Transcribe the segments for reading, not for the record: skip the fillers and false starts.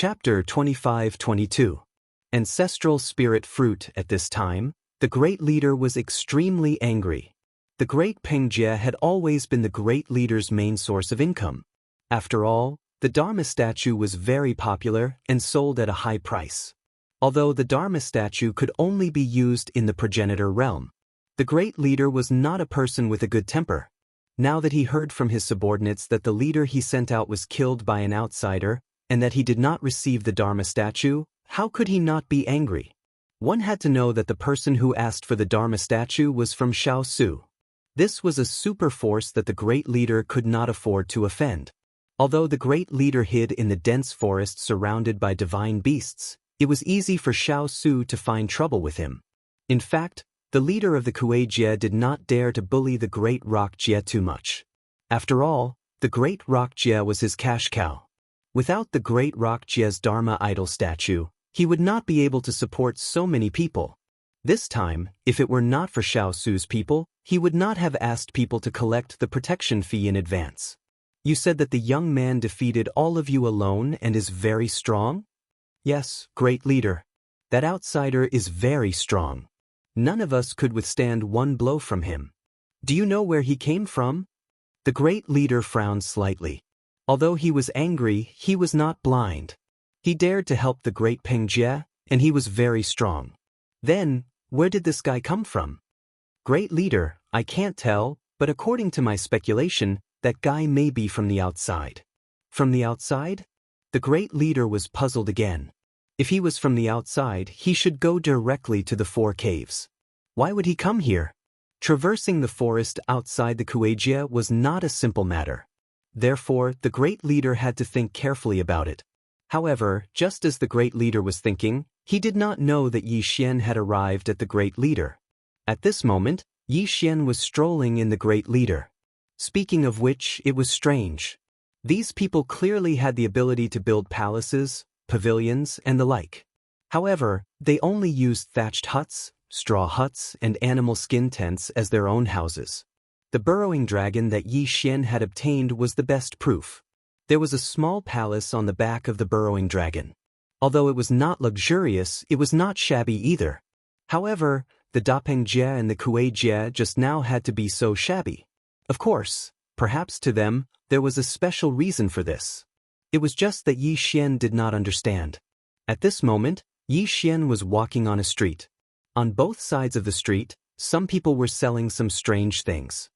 Chapter 25-22. Ancestral Spirit Fruit. At this time, the great leader was extremely angry. The great Pengjie had always been the great leader's main source of income. After all, the Dharma statue was very popular and sold at a high price. Although the Dharma statue could only be used in the progenitor realm, the great leader was not a person with a good temper. Now that he heard from his subordinates that the leader he sent out was killed by an outsider, and that he did not receive the Dharma statue, how could he not be angry? One had to know that the person who asked for the Dharma statue was from Xiaosu. This was a super force that the great leader could not afford to offend. Although the great leader hid in the dense forest surrounded by divine beasts, it was easy for Xiaosu to find trouble with him. In fact, the leader of the Kuei-jie did not dare to bully the great Rock-jie too much. After all, the great Rock-jie was his cash cow. Without the great Rock-jie's Dharma idol statue, he would not be able to support so many people. This time, if it were not for Xiaosu's people, he would not have asked people to collect the protection fee in advance. You said that the young man defeated all of you alone and is very strong? Yes, great leader. That outsider is very strong. None of us could withstand one blow from him. Do you know where he came from? The great leader frowned slightly. Although he was angry, he was not blind. He dared to help the great Pengjie, and he was very strong. Then, where did this guy come from? Great leader, I can't tell, but according to my speculation, that guy may be from the outside. From the outside? The great leader was puzzled again. If he was from the outside, he should go directly to the 4 caves. Why would he come here? Traversing the forest outside the Kuei-jie was not a simple matter. Therefore, the great leader had to think carefully about it. However, just as the great leader was thinking, he did not know that Yi Xian had arrived at the great leader. At this moment, Yi Xian was strolling in the great leader. Speaking of which, it was strange. These people clearly had the ability to build palaces, pavilions, and the like. However, they only used thatched huts, straw huts, and animal skin tents as their own houses. The burrowing dragon that Yi Xian had obtained was the best proof. There was a small palace on the back of the burrowing dragon. Although it was not luxurious, it was not shabby either. However, the Pengjie and the Kuei-jie just now had to be so shabby. Of course, perhaps to them, there was a special reason for this. It was just that Yi Xian did not understand. At this moment, Yi Xian was walking on a street. On both sides of the street, some people were selling some strange things.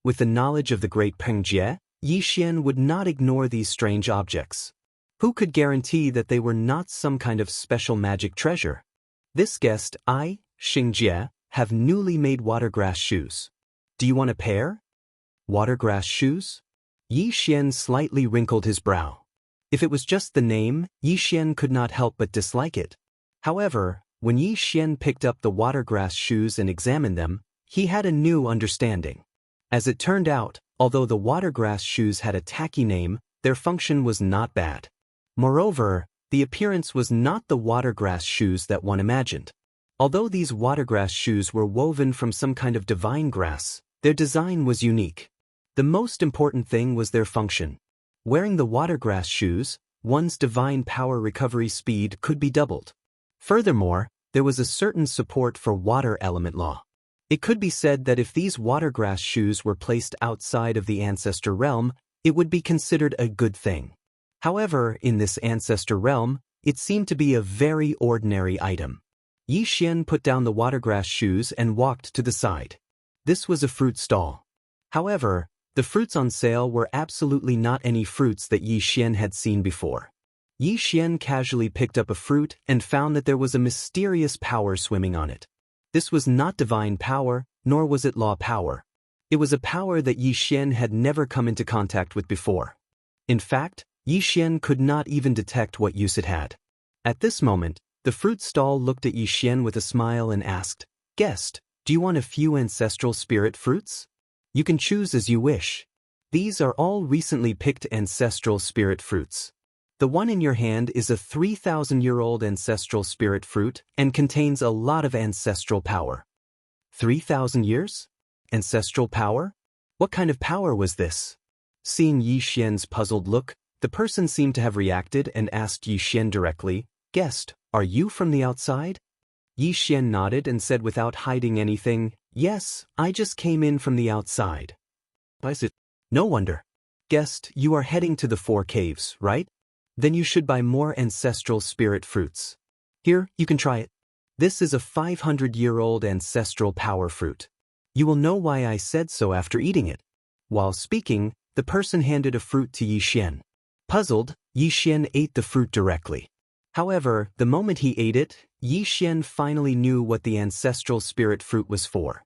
With the knowledge of the great Pengjie, Yi Xian would not ignore these strange objects. Who could guarantee that they were not some kind of special magic treasure? This guest, I, Xianxia, have newly made watergrass shoes. Do you want a pair? Watergrass shoes? Yi Xian slightly wrinkled his brow. If it was just the name, Yi Xian could not help but dislike it. However, when Yi Xian picked up the watergrass shoes and examined them, he had a new understanding. As it turned out, although the watergrass shoes had a tacky name, their function was not bad. Moreover, the appearance was not the watergrass shoes that one imagined. Although these watergrass shoes were woven from some kind of divine grass, their design was unique. The most important thing was their function. Wearing the watergrass shoes, one's divine power recovery speed could be doubled. Furthermore, there was a certain support for water element law. It could be said that if these watergrass shoes were placed outside of the ancestor realm, it would be considered a good thing. However, in this ancestor realm, it seemed to be a very ordinary item. Yi Xian put down the watergrass shoes and walked to the side. This was a fruit stall. However, the fruits on sale were absolutely not any fruits that Yi Xian had seen before. Yi Xian casually picked up a fruit and found that there was a mysterious power swimming on it. This was not divine power, nor was it law power. It was a power that Yi Xian had never come into contact with before. In fact, Yi Xian could not even detect what use it had. At this moment, the fruit stall looked at Yi Xian with a smile and asked, "Guest, do you want a few ancestral spirit fruits? You can choose as you wish. These are all recently picked ancestral spirit fruits. The one in your hand is a 3,000-year-old ancestral spirit fruit and contains a lot of ancestral power." 3,000 years? Ancestral power? What kind of power was this? Seeing Yi Xian's puzzled look, The person seemed to have reacted and asked Yi Xian directly, "Guest, are you from the outside?" Yi Xian nodded and said without hiding anything, "Yes, I just came in from the outside." I said, "No wonder. Guest, you are heading to the 4 caves, right? Then you should buy more ancestral spirit fruits. Here, you can try it. This is a 500-year-old ancestral power fruit. You will know why I said so after eating it." While speaking, the person handed a fruit to Yi Xian. Puzzled, Yi Xian ate the fruit directly. However, the moment he ate it, Yi Xian finally knew what the ancestral spirit fruit was for.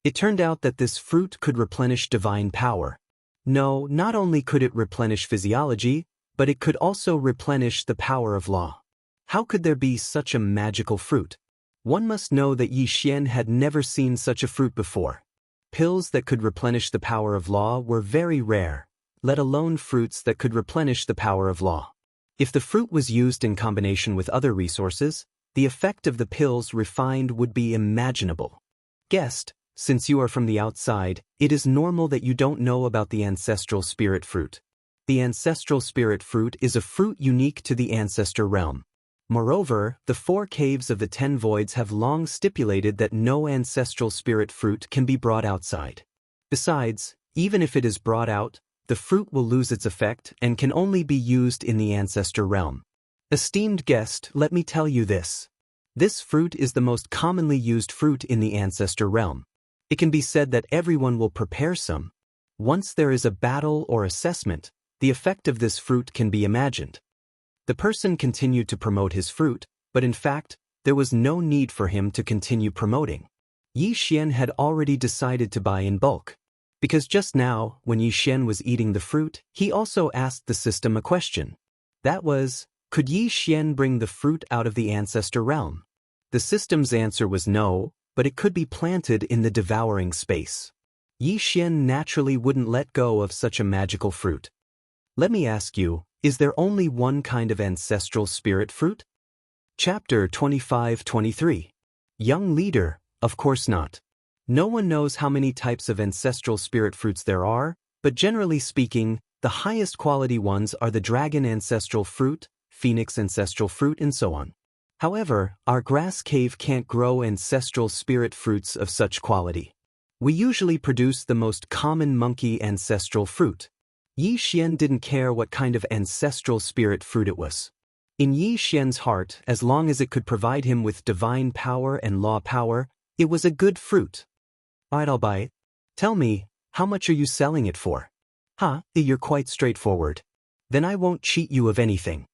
It turned out that this fruit could replenish divine power. No, not only could it replenish physiology, but it could also replenish the power of law. How could there be such a magical fruit? One must know that Yi Xian had never seen such a fruit before. Pills that could replenish the power of law were very rare, let alone fruits that could replenish the power of law. If the fruit was used in combination with other resources, the effect of the pills refined would be imaginable. Guest, since you are from the outside, it is normal that you don't know about the ancestral spirit fruit. The ancestral spirit fruit is a fruit unique to the ancestor realm. Moreover, the 4 caves of the 10 voids have long stipulated that no ancestral spirit fruit can be brought outside. Besides, even if it is brought out, the fruit will lose its effect and can only be used in the ancestor realm. Esteemed guest, let me tell you this. This fruit is the most commonly used fruit in the ancestor realm. It can be said that everyone will prepare some. Once there is a battle or assessment, the effect of this fruit can be imagined. The person continued to promote his fruit, but in fact, there was no need for him to continue promoting. Yi Xian had already decided to buy in bulk. Because just now, when Yi Xian was eating the fruit, he also asked the system a question. That was, could Yi Xian bring the fruit out of the ancestor realm? The system's answer was no, but it could be planted in the devouring space. Yi Xian naturally wouldn't let go of such a magical fruit. Let me ask you, is there only one kind of ancestral spirit fruit? Chapter 25-23. Young leader, of course not. No one knows how many types of ancestral spirit fruits there are, but generally speaking, the highest quality ones are the dragon ancestral fruit, phoenix ancestral fruit, and so on. However, our grass cave can't grow ancestral spirit fruits of such quality. We usually produce the most common monkey ancestral fruit. Yi Xian didn't care what kind of ancestral spirit fruit it was. In Yi Xian's heart, as long as it could provide him with divine power and law power, it was a good fruit. Alright, I'll buy it. Tell me, how much are you selling it for? You're quite straightforward. Then I won't cheat you of anything.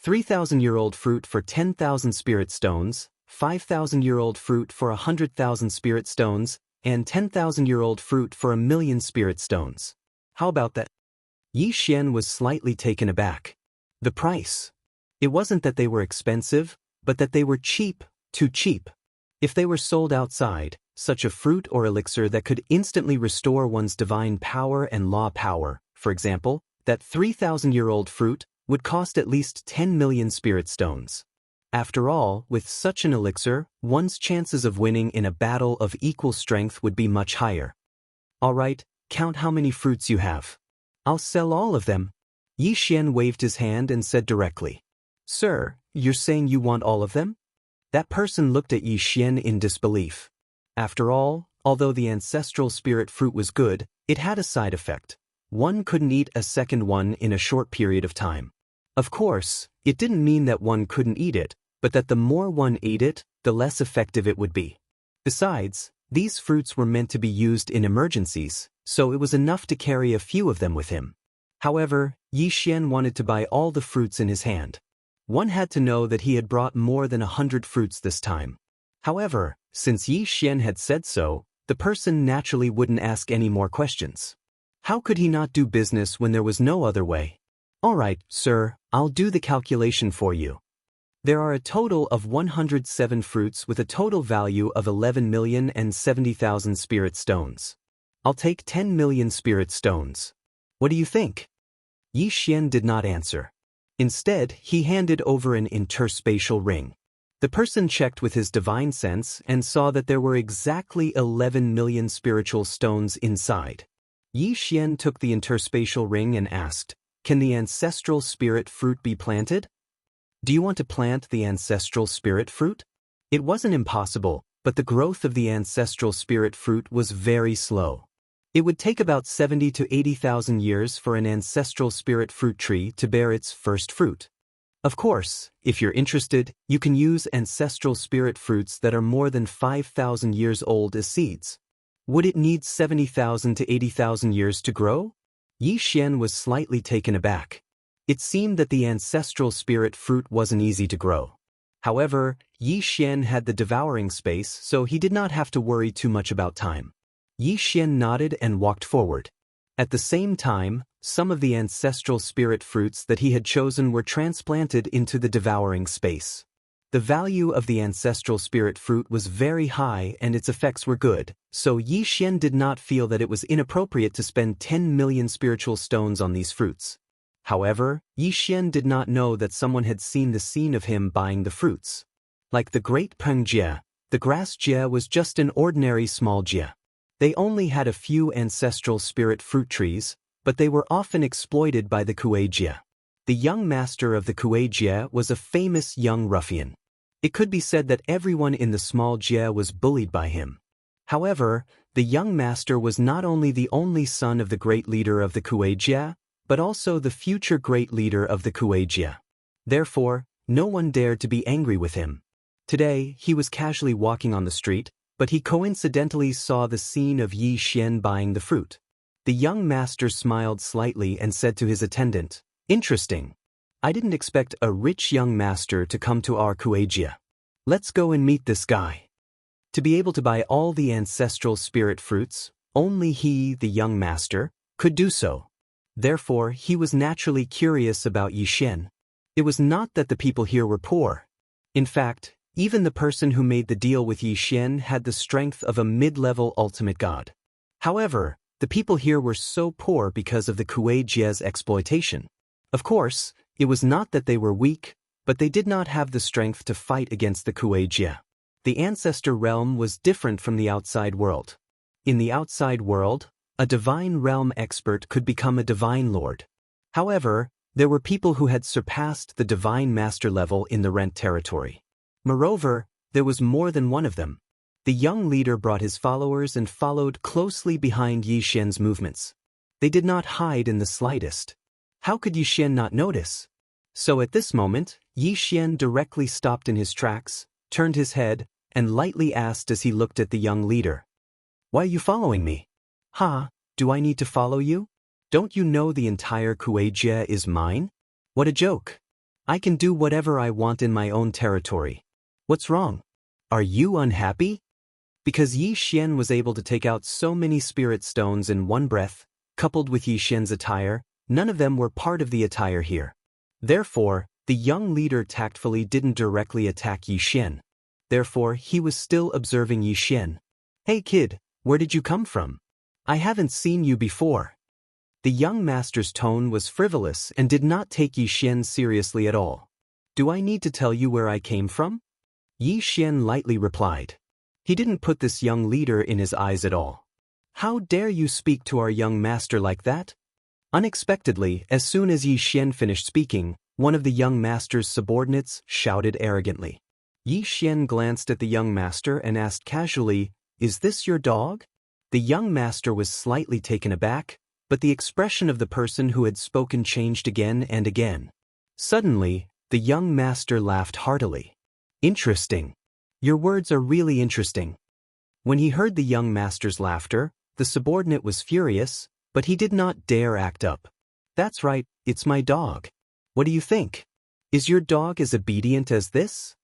3,000-year-old fruit for 10,000 spirit stones, 5,000-year-old fruit for 100,000 spirit stones, and 10,000-year-old fruit for 1,000,000 spirit stones. How about that? Yi Xian was slightly taken aback. The price. It wasn't that they were expensive, but that they were cheap, too cheap. If they were sold outside, such a fruit or elixir that could instantly restore one's divine power and law power, for example, that 3,000-year-old fruit, would cost at least 10 million spirit stones. After all, with such an elixir, one's chances of winning in a battle of equal strength would be much higher. Alright, count how many fruits you have. I'll sell all of them. Yi Xian waved his hand and said directly. Sir, you're saying you want all of them? That person looked at Yi Xian in disbelief. After all, although the ancestral spirit fruit was good, it had a side effect. One couldn't eat a second one in a short period of time. Of course, it didn't mean that one couldn't eat it, but that the more one ate it, the less effective it would be. Besides, these fruits were meant to be used in emergencies, so it was enough to carry a few of them with him. However, Yi Xian wanted to buy all the fruits in his hand. One had to know that he had brought more than 100 fruits this time. However, since Yi Xian had said so, the person naturally wouldn't ask any more questions. How could he not do business when there was no other way? Alright, sir, I'll do the calculation for you. There are a total of 107 fruits with a total value of 11,070,000 spirit stones. I'll take 10 million spirit stones. What do you think? Yi Xian did not answer. Instead, he handed over an interspatial ring. The person checked with his divine sense and saw that there were exactly 11 million spiritual stones inside. Yi Xian took the interspatial ring and asked, Can the ancestral spirit fruit be planted? Do you want to plant the ancestral spirit fruit? It wasn't impossible, but the growth of the ancestral spirit fruit was very slow. It would take about 70 to 80,000 years for an ancestral spirit fruit tree to bear its first fruit. Of course, if you're interested, you can use ancestral spirit fruits that are more than 5,000 years old as seeds. Would it need 70,000 to 80,000 years to grow? Yi Xian was slightly taken aback. It seemed that the ancestral spirit fruit wasn't easy to grow. However, Yi Xian had the devouring space, so he did not have to worry too much about time. Yi Xian nodded and walked forward. At the same time, some of the ancestral spirit fruits that he had chosen were transplanted into the devouring space. The value of the ancestral spirit fruit was very high and its effects were good, so Yi Xian did not feel that it was inappropriate to spend 10 million spiritual stones on these fruits. However, Yi Xian did not know that someone had seen the scene of him buying the fruits. Like the great Peng Jie, the grass Jie was just an ordinary small Jie. They only had a few ancestral spirit fruit trees, but they were often exploited by the Kuei Jie. The young master of the Kuei Jie was a famous young ruffian. It could be said that everyone in the small Jie was bullied by him. However, the young master was not only the only son of the great leader of the Kuei Jie, but also the future great leader of the Kuei Jie. Therefore, no one dared to be angry with him. Today, he was casually walking on the street, but he coincidentally saw the scene of Yi Xian buying the fruit. The young master smiled slightly and said to his attendant, "Interesting. I didn't expect a rich young master to come to our Kuei Jie. Let's go and meet this guy." To be able to buy all the ancestral spirit fruits, only he, the young master, could do so. Therefore, he was naturally curious about Yi Xian. It was not that the people here were poor. In fact, even the person who made the deal with Yi Xian had the strength of a mid-level ultimate god. However, the people here were so poor because of the Kuei Jie's exploitation. Of course, it was not that they were weak, but they did not have the strength to fight against the Kuei Jie. The ancestor realm was different from the outside world. In the outside world, a divine realm expert could become a divine lord. However, there were people who had surpassed the divine master level in the Rent territory. Moreover, there was more than one of them. The young leader brought his followers and followed closely behind Yi Xian's movements. They did not hide in the slightest. How could Yi Xian not notice? So at this moment, Yi Xian directly stopped in his tracks, turned his head, and lightly asked as he looked at the young leader, "Why are you following me?" "Ha, do I need to follow you? Don't you know the entire Kuei Jie is mine? What a joke. I can do whatever I want in my own territory. What's wrong? Are you unhappy?" Because Yi Xian was able to take out so many spirit stones in one breath, coupled with Yi Xian's attire, none of them were part of the attire here. Therefore, the young leader tactfully didn't directly attack Yi Xian. Therefore, he was still observing Yi Xian. "Hey kid, where did you come from? I haven't seen you before." The young master's tone was frivolous and did not take Yi Xian seriously at all. "Do I need to tell you where I came from?" Yi Xian lightly replied. He didn't put this young leader in his eyes at all. "How dare you speak to our young master like that?" Unexpectedly, as soon as Yi Xian finished speaking, one of the young master's subordinates shouted arrogantly. Yi Xian glanced at the young master and asked casually, "Is this your dog?" The young master was slightly taken aback, but the expression of the person who had spoken changed again and again. Suddenly, the young master laughed heartily. "Interesting. Your words are really interesting." When he heard the young master's laughter, the subordinate was furious, but he did not dare act up. "That's right, it's my dog. What do you think? Is your dog as obedient as this?"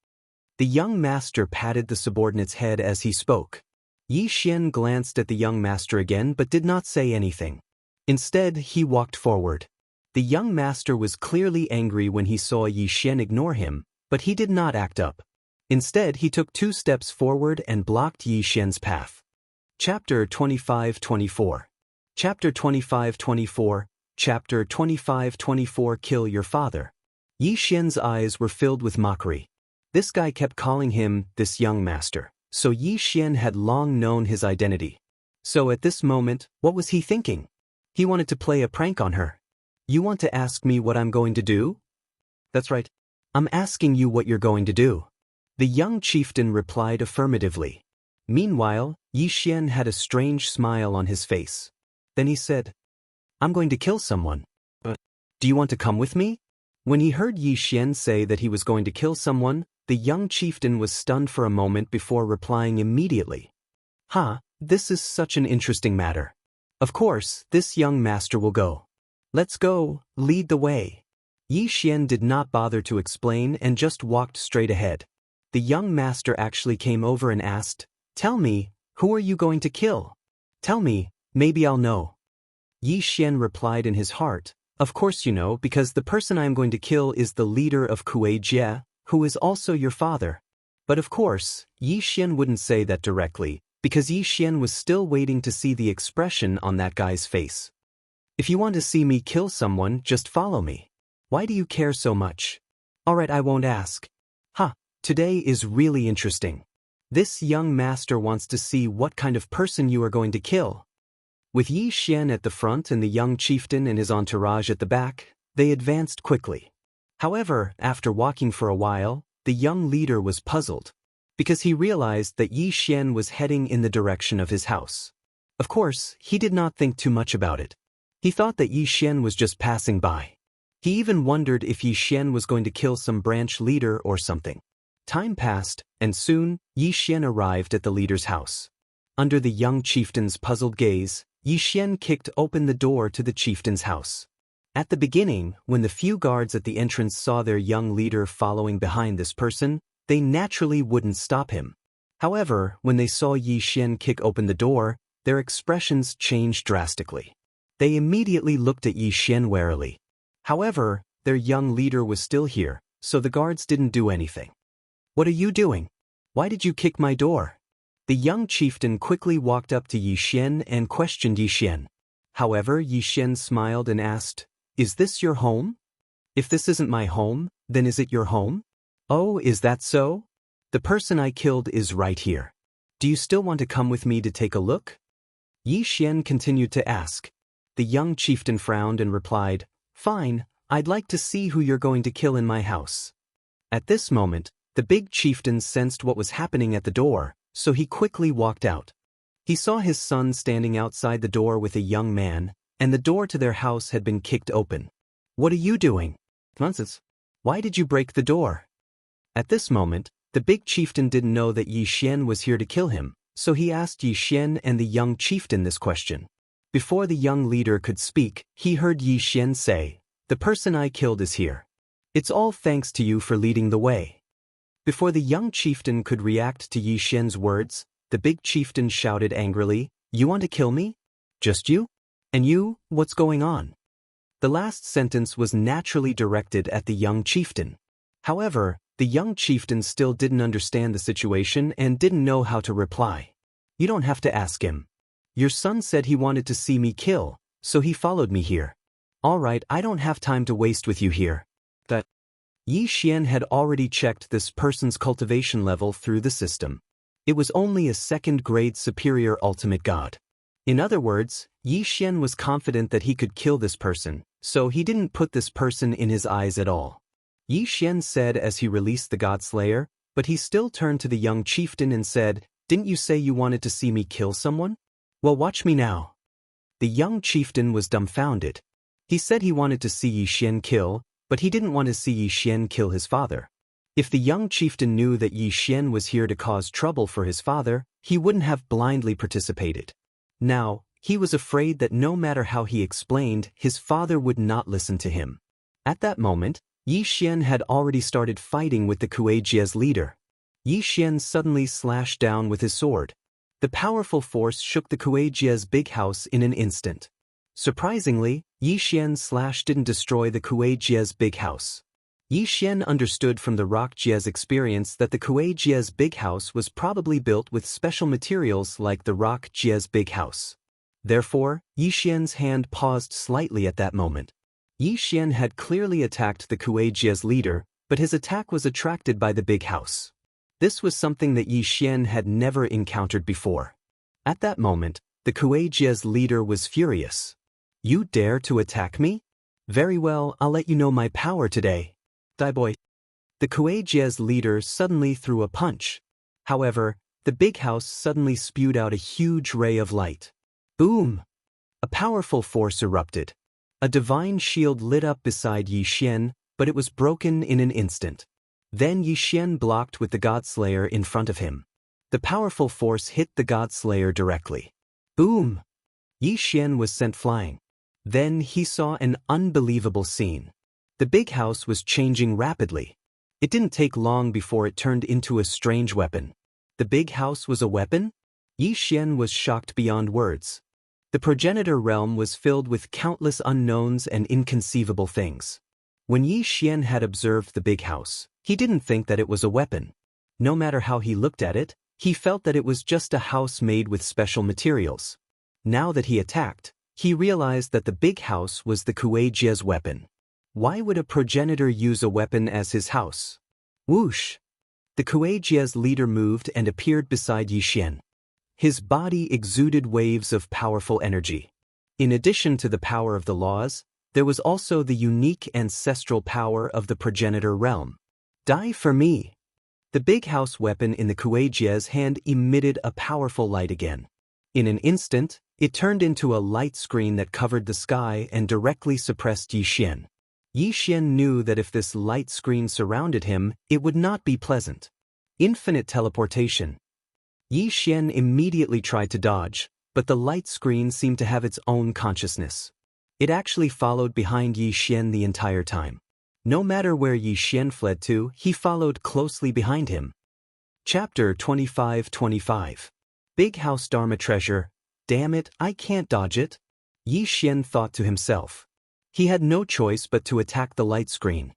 The young master patted the subordinate's head as he spoke. Yi Xian glanced at the young master again but did not say anything. Instead, he walked forward. The young master was clearly angry when he saw Yi Xian ignore him, but he did not act up. Instead, he took 2 steps forward and blocked Yi Xian's path. Chapter 25-24. Chapter 25-24. Chapter 25-24. Kill your father. Yi Xian's eyes were filled with mockery. This guy kept calling him this young master, so Yi Xian had long known his identity. So at this moment, what was he thinking? He wanted to play a prank on her. You want to ask me what I'm going to do? That's right. I'm asking you what you're going to do. The young chieftain replied affirmatively. Meanwhile, Yi Xian had a strange smile on his face. Then he said, I'm going to kill someone. But do you want to come with me? When he heard Yi Xian say that he was going to kill someone, the young chieftain was stunned for a moment before replying immediately. This is such an interesting matter. Of course, this young master will go. Let's go, lead the way. Yi Xian did not bother to explain and just walked straight ahead. The young master actually came over and asked, Tell me, who are you going to kill? Tell me, maybe I'll know. Yi Xian replied in his heart, Of course you know, because the person I am going to kill is the leader of Kuei-jie, who is also your father. But of course, Yi Xian wouldn't say that directly, because Yi Xian was still waiting to see the expression on that guy's face. If you want to see me kill someone, just follow me. Why do you care so much? Alright, I won't ask. Today is really interesting. This young master wants to see what kind of person you are going to kill. With Yi Xian at the front and the young chieftain and his entourage at the back, they advanced quickly. However, after walking for a while, the young leader was puzzled, because he realized that Yi Xian was heading in the direction of his house. Of course, he did not think too much about it. He thought that Yi Xian was just passing by. He even wondered if Yi Xian was going to kill some branch leader or something. Time passed, and soon, Yi Xian arrived at the leader's house. Under the young chieftain's puzzled gaze, Yi Xian kicked open the door to the chieftain's house. At the beginning, when the few guards at the entrance saw their young leader following behind this person, they naturally wouldn't stop him. However, when they saw Yi Xian kick open the door, their expressions changed drastically. They immediately looked at Yi Xian warily. However, their young leader was still here, so the guards didn't do anything. What are you doing? Why did you kick my door? The young chieftain quickly walked up to Yi Xian and questioned Yi Xian. However, Yi Xian smiled and asked, Is this your home? If this isn't my home, then is it your home? Oh, is that so? The person I killed is right here. Do you still want to come with me to take a look? Yi Xian continued to ask. The young chieftain frowned and replied, Fine, I'd like to see who you're going to kill in my house. At this moment, the big chieftain sensed what was happening at the door, so he quickly walked out. He saw his son standing outside the door with a young man, and the door to their house had been kicked open. What are you doing? Nonsense. Why did you break the door? At this moment, the big chieftain didn't know that Yi Xian was here to kill him, so he asked Yi Xian and the young chieftain this question. Before the young leader could speak, he heard Yi Xian say, The person I killed is here. It's all thanks to you for leading the way. Before the young chieftain could react to Yi Xian's words, the big chieftain shouted angrily, You want to kill me? Just you? And you, what's going on? The last sentence was naturally directed at the young chieftain. However, the young chieftain still didn't understand the situation and didn't know how to reply. You don't have to ask him. Your son said he wanted to see me kill, so he followed me here. Alright, I don't have time to waste with you here. Yi Xian had already checked this person's cultivation level through the system. It was only a second-grade superior ultimate god. In other words, Yi Xian was confident that he could kill this person, so he didn't put this person in his eyes at all. Yi Xian said as he released the Godslayer, but he still turned to the young chieftain and said, Didn't you say you wanted to see me kill someone? Well, watch me now. The young chieftain was dumbfounded. He said he wanted to see Yi Xian kill, but he didn't want to see Yi Xian kill his father. If the young chieftain knew that Yi Xian was here to cause trouble for his father, he wouldn't have blindly participated. Now, he was afraid that no matter how he explained, his father would not listen to him. At that moment, Yi Xian had already started fighting with the Kuei-jie's leader. Yi Xian suddenly slashed down with his sword. The powerful force shook the Kuei-jie's big house in an instant. Surprisingly, Yi Xian's slash didn't destroy the Kuei-jie's big house. Yi Xian understood from the Rock-jie's experience that the Kuei-jie's big house was probably built with special materials like the Rock-jie's big house. Therefore, Yi Xian's hand paused slightly at that moment. Yi Xian had clearly attacked the Kuei-jie's leader, but his attack was attracted by the big house. This was something that Yi Xian had never encountered before. At that moment, the Kuei-jie's leader was furious. You dare to attack me? Very well, I'll let you know my power today. Die boy. The Kuei-Jie's leader suddenly threw a punch. However, the big house suddenly spewed out a huge ray of light. Boom! A powerful force erupted. A divine shield lit up beside Yi Xian, but it was broken in an instant. Then Yi Xian blocked with the Godslayer in front of him. The powerful force hit the Godslayer directly. Boom! Yi Xian was sent flying. Then he saw an unbelievable scene. The big house was changing rapidly. It didn't take long before it turned into a strange weapon. The big house was a weapon? Yi Xian was shocked beyond words. The progenitor realm was filled with countless unknowns and inconceivable things. When Yi Xian had observed the big house, he didn't think that it was a weapon. No matter how he looked at it, he felt that it was just a house made with special materials. Now that he attacked, he realized that the big house was the Kuei-Jie's weapon. Why would a progenitor use a weapon as his house? Whoosh! The Kuei-Jie's leader moved and appeared beside Yi Xian. His body exuded waves of powerful energy. In addition to the power of the laws, there was also the unique ancestral power of the progenitor realm. Die for me! The big house weapon in the Kuei-Jie's hand emitted a powerful light again. In an instant, it turned into a light screen that covered the sky and directly suppressed Yi Xian. Yi Xian knew that if this light screen surrounded him, it would not be pleasant. Infinite teleportation. Yi Xian immediately tried to dodge, but the light screen seemed to have its own consciousness. It actually followed behind Yi Xian the entire time. No matter where Yi Xian fled to, he followed closely behind him. Chapter 25-25. Big House Dharma Treasure. Damn it, I can't dodge it. Yi Xian thought to himself. He had no choice but to attack the light screen.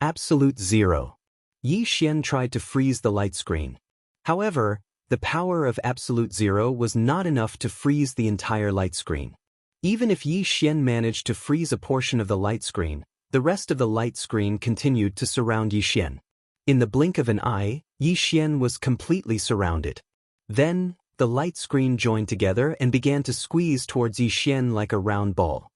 Absolute Zero. Yi Xian tried to freeze the light screen. However, the power of Absolute Zero was not enough to freeze the entire light screen. Even if Yi Xian managed to freeze a portion of the light screen, the rest of the light screen continued to surround Yi Xian. In the blink of an eye, Yi Xian was completely surrounded. Then, the light screen joined together and began to squeeze towards Yi Xian like a round ball.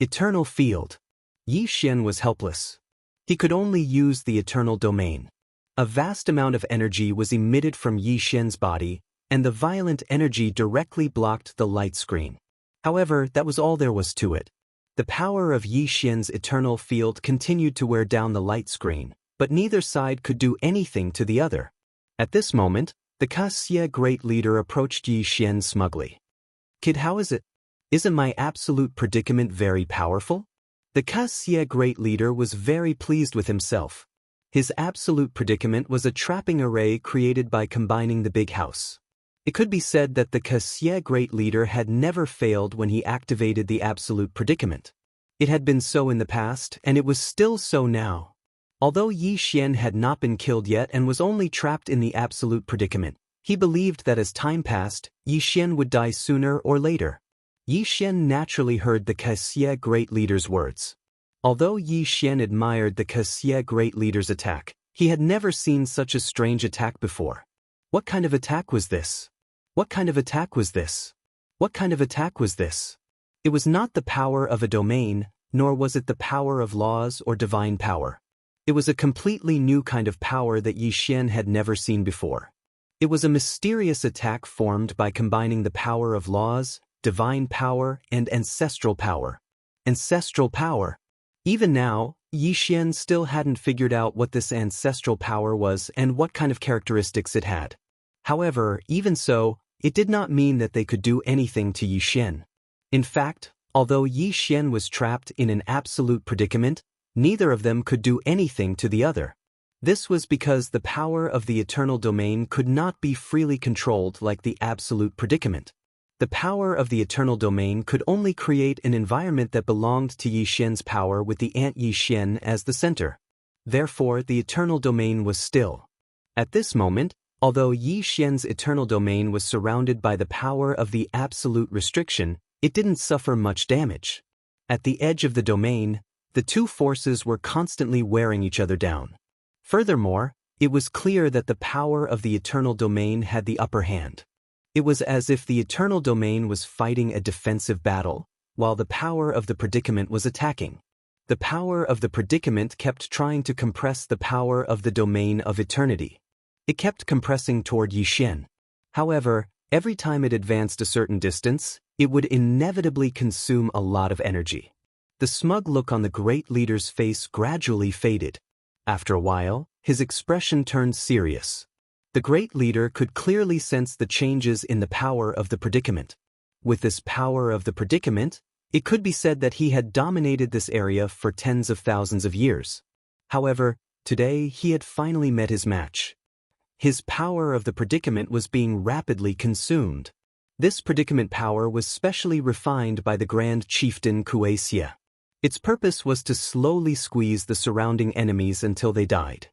Eternal Field. Yi Xian was helpless. He could only use the eternal domain. A vast amount of energy was emitted from Yi Xian's body, and the violent energy directly blocked the light screen. However, that was all there was to it. The power of Yi Xian's eternal field continued to wear down the light screen, but neither side could do anything to the other. At this moment, the Xianxia great leader approached Yi Xian smugly. Kid, how is it? Isn't my absolute predicament very powerful? The Xianxia great leader was very pleased with himself. His absolute predicament was a trapping array created by combining the big house. It could be said that the Xianxia great leader had never failed when he activated the absolute predicament. It had been so in the past, and it was still so now. Although Yi Xian had not been killed yet and was only trapped in the absolute predicament, he believed that as time passed, Yi Xian would die sooner or later. Yi Xian naturally heard the Xianxia great leader's words. Although Yi Xian admired the Xianxia great leader's attack, he had never seen such a strange attack before. What kind of attack was this? What kind of attack was this? What kind of attack was this? It was not the power of a domain, nor was it the power of laws or divine power. It was a completely new kind of power that Yi Xian had never seen before. It was a mysterious attack formed by combining the power of laws, divine power, and ancestral power. Ancestral power. Even now, Yi Xian still hadn't figured out what this ancestral power was and what kind of characteristics it had. However, even so, it did not mean that they could do anything to Yi Xian. In fact, although Yi Xian was trapped in an absolute predicament, neither of them could do anything to the other. This was because the power of the eternal domain could not be freely controlled like the absolute predicament. The power of the eternal domain could only create an environment that belonged to Yi Xian's power with the ant Yi Xian as the center. Therefore, the eternal domain was still. At this moment, although Yi Xian's eternal domain was surrounded by the power of the absolute restriction, it didn't suffer much damage. At the edge of the domain, the two forces were constantly wearing each other down. Furthermore, it was clear that the power of the eternal domain had the upper hand. It was as if the eternal domain was fighting a defensive battle, while the power of the predicament was attacking. The power of the predicament kept trying to compress the power of the domain of eternity. It kept compressing toward Yixian. However, every time it advanced a certain distance, it would inevitably consume a lot of energy. The smug look on the great leader's face gradually faded. After a while, his expression turned serious. The great leader could clearly sense the changes in the power of the predicament. With this power of the predicament, it could be said that he had dominated this area for tens of thousands of years. However, today he had finally met his match. His power of the predicament was being rapidly consumed. This predicament power was specially refined by the Grand Chieftain Wuxia. Its purpose was to slowly squeeze the surrounding enemies until they died.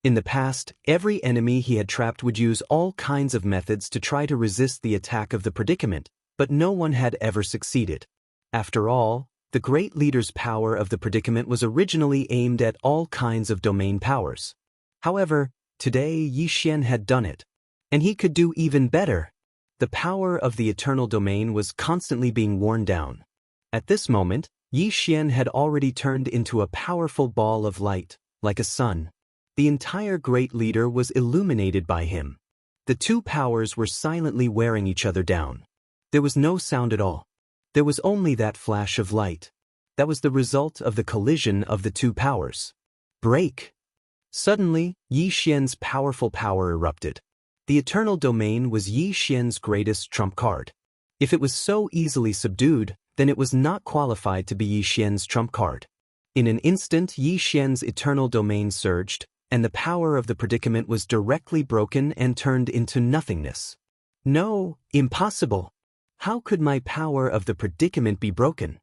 In the past, every enemy he had trapped would use all kinds of methods to try to resist the attack of the predicament, but no one had ever succeeded. After all, the great leader's power of the predicament was originally aimed at all kinds of domain powers. However, today Yixian had done it, and he could do even better. The power of the eternal domain was constantly being worn down. At this moment, Yixian had already turned into a powerful ball of light, like a sun. The entire great leader was illuminated by him. The two powers were silently wearing each other down. There was no sound at all. There was only that flash of light. That was the result of the collision of the two powers. Break! Suddenly, Yixian's powerful power erupted. The eternal domain was Yixian's greatest trump card. If it was so easily subdued, then it was not qualified to be Yixian's trump card. In an instant, Yixian's eternal domain surged, and the power of the predicament was directly broken and turned into nothingness. No, impossible! How could my power of the predicament be broken?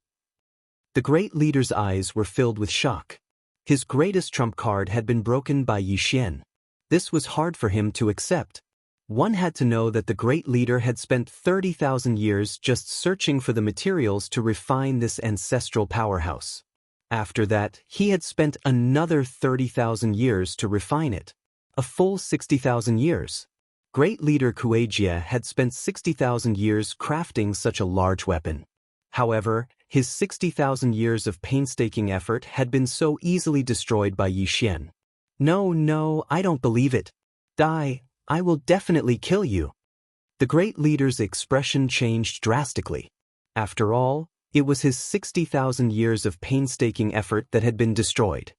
The great leader's eyes were filled with shock. His greatest trump card had been broken by Yixian. This was hard for him to accept. One had to know that the great leader had spent 30,000 years just searching for the materials to refine this ancestral powerhouse. After that, he had spent another 30,000 years to refine it. A full 60,000 years. Great leader Wuxia had spent 60,000 years crafting such a large weapon. However, his 60,000 years of painstaking effort had been so easily destroyed by Yixian. No, I don't believe it. Die, I will definitely kill you. The great leader's expression changed drastically. After all, it was his 60,000 years of painstaking effort that had been destroyed.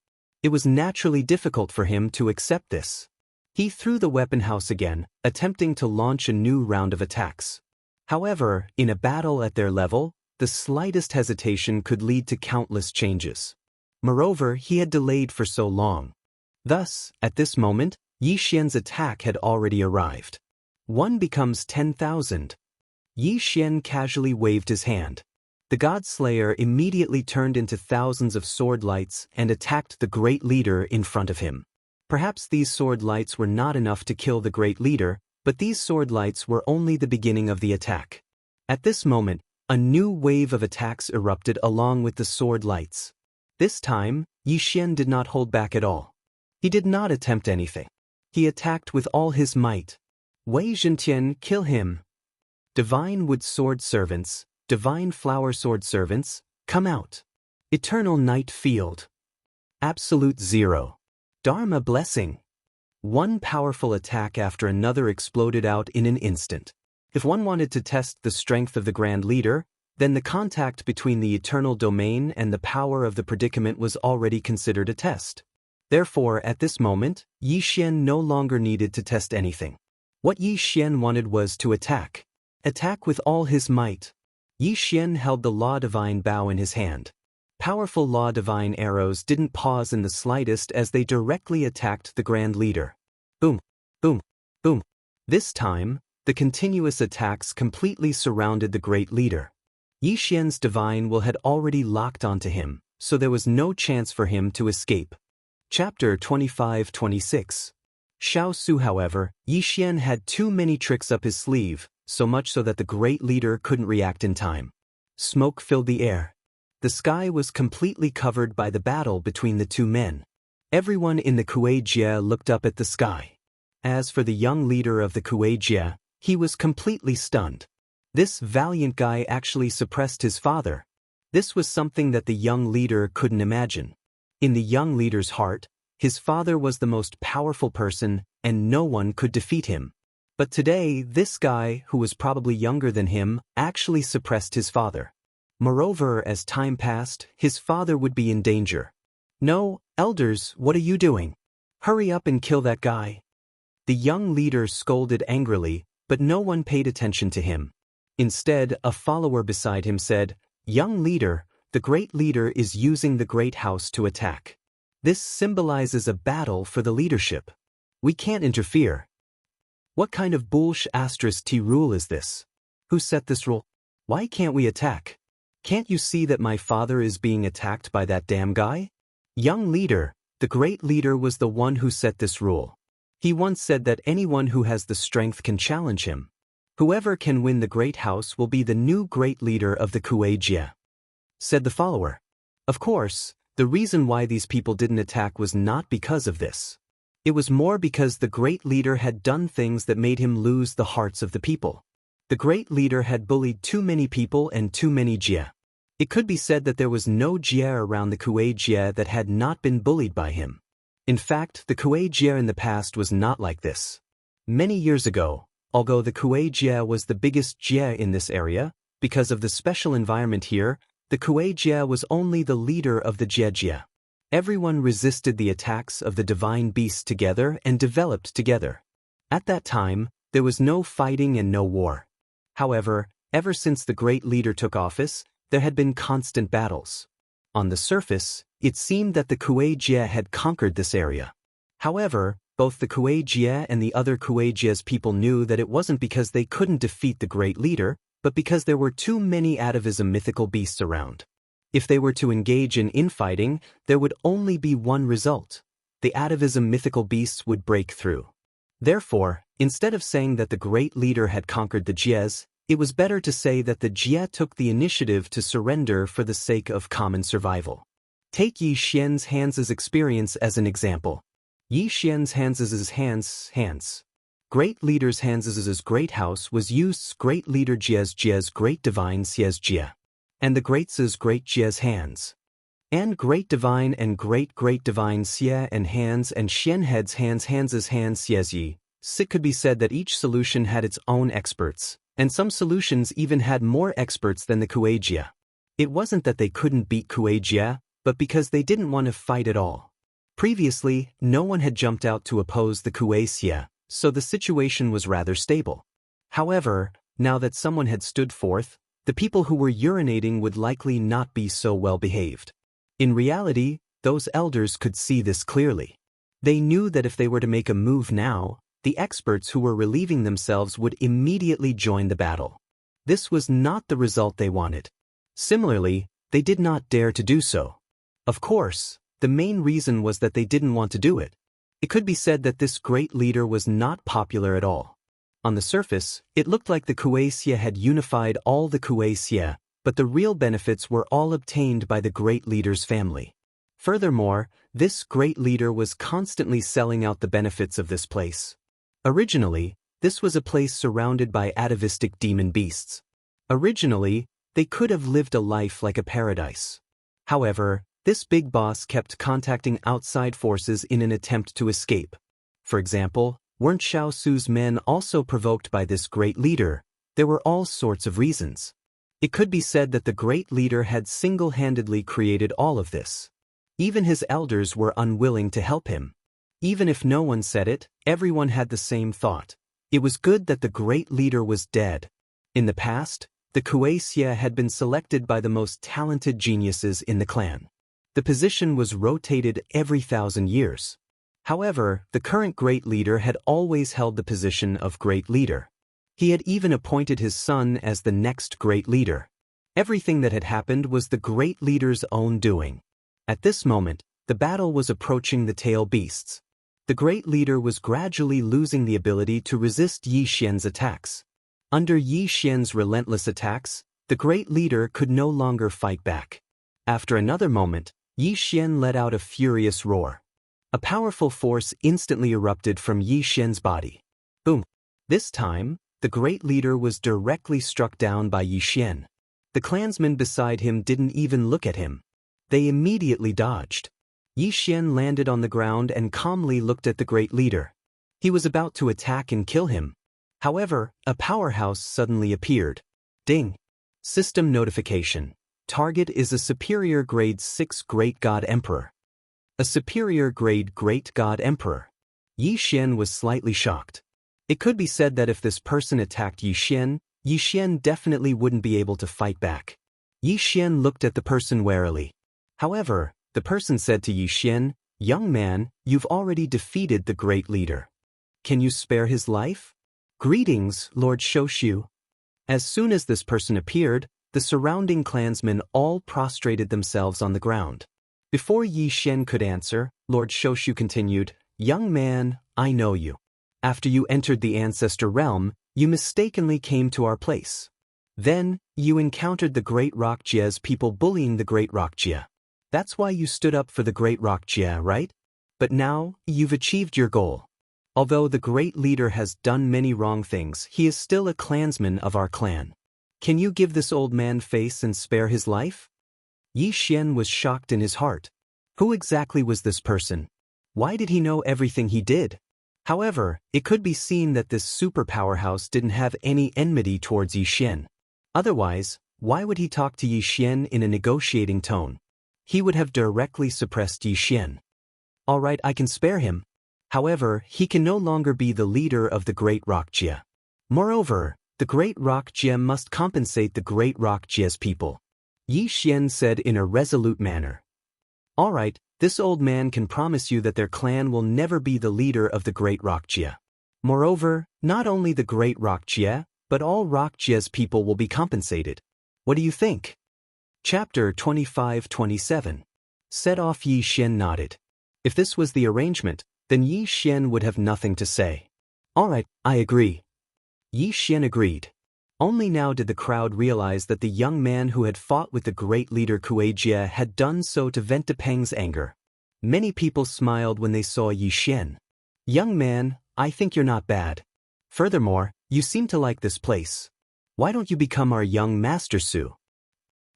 It was naturally difficult for him to accept this. He threw the weapon house again, attempting to launch a new round of attacks. However, in a battle at their level, the slightest hesitation could lead to countless changes. Moreover, he had delayed for so long. Thus, at this moment, Yixian's attack had already arrived. 1 becomes 10,000. Yixian casually waved his hand. The God-Slayer immediately turned into thousands of sword lights and attacked the great leader in front of him. Perhaps these sword lights were not enough to kill the great leader, but these sword lights were only the beginning of the attack. At this moment, a new wave of attacks erupted along with the sword lights. This time, Yixian did not hold back at all. He did not attempt anything. He attacked with all his might. Wei Zhentian, kill him. Divine wood sword servants, divine flower sword servants, come out. Eternal night field. Absolute zero. Dharma blessing. One powerful attack after another exploded out in an instant. If one wanted to test the strength of the Grand Leader, then the contact between the eternal domain and the power of the predicament was already considered a test. Therefore, at this moment, Yixian no longer needed to test anything. What Yixian wanted was to attack. Attack with all his might. Yixian held the Law Divine bow in his hand. Powerful Law Divine arrows didn't pause in the slightest as they directly attacked the Grand Leader. Boom, boom, boom. This time, the continuous attacks completely surrounded the Great Leader. Yixian's Divine Will had already locked onto him, so there was no chance for him to escape. Chapter 25-26. Xiao Su, however, Yixian had too many tricks up his sleeve, so much so that the Great Leader couldn't react in time. Smoke filled the air. The sky was completely covered by the battle between the two men. Everyone in the Kuei-jie looked up at the sky. As for the young leader of the Kuei-jie, he was completely stunned. This valiant guy actually suppressed his father. This was something that the young leader couldn't imagine. In the young leader's heart, his father was the most powerful person and no one could defeat him. But today, this guy, who was probably younger than him, actually suppressed his father. Moreover, as time passed, his father would be in danger. "No, elders, what are you doing? Hurry up and kill that guy." The young leader scolded angrily, but no one paid attention to him. Instead, a follower beside him said, "Young leader, the great leader is using the great house to attack. This symbolizes a battle for the leadership. We can't interfere." What kind of bullsh*t rule is this? Who set this rule? Why can't we attack? Can't you see that my father is being attacked by that damn guy? Young leader, the great leader was the one who set this rule. He once said that anyone who has the strength can challenge him. Whoever can win the great house will be the new great leader of the Wuxia, said the follower. Of course, the reason why these people didn't attack was not because of this. It was more because the great leader had done things that made him lose the hearts of the people. The great leader had bullied too many people and too many Jia. It could be said that there was no Jia around the Wuxia that had not been bullied by him. In fact, the Wuxia in the past was not like this. Many years ago, although the Wuxia was the biggest Jia in this area, because of the special environment here, the Wuxia was only the leader of the Jia. Everyone resisted the attacks of the divine beasts together and developed together. At that time, there was no fighting and no war. However, ever since the great leader took office, there had been constant battles. On the surface, it seemed that the Wuxia had conquered this area. However, both the Wuxia and the other Wuxia's people knew that it wasn't because they couldn't defeat the great leader, but because there were too many atavism mythical beasts around. If they were to engage in infighting, there would only be one result. The atavism mythical beasts would break through. Therefore, instead of saying that the great leader had conquered the Jias, it was better to say that the Jia took the initiative to surrender for the sake of common survival. Take Yi Xian's hands' experience as an example. Yi Xian's hands. Great leader's hands' great house was used great leader Jia's great divine Xia's Jia. And the great's great Jia's hands. And great divine and great divine Xia and hands and Xianhead's hands Xia's Yi. It could be said that each solution had its own experts, and some solutions even had more experts than the Wuxia. It wasn't that they couldn't beat Wuxia, but because they didn't want to fight at all. Previously, no one had jumped out to oppose the Wuxia, so the situation was rather stable. However, now that someone had stood forth, the people who were urinating would likely not be so well behaved. In reality, those elders could see this clearly. They knew that if they were to make a move now, the experts who were relieving themselves would immediately join the battle. This was not the result they wanted. Similarly, they did not dare to do so. Of course, the main reason was that they didn't want to do it. It could be said that this great leader was not popular at all. On the surface, it looked like the Wuxia had unified all the Wuxia, but the real benefits were all obtained by the great leader's family. Furthermore, this great leader was constantly selling out the benefits of this place. Originally, this was a place surrounded by atavistic demon beasts. Originally, they could have lived a life like a paradise. However, this big boss kept contacting outside forces in an attempt to escape. For example, weren't Xiao Su's men also provoked by this great leader? There were all sorts of reasons. It could be said that the great leader had single-handedly created all of this. Even his elders were unwilling to help him. Even if no one said it, everyone had the same thought. It was good that the great leader was dead. In the past, the Wuxia had been selected by the most talented geniuses in the clan. The position was rotated every 1,000 years. However, the current great leader had always held the position of great leader. He had even appointed his son as the next great leader. Everything that had happened was the great leader's own doing. At this moment, the battle was approaching the tail beasts. The great leader was gradually losing the ability to resist Yi Xian's attacks. Under Yi Xian's relentless attacks, the great leader could no longer fight back. After another moment, Yi Xian let out a furious roar. A powerful force instantly erupted from Yi Xian's body. Boom! This time, the great leader was directly struck down by Yi Xian. The clansmen beside him didn't even look at him. They immediately dodged. Yi Xian landed on the ground and calmly looked at the great leader. He was about to attack and kill him. However, a powerhouse suddenly appeared. Ding! System notification. Target is a superior grade 6 Great God Emperor. A superior grade Great God Emperor. Yi Xian was slightly shocked. It could be said that if this person attacked Yi Xian definitely wouldn't be able to fight back. Yi Xian looked at the person warily. However, the person said to Yi Xian, "Young man, you've already defeated the great leader. Can you spare his life?" "Greetings, Lord Shoshu." As soon as this person appeared, the surrounding clansmen all prostrated themselves on the ground. Before Yi Xian could answer, Lord Shoshu continued, "Young man, I know you. After you entered the ancestor realm, you mistakenly came to our place. Then, you encountered the Great Wuxia's people bullying the Great Wuxia. That's why you stood up for the Great Wuxia, right? But now, you've achieved your goal. Although the great leader has done many wrong things, he is still a clansman of our clan. Can you give this old man face and spare his life?" Yi Xian was shocked in his heart. Who exactly was this person? Why did he know everything he did? However, it could be seen that this super powerhouse didn't have any enmity towards Yi Xian. Otherwise, why would he talk to Yi Xian in a negotiating tone? He would have directly suppressed Yi Xian. "All right, I can spare him. However, he can no longer be the leader of the Great Wuxia. Moreover, the Great Wuxia must compensate the Great Wuxia's people," Yi Xian said in a resolute manner. "All right, this old man can promise you that their clan will never be the leader of the Great Wuxia. Moreover, not only the Great Wuxia, but all Wuxia's people will be compensated. What do you think?" Chapter 25-27. Set off. Yi Xian nodded. If this was the arrangement, then Yi Xian would have nothing to say. "All right, I agree." Yi Xian agreed. Only now did the crowd realize that the young man who had fought with the great leader Kuei-jie had done so to vent Peng's anger. Many people smiled when they saw Yi Xian. "Young man, I think you're not bad. Furthermore, you seem to like this place. Why don't you become our young Master Su?"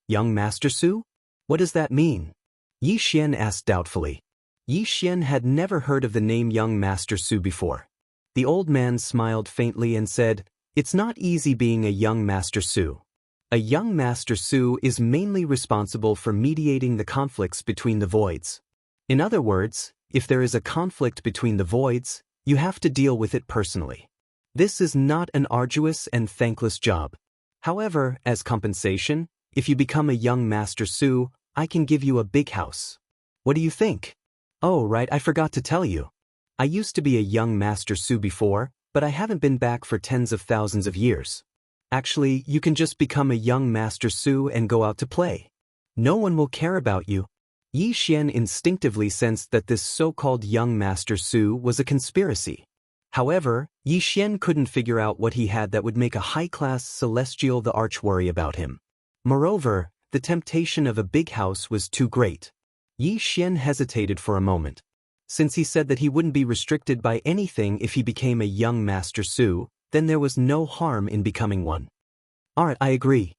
"Young Master Su? What does that mean?" Yi Xian asked doubtfully. Yi Xian had never heard of the name Young Master Su before. The old man smiled faintly and said, "It's not easy being a young Master Su. A young Master Su is mainly responsible for mediating the conflicts between the voids. In other words, if there is a conflict between the voids, you have to deal with it personally. This is not an arduous and thankless job. However, as compensation, if you become a young Master Su, I can give you a big house. What do you think?" "Oh right, I forgot to tell you. I used to be a young Master Su before, but I haven't been back for tens of thousands of years. Actually, you can just become a young Master Su and go out to play. No one will care about you." Yi Xian instinctively sensed that this so-called young Master Su was a conspiracy. However, Yi Xian couldn't figure out what he had that would make a high-class celestial the arch worry about him. Moreover, the temptation of a big house was too great. Yi Xian hesitated for a moment. Since he said that he wouldn't be restricted by anything if he became a young Master Su, then there was no harm in becoming one. "Alright, I agree."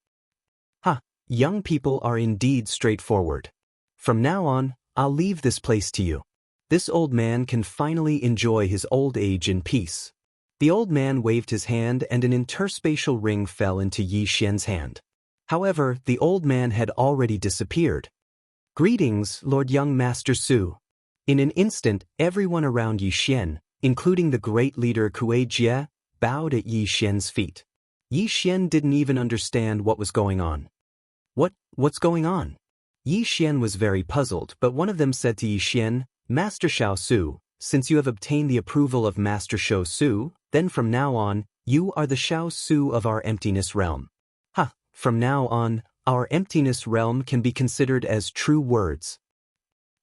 Young people are indeed straightforward. From now on, I'll leave this place to you. This old man can finally enjoy his old age in peace." The old man waved his hand and an interspatial ring fell into Yi Xian's hand. However, the old man had already disappeared. "Greetings, Lord Young Master Su." In an instant, everyone around Yi Xian, including the great leader Kuei-jie, bowed at Yi Xian's feet. Yi Xian didn't even understand what was going on. What's going on? Yi Xian was very puzzled, but one of them said to Yi Xian, "Master Xiao Su, since you have obtained the approval of Master Xiao Su, then from now on, you are the Xiao Su of our emptiness realm." From now on, our emptiness realm can be considered as true words.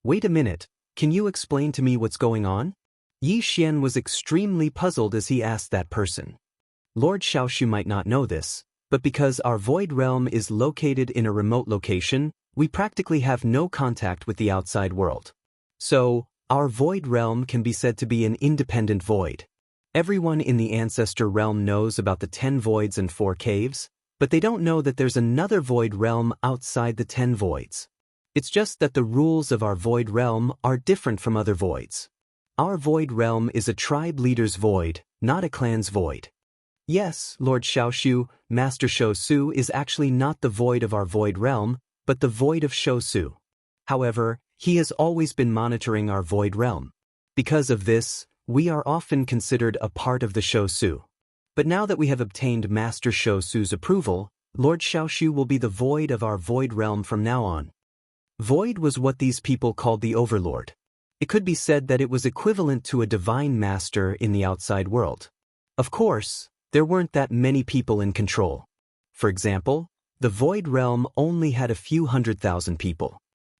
Wait a minute, can you explain to me what's going on? Yi Xian was extremely puzzled as he asked that person. Lord Xiaoshu might not know this, but because our void realm is located in a remote location, we practically have no contact with the outside world. So, our void realm can be said to be an independent void. Everyone in the ancestor realm knows about the 10 voids and 4 caves. But they don't know that there's another void realm outside the 10 voids. It's just that the rules of our void realm are different from other voids. Our void realm is a tribe leader's void, not a clan's void. Yes, Lord Xiaoxu, Master Shou is actually not the void of our void realm, but the void of Shou. However, he has always been monitoring our void realm. Because of this, we are often considered a part of the Shou. But now that we have obtained Master Shou's approval, Lord Xiaoxu will be the void of our void realm from now on. Void was what these people called the Overlord. It could be said that it was equivalent to a divine master in the outside world. Of course, there weren't that many people in control. For example, the Void Realm only had a few 100,000 people.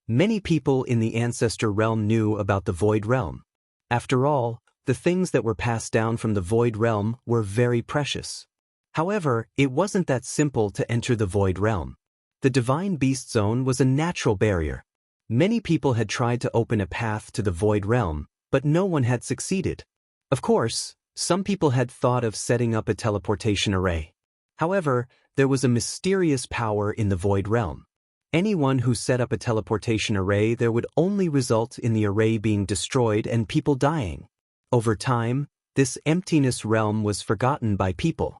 Many people in the Ancestor Realm knew about the Void Realm. After all, the things that were passed down from the Void Realm were very precious. However, it wasn't that simple to enter the Void Realm. The Divine Beast Zone was a natural barrier. Many people had tried to open a path to the Void Realm, but no one had succeeded. Of course, some people had thought of setting up a teleportation array. However, there was a mysterious power in the Void Realm. Anyone who set up a teleportation array, there would only result in the array being destroyed and people dying. Over time, this emptiness realm was forgotten by people.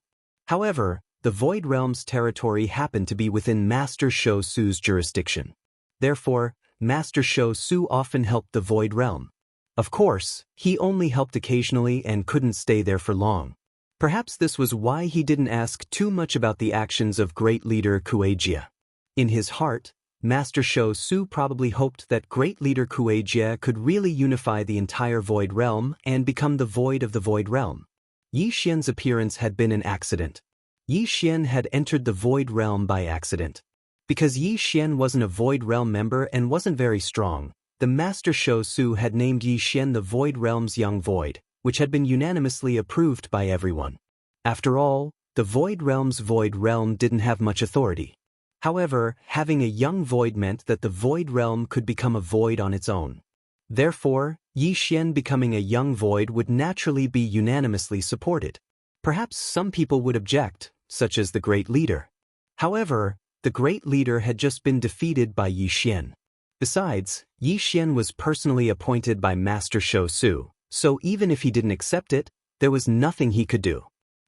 However, the Void Realm's territory happened to be within Master Shou's jurisdiction. Therefore, Master Shou often helped the Void Realm. Of course, he only helped occasionally and couldn't stay there for long. Perhaps this was why he didn't ask too much about the actions of great leader Kuei-jie. In his heart, Master Shou probably hoped that great leader Kuei-jie could really unify the entire Void Realm and become the void of the Void Realm. Yi Xian's appearance had been an accident. Yi Xian had entered the Void Realm by accident. Because Yi Xian wasn't a Void Realm member and wasn't very strong, the Master Shou had named Yi Xian the Void Realm's young void, which had been unanimously approved by everyone. After all, the Void Realm's Void Realm didn't have much authority. However, having a young void meant that the Void Realm could become a void on its own. Therefore, Yi Xian becoming a young void would naturally be unanimously supported. Perhaps some people would object, such as the Great Leader. However, the Great Leader had just been defeated by Yi Xian. Besides, Yi Xian was personally appointed by Master Shou, so even if he didn't accept it, there was nothing he could do.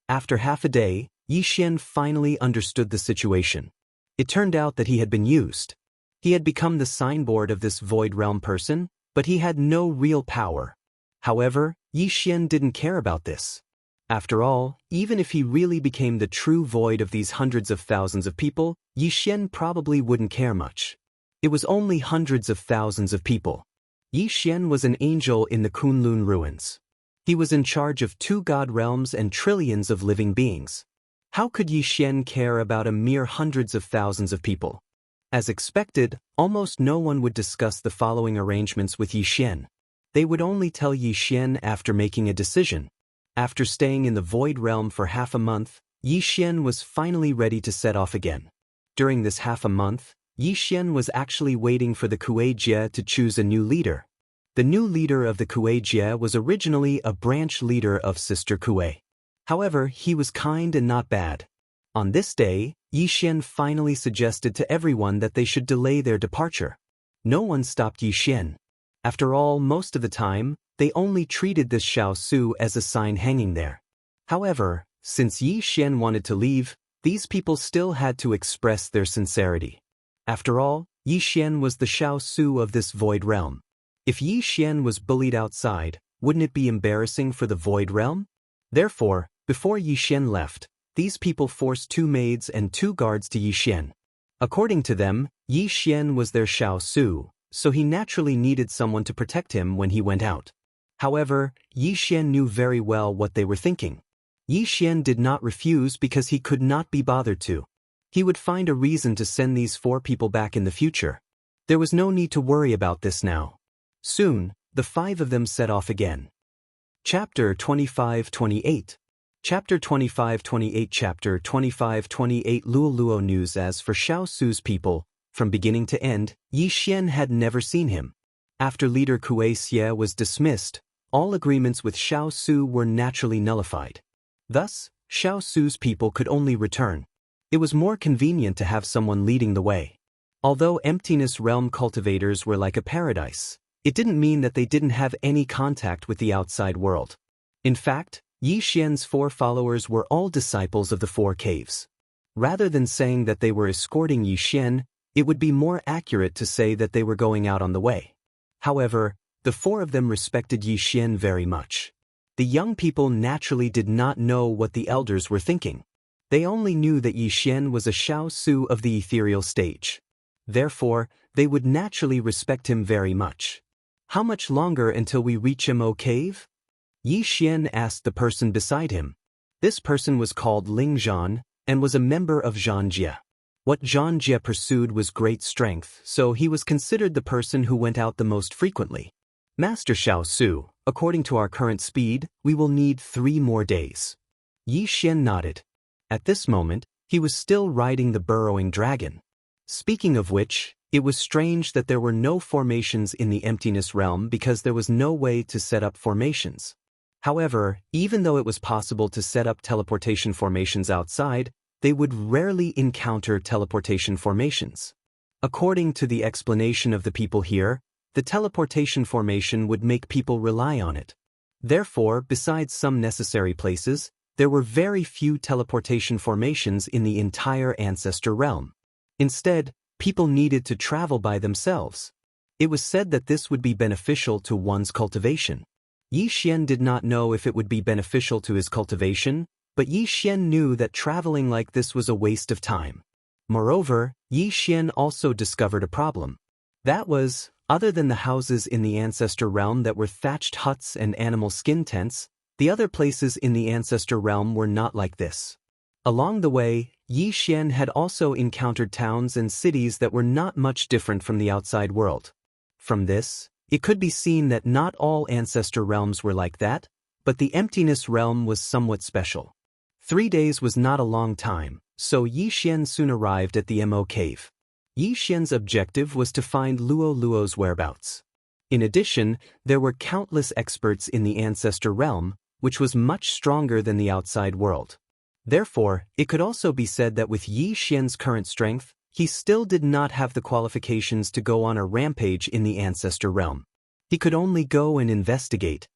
After half a day, Yi Xian finally understood the situation. It turned out that he had been used. He had become the signboard of this Void Realm person, but he had no real power. However, Yi Xian didn't care about this. After all, even if he really became the true void of these hundreds of thousands of people, Yi Xian probably wouldn't care much. It was only hundreds of thousands of people. Yi Xian was an angel in the Kunlun ruins. He was in charge of 2 god realms and trillions of living beings. How could Yi Xian care about a mere hundreds of thousands of people? As expected, almost no one would discuss the following arrangements with Yi Xian. They would only tell Yi Xian after making a decision. After staying in the Void Realm for half a month, Yi Xian was finally ready to set off again. During this half a month, Yi Xian was actually waiting for the Kuei-jie to choose a new leader. The new leader of the Kuei-jie was originally a branch leader of Sister Kuei. However, he was kind and not bad. On this day, Yi Xian finally suggested to everyone that they should delay their departure. No one stopped Yi Xian. After all, most of the time, they only treated this Xiaosu as a sign hanging there. However, since Yi Xian wanted to leave, these people still had to express their sincerity. After all, Yi Xian was the Xiaosu of this Void Realm. If Yi Xian was bullied outside, wouldn't it be embarrassing for the Void Realm? Therefore, before Yi Xian left, these people forced 2 maids and 2 guards to Yi Xian. According to them, Yi Xian was their Xiaosu, so he naturally needed someone to protect him when he went out. However, Yi Xian knew very well what they were thinking. Yi Xian did not refuse because he could not be bothered to. He would find a reason to send these 4 people back in the future. There was no need to worry about this now. Soon, the 5 of them set off again. Chapter 25-28. Chapter 25-28. Chapter 25-28. Luoluo news. As for Xiaosu's people, from beginning to end, Yi Xian had never seen him. After leader Kuei-jie was dismissed, all agreements with Xiaosu were naturally nullified. Thus, Xiaosu's people could only return. It was more convenient to have someone leading the way. Although Emptiness Realm cultivators were like a paradise, it didn't mean that they didn't have any contact with the outside world. In fact, Yi Xian's 4 followers were all disciples of the 4 caves. Rather than saying that they were escorting Yi Xian, it would be more accurate to say that they were going out on the way. However, the 4 of them respected Yi Xian very much. The young people naturally did not know what the elders were thinking. They only knew that Yi Xian was a Xiao Su of the ethereal stage. Therefore, they would naturally respect him very much. How much longer until we reach Mo Cave? Yi Xian asked the person beside him. This person was called Ling Zhan, and was a member of Xianxia. What Xianxia pursued was great strength, so he was considered the person who went out the most frequently. Master Xiao Su, according to our current speed, we will need 3 more days. Yi Xian nodded. At this moment, he was still riding the burrowing dragon. Speaking of which, it was strange that there were no formations in the Emptiness Realm because there was no way to set up formations. However, even though it was possible to set up teleportation formations outside, they would rarely encounter teleportation formations. According to the explanation of the people here, the teleportation formation would make people rely on it. Therefore, besides some necessary places, there were very few teleportation formations in the entire Ancestor Realm. Instead, people needed to travel by themselves. It was said that this would be beneficial to one's cultivation. Yi Xian did not know if it would be beneficial to his cultivation, but Yi Xian knew that traveling like this was a waste of time. Moreover, Yi Xian also discovered a problem. That was, other than the houses in the Ancestor Realm that were thatched huts and animal skin tents, the other places in the Ancestor Realm were not like this. Along the way, Yi Xian had also encountered towns and cities that were not much different from the outside world. From this, it could be seen that not all Ancestor Realms were like that, but the Emptiness Realm was somewhat special. 3 days was not a long time, so Yi Xian soon arrived at the Mo Cave. Yi Xian's objective was to find Luo Luo's whereabouts. In addition, there were countless experts in the Ancestor Realm, which was much stronger than the outside world. Therefore, it could also be said that with Yi Xian's current strength, he still did not have the qualifications to go on a rampage in the Ancestor Realm. He could only go and investigate.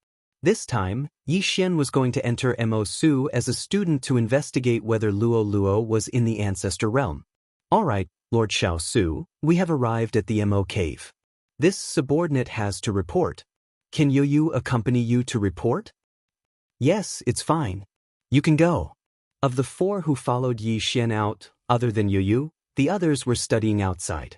This time, Yi Xian was going to enter Mo Su as a student to investigate whether Luo Luo was in the Ancestor Realm. Alright, Lord Xiao Su, we have arrived at the Mo Cave. This subordinate has to report. Can Yu accompany you to report? Yes, it's fine. You can go. Of the 4 who followed Yi Xian out, other than Yu, the others were studying outside.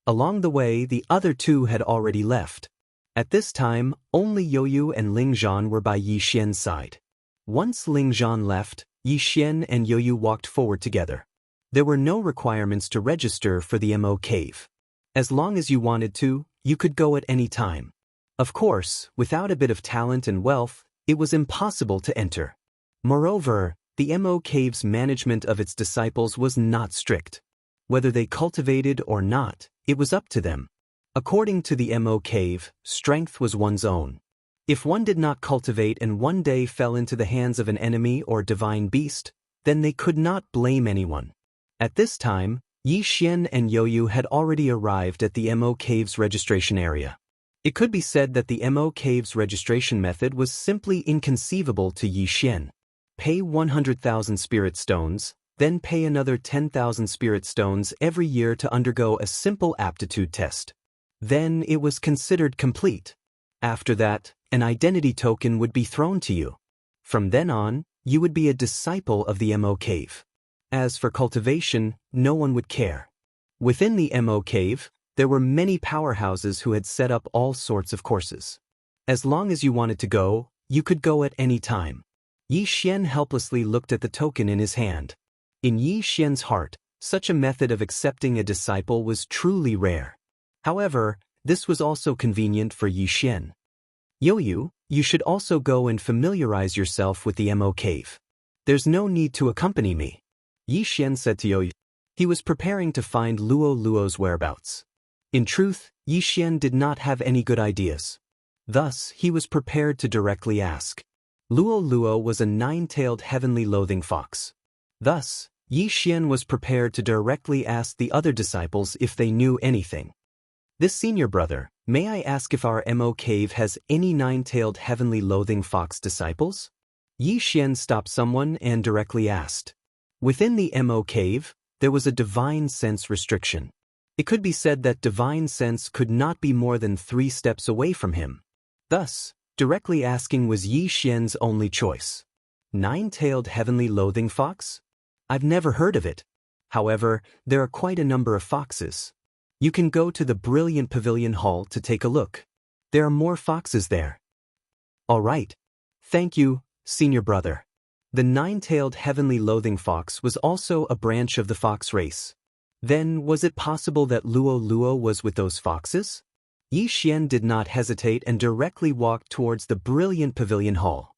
Along the way, the other 2 had already left. At this time, only Yu and Ling Zhan were by Yi Xian's side. Once Ling Zhan left, Yi Xian and Yu walked forward together. There were no requirements to register for the Mo Cave. As long as you wanted to, you could go at any time. Of course, without a bit of talent and wealth, it was impossible to enter. Moreover, the Mo Cave's management of its disciples was not strict. Whether they cultivated or not, it was up to them. According to the Mo Cave, strength was one's own. If one did not cultivate and one day fell into the hands of an enemy or divine beast, then they could not blame anyone. At this time, Yi Xian and Yu had already arrived at the Mo Cave's registration area. It could be said that the Mo Cave's registration method was simply inconceivable to Yi Xian. Pay 100,000 spirit stones, then pay another 10,000 spirit stones every year to undergo a simple aptitude test. Then it was considered complete. After that, an identity token would be thrown to you. From then on, you would be a disciple of the Mo Cave. As for cultivation, no one would care. Within the Mo Cave, there were many powerhouses who had set up all sorts of courses. As long as you wanted to go, you could go at any time. Yi Xian helplessly looked at the token in his hand. In Yi Xian's heart, such a method of accepting a disciple was truly rare. However, this was also convenient for Yi Xian. Yu, you should also go and familiarize yourself with the Mo Cave. There's no need to accompany me. Yi Xian said to Yu. He was preparing to find Luo Luo's whereabouts. In truth, Yi Xian did not have any good ideas. Thus, he was prepared to directly ask. Luo Luo was a 9-tailed heavenly loathing fox. Thus, Yi Xian was prepared to directly ask the other disciples if they knew anything. This senior brother, may I ask if our Mo cave has any nine-tailed heavenly loathing fox disciples? Yi Xian stopped someone and directly asked. Within the Mo cave, there was a divine sense restriction. It could be said that divine sense could not be more than 3 steps away from him. Thus, directly asking was Yi Xian's only choice. Nine-tailed heavenly loathing fox? I've never heard of it. However, there are quite a number of foxes. You can go to the brilliant pavilion hall to take a look. There are more foxes there. All right. Thank you, senior brother. The nine-tailed heavenly loathing fox was also a branch of the fox race. Then, was it possible that Luo Luo was with those foxes? Yi Xian did not hesitate and directly walked towards the brilliant pavilion hall.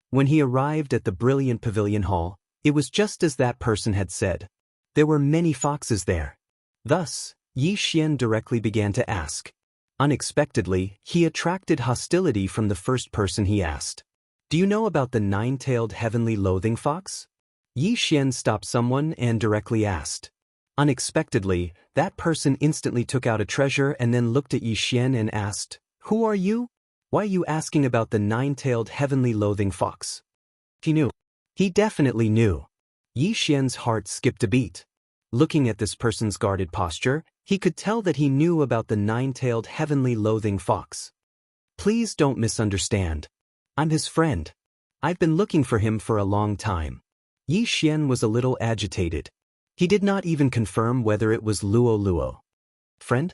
When he arrived at the brilliant pavilion hall, it was just as that person had said. There were many foxes there. Thus, Yi Xian directly began to ask. Unexpectedly, he attracted hostility from the first person he asked. Do you know about the nine-tailed heavenly loathing fox? Yi Xian stopped someone and directly asked. Unexpectedly, that person instantly took out a treasure and then looked at Yi Xian and asked, Who are you? Why are you asking about the nine-tailed heavenly loathing fox? He knew. He definitely knew. Yi Xian's heart skipped a beat. Looking at this person's guarded posture, he could tell that he knew about the nine-tailed heavenly loathing fox. Please don't misunderstand. I'm his friend. I've been looking for him for a long time. Yi Xian was a little agitated. He did not even confirm whether it was Luo Luo. Friend?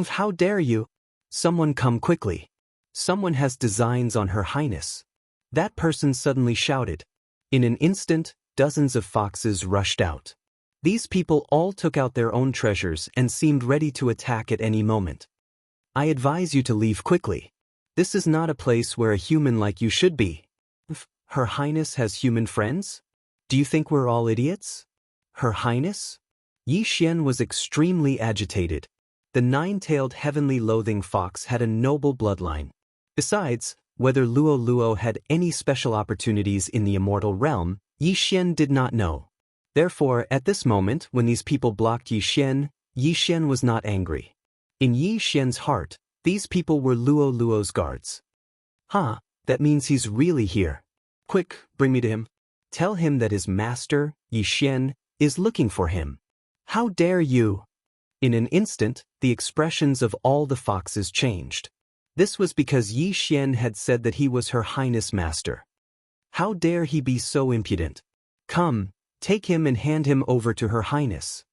How dare you? Someone come quickly. Someone has designs on Her Highness. That person suddenly shouted. In an instant, dozens of foxes rushed out. These people all took out their own treasures and seemed ready to attack at any moment. I advise you to leave quickly. This is not a place where a human like you should be. Her Highness has human friends? Do you think we're all idiots? Her Highness? Yi Xian was extremely agitated. The nine-tailed heavenly loathing fox had a noble bloodline. Besides, whether Luo Luo had any special opportunities in the immortal realm, Yi Xian did not know. Therefore, at this moment, when these people blocked Yi Xian was not angry. In Yi Xian's heart, these people were Luo Luo's guards. That means he's really here. Quick, bring me to him. Tell him that his master, Yi Xian, is looking for him. How dare you? In an instant, the expressions of all the foxes changed. This was because Yi Xian had said that he was Her Highness master. How dare he be so impudent? Come, take him and hand him over to Her Highness.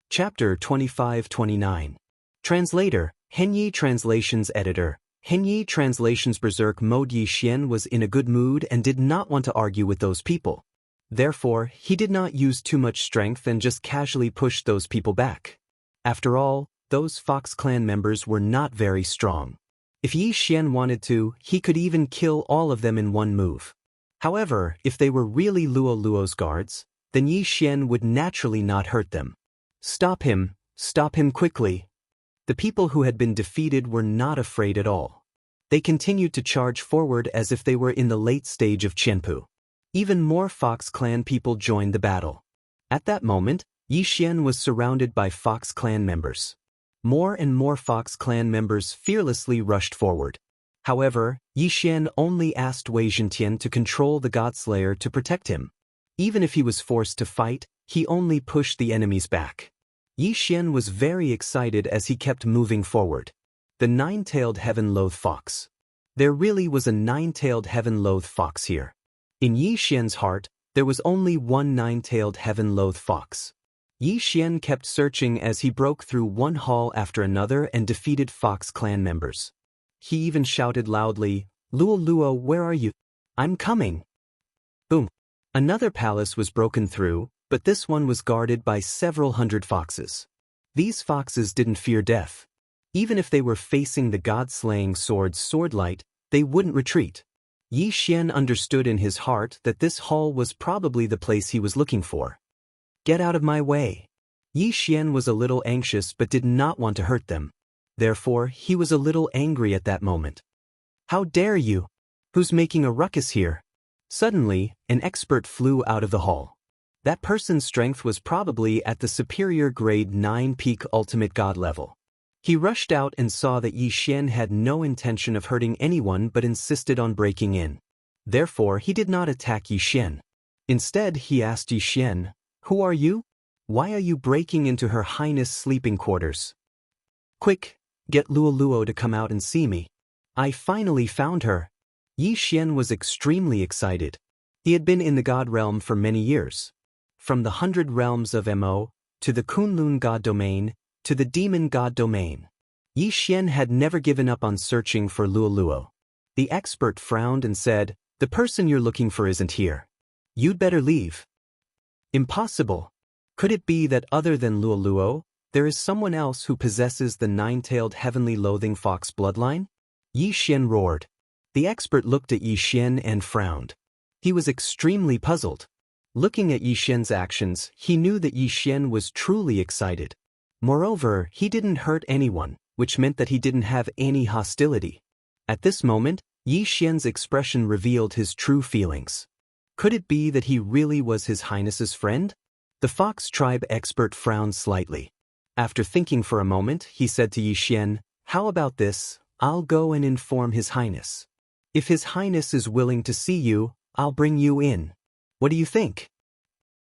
Chapter 25-29. Translator, Henyi Translations Editor, Henyi Translations Berserk Mode. Yi Xian was in a good mood and did not want to argue with those people. Therefore, he did not use too much strength and just casually pushed those people back. After all, those Fox clan members were not very strong. If Yi Xian wanted to, he could even kill all of them in one move. However, if they were really Luo Luo's guards, then Yi Xian would naturally not hurt them. Stop him quickly. The people who had been defeated were not afraid at all. They continued to charge forward as if they were in the late stage of Qianpu. Even more Fox clan people joined the battle. At that moment, Yi Xian was surrounded by Fox clan members. More and more Fox clan members fearlessly rushed forward. However, Yi Xian only asked Wei Zhentian to control the Godslayer to protect him. Even if he was forced to fight, he only pushed the enemies back. Yi Xian was very excited as he kept moving forward. The nine-tailed heaven-loathed fox. There really was a nine-tailed heaven-loathed fox here. In Yi Xian's heart, there was only one nine-tailed heaven-loathed fox. Yi Xian kept searching as he broke through one hall after another and defeated Fox clan members. He even shouted loudly, Luo Luo, where are you? I'm coming. Boom. Another palace was broken through, but this one was guarded by several hundred foxes. These foxes didn't fear death. Even if they were facing the god-slaying swordlight, they wouldn't retreat. Yi Xian understood in his heart that this hall was probably the place he was looking for. Get out of my way. Yi Xian was a little anxious but did not want to hurt them. Therefore, he was a little angry at that moment. How dare you? Who's making a ruckus here? Suddenly, an expert flew out of the hall. That person's strength was probably at the superior grade 9 peak ultimate god level. He rushed out and saw that Yi Xian had no intention of hurting anyone but insisted on breaking in. Therefore, he did not attack Yi Xian. Instead, he asked Yi Xian, "Who are you? Why are you breaking into Her Highness' sleeping quarters? Quick, get Luo to come out and see me. I finally found her." Yi Xian was extremely excited. He had been in the god realm for many years. From the 100 realms of Mo, to the Kunlun god domain, to the demon god domain. Yi Xian had never given up on searching for Luo. The expert frowned and said, "The person you're looking for isn't here. You'd better leave." Impossible. Could it be that other than Luo, there is someone else who possesses the 9-tailed heavenly loathing fox bloodline? Yi Xian roared. The expert looked at Yi Xian and frowned. He was extremely puzzled. Looking at Yi Xian's actions, he knew that Yi Xian was truly excited. Moreover, he didn't hurt anyone, which meant that he didn't have any hostility. At this moment, Yi Xian's expression revealed his true feelings. Could it be that he really was His Highness's friend? The Fox tribe expert frowned slightly. After thinking for a moment, he said to Yi Xian, "How about this? I'll go and inform His Highness. If His Highness is willing to see you, I'll bring you in. What do you think?"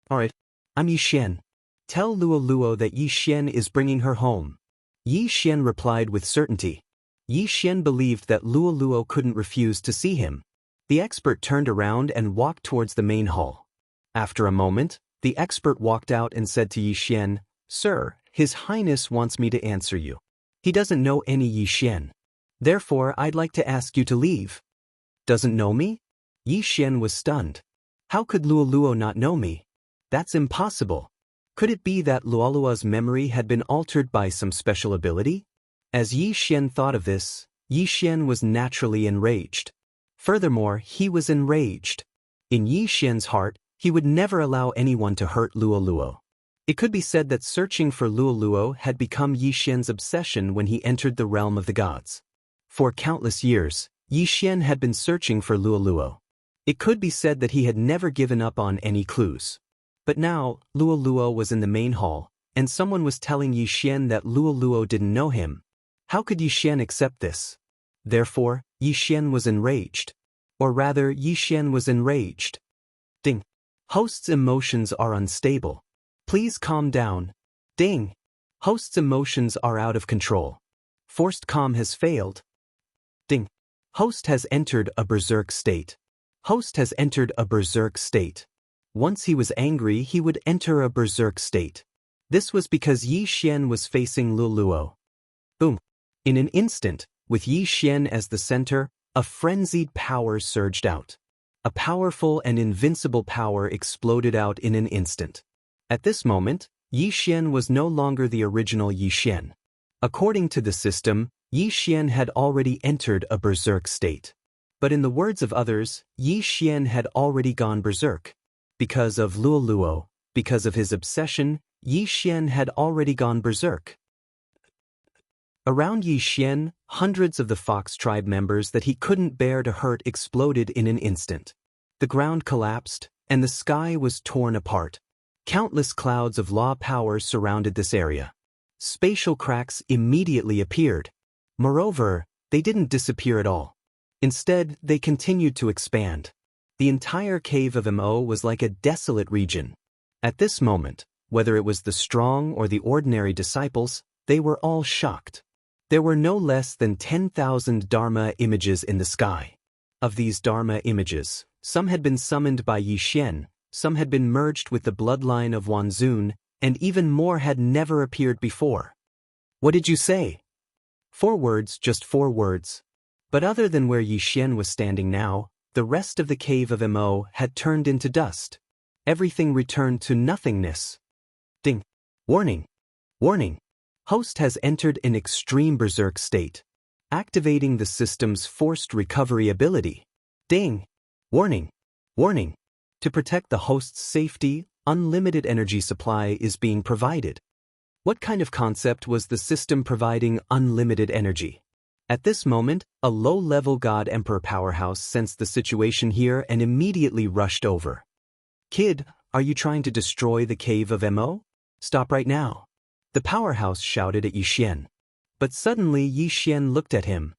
"Alright, I'm Yi Xian. Tell Luo that Yi Xian is bringing her home." Yi Xian replied with certainty. Yi Xian believed that Luo couldn't refuse to see him. The expert turned around and walked towards the main hall. After a moment, the expert walked out and said to Yi Xian, "Sir, His Highness wants me to answer you. He doesn't know any Yi Xian. Therefore, I'd like to ask you to leave." "Doesn't know me?" Yi Xian was stunned. "How could Luo not know me? That's impossible. Could it be that Luolua's memory had been altered by some special ability?" As Yi Xian thought of this, Yi Xian was naturally enraged. Furthermore, he was enraged. In Yi Xian's heart, he would never allow anyone to hurt Luo. It could be said that searching for Luo had become Yi Xian's obsession when he entered the realm of the gods. For countless years, Yi Xian had been searching for Luo. It could be said that he had never given up on any clues. But now, Luo was in the main hall, and someone was telling Yi Xian that Luo didn't know him. How could Yi Xian accept this? Therefore, Yi Xian was enraged. Or rather, Yi Xian was enraged. Ding. Host's emotions are unstable. Please calm down. Ding. Host's emotions are out of control. Forced calm has failed. Ding. Host has entered a berserk state. Host has entered a berserk state. Once he was angry, he would enter a berserk state. This was because Yi Xian was facing Luo. Boom. In an instant, with Yi Xian as the center, a frenzied power surged out. A powerful and invincible power exploded out in an instant. At this moment, Yi Xian was no longer the original Yi Xian. According to the system, Yi Xian had already entered a berserk state. But in the words of others, Yi Xian had already gone berserk. Because of Luo, because of his obsession, Yi Xian had already gone berserk. Around Yi Xian, hundreds of the Fox tribe members that he couldn't bear to hurt exploded in an instant. The ground collapsed, and the sky was torn apart. Countless clouds of law power surrounded this area. Spatial cracks immediately appeared. Moreover, they didn't disappear at all. Instead, they continued to expand. The entire cave of Mo was like a desolate region. At this moment, whether it was the strong or the ordinary disciples, they were all shocked. There were no less than 10,000 Dharma images in the sky. Of these Dharma images, some had been summoned by Yi Xian, some had been merged with the bloodline of Wanzun, and even more had never appeared before. "What did you say?" 4 words, just 4 words. But other than where Yi Xian was standing now, the rest of the cave of Mo had turned into dust. Everything returned to nothingness. Ding. Warning. Warning. Host has entered an extreme berserk state, activating the system's forced recovery ability. Ding. Warning. Warning. To protect the host's safety, unlimited energy supply is being provided. What kind of concept was the system providing unlimited energy? At this moment, a low-level God Emperor powerhouse sensed the situation here and immediately rushed over. "Kid, Are you trying to destroy the cave of Mo? Stop right now. The powerhouse shouted at Yixian. But suddenly Yixian looked at him.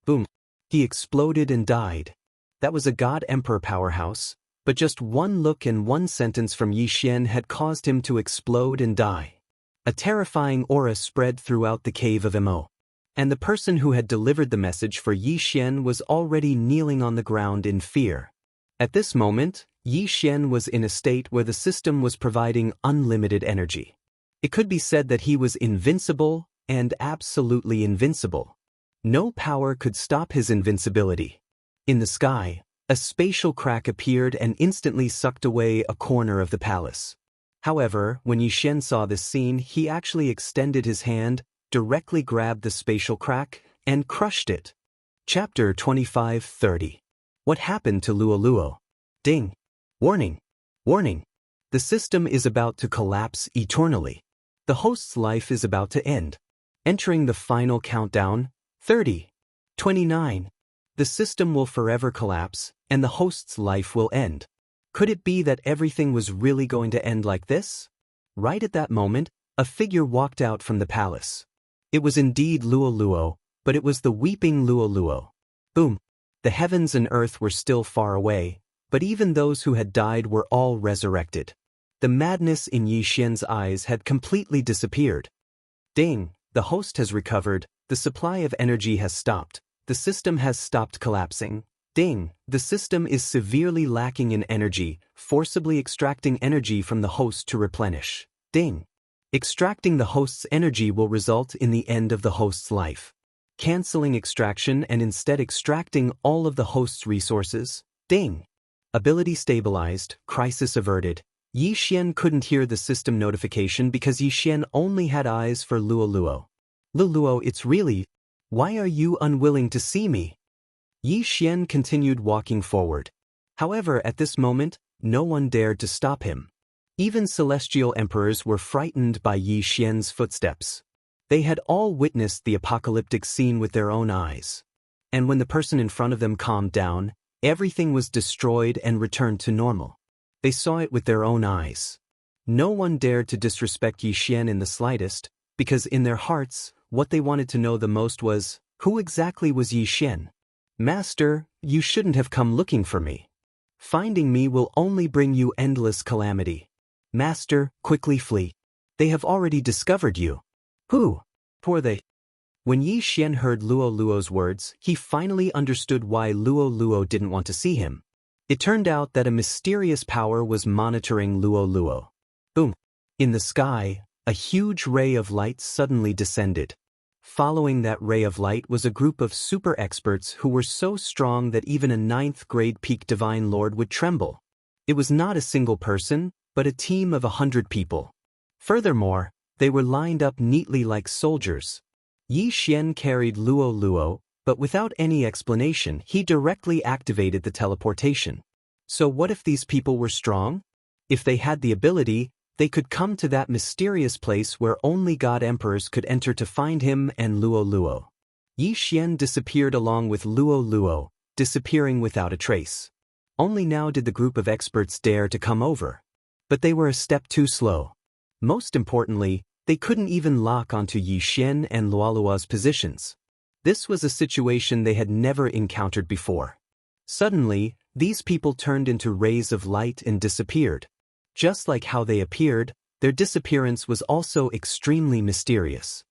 Boom. He exploded and died. That was a God Emperor powerhouse, but just one look and one sentence from Yixian had caused him to explode and die. A terrifying aura spread throughout the cave of Mo. And the person who had delivered the message for Yixian was already kneeling on the ground in fear. At this moment, Yixian was in a state where the system was providing unlimited energy. It could be said that he was invincible and absolutely invincible. No power could stop his invincibility. In the sky, a spatial crack appeared and instantly sucked away a corner of the palace. However, when Yixian saw this scene, he actually extended his hand, directly grabbed the spatial crack, and crushed it. Chapter 25:30. What happened to Luoluo? Ding! Warning! Warning! The system is about to collapse eternally. The host's life is about to end. Entering the final countdown, 30, 29. The system will forever collapse, and the host's life will end. Could it be that everything was really going to end like this? Right at that moment, a figure walked out from the palace. It was indeed Luoluo, but it was the weeping Luoluo. Boom! The heavens and earth were still far away, but even those who had died were all resurrected. The madness in Yixian's eyes had completely disappeared. Ding! The host has recovered, the supply of energy has stopped, the system has stopped collapsing. Ding! The system is severely lacking in energy, forcibly extracting energy from the host to replenish. Ding! Extracting the host's energy will result in the end of the host's life. Canceling extraction and instead extracting all of the host's resources. Ding! Ability stabilized, crisis averted. Yixian couldn't hear the system notification because Yixian only had eyes for Luoluo. Luoluo, it's really... Why are you unwilling to see me? Yixian continued walking forward. However, at this moment, no one dared to stop him. Even celestial emperors were frightened by Yixian's footsteps. They had all witnessed the apocalyptic scene with their own eyes. And when the person in front of them calmed down, everything was destroyed and returned to normal. They saw it with their own eyes. No one dared to disrespect Yixian in the slightest, because in their hearts, what they wanted to know the most was, who exactly was Yixian? Master, you shouldn't have come looking for me. Finding me will only bring you endless calamity. Master, quickly flee. They have already discovered you. Who? Poor they. When Yixian heard Luoluo's words, he finally understood why Luoluo didn't want to see him. It turned out that a mysterious power was monitoring Luoluo. Boom! In the sky, a huge ray of light suddenly descended. Following that ray of light was a group of super experts who were so strong that even a 9th grade peak divine lord would tremble. It was not a single person, but a team of 100 people. Furthermore, they were lined up neatly like soldiers. Yixian carried Luoluo, but without any explanation, he directly activated the teleportation. So what if these people were strong? If they had the ability, they could come to that mysterious place where only God Emperors could enter to find him and Luoluo. Yixian disappeared along with Luoluo, disappearing without a trace. Only now did the group of experts dare to come over. But they were a step too slow. Most importantly, they couldn't even lock onto Yixian and Luoluo's positions. This was a situation they had never encountered before. Suddenly, these people turned into rays of light and disappeared. Just like how they appeared, their disappearance was also extremely mysterious.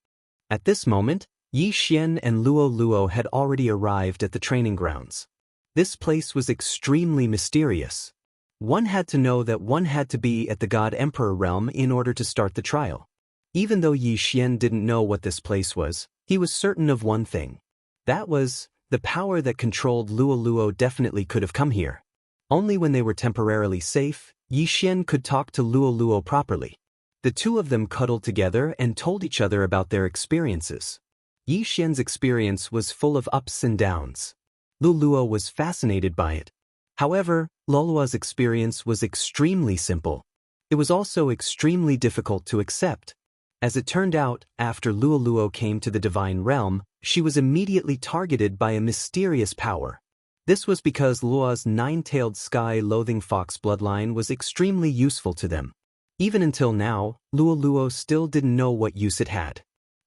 At this moment, Yixian and Luoluo had already arrived at the training grounds. This place was extremely mysterious. One had to know that one had to be at the God Emperor realm in order to start the trial. Even though Yixian didn't know what this place was, he was certain of one thing. That was, the power that controlled Luoluo definitely could have come here. Only when they were temporarily safe, Yixian could talk to Luoluo properly. The two of them cuddled together and told each other about their experiences. Yixian's experience was full of ups and downs. Luoluo was fascinated by it. However, Luoluo's experience was extremely simple. It was also extremely difficult to accept. As it turned out, after Luoluo came to the divine realm, she was immediately targeted by a mysterious power. This was because Luo's nine-tailed sky-loathing fox bloodline was extremely useful to them. Even until now, Luo still didn't know what use it had.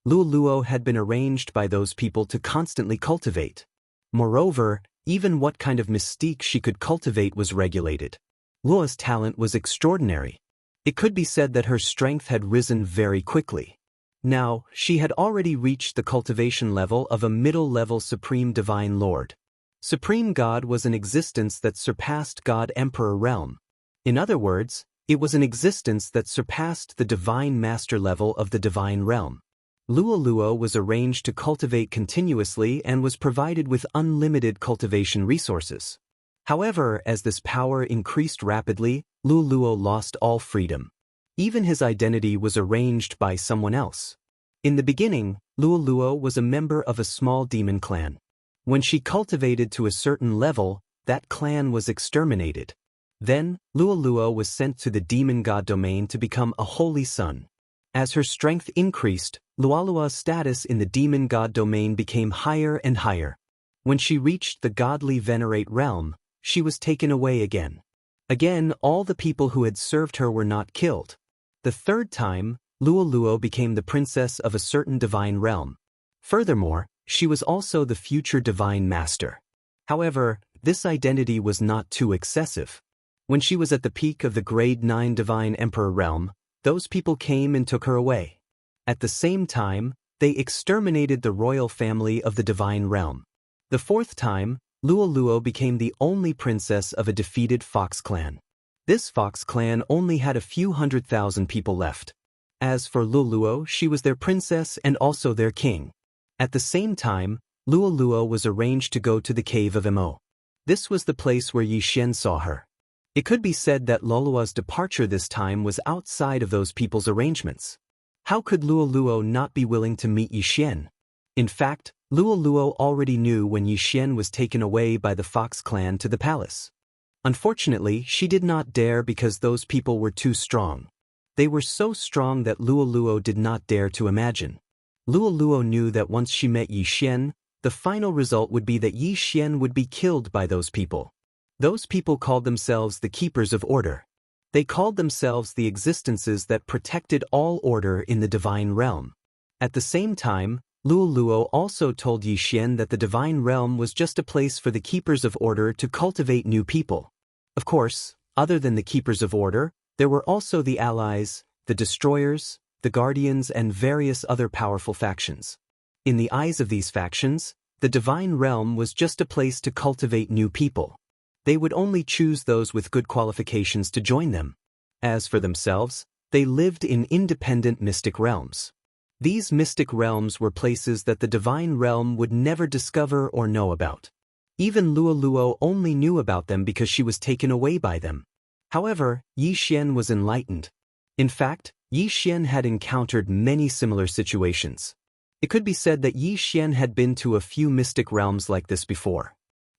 Luo had been arranged by those people to constantly cultivate. Moreover, even what kind of mystique she could cultivate was regulated. Luo's talent was extraordinary. It could be said that her strength had risen very quickly. Now, she had already reached the cultivation level of a middle-level Supreme Divine Lord. Supreme God was an existence that surpassed God Emperor realm. In other words, it was an existence that surpassed the Divine Master level of the Divine Realm. Luo was arranged to cultivate continuously and was provided with unlimited cultivation resources. However, as this power increased rapidly, Luo lost all freedom. Even his identity was arranged by someone else. In the beginning, Luo was a member of a small demon clan. When she cultivated to a certain level, that clan was exterminated. Then, Luo was sent to the demon god domain to become a holy son. As her strength increased, Luo's status in the demon god domain became higher and higher. When she reached the godly venerate realm, she was taken away again. Again, all the people who had served her were not killed. The third time, Luo became the princess of a certain divine realm. Furthermore, she was also the future divine master. However, this identity was not too excessive. When she was at the peak of the grade 9 divine emperor realm, those people came and took her away. At the same time, they exterminated the royal family of the divine realm. The fourth time, Luo became the only princess of a defeated fox clan. This fox clan only had a few 100,000 people left. As for Luo, she was their princess and also their king. At the same time, Luo was arranged to go to the cave of Mo. This was the place where Xian saw her. It could be said that Luo's departure this time was outside of those people's arrangements. How could Luo not be willing to meet Xian? In fact, Luo already knew when Xian was taken away by the Fox clan to the palace. Unfortunately, she did not dare because those people were too strong. They were so strong that Luo did not dare to imagine. Luo knew that once she met Xian, the final result would be that Xian would be killed by those people. Those people called themselves the Keepers of Order. They called themselves the existences that protected all order in the divine realm. At the same time, Luo also told Xian that the divine realm was just a place for the Keepers of Order to cultivate new people. Of course, other than the Keepers of Order, there were also the allies, the destroyers, the guardians and various other powerful factions. In the eyes of these factions, the divine realm was just a place to cultivate new people. They would only choose those with good qualifications to join them. As for themselves, they lived in independent mystic realms. These mystic realms were places that the divine realm would never discover or know about. Even Luo only knew about them because she was taken away by them. However, Xian was enlightened. In fact, Xian had encountered many similar situations. It could be said that Xian had been to a few mystic realms like this before.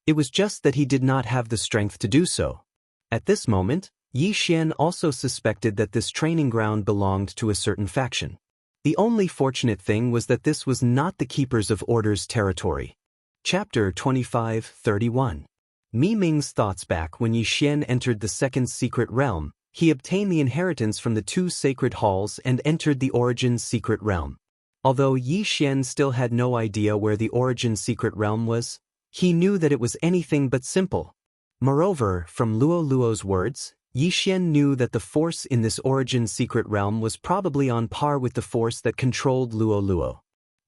It was just that he did not have the strength to do so. At this moment, Xian also suspected that this training ground belonged to a certain faction. The only fortunate thing was that this was not the Keepers of Order's territory. Chapter 25:31. Mi Ming's thoughts back when Xian entered the second secret realm. He obtained the inheritance from the two sacred halls and entered the Origin's secret realm. Although Xian still had no idea where the Origin's secret realm was, he knew that it was anything but simple. Moreover, from Luo's words, Xian knew that the force in this Origin's secret realm was probably on par with the force that controlled Luo.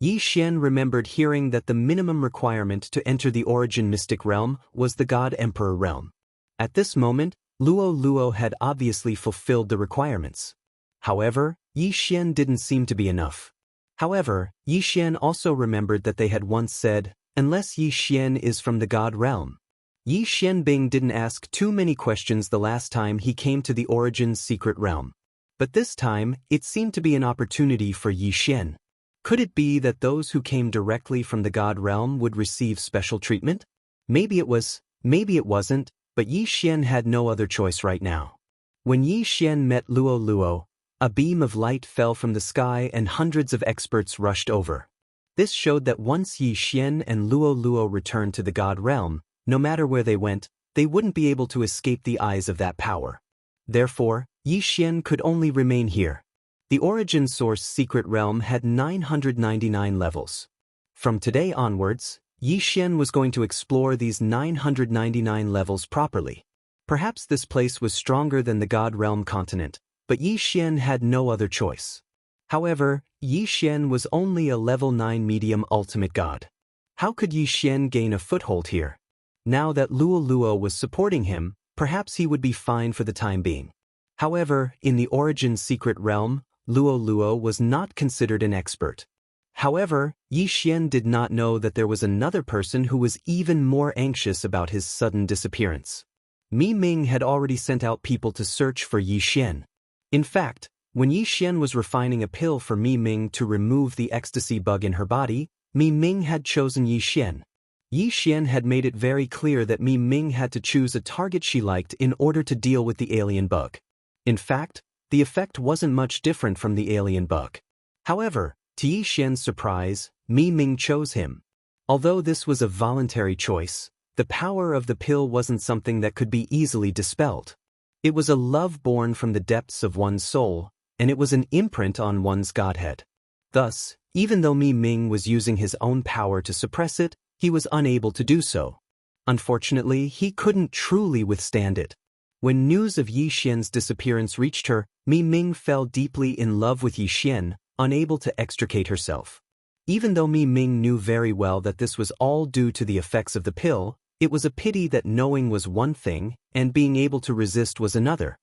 Xian remembered hearing that the minimum requirement to enter the Origin mystic realm was the God Emperor realm. At this moment, Luo had obviously fulfilled the requirements. However, Xian didn't seem to be enough. However, Xian also remembered that they had once said, unless Xian is from the God realm. Xianbing didn't ask too many questions the last time he came to the Origin's secret realm. But this time, it seemed to be an opportunity for Xian. Could it be that those who came directly from the God realm would receive special treatment? Maybe it was, maybe it wasn't, but Xian had no other choice right now. When Xian met Luo, a beam of light fell from the sky and hundreds of experts rushed over. This showed that once Xian and Luo returned to the God realm, No matter where they went, they wouldn't be able to escape the eyes of that power. Therefore, Yi Xian could only remain here. The Origin Source Secret Realm had 999 levels. From today onwards, Yi Xian was going to explore these 999 levels properly. Perhaps this place was stronger than the God Realm continent, but Yi Xian had no other choice. However, Yi Xian was only a level 9 medium ultimate god. How could Yi Xian gain a foothold here? Now that Luo Luo was supporting him, perhaps he would be fine for the time being. However, in the Origin Secret Realm, Luo Luo was not considered an expert. However, Yi Xian did not know that there was another person who was even more anxious about his sudden disappearance. Mi Ming had already sent out people to search for Yi Xian. In fact, when Yi Xian was refining a pill for Mi Ming to remove the ecstasy bug in her body, Mi Ming had chosen Yi Xian. Yi Xian had made it very clear that Mi Ming had to choose a target she liked in order to deal with the alien bug. In fact, the effect wasn't much different from the alien bug. However, to Yi Xian's surprise, Mi Ming chose him. Although this was a voluntary choice, the power of the pill wasn't something that could be easily dispelled. It was a love born from the depths of one's soul, and it was an imprint on one's godhead. Thus, even though Mi Ming was using his own power to suppress it, he was unable to do so. Unfortunately, he couldn't truly withstand it. When news of Yi Xian's disappearance reached her, Mi Ming fell deeply in love with Yi Xian, unable to extricate herself. Even though Mi Ming knew very well that this was all due to the effects of the pill, it was a pity that knowing was one thing, and being able to resist was another.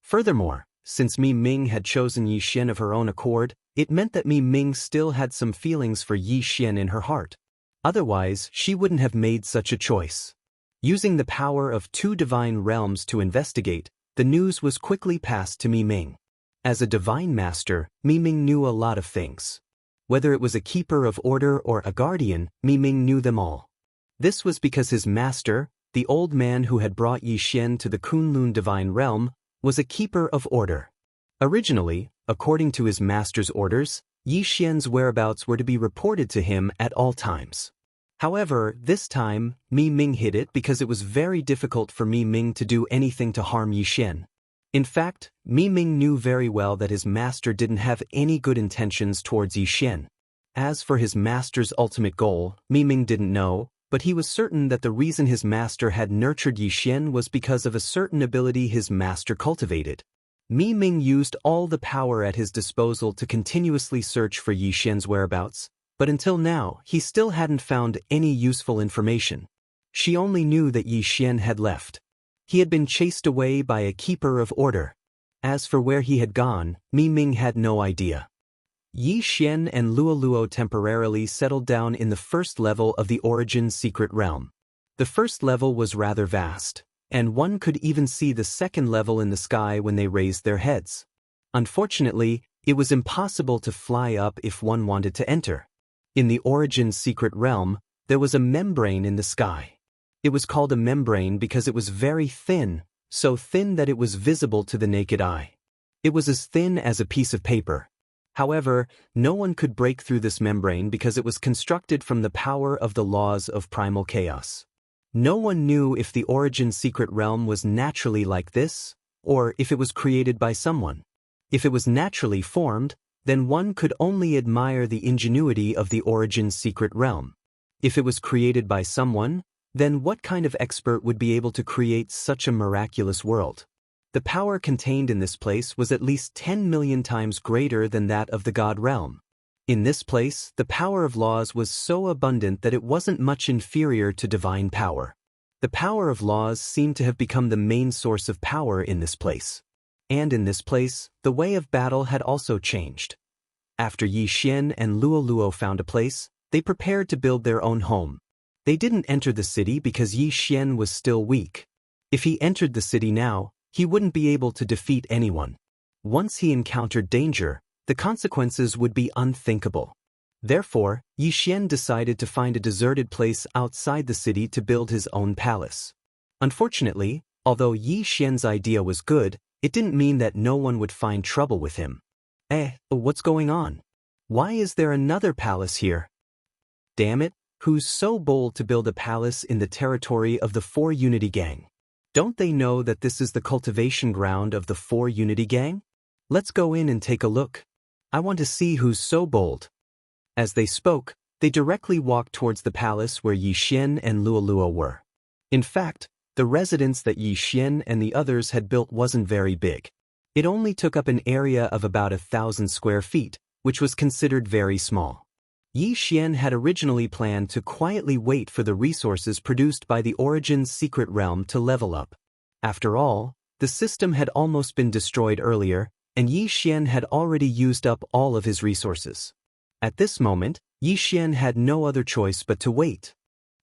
Furthermore, since Mi Ming had chosen Yi Xian of her own accord, it meant that Mi Ming still had some feelings for Yi Xian in her heart. Otherwise, she wouldn't have made such a choice. Using the power of 2 divine realms to investigate, the news was quickly passed to Mi Ming. As a divine master, Mi Ming knew a lot of things. Whether it was a keeper of order or a guardian, Mi Ming knew them all. This was because his master, the old man who had brought Yi Xian to the Kunlun divine realm, was a keeper of order. Originally, according to his master's orders, Yi Xian's whereabouts were to be reported to him at all times. However, this time, Mi Ming hid it because it was very difficult for Mi Ming to do anything to harm Yi Xian. In fact, Mi Ming knew very well that his master didn't have any good intentions towards Yi Xian. As for his master's ultimate goal, Mi Ming didn't know, but he was certain that the reason his master had nurtured Yi Xian was because of a certain ability his master cultivated. Mi Ming used all the power at his disposal to continuously search for Yi Xian's whereabouts, but until now, he still hadn't found any useful information. She only knew that Yi Xian had left. He had been chased away by a keeper of order. As for where he had gone, Mi Ming had no idea. Yi Xian and Luo Luo temporarily settled down in the first level of the Origin Secret Realm. The first level was rather vast, and one could even see the second level in the sky when they raised their heads. Unfortunately, it was impossible to fly up if one wanted to enter. In the Origin Secret Realm, there was a membrane in the sky. It was called a membrane because it was very thin, so thin that it was visible to the naked eye. It was as thin as a piece of paper. However, no one could break through this membrane because it was constructed from the power of the laws of primal chaos. No one knew if the Origin Secret Realm was naturally like this, or if it was created by someone. If it was naturally formed, then one could only admire the ingenuity of the Origin Secret Realm. If it was created by someone, then what kind of expert would be able to create such a miraculous world? The power contained in this place was at least 10 million times greater than that of the God Realm. In this place, the power of laws was so abundant that it wasn't much inferior to divine power. The power of laws seemed to have become the main source of power in this place. And in this place, the way of battle had also changed. After Yi Xian and Luo Luo found a place, they prepared to build their own home. They didn't enter the city because Yi Xian was still weak. If he entered the city now, he wouldn't be able to defeat anyone. Once he encountered danger, the consequences would be unthinkable. Therefore, Yi Xian decided to find a deserted place outside the city to build his own palace. Unfortunately, although Yi Xian's idea was good, it didn't mean that no one would find trouble with him. What's going on? Why is there another palace here? Damn it, Who's so bold to build a palace in the territory of the 4 Unity Gang? Don't they know that this is the cultivation ground of the 4 Unity Gang? Let's go in and take a look. I want to see who's so bold. As they spoke, they directly walked towards the palace where Yi Xian and Luoluo were. In fact, the residence that Yi Xian and the others had built wasn't very big. It only took up an area of about 1,000 square feet, which was considered very small. Yi Xian had originally planned to quietly wait for the resources produced by the Origin's secret realm to level up. After all, the system had almost been destroyed earlier, and Yi Xian had already used up all of his resources. At this moment, Yi Xian had no other choice but to wait.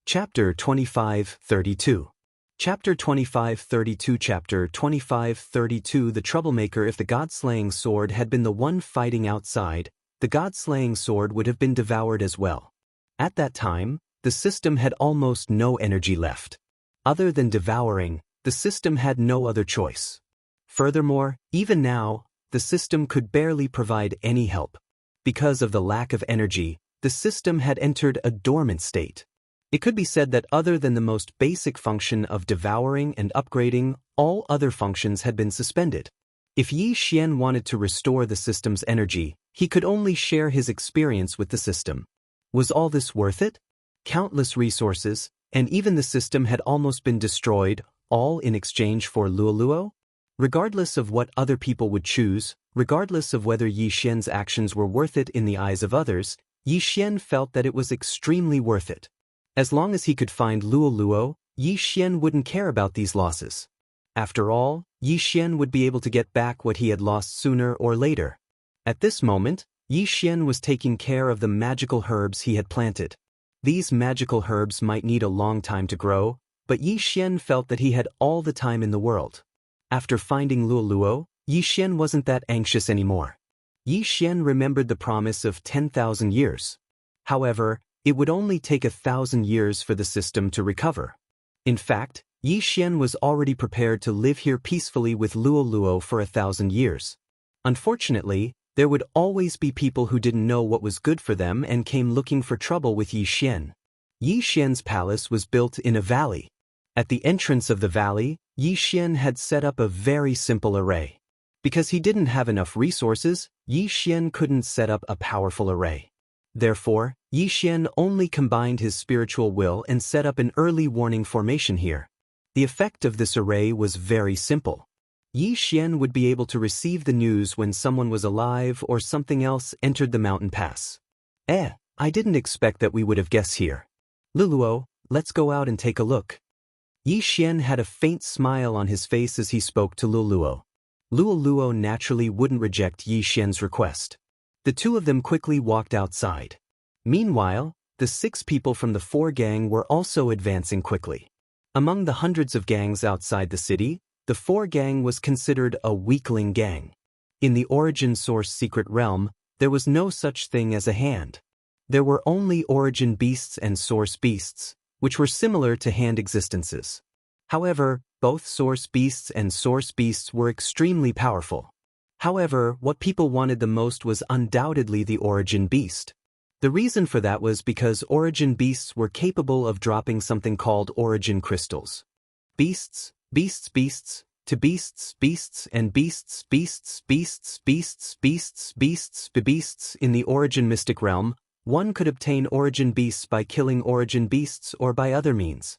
Chapter 25:32. Chapter 25:32. Chapter 25:32. The troublemaker. If the god-slaying sword had been the one fighting outside, the god-slaying sword would have been devoured as well. At that time, the system had almost no energy left. Other than devouring, the system had no other choice. Furthermore, even now, the system could barely provide any help. Because of the lack of energy, the system had entered a dormant state. It could be said that other than the most basic function of devouring and upgrading, all other functions had been suspended. If Yi Xian wanted to restore the system's energy, he could only share his experience with the system. Was all this worth it? Countless resources, and even the system had almost been destroyed, all in exchange for Luoluo? Regardless of what other people would choose, regardless of whether Yi Xian's actions were worth it in the eyes of others, Yi Xian felt that it was extremely worth it. As long as he could find Luoluo, Yi Xian wouldn't care about these losses. After all, Yi Xian would be able to get back what he had lost sooner or later. At this moment, Yi Xian was taking care of the magical herbs he had planted. These magical herbs might need a long time to grow, but Yi Xian felt that he had all the time in the world. After finding Luoluo, Yi Xian wasn't that anxious anymore. Yi Xian remembered the promise of 10,000 years. However, it would only take 1,000 years for the system to recover. In fact, Yi Xian was already prepared to live here peacefully with Luoluo for 1,000 years. Unfortunately, there would always be people who didn't know what was good for them and came looking for trouble with Yi Xian. Yi Xian's palace was built in a valley. At the entrance of the valley, Yi Xian had set up a very simple array. Because he didn't have enough resources, Yi Xian couldn't set up a powerful array. Therefore, Yi Xian only combined his spiritual will and set up an early warning formation here. The effect of this array was very simple. Yi Xian would be able to receive the news when someone was alive or something else entered the mountain pass. I didn't expect that we would have guessed here. Luoluo, let's go out and take a look. Yi Xian had a faint smile on his face as he spoke to Luoluo. Luoluo naturally wouldn't reject Yi Xian's request. The two of them quickly walked outside. Meanwhile, the 6 people from the 4 gang were also advancing quickly. Among the hundreds of gangs outside the city, the 4 gang was considered a weakling gang. In the Origin Source secret realm, there was no such thing as a hand. There were only Origin beasts and Source beasts, which were similar to hand existences. However, both Source beasts and Source beasts were extremely powerful. However, what people wanted the most was undoubtedly the Origin beast. The reason for that was because Origin beasts were capable of dropping something called Origin crystals. Beasts, beasts, beasts, to beasts, beasts, and beasts, beasts, beasts, beasts, beasts, beasts, beasts. In the Origin mystic realm, one could obtain Origin beasts by killing Origin beasts or by other means.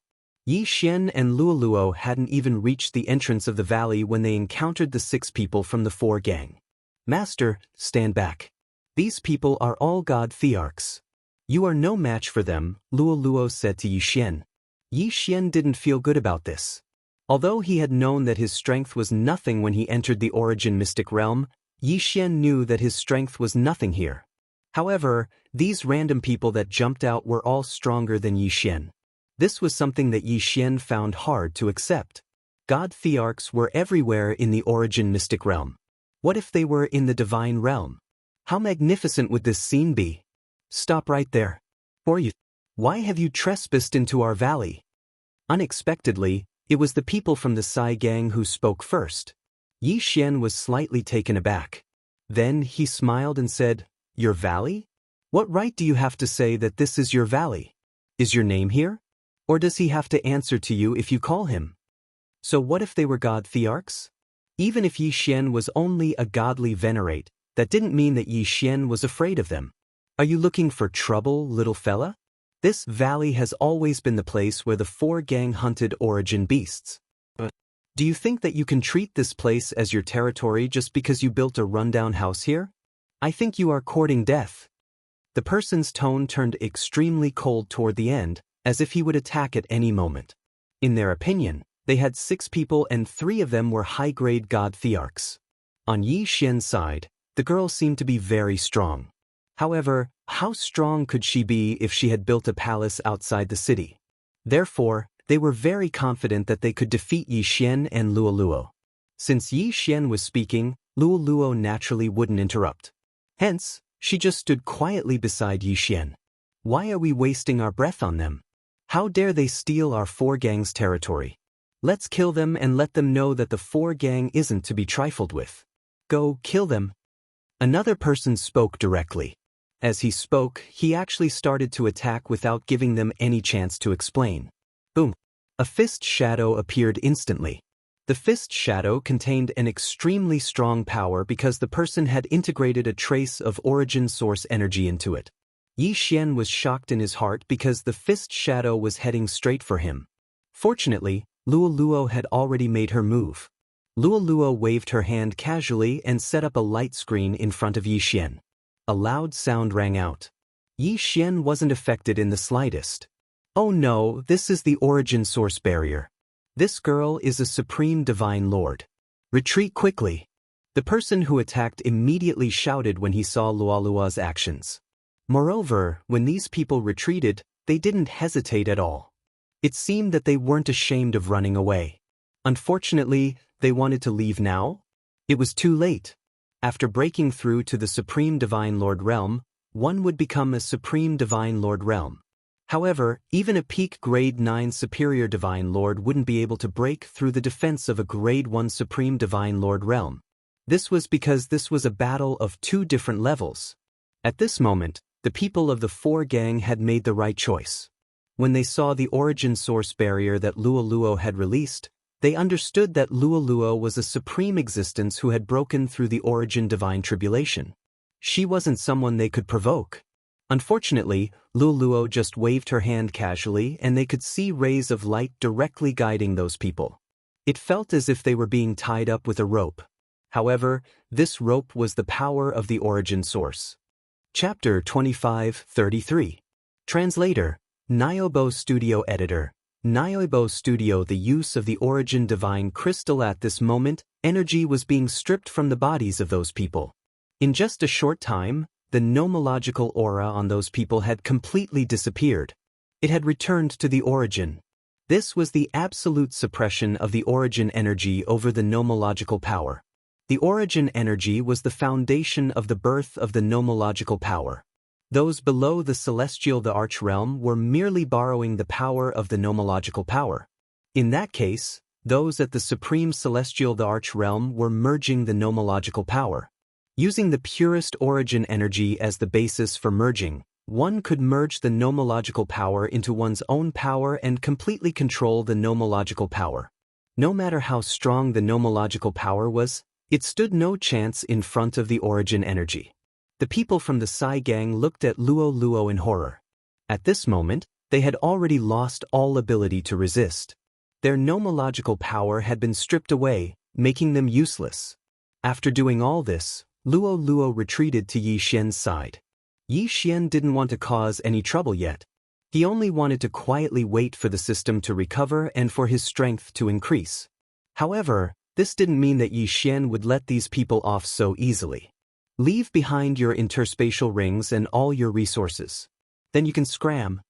Yi Xian and Luoluo hadn't even reached the entrance of the valley when they encountered the 6 people from the 4 gang. Master, stand back. These people are all god thearchs. You are no match for them, Luoluo said to Yi Xian. Yi Xian didn't feel good about this. Although he had known that his strength was nothing when he entered the Origin mystic realm, Yi Xian knew that his strength was nothing here. However, these random people that jumped out were all stronger than Yi Xian. This was something that Yi Xian found hard to accept. God thearchs were everywhere in the Origin mystic realm. What if they were in the divine realm? How magnificent would this scene be? Stop right there. Why have you trespassed into our valley? Unexpectedly, it was the people from the Sai gang who spoke first. Yi Xian was slightly taken aback. Then he smiled and said, Your valley? What right do you have to say that this is your valley? Is your name here? Or does he have to answer to you if you call him? So what if they were god thearchs? Even if Yi Xian was only a godly venerate, that didn't mean that Yi Xian was afraid of them. Are you looking for trouble, little fella? This valley has always been the place where the four gang hunted origin beasts. Do you think that you can treat this place as your territory just because you built a rundown house here? I think you are courting death. The person's tone turned extremely cold toward the end, as if he would attack at any moment. In their opinion, they had 6 people and 3 of them were high-grade god thearchs. On Yi Xian's side, the girl seemed to be very strong. However, how strong could she be if she had built a palace outside the city? Therefore, they were very confident that they could defeat Yi Xian and Luo Luo. Since Yi Xian was speaking, Luo Luo naturally wouldn't interrupt. Hence, she just stood quietly beside Yi Xian. Why are we wasting our breath on them? How dare they steal our 4 gang's territory? Let's kill them and let them know that the 4 gang isn't to be trifled with. Go kill them. Another person spoke directly. As he spoke, he actually started to attack without giving them any chance to explain. Boom! A fist shadow appeared instantly. The fist shadow contained an extremely strong power because the person had integrated a trace of origin source energy into it. Yi Xian was shocked in his heart because the fist shadow was heading straight for him. Fortunately, Luo Luo had already made her move. Luo Luo waved her hand casually and set up a light screen in front of Yi Xian. A loud sound rang out. Yi Xian wasn't affected in the slightest. Oh no, this is the origin source barrier. This girl is a supreme divine lord. Retreat quickly. The person who attacked immediately shouted when he saw Luo Luo's actions. Moreover, when these people retreated, they didn't hesitate at all. It seemed that they weren't ashamed of running away. Unfortunately, they wanted to leave now. It was too late. After breaking through to the Supreme Divine Lord realm, one would become a Supreme Divine Lord realm. However, even a peak Grade 9 Superior Divine Lord wouldn't be able to break through the defense of a Grade 1 Supreme Divine Lord realm. This was because this was a battle of 2 different levels. At this moment, the people of the 4 gang had made the right choice. When they saw the origin source barrier that Luo Luo had released, they understood that Luo Luo was a supreme existence who had broken through the origin divine tribulation. She wasn't someone they could provoke. Unfortunately, Luo Luo just waved her hand casually and they could see rays of light directly guiding those people. It felt as if they were being tied up with a rope. However, this rope was the power of the origin source. Chapter 25:33. Translator, Niobo Studio Editor. Niobo Studio. The use of the origin divine crystal. At this moment, energy was being stripped from the bodies of those people. In just a short time, the nomological aura on those people had completely disappeared. It had returned to the origin. This was the absolute suppression of the origin energy over the nomological power. The origin energy was the foundation of the birth of the nomological power. Those below the celestial the arch realm were merely borrowing the power of the nomological power. In that case, those at the supreme celestial the arch realm were merging the nomological power. Using the purest origin energy as the basis for merging, one could merge the nomological power into one's own power and completely control the nomological power. No matter how strong the nomological power was, it stood no chance in front of the origin energy. The people from the Sai gang looked at Luo Luo in horror. At this moment, they had already lost all ability to resist. Their nomological power had been stripped away, making them useless. After doing all this, Luo Luo retreated to Yi Xian's side. Yi Xian didn't want to cause any trouble yet. He only wanted to quietly wait for the system to recover and for his strength to increase. However, this didn't mean that Yi Xian would let these people off so easily. Leave behind your interspatial rings and all your resources. Then you can scram.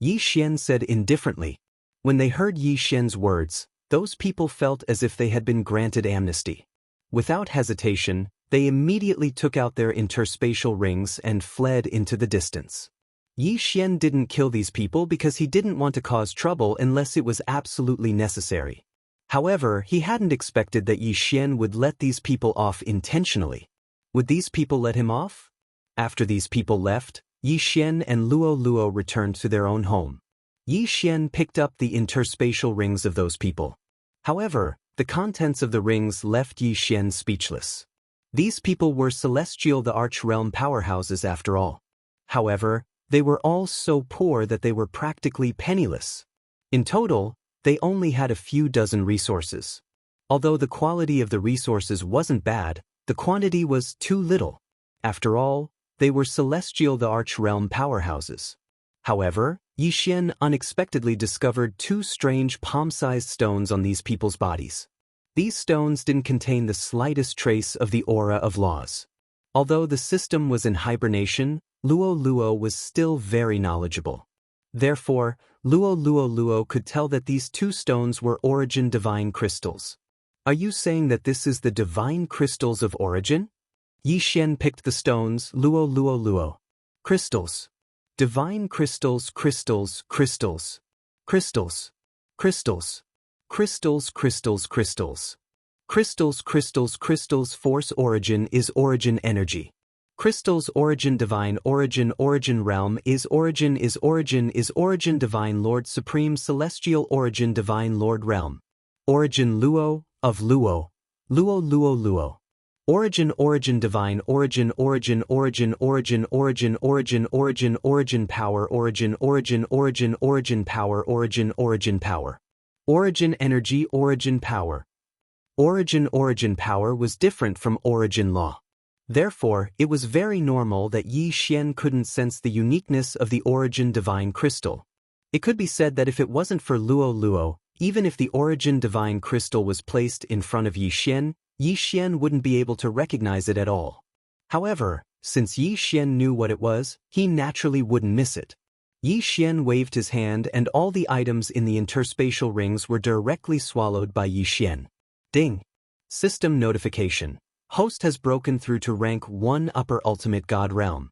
Yi Xian said indifferently. When they heard Yi Xian's words, those people felt as if they had been granted amnesty. Without hesitation, they immediately took out their interspatial rings and fled into the distance. Yi Xian didn't kill these people because he didn't want to cause trouble unless it was absolutely necessary. However, he hadn't expected that Yi Xian would let these people off intentionally. Would these people let him off? After these people left, Yi Xian and Luo Luo returned to their own home. Yi Xian picked up the interspatial rings of those people. However, the contents of the rings left Yi Xian speechless. These people were celestial the Arch-realm powerhouses after all. However, they were all so poor that they were practically penniless. In total, they only had a few dozen resources. Although the quality of the resources wasn't bad, the quantity was too little. After all, they were celestial the Arch-realm powerhouses. However, Yi Xian unexpectedly discovered two strange palm-sized stones on these people's bodies. These stones didn't contain the slightest trace of the aura of laws. Although the system was in hibernation, Luo Luo was still very knowledgeable. Therefore, Luo could tell that these two stones were origin divine crystals. Are you saying that this is the divine crystals of origin? Yi Xian picked the stones, Luo. Crystals. Divine crystals, crystals, crystals. Crystals. Crystals. Crystals, crystals, crystals. Crystals, crystals, crystals. Force origin is origin energy. Crystals origin divine origin realm is origin divine lord supreme celestial origin divine lord realm. Origin Luo, of Luo. Luo. Origin divine origin power origin power. Origin energy origin power. Origin power was different from origin law. Therefore, it was very normal that Yi Xian couldn't sense the uniqueness of the origin divine crystal. It could be said that if it wasn't for Luo, even if the origin divine crystal was placed in front of Yi Xian wouldn't be able to recognize it at all. However, since Yi Xian knew what it was, he naturally wouldn't miss it. Yi Xian waved his hand and all the items in the interspatial rings were directly swallowed by Yi Xian. Ding! System notification. Host has broken through to rank 1 upper ultimate god realm.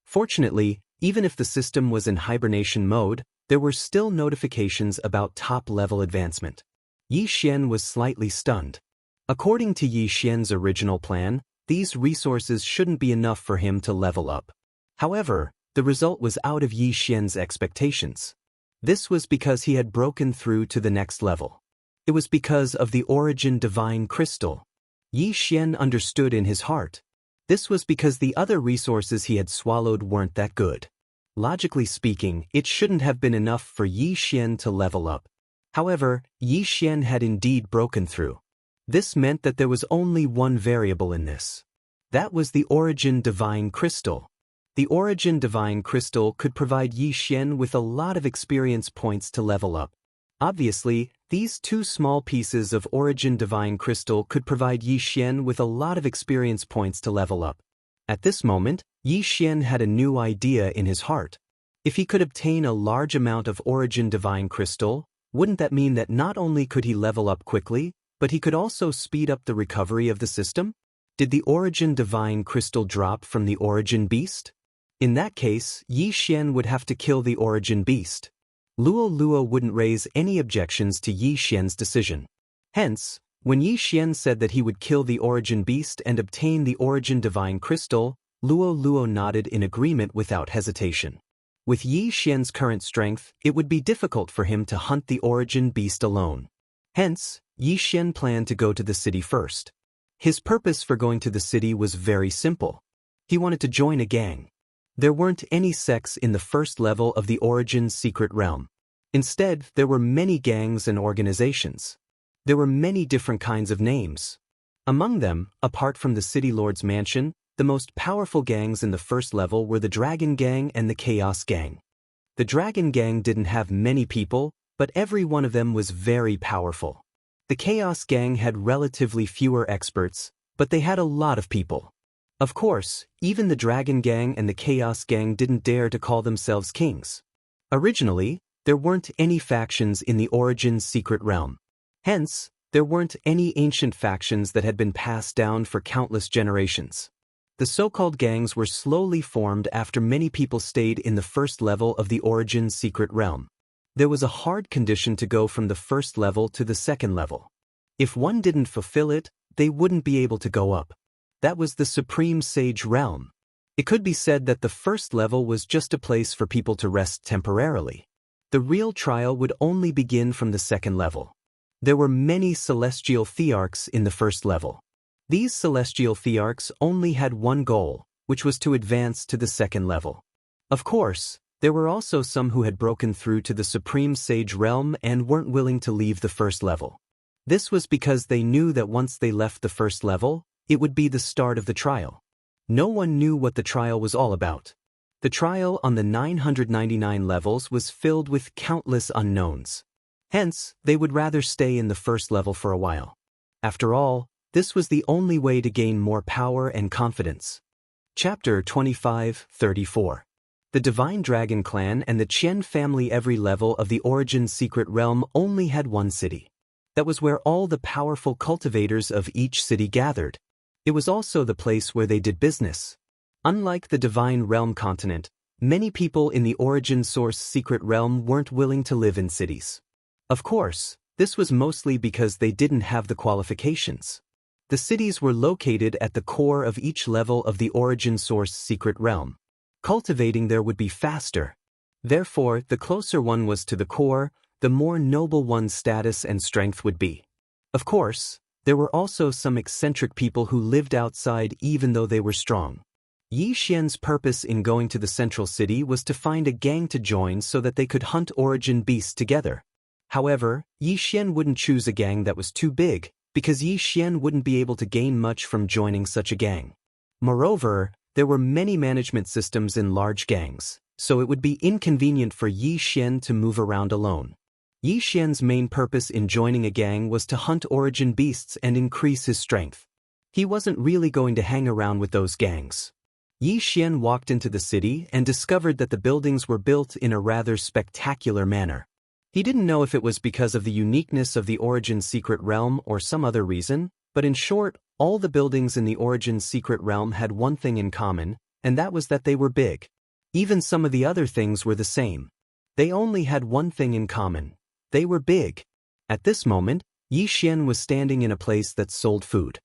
Fortunately, even if the system was in hibernation mode, there were still notifications about top-level advancement. Yi Xian was slightly stunned. According to Yi Xian's original plan, these resources shouldn't be enough for him to level up. However, the result was out of Yi Xian's expectations. This was because he had broken through to the next level. It was because of the origin divine crystal. Yi Xian understood in his heart. This was because the other resources he had swallowed weren't that good. Logically speaking, it shouldn't have been enough for Yi Xian to level up. However, Yi Xian had indeed broken through. This meant that there was only one variable in this. That was the origin divine crystal. The origin divine crystal could provide Yi Xian with a lot of experience points to level up. Obviously, these two small pieces of origin divine crystal could provide Yi Xian with a lot of experience points to level up. At this moment, Yi Xian had a new idea in his heart. If he could obtain a large amount of origin divine crystal, wouldn't that mean that not only could he level up quickly, but he could also speed up the recovery of the system? Did the origin divine crystal drop from the origin beast? In that case, Yi Xian would have to kill the origin beast. Luo wouldn't raise any objections to Yi Xian's decision. Hence, when Yi Xian said that he would kill the origin beast and obtain the origin divine crystal, Luo nodded in agreement without hesitation. With Yi Xian's current strength, it would be difficult for him to hunt the origin beast alone. Hence, Yi Xian planned to go to the city first. His purpose for going to the city was very simple. He wanted to join a gang. There weren't any sects in the first level of the Origin's secret realm. Instead, there were many gangs and organizations. There were many different kinds of names. Among them, apart from the City Lord's mansion, the most powerful gangs in the first level were the Dragon Gang and the Chaos Gang. The Dragon Gang didn't have many people, but every one of them was very powerful. The Chaos Gang had relatively fewer experts, but they had a lot of people. Of course, even the Dragon Gang and the Chaos Gang didn't dare to call themselves kings. Originally, there weren't any factions in the Origin's secret realm. Hence, there weren't any ancient factions that had been passed down for countless generations. The so-called gangs were slowly formed after many people stayed in the first level of the Origin's secret realm. There was a hard condition to go from the first level to the second level. If one didn't fulfill it, they wouldn't be able to go up. That was the Supreme Sage realm. It could be said that the first level was just a place for people to rest temporarily. The real trial would only begin from the second level. There were many celestial thearchs in the first level. These celestial thearchs only had one goal, which was to advance to the second level. Of course, there were also some who had broken through to the Supreme Sage realm and weren't willing to leave the first level. This was because they knew that once they left the first level, it would be the start of the trial. No one knew what the trial was all about. The trial on the 999 levels was filled with countless unknowns. Hence, they would rather stay in the first level for a while. After all, this was the only way to gain more power and confidence. Chapter 25-34. The Divine Dragon Clan and the Qian family. Every level of the Origin Secret Realm only had one city. That was where all the powerful cultivators of each city gathered. It was also the place where they did business. Unlike the Divine Realm continent, many people in the Origin Source Secret Realm weren't willing to live in cities. Of course, this was mostly because they didn't have the qualifications. The cities were located at the core of each level of the Origin Source Secret Realm. Cultivating there would be faster. Therefore, the closer one was to the core, the more noble one's status and strength would be. Of course, there were also some eccentric people who lived outside even though they were strong. Yi Xian's purpose in going to the central city was to find a gang to join so that they could hunt origin beasts together. However, Yi Xian wouldn't choose a gang that was too big, because Yi Xian wouldn't be able to gain much from joining such a gang. Moreover, there were many management systems in large gangs, so it would be inconvenient for Yi Xian to move around alone. Yi Xian's main purpose in joining a gang was to hunt origin beasts and increase his strength. He wasn't really going to hang around with those gangs. Yi Xian walked into the city and discovered that the buildings were built in a rather spectacular manner. He didn't know if it was because of the uniqueness of the Origin Secret Realm or some other reason, but in short, all the buildings in the Origin Secret Realm had one thing in common, and that was that they were big. Even some of the other things were the same. They only had one thing in common. They were big. At this moment, Yi Xian was standing in a place that sold food.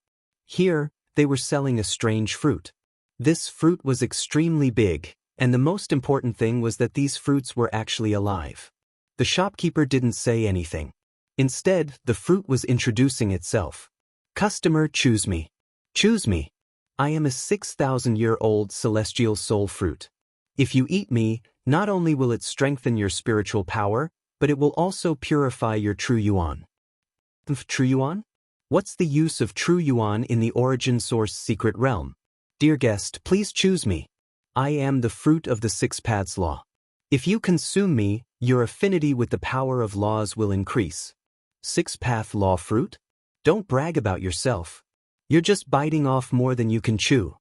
Here, they were selling a strange fruit. This fruit was extremely big, and the most important thing was that these fruits were actually alive. The shopkeeper didn't say anything. Instead, the fruit was introducing itself. Customer, choose me. Choose me. I am a 6,000-year-old celestial soul fruit. If you eat me, not only will it strengthen your spiritual power, but it will also purify your true yuan. True yuan? What's the use of true yuan in the Origin Source Secret Realm? Dear guest, please choose me. I am the fruit of the Six Paths Law. If you consume me, your affinity with the power of laws will increase. Six Path Law fruit? Don't brag about yourself. You're just biting off more than you can chew.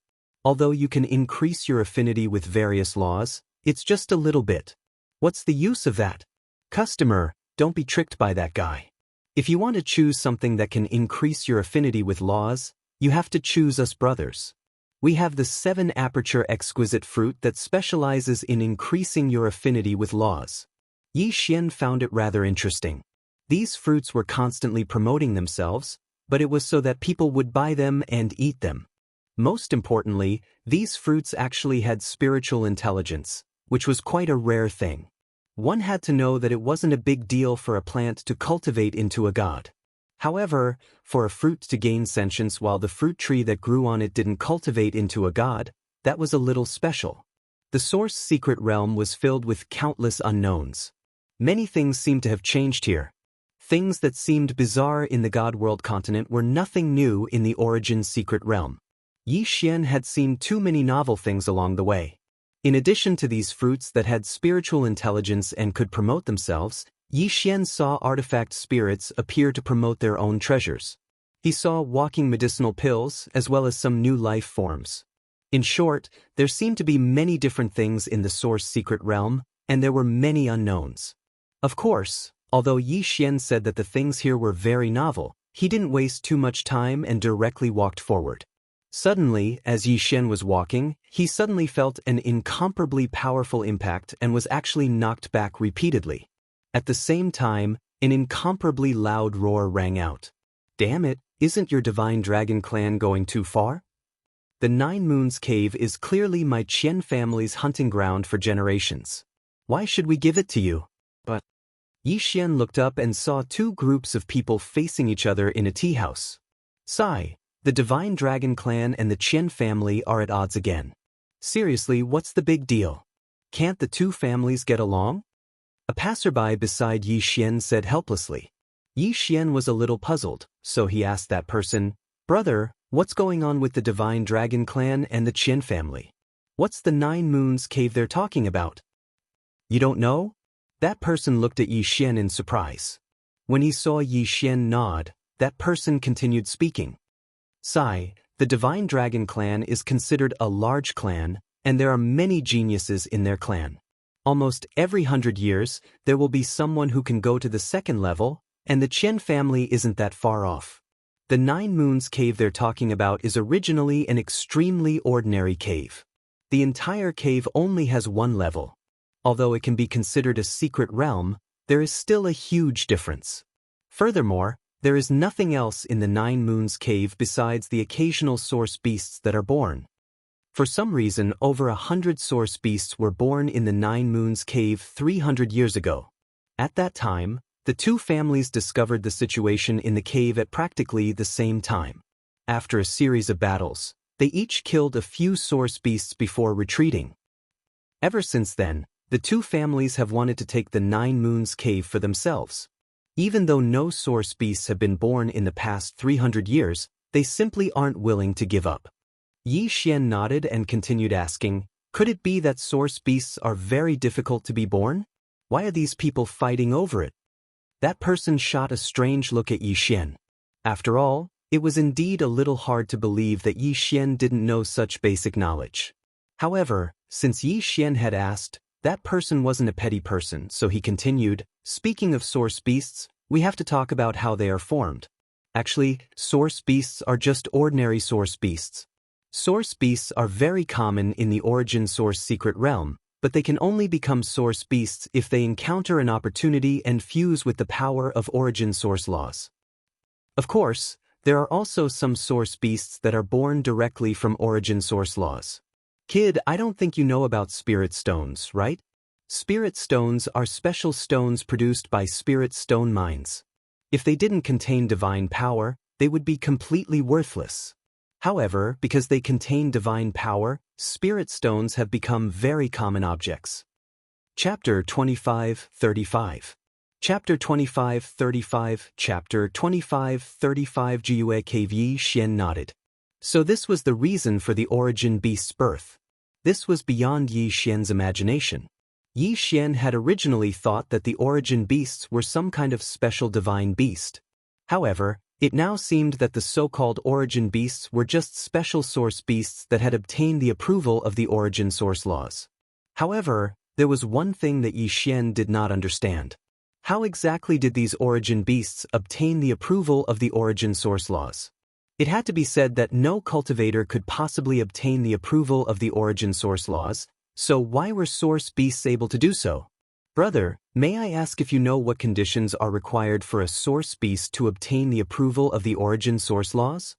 Although you can increase your affinity with various laws, it's just a little bit. What's the use of that? Customer, don't be tricked by that guy. If you want to choose something that can increase your affinity with laws, you have to choose us brothers. We have the 7 aperture exquisite fruit that specializes in increasing your affinity with laws. Yi Xian found it rather interesting. These fruits were constantly promoting themselves, but it was so that people would buy them and eat them. Most importantly, these fruits actually had spiritual intelligence, which was quite a rare thing. One had to know that it wasn't a big deal for a plant to cultivate into a god. However, for a fruit to gain sentience while the fruit tree that grew on it didn't cultivate into a god, that was a little special. The Source Secret Realm was filled with countless unknowns. Many things seemed to have changed here. Things that seemed bizarre in the God World continent were nothing new in the Origin Secret Realm. Yi Xian had seen too many novel things along the way. In addition to these fruits that had spiritual intelligence and could promote themselves, Yi Xian saw artifact spirits appear to promote their own treasures. He saw walking medicinal pills as well as some new life forms. In short, there seemed to be many different things in the Source Secret Realm, and there were many unknowns. Of course, although Yi Xian said that the things here were very novel, he didn't waste too much time and directly walked forward. Suddenly, as Yi Xian was walking, he suddenly felt an incomparably powerful impact and was actually knocked back repeatedly. At the same time, an incomparably loud roar rang out. Damn it, isn't your Divine Dragon Clan going too far? The Nine Moons Cave is clearly my Qian family's hunting ground for generations. Why should we give it to you? But Yi Xian looked up and saw two groups of people facing each other in a tea house. Sigh, the Divine Dragon clan and the Qian family are at odds again. Seriously, what's the big deal? Can't the two families get along? A passerby beside Yi Xian said helplessly. Yi Xian was a little puzzled, so he asked that person, "Brother, what's going on with the Divine Dragon clan and the Qian family? What's the Nine Moons Cave they're talking about?" "You don't know?" That person looked at Yi Xian in surprise. When he saw Yi Xian nod, that person continued speaking. "Sigh, the Divine Dragon clan is considered a large clan, and there are many geniuses in their clan. Almost every 100 years, there will be someone who can go to the second level, and the Qian family isn't that far off. The Nine Moons Cave they're talking about is originally an extremely ordinary cave. The entire cave only has one level. Although it can be considered a secret realm, there is still a huge difference. Furthermore, there is nothing else in the Nine Moons Cave besides the occasional source beasts that are born. For some reason, over 100 source beasts were born in the Nine Moons Cave 300 years ago. At that time, the two families discovered the situation in the cave at practically the same time. After a series of battles, they each killed a few source beasts before retreating. Ever since then, the two families have wanted to take the Nine Moons Cave for themselves. Even though no source beasts have been born in the past 300 years, they simply aren't willing to give up. Yi Xian nodded and continued asking, "Could it be that source beasts are very difficult to be born? Why are these people fighting over it?" That person shot a strange look at Yi Xian. After all, it was indeed a little hard to believe that Yi Xian didn't know such basic knowledge. However, since Yi Xian had asked, that person wasn't a petty person, so he continued, "Speaking of source beasts, we have to talk about how they are formed. Actually, source beasts are just ordinary source beasts. Source beasts are very common in the origin source secret realm, but they can only become source beasts if they encounter an opportunity and fuse with the power of origin source laws. Of course, there are also some source beasts that are born directly from origin source laws. Kid, I don't think you know about spirit stones, right? Spirit stones are special stones produced by spirit stone mines. If they didn't contain divine power, they would be completely worthless. However, because they contain divine power, spirit stones have become very common objects. Chapter 25-35. Chapter 25-35. Chapter 25-35. Jiue Cave. Yi Xian nodded. So this was the reason for the origin beast's birth. This was beyond Yi Xian's imagination. Yi Xian had originally thought that the origin beasts were some kind of special divine beast. However, it now seemed that the so-called origin beasts were just special source beasts that had obtained the approval of the origin source laws. However, there was one thing that Yi Xian did not understand. How exactly did these origin beasts obtain the approval of the origin source laws? It had to be said that no cultivator could possibly obtain the approval of the origin source laws, so why were source beasts able to do so? Brother, may I ask if you know what conditions are required for a source beast to obtain the approval of the origin source laws?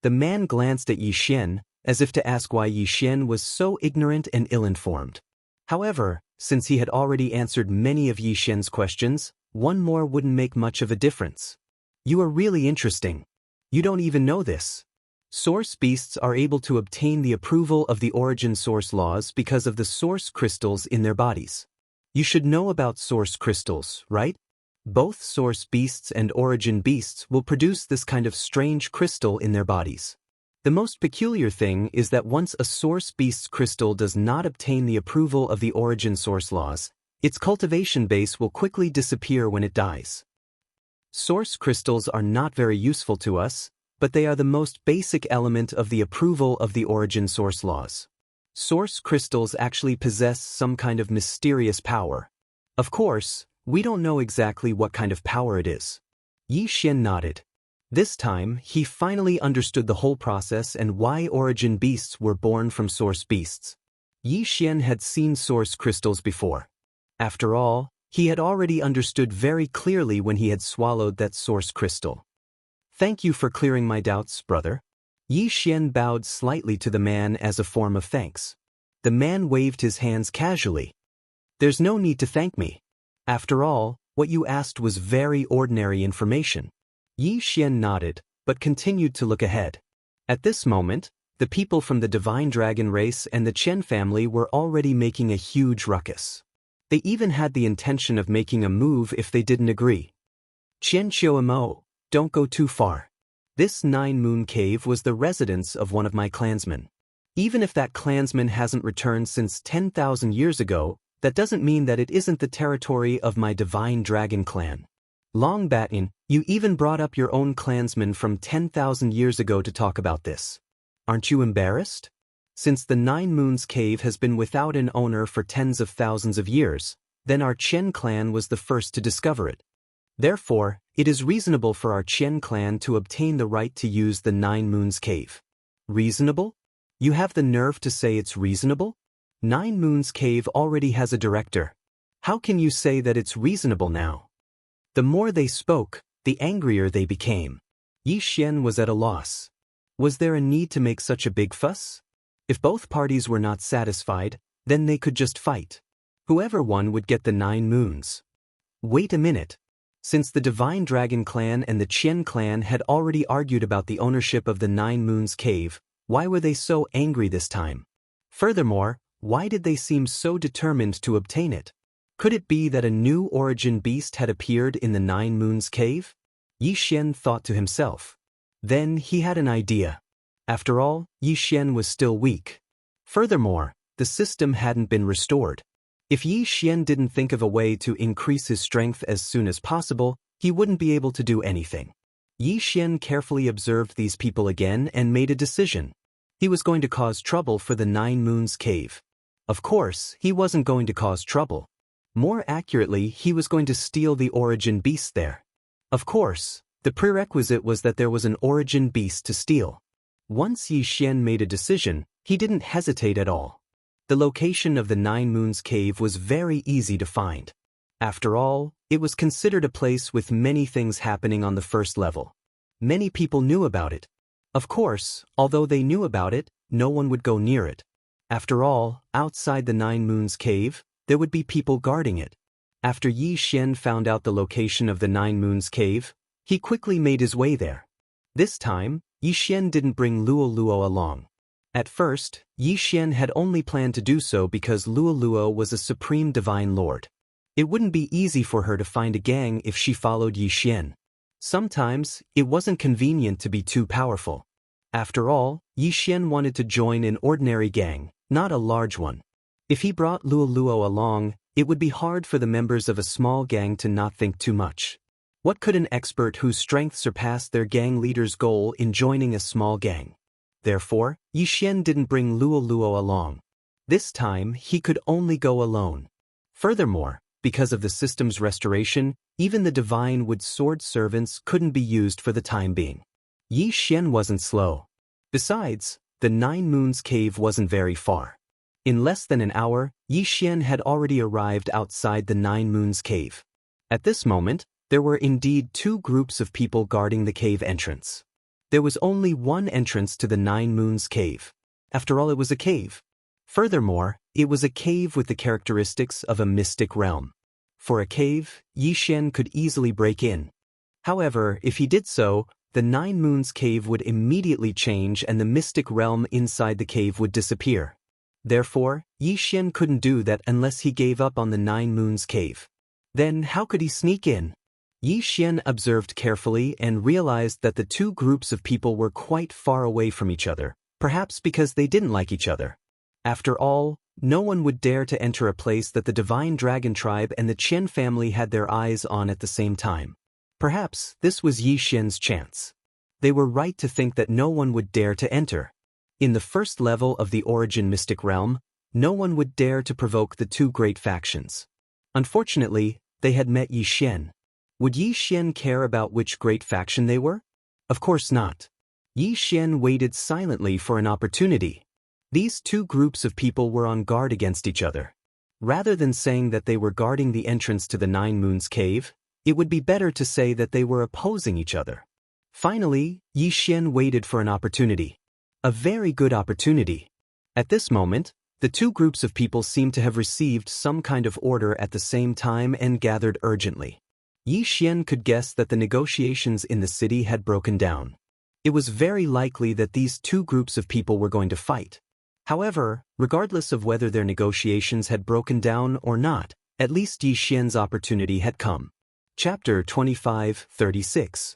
The man glanced at Yi Xian, as if to ask why Yi Xian was so ignorant and ill-informed. However, since he had already answered many of Yi Xian's questions, one more wouldn't make much of a difference. You are really interesting. You don't even know this. Source beasts are able to obtain the approval of the origin source laws because of the source crystals in their bodies. You should know about source crystals, right? Both source beasts and origin beasts will produce this kind of strange crystal in their bodies. The most peculiar thing is that once a source beast's crystal does not obtain the approval of the origin source laws, its cultivation base will quickly disappear when it dies. Source crystals are not very useful to us, but they are the most basic element of the approval of the origin source laws. Source crystals actually possess some kind of mysterious power. Of course, we don't know exactly what kind of power it is. Yi Xian nodded. This time, he finally understood the whole process and why origin beasts were born from source beasts. Yi Xian had seen source crystals before. After all, he had already understood very clearly when he had swallowed that source crystal. Thank you for clearing my doubts, brother. Yi Xian bowed slightly to the man as a form of thanks. The man waved his hands casually. There's no need to thank me. After all, what you asked was very ordinary information. Yi Xian nodded, but continued to look ahead. At this moment, the people from the Divine Dragon race and the Chen family were already making a huge ruckus. They even had the intention of making a move if they didn't agree. Xianxia Mo, don't go too far. This 9-moon cave was the residence of one of my clansmen. Even if that clansman hasn't returned since 10,000 years ago, that doesn't mean that it isn't the territory of my Divine Dragon clan. Long Batin, you even brought up your own clansman from 10,000 years ago to talk about this. Aren't you embarrassed? Since the 9 Moons cave has been without an owner for tens of thousands of years, then our Chen clan was the first to discover it. Therefore, it is reasonable for our Chen clan to obtain the right to use the 9 Moons cave. Reasonable? You have the nerve to say it's reasonable? 9 Moons cave already has a director. How can you say that it's reasonable now? The more they spoke, the angrier they became. Yi Xian was at a loss. Was there a need to make such a big fuss? If both parties were not satisfied, then they could just fight. Whoever won would get the 9 moons. Wait a minute. Since the Divine Dragon clan and the Qian clan had already argued about the ownership of the 9 Moons cave, why were they so angry this time? Furthermore, why did they seem so determined to obtain it? Could it be that a new origin beast had appeared in the 9 Moons cave? Yi Xian thought to himself. Then he had an idea. After all, Yi Xian was still weak. Furthermore, the system hadn't been restored. If Yi Xian didn't think of a way to increase his strength as soon as possible, he wouldn't be able to do anything. Yi Xian carefully observed these people again and made a decision. He was going to cause trouble for the 9 Moons cave. Of course, he wasn't going to cause trouble. More accurately, he was going to steal the origin beast there. Of course, the prerequisite was that there was an origin beast to steal. Once Yi Xian made a decision, he didn't hesitate at all. The location of the 9 Moons cave was very easy to find. After all, it was considered a place with many things happening on the first level. Many people knew about it. Of course, although they knew about it, no one would go near it. After all, outside the 9 Moons cave, there would be people guarding it. After Yi Xian found out the location of the 9 Moons cave, he quickly made his way there. This time, Yi Xian didn't bring Luo Luo along. At first, Yi Xian had only planned to do so because Luo Luo was a supreme divine lord. It wouldn't be easy for her to find a gang if she followed Yi Xian. Sometimes, it wasn't convenient to be too powerful. After all, Yi Xian wanted to join an ordinary gang, not a large one. If he brought Luo Luo along, it would be hard for the members of a small gang to not think too much. What could an expert whose strength surpassed their gang leader's goal in joining a small gang? Therefore, Yi Xian didn't bring Luo Luo along. This time, he could only go alone. Furthermore, because of the system's restoration, even the divine wood sword servants couldn't be used for the time being. Yi Xian wasn't slow. Besides, the 9 Moons cave wasn't very far. In less than an hour, Yi Xian had already arrived outside the 9 Moons cave. At this moment, there were indeed 2 groups of people guarding the cave entrance. There was only one entrance to the 9 Moons cave. After all, it was a cave. Furthermore, it was a cave with the characteristics of a mystic realm. For a cave, Yi Xian could easily break in. However, if he did so, the 9 Moons cave would immediately change and the mystic realm inside the cave would disappear. Therefore, Yi Xian couldn't do that unless he gave up on the 9 Moons cave. Then how could he sneak in? Yi Xian observed carefully and realized that the 2 groups of people were quite far away from each other, perhaps because they didn't like each other. After all, no one would dare to enter a place that the Divine Dragon tribe and the Qian family had their eyes on at the same time. Perhaps this was Yi Xian's chance. They were right to think that no one would dare to enter. In the first level of the Origin Mystic Realm, no one would dare to provoke the 2 great factions. Unfortunately, they had met Yi Xian. Would Yi Xian care about which great faction they were? Of course not. Yi Xian waited silently for an opportunity. These 2 groups of people were on guard against each other. Rather than saying that they were guarding the entrance to the 9 Moons cave, it would be better to say that they were opposing each other. Finally, Yi Xian waited for an opportunity. A very good opportunity. At this moment, the two groups of people seemed to have received some kind of order at the same time and gathered urgently. Yi Xian could guess that the negotiations in the city had broken down. It was very likely that these two groups of people were going to fight. However, regardless of whether their negotiations had broken down or not, at least Yi Xian's opportunity had come. Chapter 25:36.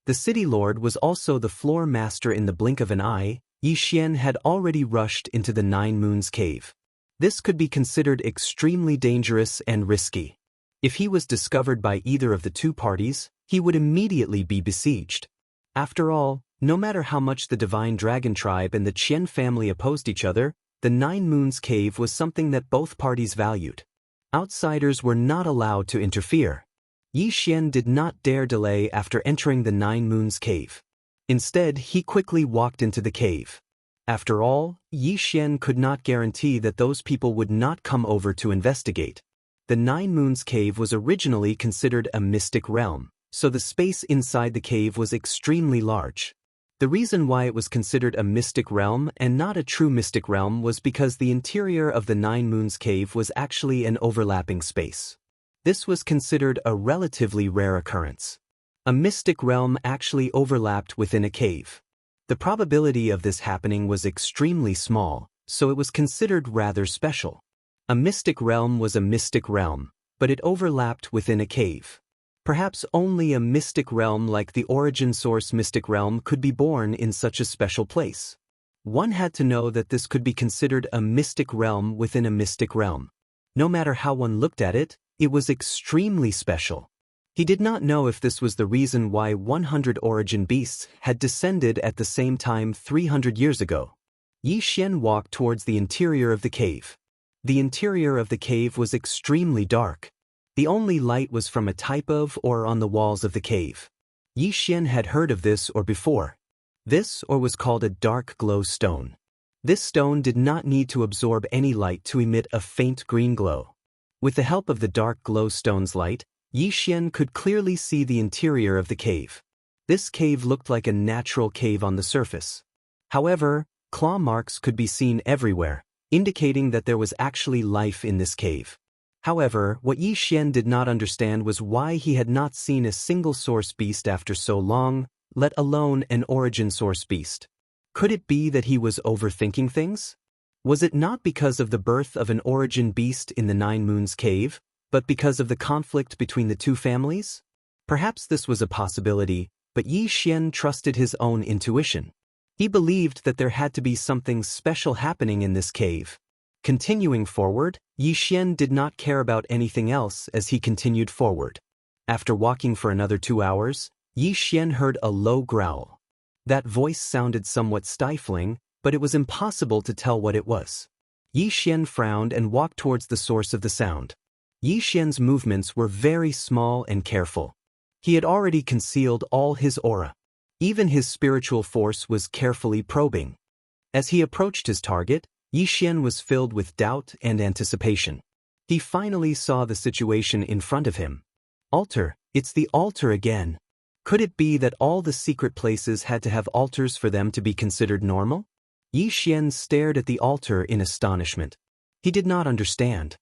The city lord was also the floor master. In the blink of an eye, Yi Xian had already rushed into the Nine Moons cave. This could be considered extremely dangerous and risky. If he was discovered by either of the two parties, he would immediately be besieged. After all, no matter how much the Divine Dragon Tribe and the Qian family opposed each other, the Nine Moons cave was something that both parties valued. Outsiders were not allowed to interfere. Yi Xian did not dare delay after entering the Nine Moons cave. Instead, he quickly walked into the cave. After all, Yi Xian could not guarantee that those people would not come over to investigate. The Nine Moons cave was originally considered a mystic realm, so the space inside the cave was extremely large. The reason why it was considered a mystic realm and not a true mystic realm was because the interior of the Nine Moons cave was actually an overlapping space. This was considered a relatively rare occurrence. A mystic realm actually overlapped within a cave. The probability of this happening was extremely small, so it was considered rather special. A mystic realm was a mystic realm, but it overlapped within a cave. Perhaps only a mystic realm like the origin source mystic realm could be born in such a special place. One had to know that this could be considered a mystic realm within a mystic realm. No matter how one looked at it, it was extremely special. He did not know if this was the reason why 100 origin beasts had descended at the same time 300 years ago. Yi Xian walked towards the interior of the cave. The interior of the cave was extremely dark. The only light was from a type of or on the walls of the cave. Yi Xian had heard of this or before. This or was called a dark glow stone. This stone did not need to absorb any light to emit a faint green glow. With the help of the dark glow stone's light, Yi Xian could clearly see the interior of the cave. This cave looked like a natural cave on the surface. However, claw marks could be seen everywhere, indicating that there was actually life in this cave. However, what Yi Xian did not understand was why he had not seen a single source beast after so long, let alone an origin source beast. Could it be that he was overthinking things? Was it not because of the birth of an origin beast in the Nine Moons cave, but because of the conflict between the two families? Perhaps this was a possibility, but Yi Xian trusted his own intuition. He believed that there had to be something special happening in this cave. Continuing forward, Yi Xian did not care about anything else as he continued forward. After walking for another 2 hours, Yi Xian heard a low growl. That voice sounded somewhat stifling, but it was impossible to tell what it was. Yi Xian frowned and walked towards the source of the sound. Yi Xian's movements were very small and careful. He had already concealed all his aura. Even his spiritual force was carefully probing. As he approached his target, Yi Xian was filled with doubt and anticipation. He finally saw the situation in front of him. Altar, it's the altar again. Could it be that all the secret places had to have altars for them to be considered normal? Yi Xian stared at the altar in astonishment. He did not understand.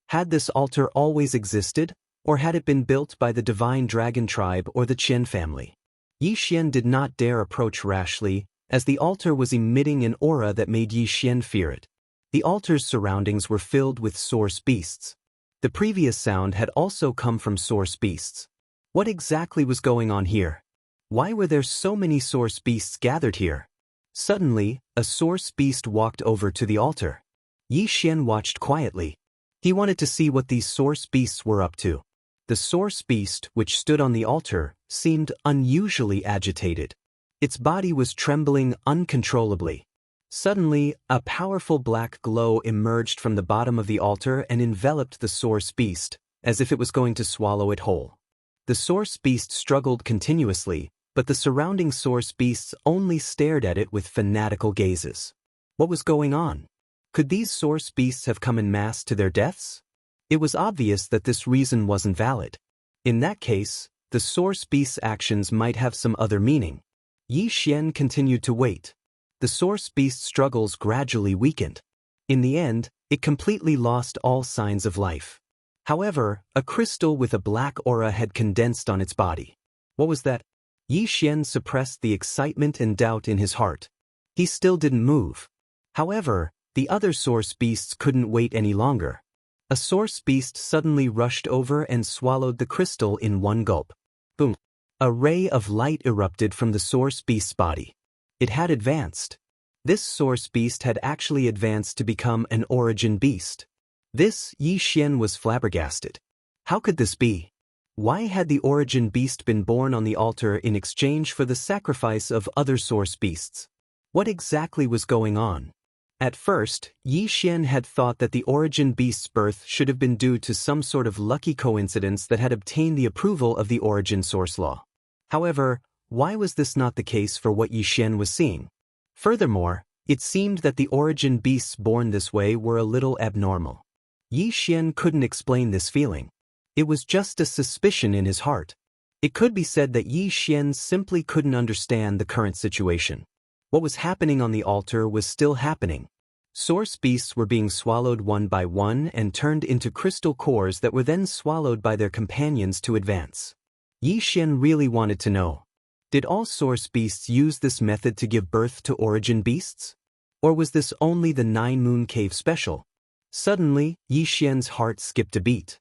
Had this altar always existed, or had it been built by the Divine Dragon Tribe or the Qian family? Yi Xian did not dare approach rashly, as the altar was emitting an aura that made Yi Xian fear it. The altar's surroundings were filled with source beasts. The previous sound had also come from source beasts. What exactly was going on here? Why were there so many source beasts gathered here? Suddenly, a source beast walked over to the altar. Yi Xian watched quietly. He wanted to see what these source beasts were up to. The source beast, which stood on the altar, seemed unusually agitated. Its body was trembling uncontrollably. Suddenly, a powerful black glow emerged from the bottom of the altar and enveloped the source beast, as if it was going to swallow it whole. The source beast struggled continuously, but the surrounding source beasts only stared at it with fanatical gazes. What was going on? Could these source beasts have come en masse to their deaths? It was obvious that this reason wasn't valid. In that case, the source beast's actions might have some other meaning. Yi Xian continued to wait. The source beast's struggles gradually weakened. In the end, it completely lost all signs of life. However, a crystal with a black aura had condensed on its body. What was that? Yi Xian suppressed the excitement and doubt in his heart. He still didn't move. However, the other source beasts couldn't wait any longer. A source beast suddenly rushed over and swallowed the crystal in one gulp. Boom! A ray of light erupted from the source beast's body. It had advanced. This source beast had actually advanced to become an origin beast. This, Yi Xian was flabbergasted. How could this be? Why had the origin beast been born on the altar in exchange for the sacrifice of other source beasts? What exactly was going on? At first, Yi Xian had thought that the origin beast's birth should have been due to some sort of lucky coincidence that had obtained the approval of the origin source law. However, why was this not the case for what Yi Xian was seeing? Furthermore, it seemed that the origin beasts born this way were a little abnormal. Yi Xian couldn't explain this feeling. It was just a suspicion in his heart. It could be said that Yi Xian simply couldn't understand the current situation. What was happening on the altar was still happening. Source beasts were being swallowed one by one and turned into crystal cores that were then swallowed by their companions to advance. Yi Xian really wanted to know. Did all source beasts use this method to give birth to origin beasts? Or was this only the 9 Moon Cave special? Suddenly, Yi Xian's heart skipped a beat.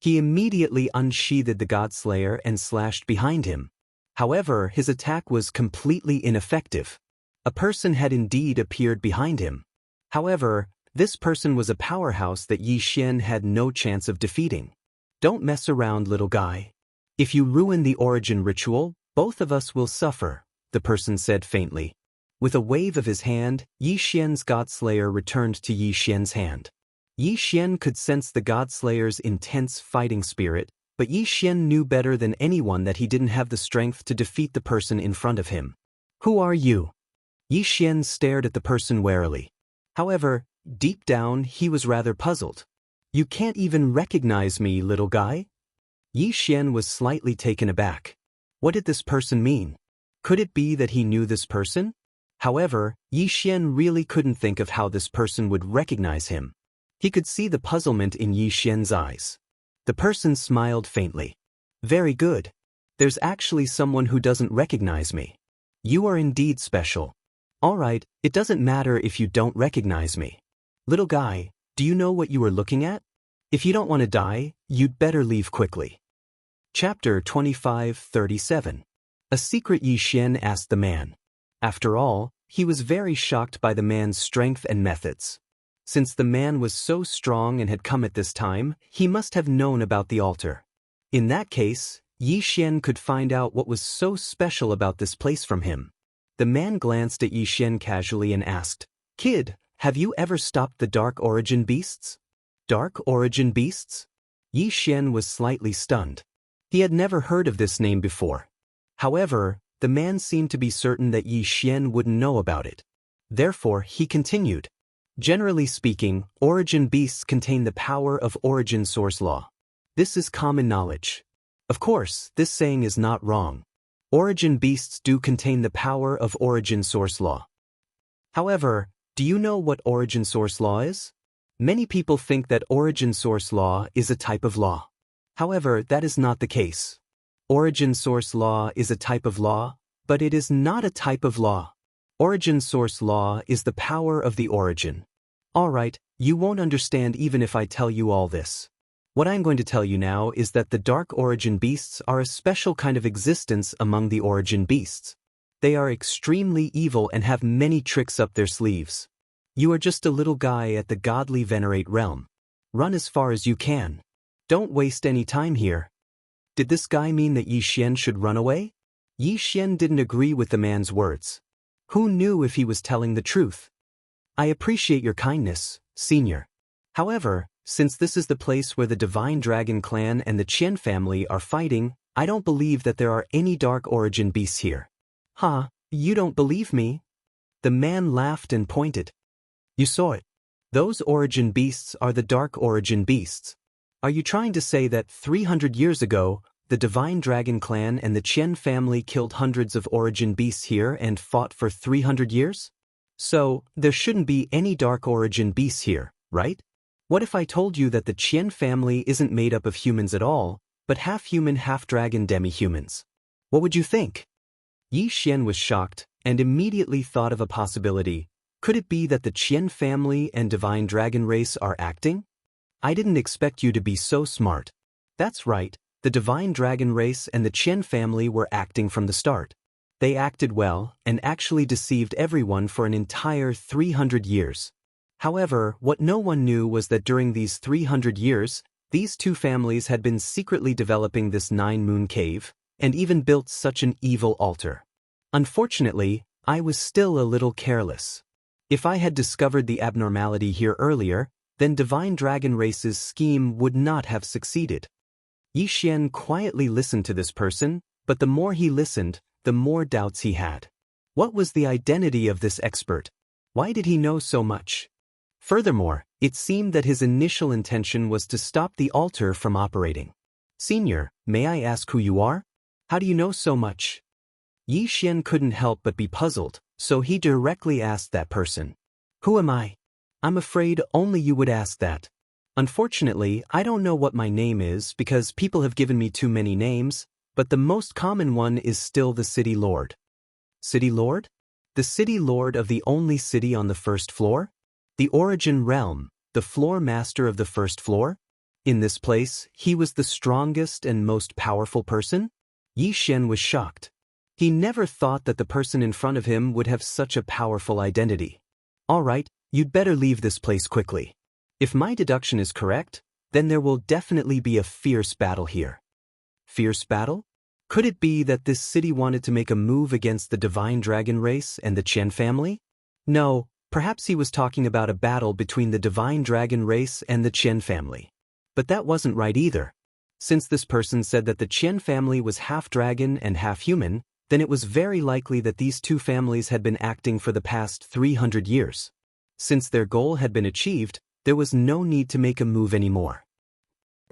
He immediately unsheathed the Godslayer and slashed behind him. However, his attack was completely ineffective. A person had indeed appeared behind him. However, this person was a powerhouse that Yi Xian had no chance of defeating. Don't mess around, little guy. If you ruin the origin ritual, both of us will suffer, the person said faintly. With a wave of his hand, Yi Xian's Godslayer returned to Yi Xian's hand. Yi Xian could sense the Godslayer's intense fighting spirit, but Yi Xian knew better than anyone that he didn't have the strength to defeat the person in front of him. Who are you? Yi Xian stared at the person warily. However, deep down he was rather puzzled. You can't even recognize me, little guy? Yi Xian was slightly taken aback. What did this person mean? Could it be that he knew this person? However, Yi Xian really couldn't think of how this person would recognize him. He could see the puzzlement in Yi Xian's eyes. The person smiled faintly. Very good. There's actually someone who doesn't recognize me. You are indeed special. All right, it doesn't matter if you don't recognize me. Little guy, do you know what you are looking at? If you don't want to die, you'd better leave quickly. Chapter 25:37. A secret Yi Xian asked the man. After all, he was very shocked by the man's strength and methods. Since the man was so strong and had come at this time, he must have known about the altar. In that case, Yi Xian could find out what was so special about this place from him. The man glanced at Yi Xian casually and asked, Kid, have you ever stopped the Dark Origin Beasts? Dark Origin Beasts? Yi Xian was slightly stunned. He had never heard of this name before. However, the man seemed to be certain that Yi Xian wouldn't know about it. Therefore, he continued. Generally speaking, origin beasts contain the power of origin source law. This is common knowledge. Of course, this saying is not wrong. Origin beasts do contain the power of origin source law. However, do you know what origin source law is? Many people think that origin source law is a type of law. However, that is not the case. Origin source law is a type of law, but it is not a type of law. Origin source law is the power of the origin. Alright, you won't understand even if I tell you all this. What I'm going to tell you now is that the Dark Origin Beasts are a special kind of existence among the origin beasts. They are extremely evil and have many tricks up their sleeves. You are just a little guy at the godly venerate realm. Run as far as you can. Don't waste any time here. Did this guy mean that Yi Xian should run away? Yi Xian didn't agree with the man's words. Who knew if he was telling the truth? I appreciate your kindness, senior. However, since this is the place where the Divine Dragon clan and the Qian family are fighting, I don't believe that there are any Dark Origin Beasts here. Huh, you don't believe me? The man laughed and pointed. You saw it. Those origin beasts are the Dark Origin Beasts. Are you trying to say that 300 years ago, the Divine Dragon clan and the Qian family killed hundreds of origin beasts here and fought for 300 years? So, there shouldn't be any dark origin beasts here, right? What if I told you that the Qian family isn't made up of humans at all, but half-human, half-dragon demi-humans? What would you think? Yi Xian was shocked and immediately thought of a possibility. Could it be that the Qian family and Divine Dragon race are acting? I didn't expect you to be so smart. That's right, the Divine Dragon race and the Qian family were acting from the start. They acted well and actually deceived everyone for an entire 300 years. However, what no one knew was that during these 300 years, these two families had been secretly developing this 9-moon cave, and even built such an evil altar. Unfortunately, I was still a little careless. If I had discovered the abnormality here earlier, then Divine Dragon Race's scheme would not have succeeded. Yi Xian quietly listened to this person, but the more he listened, the more doubts he had. What was the identity of this expert? Why did he know so much? Furthermore, it seemed that his initial intention was to stop the altar from operating. Senior, may I ask who you are? How do you know so much? Yi Xian couldn't help but be puzzled, so he directly asked that person. Who am I? I'm afraid only you would ask that. Unfortunately, I don't know what my name is because people have given me too many names, but the most common one is still the City Lord. City Lord? The City Lord of the only city on the first floor? The Origin Realm, the floor master of the first floor? In this place, he was the strongest and most powerful person? Yi Xian was shocked. He never thought that the person in front of him would have such a powerful identity. All right, you'd better leave this place quickly. If my deduction is correct, then there will definitely be a fierce battle here. Fierce battle? Could it be that this city wanted to make a move against the Divine Dragon race and the Qian family? No. Perhaps he was talking about a battle between the Divine Dragon race and the Qian family. But that wasn't right either. Since this person said that the Qian family was half dragon and half human, then it was very likely that these two families had been acting for the past 300 years. Since their goal had been achieved, there was no need to make a move anymore.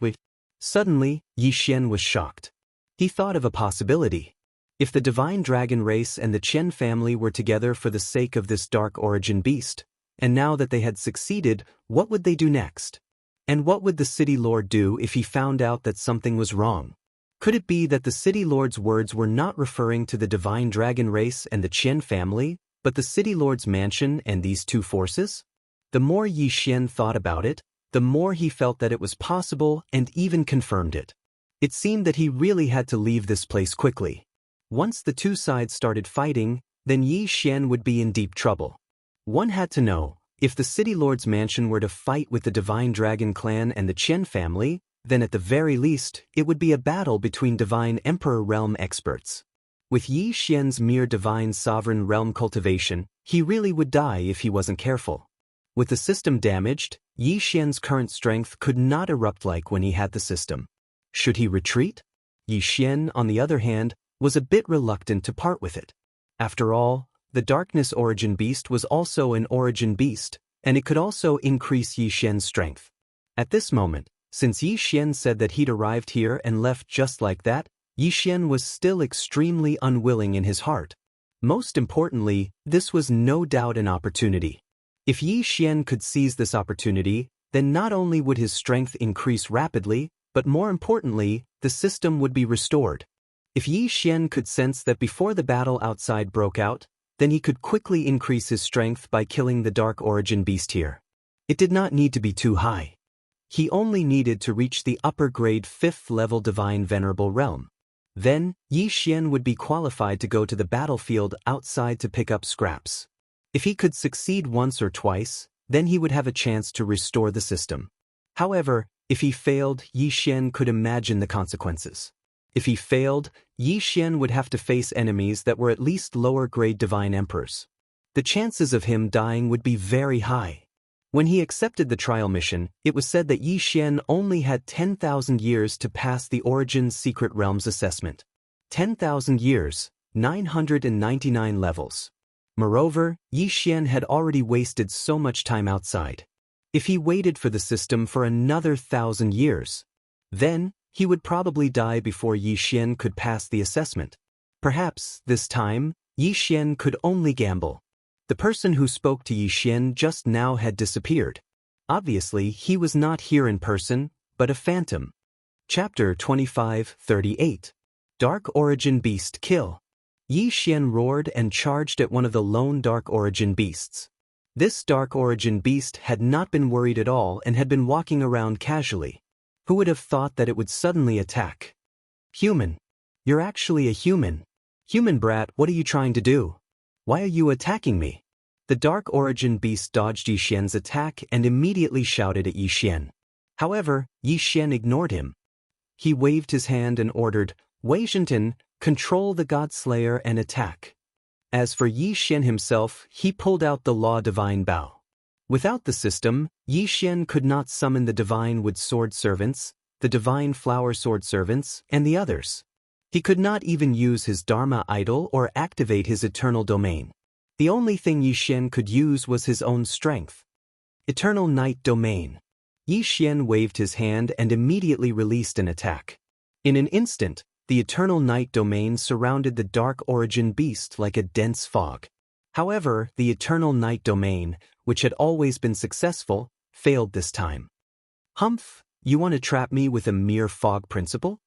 Wait. Suddenly, Yi Xian was shocked. He thought of a possibility. If the Divine Dragon race and the Qian family were together for the sake of this dark origin beast, and now that they had succeeded, what would they do next? And what would the City Lord do if he found out that something was wrong? Could it be that the City Lord's words were not referring to the Divine Dragon race and the Qian family, but the City Lord's mansion and these two forces? The more Yi Xian thought about it, the more he felt that it was possible and even confirmed it. It seemed that he really had to leave this place quickly. Once the two sides started fighting, then Yi Xian would be in deep trouble. One had to know, if the City Lord's mansion were to fight with the Divine Dragon clan and the Qian family, then at the very least, it would be a battle between Divine Emperor Realm experts. With Yi Xian's mere Divine Sovereign Realm cultivation, he really would die if he wasn't careful. With the system damaged, Yi Xian's current strength could not erupt like when he had the system. Should he retreat? Yi Xian, on the other hand, was a bit reluctant to part with it. After all, the Darkness Origin Beast was also an Origin Beast, and it could also increase Yi Xian's strength. At this moment, since Yi Xian said that he'd arrived here and left just like that, Yi Xian was still extremely unwilling in his heart. Most importantly, this was no doubt an opportunity. If Yi Xian could seize this opportunity, then not only would his strength increase rapidly, but more importantly, the system would be restored. If Yi Xian could sense that before the battle outside broke out, then he could quickly increase his strength by killing the Dark Origin Beast here. It did not need to be too high. He only needed to reach the upper grade 5th level Divine Venerable Realm. Then, Yi Xian would be qualified to go to the battlefield outside to pick up scraps. If he could succeed once or twice, then he would have a chance to restore the system. However, if he failed, Yi Xian could imagine the consequences. If he failed, Yi Xian would have to face enemies that were at least lower-grade Divine Emperors. The chances of him dying would be very high. When he accepted the trial mission, it was said that Yi Xian only had 10,000 years to pass the Origin's Secret Realms assessment. 10,000 years, 999 levels. Moreover, Yi Xian had already wasted so much time outside. If he waited for the system for another 1,000 years, then he would probably die before Yi Xian could pass the assessment. Perhaps, this time, Yi Xian could only gamble. The person who spoke to Yi Xian just now had disappeared. Obviously, he was not here in person, but a phantom. Chapter 25:38. Dark Origin Beast Kill. Yi Xian roared and charged at one of the lone Dark Origin beasts. This Dark Origin beast had not been worried at all and had been walking around casually. Who would have thought that it would suddenly attack? Human. You're actually a human. Human brat, what are you trying to do? Why are you attacking me? The Dark Origin beast dodged Yi Xian's attack and immediately shouted at Yi Xian. However, Yi Xian ignored him. He waved his hand and ordered, Wei Zhenten, control the God-Slayer and attack. As for Yi Xian himself, he pulled out the Law Divine Bow. Without the system, Yi Xian could not summon the Divine Wood Sword Servants, the Divine Flower Sword Servants, and the others. He could not even use his Dharma Idol or activate his Eternal Domain. The only thing Yi Xian could use was his own strength. Eternal Night Domain. Yi Xian waved his hand and immediately released an attack. In an instant, the Eternal Night Domain surrounded the Dark Origin beast like a dense fog. However, the Eternal Night Domain, which had always been successful, failed this time. Humph, you want to trap me with a mere fog principle?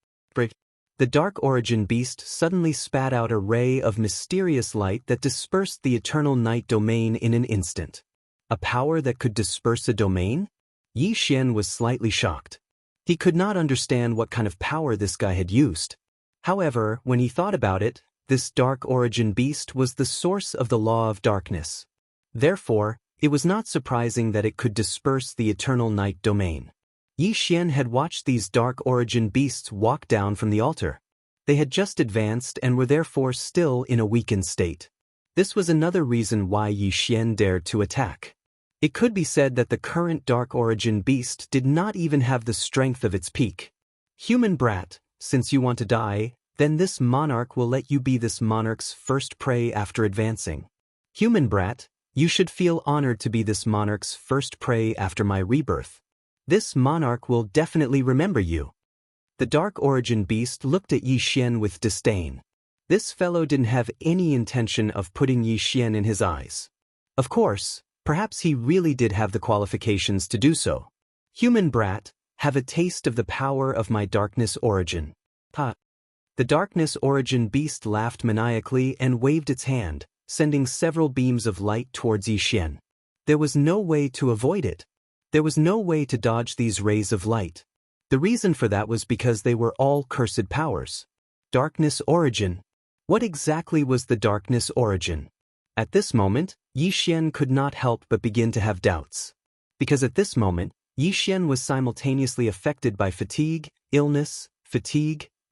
The Dark Origin beast suddenly spat out a ray of mysterious light that dispersed the Eternal Night Domain in an instant. A power that could disperse a domain? Yi Xian was slightly shocked. He could not understand what kind of power this guy had used. However, when he thought about it, this Dark Origin beast was the source of the Law of Darkness. Therefore, it was not surprising that it could disperse the Eternal Night Domain. Yi Xian had watched these Dark Origin beasts walk down from the altar. They had just advanced and were therefore still in a weakened state. This was another reason why Yi Xian dared to attack. It could be said that the current Dark Origin beast did not even have the strength of its peak. Human brat, since you want to die, then this monarch will let you be this monarch's first prey after advancing. Human brat, you should feel honored to be this monarch's first prey after my rebirth. This monarch will definitely remember you. The Dark Origin beast looked at Yi Xian with disdain. This fellow didn't have any intention of putting Yi Xian in his eyes. Of course, perhaps he really did have the qualifications to do so. Human brat, have a taste of the power of my Darkness Origin. Ha! The Darkness Origin beast laughed maniacally and waved its hand, sending several beams of light towards Yi Xian. There was no way to avoid it. There was no way to dodge these rays of light. The reason for that was because they were all cursed powers. Darkness Origin. What exactly was the Darkness Origin? At this moment, Yi Xian could not help but begin to have doubts. Because at this moment, Yi Xian was simultaneously affected by fatigue,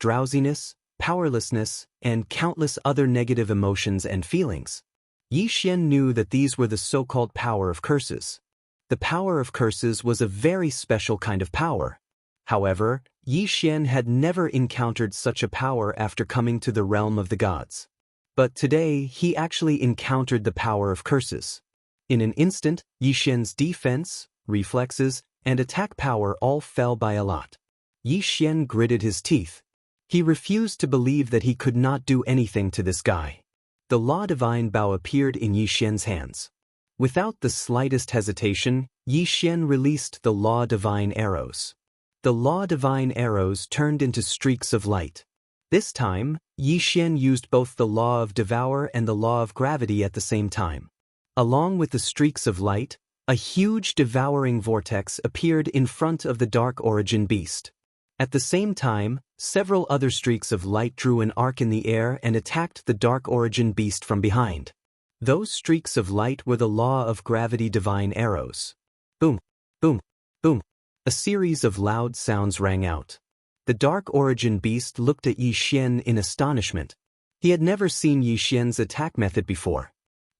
drowsiness, powerlessness, and countless other negative emotions and feelings. Yi Xian knew that these were the so-called power of curses. The power of curses was a very special kind of power. However, Yi Xian had never encountered such a power after coming to the realm of the gods. But today, he actually encountered the power of curses. In an instant, Yi Xian's defense, reflexes, and attack power all fell by a lot. Yi Xian gritted his teeth. He refused to believe that he could not do anything to this guy. The Law Divine Bow appeared in Yi Xian's hands. Without the slightest hesitation, Yi Xian released the Law Divine Arrows. The Law Divine Arrows turned into streaks of light. This time, Yi Xian used both the Law of Devourer and the Law of Gravity at the same time. Along with the streaks of light, a huge devouring vortex appeared in front of the Dark Origin beast. At the same time, several other streaks of light drew an arc in the air and attacked the Dark Origin beast from behind. Those streaks of light were the Law of Gravity Divine Arrows. Boom, boom, boom. A series of loud sounds rang out. The Dark Origin beast looked at Yi Xian in astonishment. He had never seen Yi Xian's attack method before.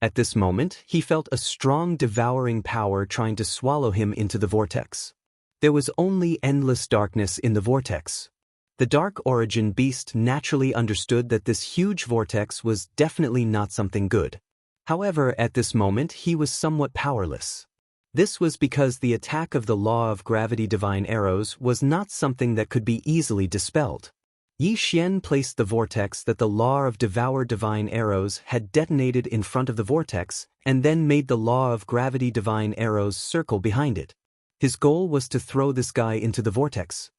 At this moment, he felt a strong devouring power trying to swallow him into the vortex. There was only endless darkness in the vortex. The Dark Origin beast naturally understood that this huge vortex was definitely not something good. However, at this moment he was somewhat powerless. This was because the attack of the law of gravity divine arrows was not something that could be easily dispelled. Yi Xian placed the vortex that the law of Devourer divine arrows had detonated in front of the vortex, and then made the law of gravity divine arrows circle behind it. His goal was to throw this guy into the vortex.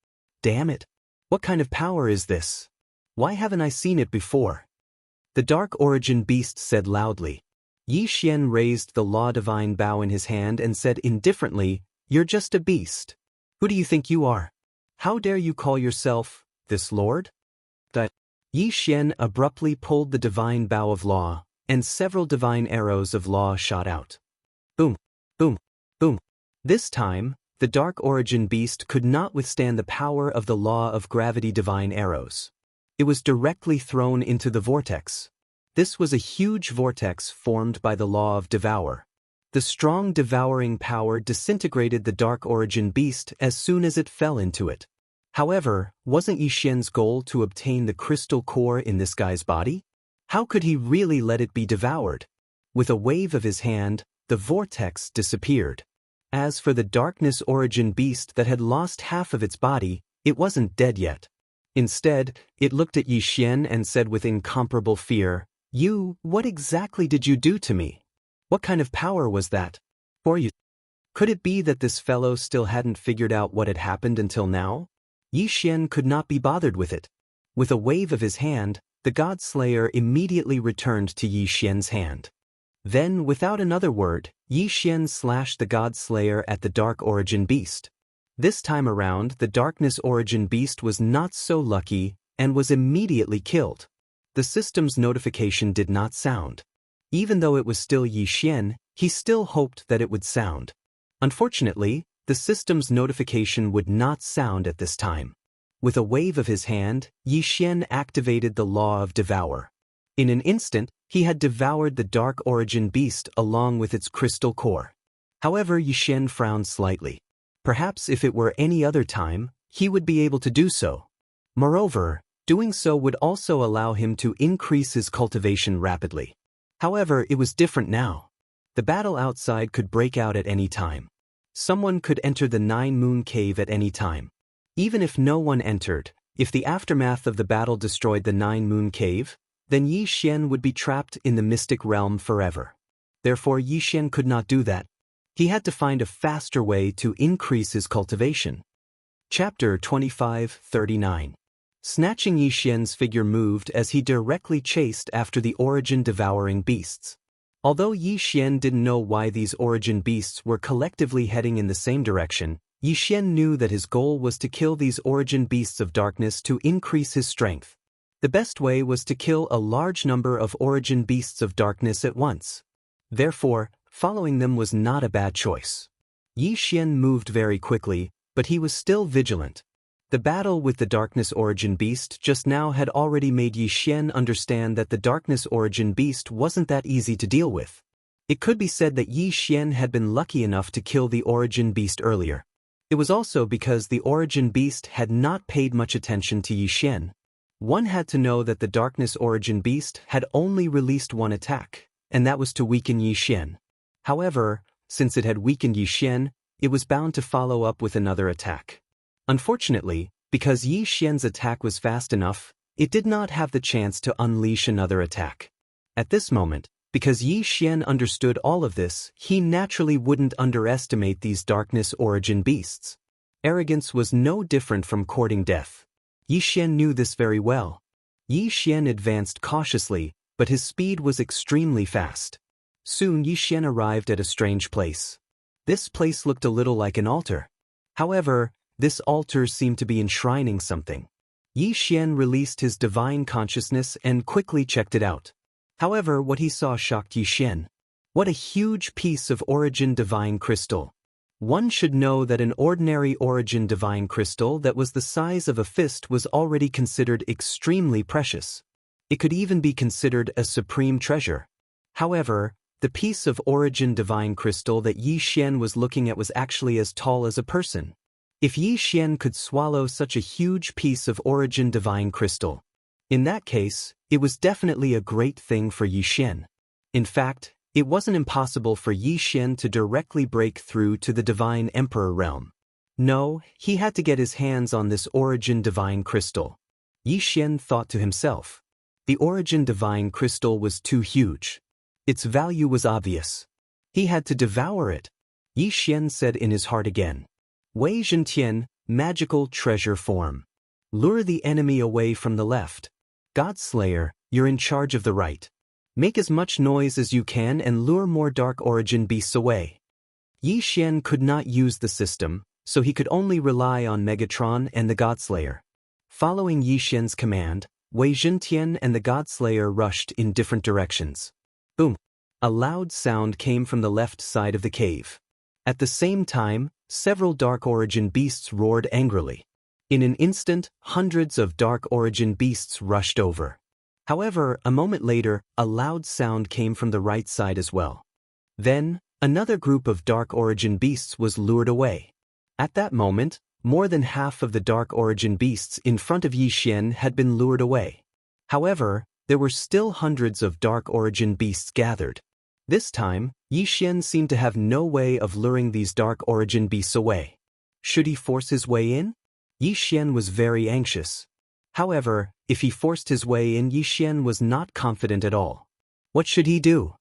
Damn it! What kind of power is this? Why haven't I seen it before? The Dark Origin Beast said loudly. Yi Xian raised the law divine bow in his hand and said indifferently, "You're just a beast. Who do you think you are? How dare you call yourself this lord?" Yi Xian abruptly pulled the divine bow of law, and several divine arrows of law shot out. Boom, boom, boom. This time, the Dark Origin Beast could not withstand the power of the law of gravity divine arrows. It was directly thrown into the vortex. This was a huge vortex formed by the law of Devour. The strong devouring power disintegrated the Dark Origin Beast as soon as it fell into it. However, wasn't Yi Xian's goal to obtain the crystal core in this guy's body? How could he really let it be devoured? With a wave of his hand, the vortex disappeared. As for the Darkness Origin Beast that had lost half of its body, it wasn't dead yet. Instead, it looked at Yi Xian and said with incomparable fear, What exactly did you do to me? What kind of power was that? For you? Could it be that this fellow still hadn't figured out what had happened until now? Yi Xian could not be bothered with it. With a wave of his hand, the God Slayer immediately returned to Yi Xian's hand. Then, without another word, Yi Xian slashed the God Slayer at the Dark Origin Beast. This time around, the Darkness Origin Beast was not so lucky and was immediately killed. The system's notification did not sound. Even though it was still Yi Xian, he still hoped that it would sound. Unfortunately, the system's notification would not sound at this time. With a wave of his hand, Yi Xian activated the law of Devour. In an instant, he had devoured the Dark Origin Beast along with its crystal core. However, Yi Xian frowned slightly. Perhaps if it were any other time, he would be able to do so. Moreover, doing so would also allow him to increase his cultivation rapidly. However, it was different now. The battle outside could break out at any time. Someone could enter the Nine Moon Cave at any time. Even if no one entered, if the aftermath of the battle destroyed the Nine Moon Cave, then Yi Xian would be trapped in the mystic realm forever. Therefore, Yi Xian could not do that. He had to find a faster way to increase his cultivation. Chapter 25:39. Snatching Yi Xian's figure moved as he directly chased after the origin devouring beasts. Although Yi Xian didn't know why these origin beasts were collectively heading in the same direction, Yi Xian knew that his goal was to kill these origin beasts of darkness to increase his strength. The best way was to kill a large number of origin beasts of darkness at once. Therefore, following them was not a bad choice. Yi Xian moved very quickly, but he was still vigilant. The battle with the Darkness Origin Beast just now had already made Yi Xian understand that the Darkness Origin Beast wasn't that easy to deal with. It could be said that Yi Xian had been lucky enough to kill the Origin Beast earlier. It was also because the Origin Beast had not paid much attention to Yi Xian. One had to know that the Darkness Origin Beast had only released one attack, and that was to weaken Yi Xian. However, since it had weakened Yi Xian, it was bound to follow up with another attack. Unfortunately, because Yi Xian's attack was fast enough, it did not have the chance to unleash another attack. At this moment, because Yi Xian understood all of this, he naturally wouldn't underestimate these Darkness Origin Beasts. Arrogance was no different from courting death. Yi Xian knew this very well. Yi Xian advanced cautiously, but his speed was extremely fast. Soon Yi Xian arrived at a strange place. This place looked a little like an altar. However, this altar seemed to be enshrining something. Yi Xian released his divine consciousness and quickly checked it out. However, what he saw shocked Yi Xian. What a huge piece of origin divine crystal. One should know that an ordinary origin divine crystal that was the size of a fist was already considered extremely precious. It could even be considered a supreme treasure. However, the piece of origin divine crystal that Yi Xian was looking at was actually as tall as a person. If Yi Xian could swallow such a huge piece of origin divine crystal, in that case, it was definitely a great thing for Yi Xian. In fact, It wasn't impossible for Yi Xian to directly break through to the Divine Emperor realm. No, he had to get his hands on this Origin Divine Crystal. Yi Xian thought to himself. The Origin Divine Crystal was too huge. Its value was obvious. He had to devour it. Yi Xian said in his heart again. Wei Zhentian, magical treasure form. Lure the enemy away from the left. Godslayer, you're in charge of the right. Make as much noise as you can and lure more Dark Origin beasts away. Yi Xian could not use the system, so he could only rely on Megatron and the Godslayer. Following Yi Xian's command, Wei Zhentian and the Godslayer rushed in different directions. Boom! A loud sound came from the left side of the cave. At the same time, several Dark Origin beasts roared angrily. In an instant, hundreds of Dark Origin beasts rushed over. However, a moment later, a loud sound came from the right side as well. Then, another group of Dark Origin beasts was lured away. At that moment, more than half of the Dark Origin beasts in front of Yi Xian had been lured away. However, there were still hundreds of Dark Origin beasts gathered. This time, Yi Xian seemed to have no way of luring these Dark Origin beasts away. Should he force his way in? Yi Xian was very anxious. However, if he forced his way in, Yi Xian was not confident at all. What should he do?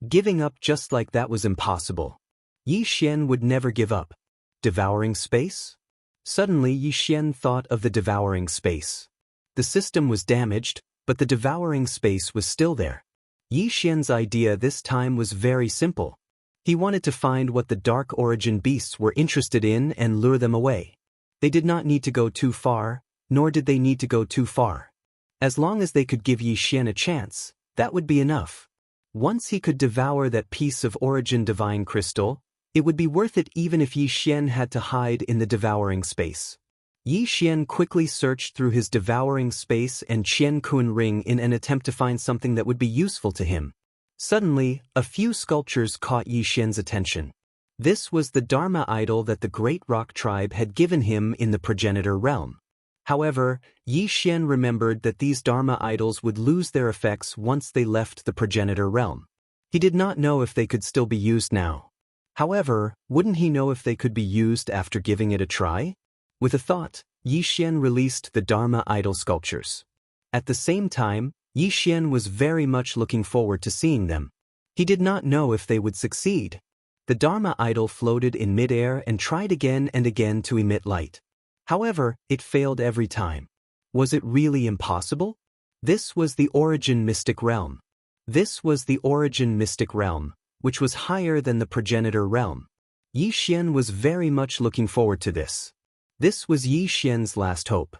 Giving up just like that was impossible. Yi Xian would never give up. Devouring space? Suddenly Yi Xian thought of the devouring space. The system was damaged, but the devouring space was still there. Yi Xian's idea this time was very simple. He wanted to find what the Dark Origin beasts were interested in and lure them away. They did not need to go too far, nor did they need to go too far. As long as they could give Yi Xian a chance, that would be enough. Once he could devour that piece of Origin Divine Crystal, it would be worth it even if Yi Xian had to hide in the devouring space. Yi Xian quickly searched through his devouring space and Qian Kun ring in an attempt to find something that would be useful to him. Suddenly, a few sculptures caught Yi Xian's attention. This was the Dharma idol that the Great Rock Tribe had given him in the progenitor realm. However, Yi Xian remembered that these Dharma idols would lose their effects once they left the progenitor realm. He did not know if they could still be used now. However, wouldn't he know if they could be used after giving it a try? With a thought, Yi Xian released the Dharma idol sculptures. At the same time, Yi Xian was very much looking forward to seeing them. He did not know if they would succeed. The Dharma idol floated in midair and tried again and again to emit light. However, it failed every time. Was it really impossible? This was the Origin Mystic Realm. This was the Origin Mystic Realm, which was higher than the progenitor realm. Yi Xian was very much looking forward to this. This was Yi Xian's last hope.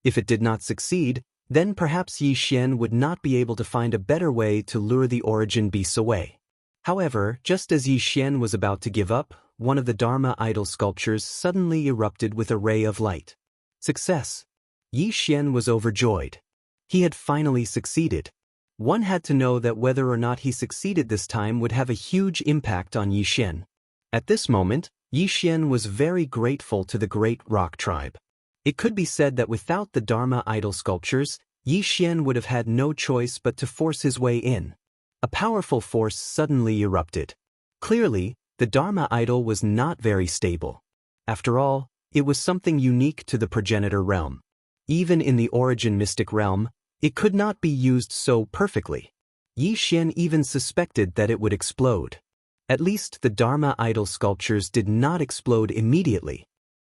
If it did not succeed, then perhaps Yi Xian would not be able to find a better way to lure the Origin beasts away. However, just as Yi Xian was about to give up, one of the Dharma idol sculptures suddenly erupted with a ray of light. Success! Yi Xian was overjoyed. He had finally succeeded. One had to know that whether or not he succeeded this time would have a huge impact on Yi Xian. At this moment, Yi Xian was very grateful to the Great Rock Tribe. It could be said that without the Dharma idol sculptures, Yi Xian would have had no choice but to force his way in. A powerful force suddenly erupted. Clearly, the Dharma idol was not very stable. After all, it was something unique to the progenitor realm. Even in the Origin Mystic Realm, it could not be used so perfectly. Yi Xian even suspected that it would explode. At least the Dharma idol sculptures did not explode immediately.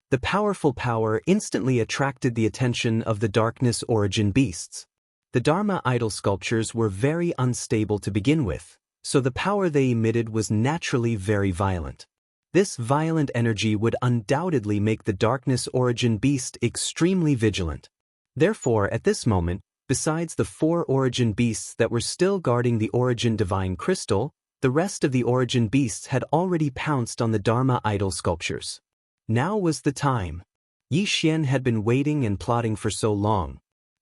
The powerful power instantly attracted the attention of the Darkness Origin beasts. The Dharma idol sculptures were very unstable to begin with, so the power they emitted was naturally very violent. This violent energy would undoubtedly make the Darkness Origin beast extremely vigilant. Therefore, at this moment, besides the 4 Origin beasts that were still guarding the Origin Divine Crystal, the rest of the Origin beasts had already pounced on the Dharma idol sculptures. Now was the time. Yi Xian had been waiting and plotting for so long.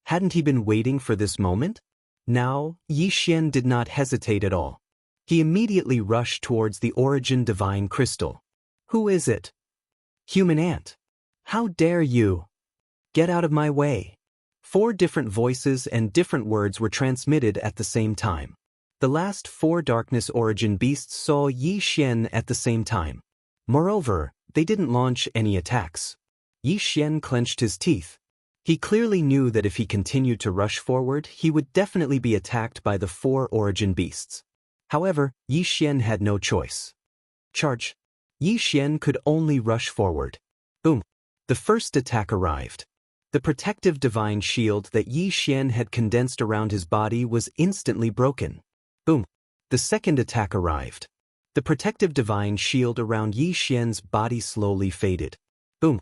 Hadn't he been waiting for this moment? Now, Yi Xian did not hesitate at all. He immediately rushed towards the Origin Divine Crystal. Who is it? Human ant. How dare you? Get out of my way. 4 different voices and different words were transmitted at the same time. The last 4 darkness origin beasts saw Yi Xian at the same time. Moreover, they didn't launch any attacks. Yi Xian clenched his teeth. He clearly knew that if he continued to rush forward, he would definitely be attacked by the 4 origin beasts. However, Yi Xian had no choice. Charge. Yi Xian could only rush forward. Boom. The first attack arrived. The protective divine shield that Yi Xian had condensed around his body was instantly broken. Boom. The second attack arrived. The protective divine shield around Yi Xian's body slowly faded. Boom.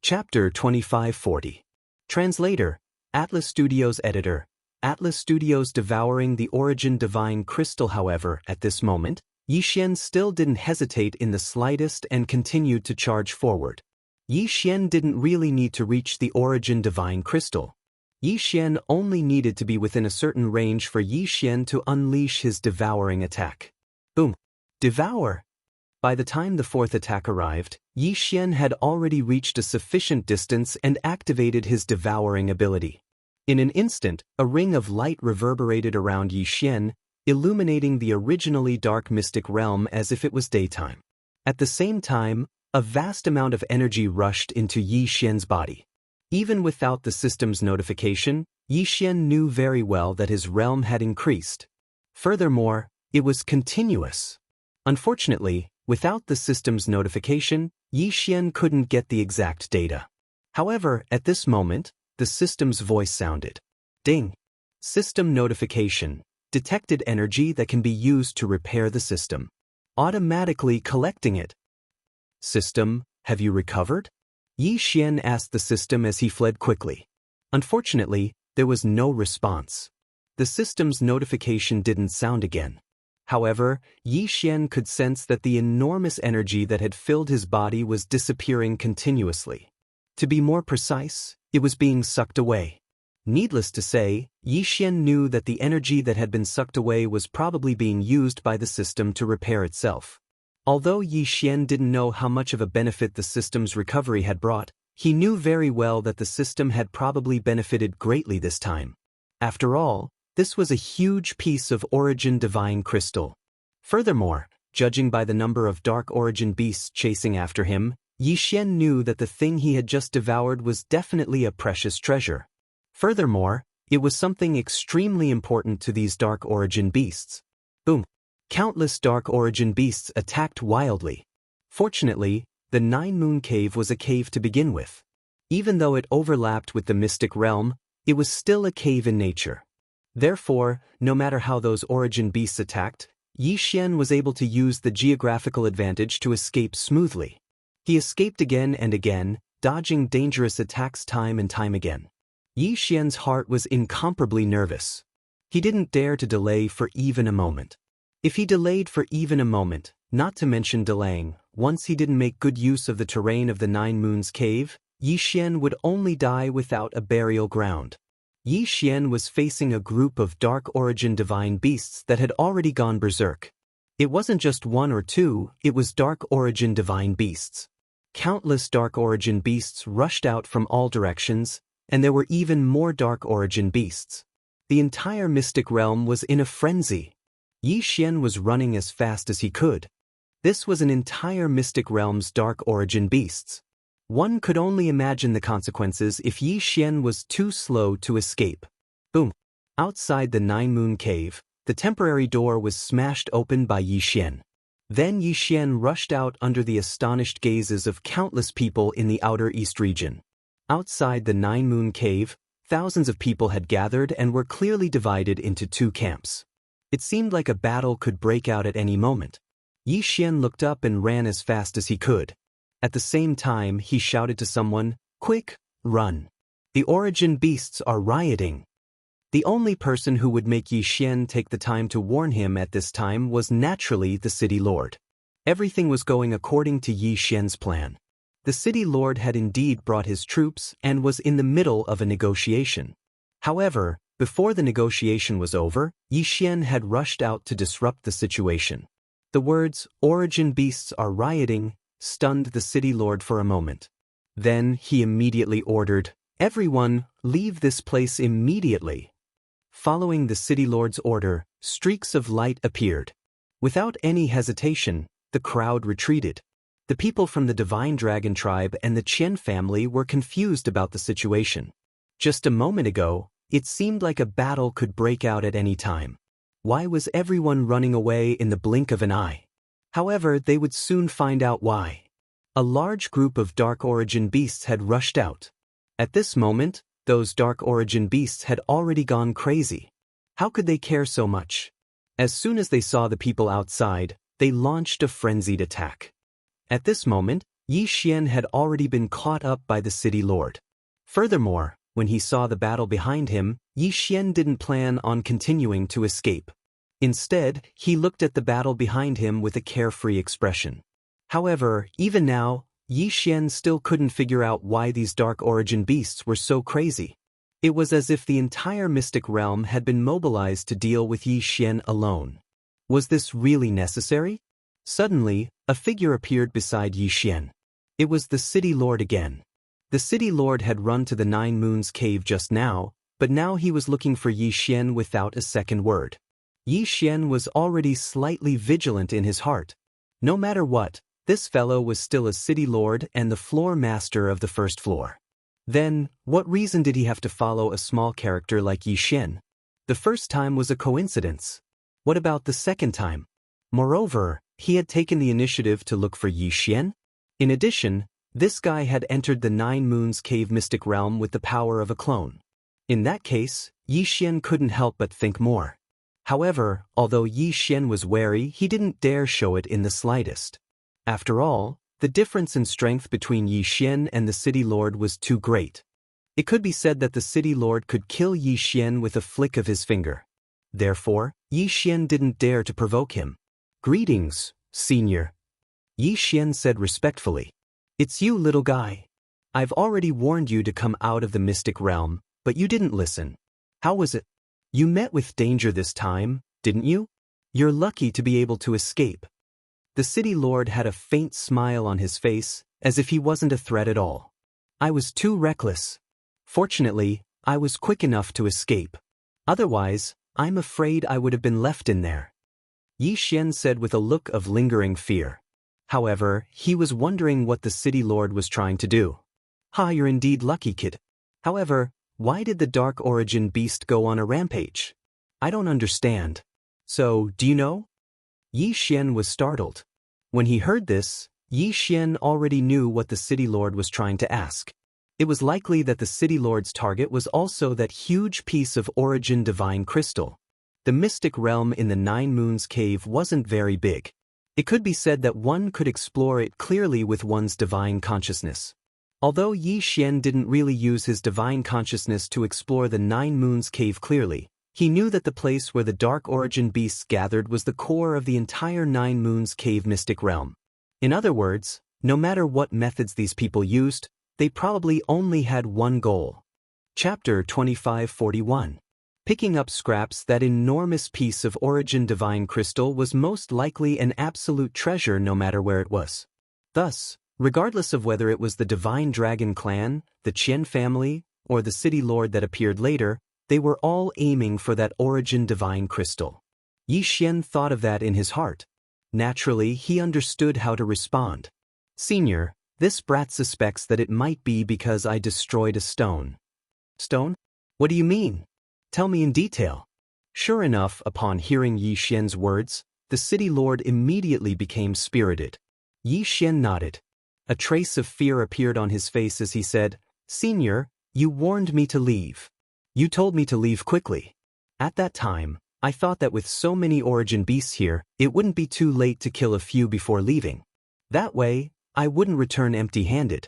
Chapter 2540. Translator, Atlas Studios Editor. Atlas Studios devouring the origin divine crystal. However, at this moment, Yi Xian still didn't hesitate in the slightest and continued to charge forward. Yi Xian didn't really need to reach the origin divine crystal. Yi Xian only needed to be within a certain range for Yi Xian to unleash his devouring attack. Boom. Devour. By the time the 4th attack arrived, Yi Xian had already reached a sufficient distance and activated his devouring ability. In an instant, a ring of light reverberated around Yi Xian, illuminating the originally dark mystic realm as if it was daytime. At the same time, a vast amount of energy rushed into Yi Xian's body. Even without the system's notification, Yi Xian knew very well that his realm had increased. Furthermore, it was continuous. Unfortunately, without the system's notification, Yi Xian couldn't get the exact data. However, at this moment, the system's voice sounded. Ding! System notification. Detected energy that can be used to repair the system. Automatically collecting it. System, have you recovered? Yi Xian asked the system as he fled quickly. Unfortunately, there was no response. The system's notification didn't sound again. However, Yi Xian could sense that the enormous energy that had filled his body was disappearing continuously. To be more precise, it was being sucked away. Needless to say, Yi Xian knew that the energy that had been sucked away was probably being used by the system to repair itself. Although Yi Xian didn't know how much of a benefit the system's recovery had brought, he knew very well that the system had probably benefited greatly this time. After all, this was a huge piece of origin divine crystal. Furthermore, judging by the number of dark origin beasts chasing after him, Yi Xian knew that the thing he had just devoured was definitely a precious treasure. Furthermore, it was something extremely important to these dark origin beasts. Boom! Countless dark origin beasts attacked wildly. Fortunately, the 9-moon cave was a cave to begin with. Even though it overlapped with the mystic realm, it was still a cave in nature. Therefore, no matter how those origin beasts attacked, Yi Xian was able to use the geographical advantage to escape smoothly. He escaped again and again, dodging dangerous attacks time and time again. Yi Xian's heart was incomparably nervous. He didn't dare to delay for even a moment. If he delayed for even a moment, not to mention delaying, once he didn't make good use of the terrain of the 9 Moons cave, Yi Xian would only die without a burial ground. Yi Xian was facing a group of dark origin divine beasts that had already gone berserk. It wasn't just 1 or 2, it was dark origin divine beasts. Countless dark origin beasts rushed out from all directions, and there were even more dark origin beasts. The entire mystic realm was in a frenzy. Yi Xian was running as fast as he could. This was an entire mystic realm's dark origin beasts. One could only imagine the consequences if Yi Xian was too slow to escape. Boom! Outside the 9-moon cave, the temporary door was smashed open by Yi Xian. Then Yi Xian rushed out under the astonished gazes of countless people in the outer east region. Outside the 9-moon cave, thousands of people had gathered and were clearly divided into 2 camps. It seemed like a battle could break out at any moment. Yi Xian looked up and ran as fast as he could. At the same time, he shouted to someone, "Quick, run! The origin beasts are rioting!" The only person who would make Yi Xian take the time to warn him at this time was naturally the city lord. Everything was going according to Yi Xian's plan. The city lord had indeed brought his troops and was in the middle of a negotiation. However, before the negotiation was over, Yi Xian had rushed out to disrupt the situation. The words, "Origin beasts are rioting," stunned the city lord for a moment. Then he immediately ordered, "Everyone, leave this place immediately." Following the city lord's order, streaks of light appeared. Without any hesitation, the crowd retreated. The people from the Divine Dragon tribe and the Qian family were confused about the situation. Just a moment ago, it seemed like a battle could break out at any time. Why was everyone running away in the blink of an eye? However, they would soon find out why. A large group of Dark Origin beasts had rushed out. At this moment, those Dark Origin beasts had already gone crazy. How could they care so much? As soon as they saw the people outside, they launched a frenzied attack. At this moment, Yi Xian had already been caught up by the city lord. Furthermore, when he saw the battle behind him, Yi Xian didn't plan on continuing to escape. Instead, he looked at the battle behind him with a carefree expression. However, even now, Yi Xian still couldn't figure out why these Dark Origin beasts were so crazy. It was as if the entire mystic realm had been mobilized to deal with Yi Xian alone. Was this really necessary? Suddenly, a figure appeared beside Yi Xian. It was the city lord again. The city lord had run to the Nine Moons cave just now, but now he was looking for Yi Xian without a second word. Yi Xian was already slightly vigilant in his heart. No matter what, this fellow was still a city lord and the floor master of the first floor. Then, what reason did he have to follow a small character like Yi Xian? The first time was a coincidence. What about the second time? Moreover, he had taken the initiative to look for Yi Xian. In addition, this guy had entered the Nine Moons cave mystic realm with the power of a clone. In that case, Yi Xian couldn't help but think more. However, although Yi Xian was wary, he didn't dare show it in the slightest. After all, the difference in strength between Yi Xian and the city lord was too great. It could be said that the city lord could kill Yi Xian with a flick of his finger. Therefore, Yi Xian didn't dare to provoke him. "Greetings, senior," Yi Xian said respectfully. "It's you, little guy. I've already warned you to come out of the mystic realm, but you didn't listen. How was it? You met with danger this time, didn't you? You're lucky to be able to escape." The city lord had a faint smile on his face, as if he wasn't a threat at all. "I was too reckless. Fortunately, I was quick enough to escape. Otherwise, I'm afraid I would have been left in there," Yi Xian said with a look of lingering fear. However, he was wondering what the city lord was trying to do. "Ha, you're indeed lucky, kid. However, why did the Dark Origin beast go on a rampage? I don't understand. So, do you know?" Yi Xian was startled. When he heard this, Yi Xian already knew what the city lord was trying to ask. It was likely that the city lord's target was also that huge piece of Origin divine crystal. The mystic realm in the Nine Moons cave wasn't very big. It could be said that one could explore it clearly with one's divine consciousness. Although Yi Xian didn't really use his divine consciousness to explore the Nine Moons cave clearly, he knew that the place where the Dark Origin beasts gathered was the core of the entire Nine Moons cave mystic realm. In other words, no matter what methods these people used, they probably only had one goal. Chapter 2541. Picking up scraps. That enormous piece of Origin divine crystal was most likely an absolute treasure no matter where it was. Thus, regardless of whether it was the Divine Dragon clan, the Qian family, or the city lord that appeared later, they were all aiming for that Origin divine crystal. Yi Xian thought of that in his heart. Naturally, he understood how to respond. "Senior, this brat suspects that it might be because I destroyed a stone." "Stone? What do you mean? Tell me in detail." Sure enough, upon hearing Yi Xian's words, the city lord immediately became spirited. Yi Xian nodded. A trace of fear appeared on his face as he said, "Senior, you warned me to leave. You told me to leave quickly. At that time, I thought that with so many Origin beasts here, it wouldn't be too late to kill a few before leaving. That way, I wouldn't return empty-handed.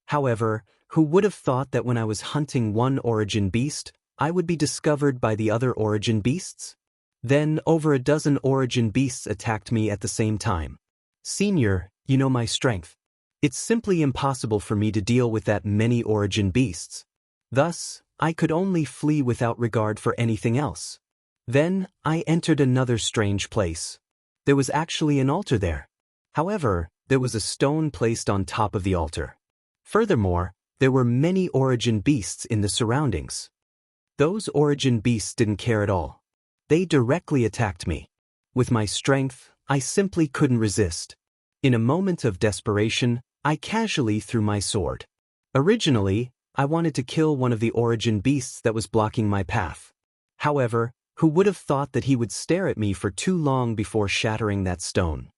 However, who would have thought that when I was hunting one Origin beast, I would be discovered by the other Origin beasts? Then over a dozen Origin beasts attacked me at the same time. Senior, you know my strength. It's simply impossible for me to deal with that many Origin beasts. Thus, I could only flee without regard for anything else. Then, I entered another strange place. There was actually an altar there. However, there was a stone placed on top of the altar. Furthermore, there were many Origin beasts in the surroundings. Those origin beasts didn't care at all. They directly attacked me. With my strength, I simply couldn't resist. In a moment of desperation, I casually threw my sword. Originally, I wanted to kill one of the origin beasts that was blocking my path. However, who would have thought that he would stare at me for too long before shattering that stone?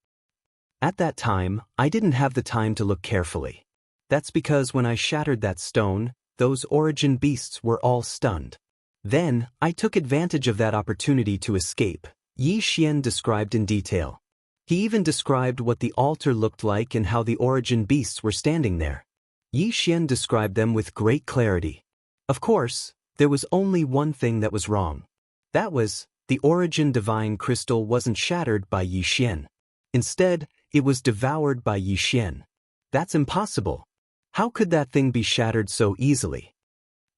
At that time, I didn't have the time to look carefully. That's because when I shattered that stone, those origin beasts were all stunned. Then, I took advantage of that opportunity to escape. Yi Xian described in detail. He even described what the altar looked like and how the origin beasts were standing there. Yi Xian described them with great clarity. Of course, there was only one thing that was wrong. That was, the origin divine crystal wasn't shattered by Yi Xian. Instead, it was devoured by Yi Xian. That's impossible. How could that thing be shattered so easily?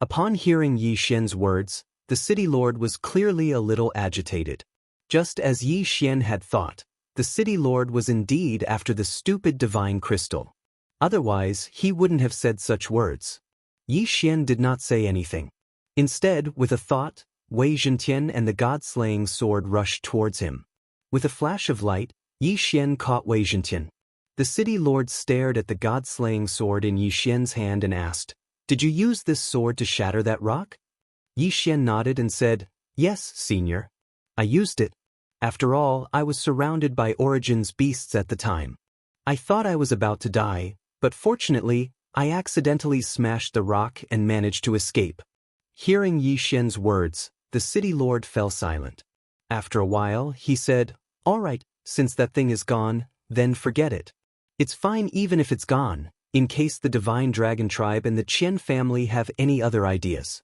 Upon hearing Yi Xian's words, the city lord was clearly a little agitated. Just as Yi Xian had thought, the city lord was indeed after the stupid divine crystal. Otherwise, he wouldn't have said such words. Yi Xian did not say anything. Instead, with a thought, Wei Zhentian and the god-slaying sword rushed towards him. With a flash of light, Yi Xian caught Wei Zhentian. The city lord stared at the god-slaying sword in Yi Xian's hand and asked, "Did you use this sword to shatter that rock?" Yi Xian nodded and said, "Yes, senior. I used it. After all, I was surrounded by Origin's beasts at the time. I thought I was about to die, but fortunately, I accidentally smashed the rock and managed to escape." Hearing Yi Xian's words, the city lord fell silent. After a while, he said, "All right, since that thing is gone, then forget it. It's fine even if it's gone, in case the Divine Dragon Tribe and the Qian family have any other ideas."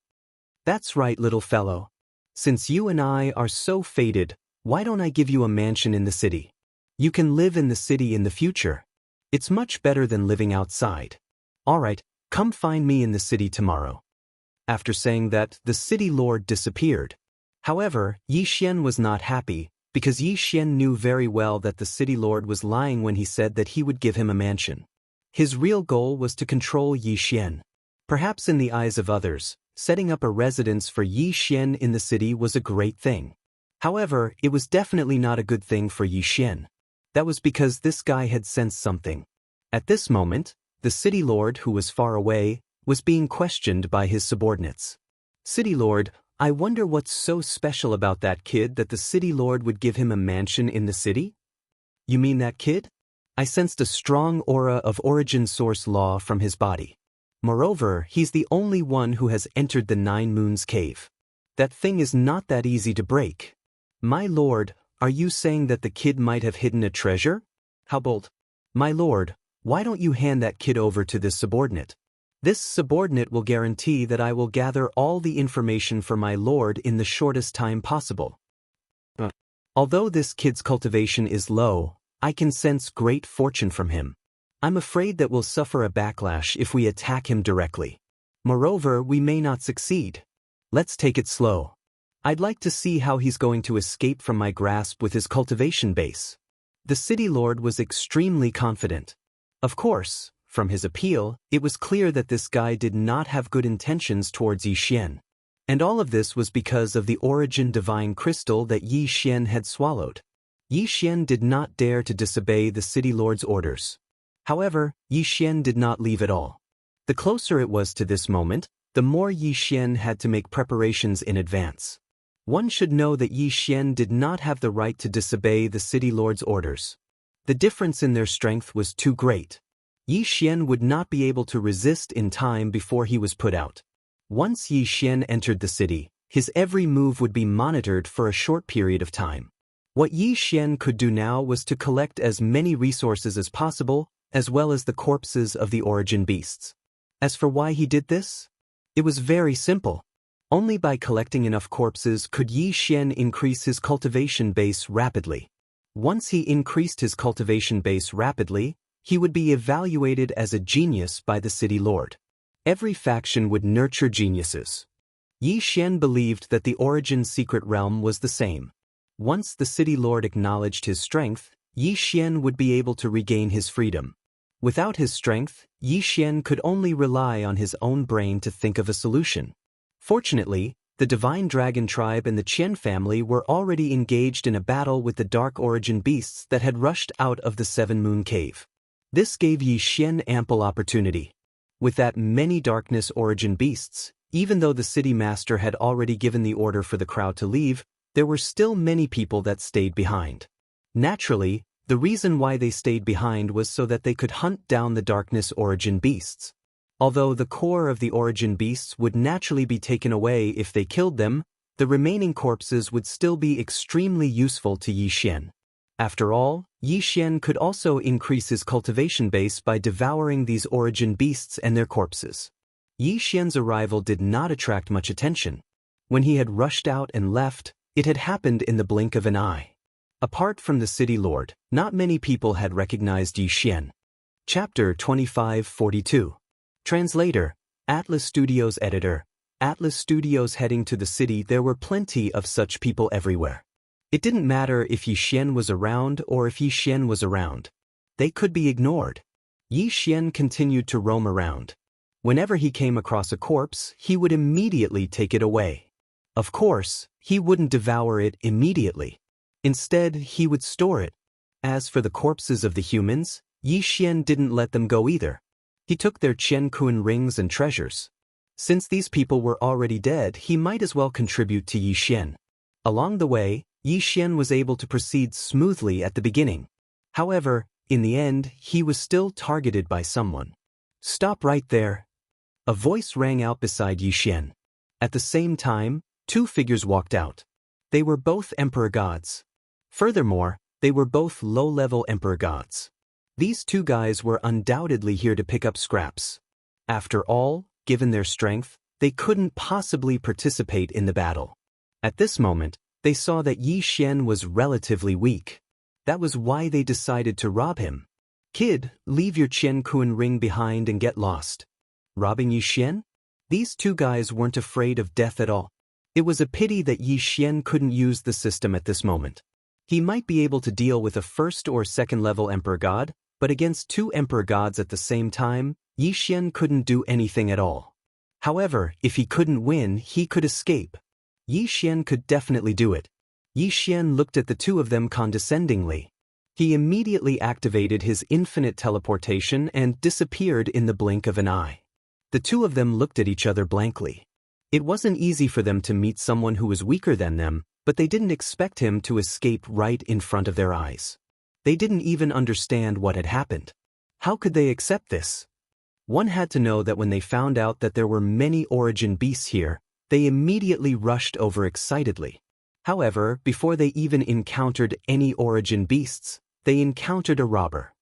"That's right, little fellow. Since you and I are so fated, why don't I give you a mansion in the city? You can live in the city in the future. It's much better than living outside. All right, come find me in the city tomorrow." After saying that, the city lord disappeared. However, Yi Xian was not happy, because Yi Xian knew very well that the city lord was lying when he said that he would give him a mansion. His real goal was to control Yi Xian. Perhaps in the eyes of others, setting up a residence for Yi Xian in the city was a great thing. However, it was definitely not a good thing for Yi Xian. That was because this guy had sensed something. At this moment, the city lord, who was far away, was being questioned by his subordinates. "City lord, I wonder what's so special about that kid that the city lord would give him a mansion in the city?" "You mean that kid?" I sensed a strong aura of origin source law from his body. Moreover, he's the only one who has entered the Nine Moons cave. That thing is not that easy to break. "My lord, are you saying that the kid might have hidden a treasure?" "How bold." "My lord, why don't you hand that kid over to this subordinate? This subordinate will guarantee that I will gather all the information for my lord in the shortest time possible. Although this kid's cultivation is low, I can sense great fortune from him. I'm afraid that we'll suffer a backlash if we attack him directly. Moreover, we may not succeed. Let's take it slow. I'd like to see how he's going to escape from my grasp with his cultivation base." The city lord was extremely confident. Of course, from his appeal, it was clear that this guy did not have good intentions towards Yi Xian. And all of this was because of the origin divine crystal that Yi Xian had swallowed. Yi Xian did not dare to disobey the city lord's orders. However, Yi Xian did not leave at all. The closer it was to this moment, the more Yi Xian had to make preparations in advance. One should know that Yi Xian did not have the right to disobey the city lord's orders. The difference in their strength was too great. Yi Xian would not be able to resist in time before he was put out. Once Yi Xian entered the city, his every move would be monitored for a short period of time. What Yi Xian could do now was to collect as many resources as possible, as well as the corpses of the origin beasts. As for why he did this? It was very simple. Only by collecting enough corpses could Yi Xian increase his cultivation base rapidly. Once he increased his cultivation base rapidly, he would be evaluated as a genius by the city lord. Every faction would nurture geniuses. Yi Xian believed that the origin secret realm was the same. Once the city lord acknowledged his strength, Yi Xian would be able to regain his freedom. Without his strength, Yi Xian could only rely on his own brain to think of a solution. Fortunately, The Divine Dragon tribe and the Qian family were already engaged in a battle with the Dark Origin beasts that had rushed out of the Seven Moon Cave. This gave Yi Xian ample opportunity. With that many Darkness Origin beasts, even though the city master had already given the order for the crowd to leave, there were still many people that stayed behind. Naturally, the reason why they stayed behind was so that they could hunt down the Darkness Origin beasts. Although the core of the Origin beasts would naturally be taken away if they killed them, the remaining corpses would still be extremely useful to Yi Xian. After all, Yi Xian could also increase his cultivation base by devouring these Origin beasts and their corpses. Yi Xian's arrival did not attract much attention. When he had rushed out and left, it had happened in the blink of an eye. Apart from the city lord, not many people had recognized Yi Xian. Chapter 2542. Translator, Atlas Studios Editor. Atlas Studios. Heading to the city, there were plenty of such people everywhere. It didn't matter if Yi Xian was around or if Yi Xian was around. They could be ignored. Yi Xian continued to roam around. Whenever he came across a corpse, he would immediately take it away. Of course, he wouldn't devour it immediately. Instead, he would store it. As for the corpses of the humans, Yi Xian didn't let them go either. He took their Qian rings and treasures. Since these people were already dead, he might as well contribute to Yi Xian. Along the way, Yi Xian was able to proceed smoothly at the beginning. However, in the end, he was still targeted by someone. "Stop right there." A voice rang out beside Yi Xian. At the same time, two figures walked out. They were both emperor gods. Furthermore, they were both low-level emperor gods. These two guys were undoubtedly here to pick up scraps. After all, given their strength, they couldn't possibly participate in the battle. At this moment, they saw that Yi Xian was relatively weak. That was why they decided to rob him. "Kid, leave your Qian ring behind and get lost." Robbing Yi Xian? These two guys weren't afraid of death at all. It was a pity that Yi Xian couldn't use the system at this moment. He might be able to deal with a first or second level emperor god, but against two emperor gods at the same time, Yi Xian couldn't do anything at all. However, if he couldn't win, he could escape. Yi Xian could definitely do it. Yi Xian looked at the two of them condescendingly. He immediately activated his infinite teleportation and disappeared in the blink of an eye. The two of them looked at each other blankly. It wasn't easy for them to meet someone who was weaker than them, but they didn't expect him to escape right in front of their eyes. They didn't even understand what had happened. How could they accept this? One had to know that when they found out that there were many Origin beasts here, they immediately rushed over excitedly. However, before they even encountered any Origin beasts, they encountered a robber.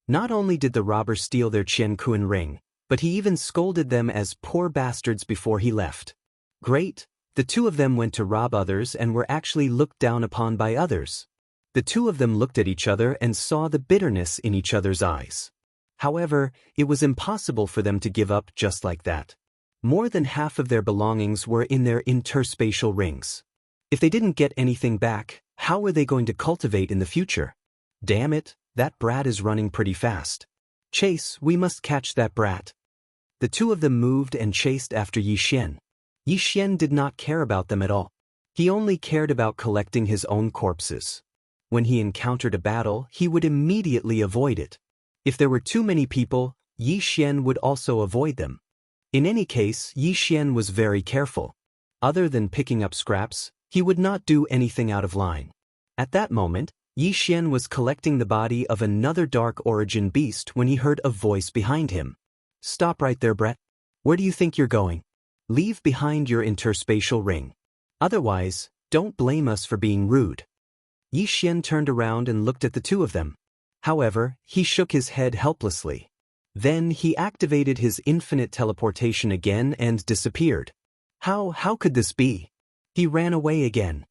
Not only did the robber steal their Qian ring, but he even scolded them as poor bastards before he left. Great, the two of them went to rob others and were actually looked down upon by others. The two of them looked at each other and saw the bitterness in each other's eyes. However, it was impossible for them to give up just like that. More than half of their belongings were in their interspatial rings. If they didn't get anything back, how were they going to cultivate in the future? Damn it, that brat is running pretty fast. Chase, we must catch that brat. The two of them moved and chased after Yi Xian. Yi Xian did not care about them at all. He only cared about collecting his own corpses. When he encountered a battle, he would immediately avoid it. If there were too many people, Yi Xian would also avoid them. In any case, Yi Xian was very careful. Other than picking up scraps, he would not do anything out of line. At that moment, Yi Xian was collecting the body of another Dark Origin beast when he heard a voice behind him. "Stop right there, Brett. Where do you think you're going? Leave behind your interspatial ring. Otherwise, don't blame us for being rude." Yi Xian turned around and looked at the two of them. However, he shook his head helplessly. Then he activated his infinite teleportation again and disappeared. How could this be? He ran away again.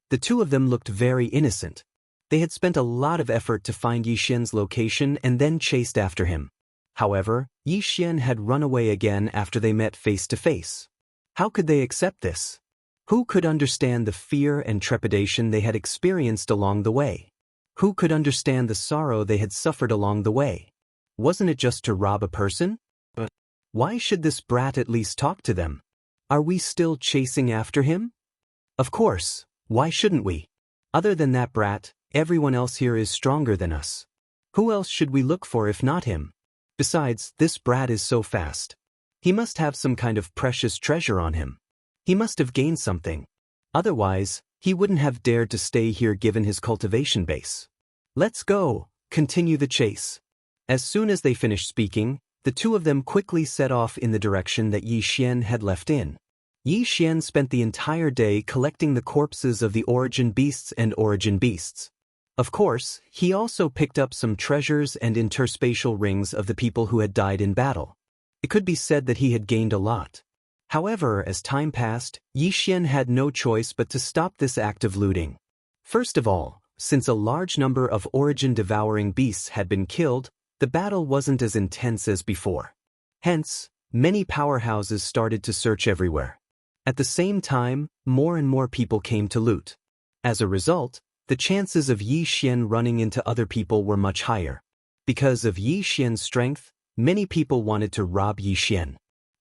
The two of them looked very innocent. They had spent a lot of effort to find Yi Xian's location and then chased after him. However, Yi Xian had run away again after they met face to face. How could they accept this? Who could understand the fear and trepidation they had experienced along the way? Who could understand the sorrow they had suffered along the way? Wasn't it just to rob a person? But why should this brat at least talk to them? Are we still chasing after him? Of course, why shouldn't we? Other than that brat, everyone else here is stronger than us. Who else should we look for if not him? Besides, this brat is so fast. He must have some kind of precious treasure on him. He must have gained something. Otherwise, he wouldn't have dared to stay here given his cultivation base. Let's go, continue the chase. As soon as they finished speaking, the two of them quickly set off in the direction that Yi Xian had left in. Yi Xian spent the entire day collecting the corpses of the origin beasts and origin beasts. Of course, he also picked up some treasures and interspatial rings of the people who had died in battle. It could be said that he had gained a lot. However, as time passed, Yi Xian had no choice but to stop this act of looting. First of all, since a large number of origin devouring beasts had been killed, the battle wasn't as intense as before. Hence, many powerhouses started to search everywhere. At the same time, more and more people came to loot. As a result, the chances of Yi Xian running into other people were much higher. Because of Yi Xian's strength, many people wanted to rob Yi Xian.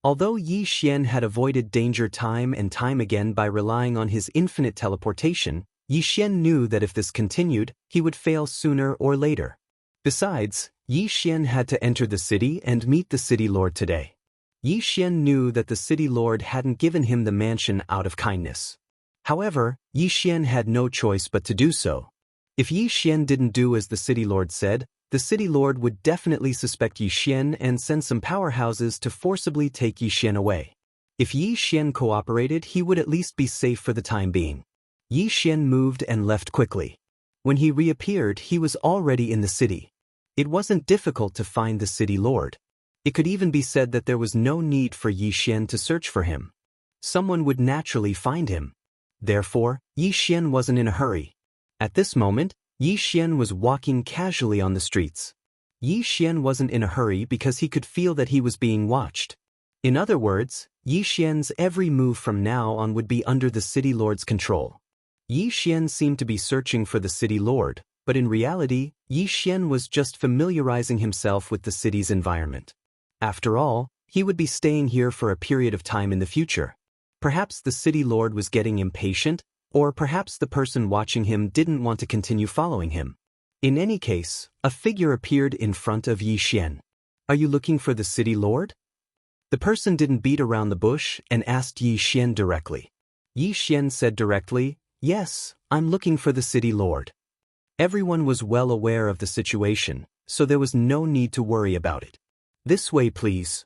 Although Yi Xian had avoided danger time and time again by relying on his infinite teleportation, Yi Xian knew that if this continued, he would fail sooner or later. Besides, Yi Xian had to enter the city and meet the city lord today. Yi Xian knew that the city lord hadn't given him the mansion out of kindness. However, Yi Xian had no choice but to do so. If Yi Xian didn't do as the city lord said, the city lord would definitely suspect Yi Xian and send some powerhouses to forcibly take Yi Xian away. If Yi Xian cooperated, he would at least be safe for the time being. Yi Xian moved and left quickly. When he reappeared, he was already in the city. It wasn't difficult to find the city lord. It could even be said that there was no need for Yi Xian to search for him. Someone would naturally find him. Therefore, Yi Xian wasn't in a hurry. At this moment, Yi Xian was walking casually on the streets. Yi Xian wasn't in a hurry because he could feel that he was being watched. In other words, Yi Xian's every move from now on would be under the city lord's control. Yi Xian seemed to be searching for the city lord, but in reality, Yi Xian was just familiarizing himself with the city's environment. After all, he would be staying here for a period of time in the future. Perhaps the city lord was getting impatient, or perhaps the person watching him didn't want to continue following him. In any case, a figure appeared in front of Yi Xian. Are you looking for the city lord? The person didn't beat around the bush and asked Yi Xian directly. Yi Xian said directly, "Yes, I'm looking for the city lord." Everyone was well aware of the situation, so there was no need to worry about it. "This way, please."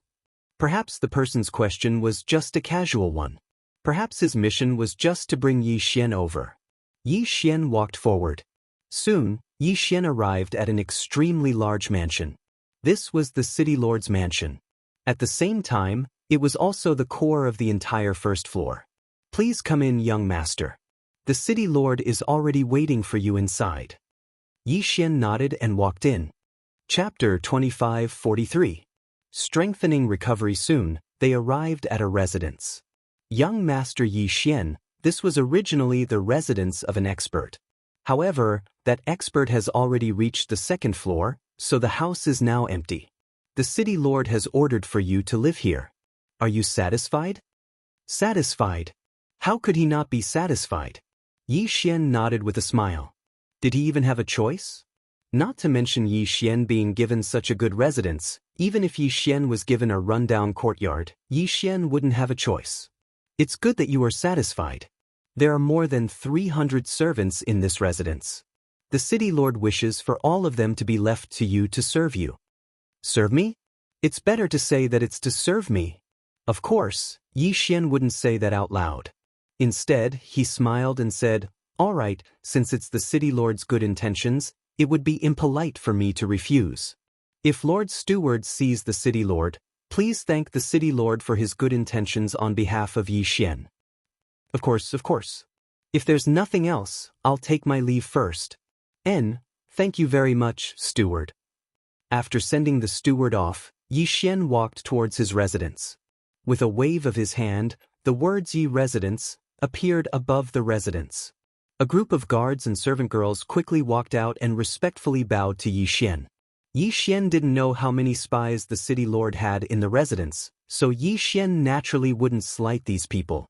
Perhaps the person's question was just a casual one. Perhaps his mission was just to bring Yi Xian over. Yi Xian walked forward. Soon, Yi Xian arrived at an extremely large mansion. This was the city lord's mansion. At the same time, it was also the core of the entire first floor. "Please come in, young master. The city lord is already waiting for you inside." Yi Xian nodded and walked in. Chapter 25:43. Strengthening recovery. Soon, they arrived at a residence. Young Master Yi Xian, this was originally the residence of an expert. However, that expert has already reached the second floor, so the house is now empty. The city lord has ordered for you to live here. Are you satisfied? Satisfied? How could he not be satisfied? Yi Xian nodded with a smile. Did he even have a choice? Not to mention Yi Xian being given such a good residence, even if Yi Xian was given a rundown courtyard, Yi Xian wouldn't have a choice. It's good that you are satisfied. There are more than 300 servants in this residence. The city lord wishes for all of them to be left to you to serve you. Serve me? It's better to say that it's to serve me. Of course, Yi Xian wouldn't say that out loud. Instead, he smiled and said, "All right, since it's the city lord's good intentions, it would be impolite for me to refuse. If Lord Steward sees the city lord, please thank the city lord for his good intentions on behalf of Yi Xian." Of course. If there's nothing else, I'll take my leave first. Thank you very much, steward. After sending the steward off, Yi Xian walked towards his residence. With a wave of his hand, the words "Yi Residence" appeared above the residence. A group of guards and servant girls quickly walked out and respectfully bowed to Yi Xian. Yi Xian didn't know how many spies the city lord had in the residence, so Yi Xian naturally wouldn't slight these people.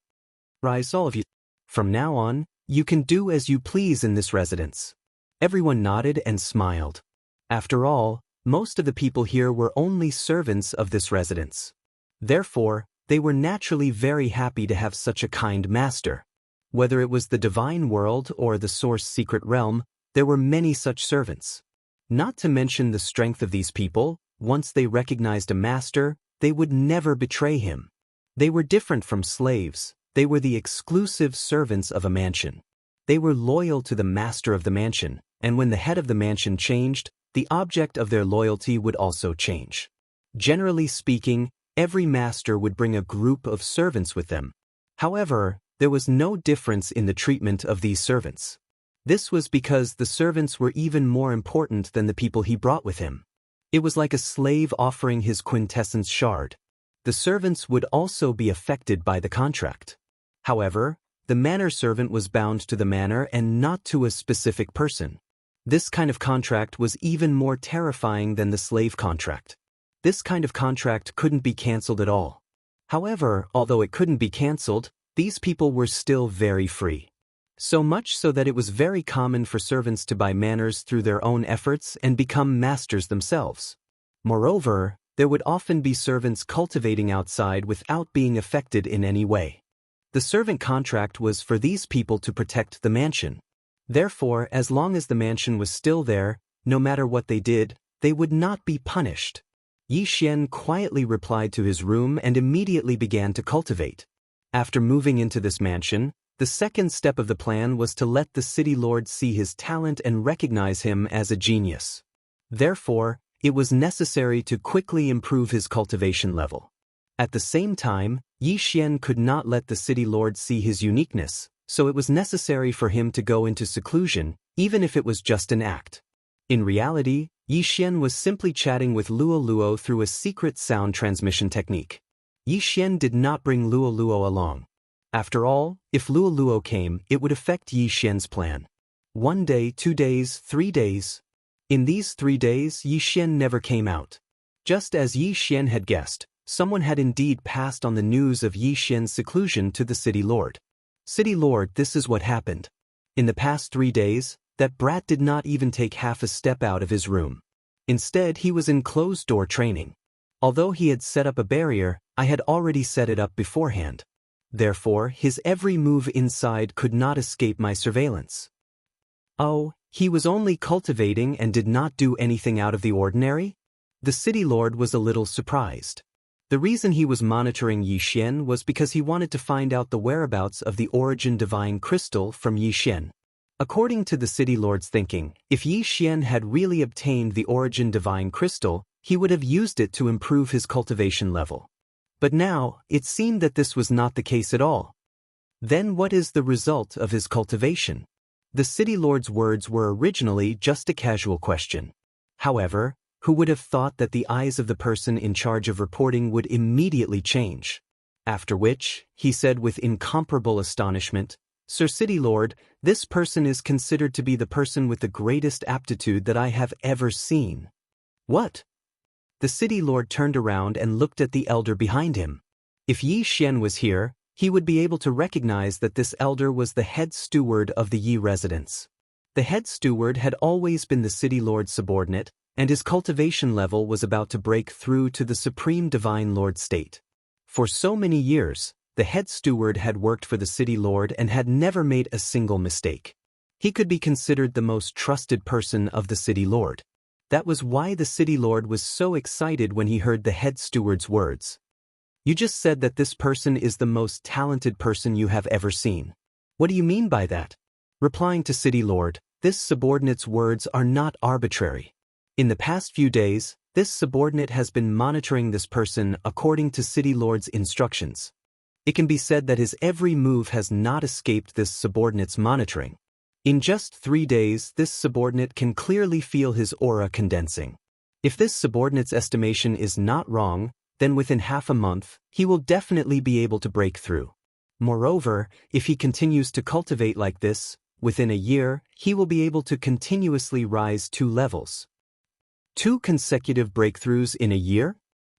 Rise all of you. From now on, you can do as you please in this residence. Everyone nodded and smiled. After all, most of the people here were only servants of this residence. Therefore, they were naturally very happy to have such a kind master. Whether it was the divine world or the source secret realm, there were many such servants. Not to mention the strength of these people, once they recognized a master, they would never betray him. They were different from slaves, they were the exclusive servants of a mansion. They were loyal to the master of the mansion, and when the head of the mansion changed, the object of their loyalty would also change. Generally speaking, every master would bring a group of servants with them. However, there was no difference in the treatment of these servants. This was because the servants were even more important than the people he brought with him. It was like a slave offering his quintessence shard. The servants would also be affected by the contract. However, the manor servant was bound to the manor and not to a specific person. This kind of contract was even more terrifying than the slave contract. This kind of contract couldn't be cancelled at all. However, although it couldn't be cancelled, these people were still very free. So much so that it was very common for servants to buy manors through their own efforts and become masters themselves. Moreover, there would often be servants cultivating outside without being affected in any way. The servant contract was for these people to protect the mansion. Therefore, as long as the mansion was still there, no matter what they did, they would not be punished. Yi Xian quietly replied to his room and immediately began to cultivate. After moving into this mansion, the second step of the plan was to let the city lord see his talent and recognize him as a genius. Therefore, it was necessary to quickly improve his cultivation level. At the same time, Yi Xian could not let the city lord see his uniqueness, so it was necessary for him to go into seclusion, even if it was just an act. In reality, Yi Xian was simply chatting with Luo Luo through a secret sound transmission technique. Yi Xian did not bring Luo Luo along. After all, if Luo Luo came, it would affect Yi Xian's plan. 1 day, 2 days, 3 days. In these 3 days, Yi Xian never came out. Just as Yi Xian had guessed, someone had indeed passed on the news of Yi Xian's seclusion to the city lord. City lord, this is what happened. In the past 3 days, that brat did not even take half a step out of his room. Instead, he was in closed-door training. Although he had set up a barrier, I had already set it up beforehand. Therefore, his every move inside could not escape my surveillance. Oh, he was only cultivating and did not do anything out of the ordinary? The city lord was a little surprised. The reason he was monitoring Yi Xian was because he wanted to find out the whereabouts of the origin divine crystal from Yi Xian. According to the city lord's thinking, if Yi Xian had really obtained the origin divine crystal, he would have used it to improve his cultivation level. But now, it seemed that this was not the case at all. Then what is the result of his cultivation? The city lord's words were originally just a casual question. However, who would have thought that the eyes of the person in charge of reporting would immediately change? After which, he said with incomparable astonishment, "Sir City Lord, this person is considered to be the person with the greatest aptitude that I have ever seen." What? The city lord turned around and looked at the elder behind him. If Yi Xian was here, he would be able to recognize that this elder was the head steward of the Yi residence. The head steward had always been the city lord's subordinate, and his cultivation level was about to break through to the supreme divine lord state. For so many years, the head steward had worked for the city lord and had never made a single mistake. He could be considered the most trusted person of the city lord. That was why the city lord was so excited when he heard the head steward's words. "You just said that this person is the most talented person you have ever seen. What do you mean by that?" Replying to city lord, this subordinate's words are not arbitrary. In the past few days, this subordinate has been monitoring this person according to city lord's instructions. It can be said that his every move has not escaped this subordinate's monitoring. In just 3 days, this subordinate can clearly feel his aura condensing. If this subordinate's estimation is not wrong, then within half a month, he will definitely be able to break through. Moreover, if he continues to cultivate like this, within a year, he will be able to continuously rise 2 levels. 2 consecutive breakthroughs in a year?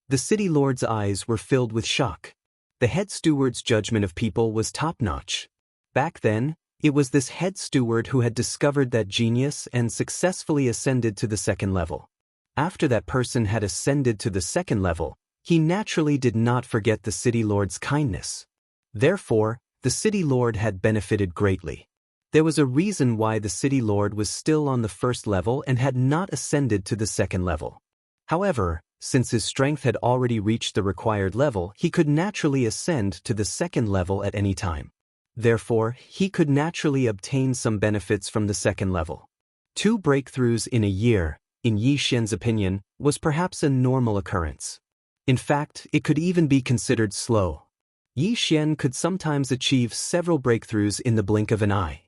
The city lord's eyes were filled with shock. The head steward's judgment of people was top-notch. Back then, it was this head steward who had discovered that genius and successfully ascended to the second level. After that person had ascended to the second level, he naturally did not forget the city lord's kindness. Therefore, the city lord had benefited greatly. There was a reason why the city lord was still on the first level and had not ascended to the second level. However, since his strength had already reached the required level, he could naturally ascend to the second level at any time. Therefore, he could naturally obtain some benefits from the second level. 2 breakthroughs in a year, in Yi Xian's opinion, was perhaps a normal occurrence. In fact, it could even be considered slow. Yi Xian could sometimes achieve several breakthroughs in the blink of an eye.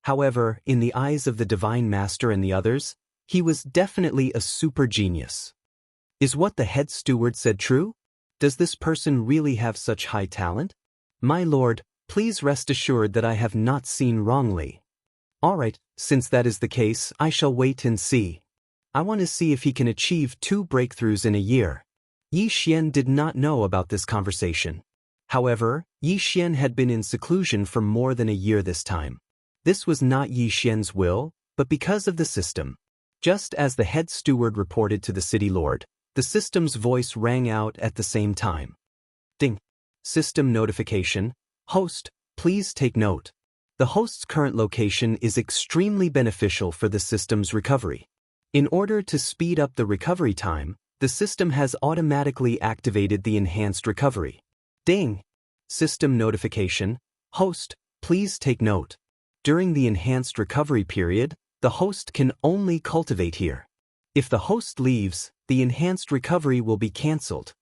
However, in the eyes of the Divine Master and the others, he was definitely a super genius. Is what the head steward said true? Does this person really have such high talent? My lord, please rest assured that I have not seen wrongly. Alright, since that is the case, I shall wait and see. I want to see if he can achieve 2 breakthroughs in a year. Yi Xian did not know about this conversation. However, Yi Xian had been in seclusion for more than a year this time. This was not Yi Xian's will, but because of the system. Just as the head steward reported to the city lord, the system's voice rang out at the same time. Ding! System notification. Host, please take note. The host's current location is extremely beneficial for the system's recovery. In order to speed up the recovery time, the system has automatically activated the enhanced recovery. Ding! System notification. Host, please take note. During the enhanced recovery period, the host can only cultivate here. If the host leaves, the enhanced recovery will be cancelled.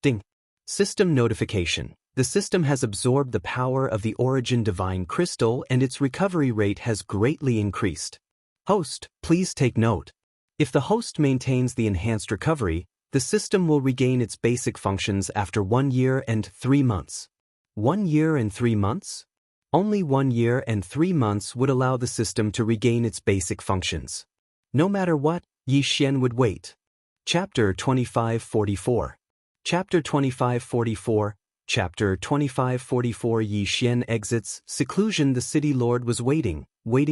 Ding! System notification. The system has absorbed the power of the Origin Divine Crystal and its recovery rate has greatly increased. Host, please take note. If the host maintains the enhanced recovery, the system will regain its basic functions after 1 year and 3 months. 1 year and 3 months? Only 1 year and 3 months would allow the system to regain its basic functions. No matter what, Yi Xian would wait. Chapter 2544. Chapter 2544. Chapter 2544. Yi Xian exits seclusion. The city lord was waiting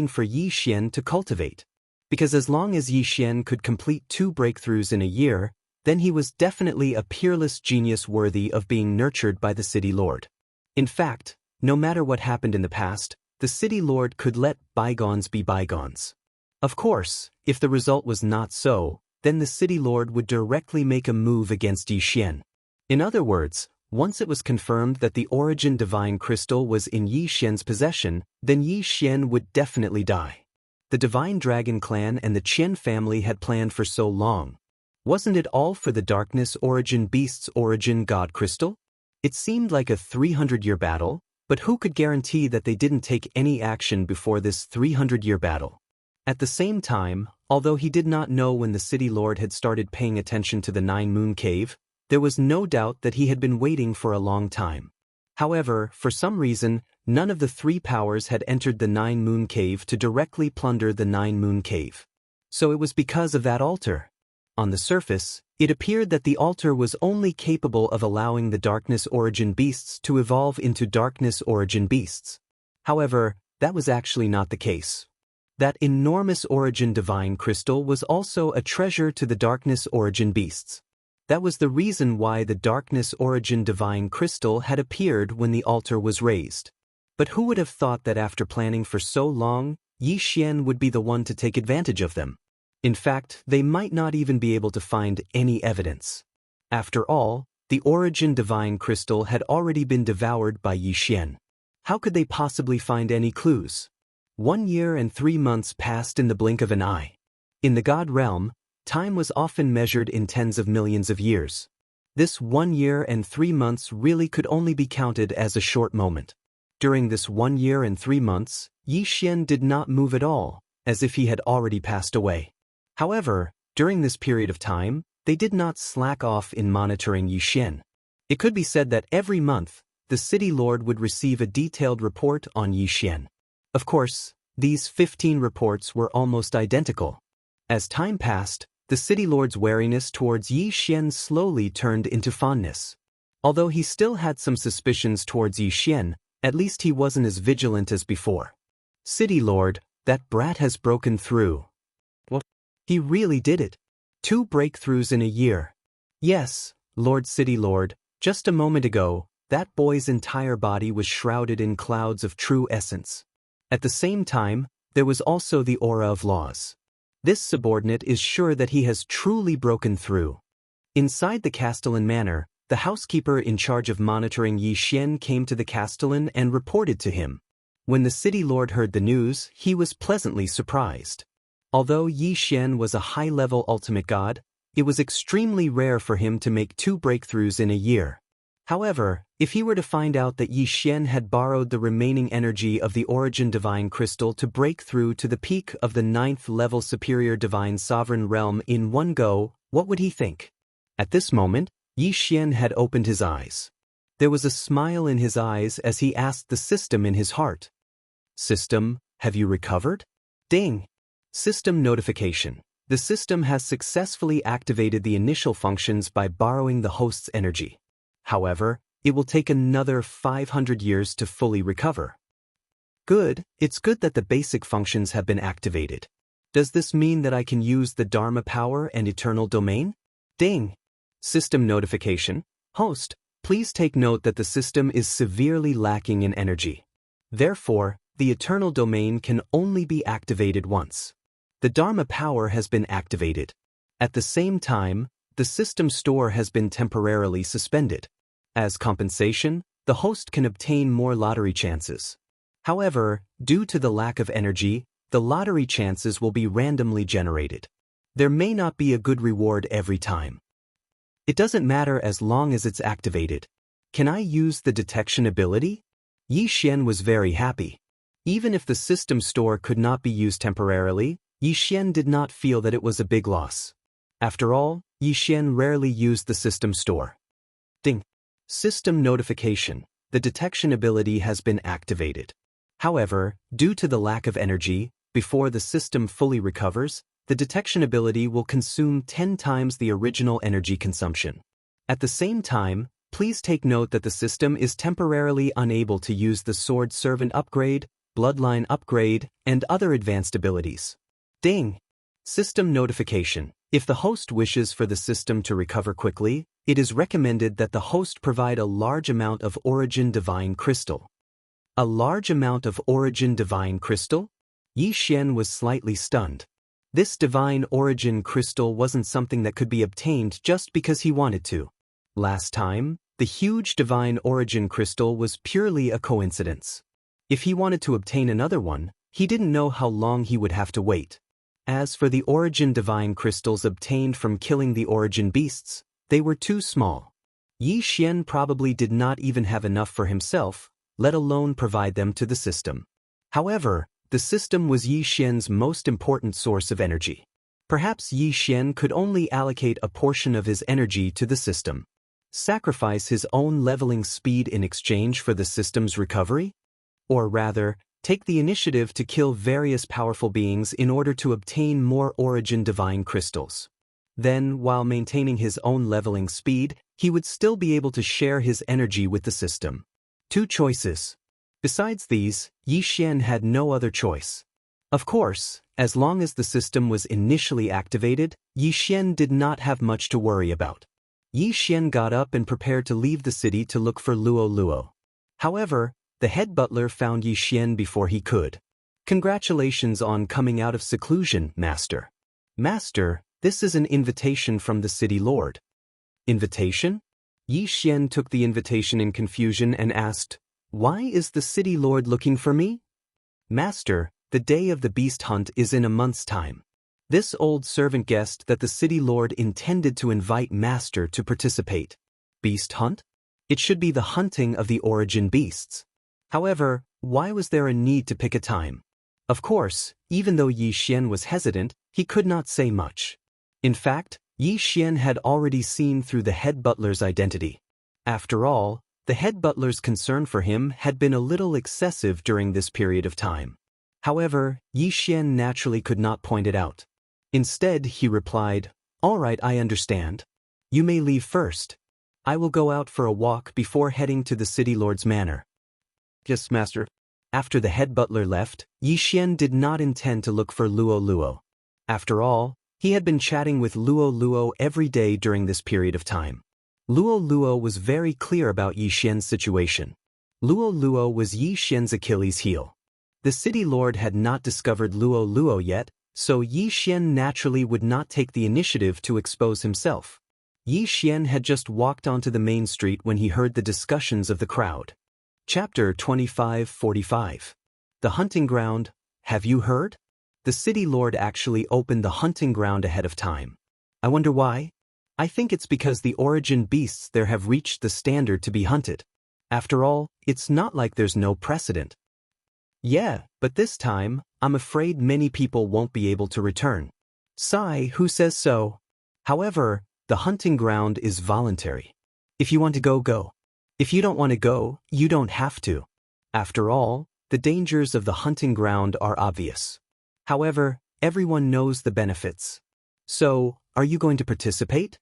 for Yi Xian to cultivate. Because as long as Yi Xian could complete 2 breakthroughs in a year, then he was definitely a peerless genius worthy of being nurtured by the city lord. In fact, no matter what happened in the past, the city lord could let bygones be bygones. Of course, if the result was not so, then the city lord would directly make a move against Yi Xian. In other words, once it was confirmed that the Origin Divine Crystal was in Yi Xian's possession, then Yi Xian would definitely die. The Divine Dragon Clan and the Qian family had planned for so long. Wasn't it all for the Darkness Origin Beast's Origin God Crystal? It seemed like a 300-year battle, but who could guarantee that they didn't take any action before this 300-year battle? At the same time, although he did not know when the city lord had started paying attention to the 9 Moon Cave, there was no doubt that he had been waiting for a long time. However, for some reason, none of the 3 powers had entered the 9 Moon Cave to directly plunder the 9 Moon Cave. So it was because of that altar. On the surface, it appeared that the altar was only capable of allowing the Darkness Origin Beasts to evolve into Darkness Origin Beasts. However, that was actually not the case. That enormous Origin Divine Crystal was also a treasure to the Darkness Origin Beasts. That was the reason why the Darkness Origin Divine Crystal had appeared when the altar was raised. But who would have thought that after planning for so long, Yi Xian would be the one to take advantage of them? In fact, they might not even be able to find any evidence. After all, the Origin Divine Crystal had already been devoured by Yi Xian. How could they possibly find any clues? 1 year and 3 months passed in the blink of an eye. In the God realm, time was often measured in tens of millions of years. This 1 year and 3 months really could only be counted as a short moment. During this 1 year and 3 months, Yi Xian did not move at all, as if he had already passed away. However, during this period of time, they did not slack off in monitoring Yi Xian. It could be said that every month, the city lord would receive a detailed report on Yi Xian. Of course, these 15 reports were almost identical. As time passed, the city lord's wariness towards Yi Xian slowly turned into fondness. Although he still had some suspicions towards Yi Xian, at least he wasn't as vigilant as before. City lord, that brat has broken through. What? He really did it. 2 breakthroughs in a year. Yes, Lord City Lord, just a moment ago, that boy's entire body was shrouded in clouds of true essence. At the same time, there was also the aura of laws. This subordinate is sure that he has truly broken through. Inside the Castellan manor, the housekeeper in charge of monitoring Yi Xian came to the Castellan and reported to him. When the city lord heard the news, he was pleasantly surprised. Although Yi Xian was a high-level ultimate god, it was extremely rare for him to make 2 breakthroughs in a year. However, if he were to find out that Yi Xian had borrowed the remaining energy of the Origin Divine Crystal to break through to the peak of the 9th level Superior Divine Sovereign Realm in one go, what would he think? At this moment, Yi Xian had opened his eyes. There was a smile in his eyes as he asked the system in his heart. System, have you recovered? Ding! System notification. The system has successfully activated the initial functions by borrowing the host's energy. However, it will take another 500 years to fully recover. Good, it's good that the basic functions have been activated. Does this mean that I can use the Dharma power and eternal domain? Ding! System notification. Host, please take note that the system is severely lacking in energy. Therefore, the eternal domain can only be activated once. The Dharma power has been activated. At the same time, the system store has been temporarily suspended. As compensation, the host can obtain more lottery chances. However, due to the lack of energy, the lottery chances will be randomly generated. There may not be a good reward every time. It doesn't matter as long as it's activated. Can I use the detection ability? Yi Xian was very happy. Even if the system store could not be used temporarily, Yi Xian did not feel that it was a big loss. After all, Yi Xian rarely used the system store. Ding! System notification. The detection ability has been activated. However, due to the lack of energy, before the system fully recovers, the detection ability will consume 10 times the original energy consumption. At the same time, please take note that the system is temporarily unable to use the Sword Servant upgrade, Bloodline upgrade, and other advanced abilities. Ding! System notification. If the host wishes for the system to recover quickly, it is recommended that the host provide a large amount of Origin Divine Crystal. A large amount of Origin Divine Crystal? Yi Xian was slightly stunned. This Divine Origin Crystal wasn't something that could be obtained just because he wanted to. Last time, the huge Divine Origin Crystal was purely a coincidence. If he wanted to obtain another one, he didn't know how long he would have to wait. As for the Origin Divine Crystals obtained from killing the Origin Beasts, they were too small. Yi Xian probably did not even have enough for himself, let alone provide them to the system. However, the system was Yi Xian's most important source of energy. Perhaps Yi Xian could only allocate a portion of his energy to the system. Sacrifice his own leveling speed in exchange for the system's recovery? Or rather, take the initiative to kill various powerful beings in order to obtain more Origin Divine Crystals. Then, while maintaining his own leveling speed, he would still be able to share his energy with the system. 2 choices. Besides these, Yi Xian had no other choice. Of course, as long as the system was initially activated, Yi Xian did not have much to worry about. Yi Xian got up and prepared to leave the city to look for Luo Luo. However, the head butler found Yi Xian before he could. Congratulations on coming out of seclusion, Master. Master, this is an invitation from the city lord. Invitation? Yi Xian took the invitation in confusion and asked, Why is the city lord looking for me? Master, the day of the beast hunt is in a month's time. This old servant guessed that the city lord intended to invite Master to participate. Beast hunt? It should be the hunting of the Origin beasts. However, why was there a need to pick a time? Of course, even though Yi Xian was hesitant, he could not say much. In fact, Yi Xian had already seen through the head butler's identity. After all, the head butler's concern for him had been a little excessive during this period of time. However, Yi Xian naturally could not point it out. Instead, he replied, All right, I understand. You may leave first. I will go out for a walk before heading to the city lord's manor. Yes, master. After the head butler left, Yi Xian did not intend to look for Luo Luo. After all, he had been chatting with Luo Luo every day during this period of time. Luo Luo was very clear about Yi Xian's situation. Luo Luo was Yi Xian's Achilles heel. The city lord had not discovered Luo Luo yet, so Yi Xian naturally would not take the initiative to expose himself. Yi Xian had just walked onto the main street when he heard the discussions of the crowd. Chapter 25:45. The hunting ground. Have you heard? The city lord actually opened the hunting ground ahead of time. I wonder why? I think it's because the origin beasts there have reached the standard to be hunted. After all, it's not like there's no precedent. Yeah, but this time, I'm afraid many people won't be able to return. Sigh, who says so? However, the hunting ground is voluntary. If you want to go, go. If you don't want to go, you don't have to. After all, the dangers of the hunting ground are obvious. However, everyone knows the benefits. So, are you going to participate?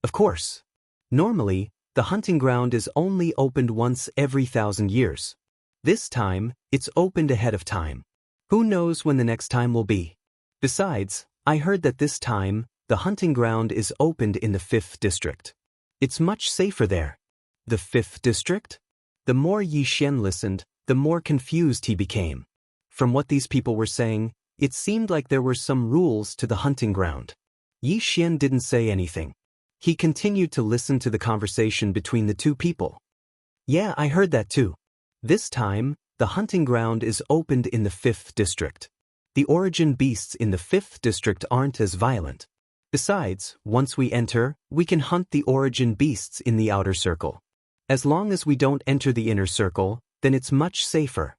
Of course. Normally, the hunting ground is only opened once every 1,000 years. This time, it's opened ahead of time. Who knows when the next time will be? Besides, I heard that this time, the hunting ground is opened in the 5th district. It's much safer there. The 5th district? The more Yi Xian listened, the more confused he became. From what these people were saying, it seemed like there were some rules to the hunting ground. Yi Xian didn't say anything. He continued to listen to the conversation between the two people. Yeah, I heard that too. This time, the hunting ground is opened in the 5th district. The origin beasts in the 5th district aren't as violent. Besides, once we enter, we can hunt the origin beasts in the outer circle. As long as we don't enter the inner circle, then it's much safer.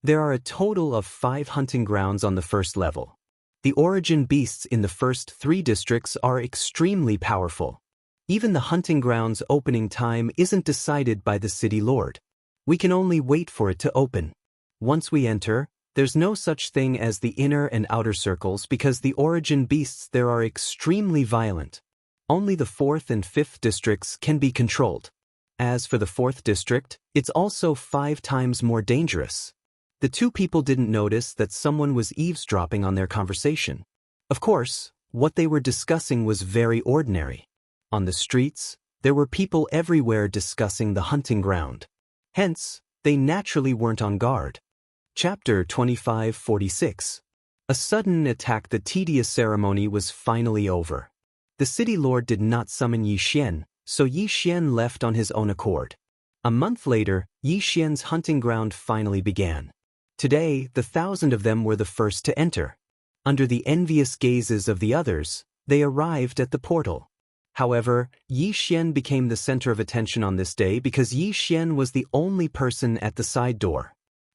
There are a total of 5 hunting grounds on the first level. The origin beasts in the first 3 districts are extremely powerful. Even the hunting grounds opening time isn't decided by the city lord. We can only wait for it to open. Once we enter, there's no such thing as the inner and outer circles because the origin beasts there are extremely violent. Only the 4th and 5th districts can be controlled. As for the 4th district, it's also 5 times more dangerous. The two people didn't notice that someone was eavesdropping on their conversation. Of course, what they were discussing was very ordinary. On the streets, there were people everywhere discussing the hunting ground. Hence, they naturally weren't on guard. Chapter 25:46. A sudden attack. The tedious ceremony was finally over. The city lord did not summon Yi Xian, so Yi Xian left on his own accord. A month later, Yi Xian's hunting ground finally began. Today, the 1,000 of them were the first to enter. Under the envious gazes of the others, they arrived at the portal. However, Yi Xian became the center of attention on this day because Yi Xian was the only person at the side door.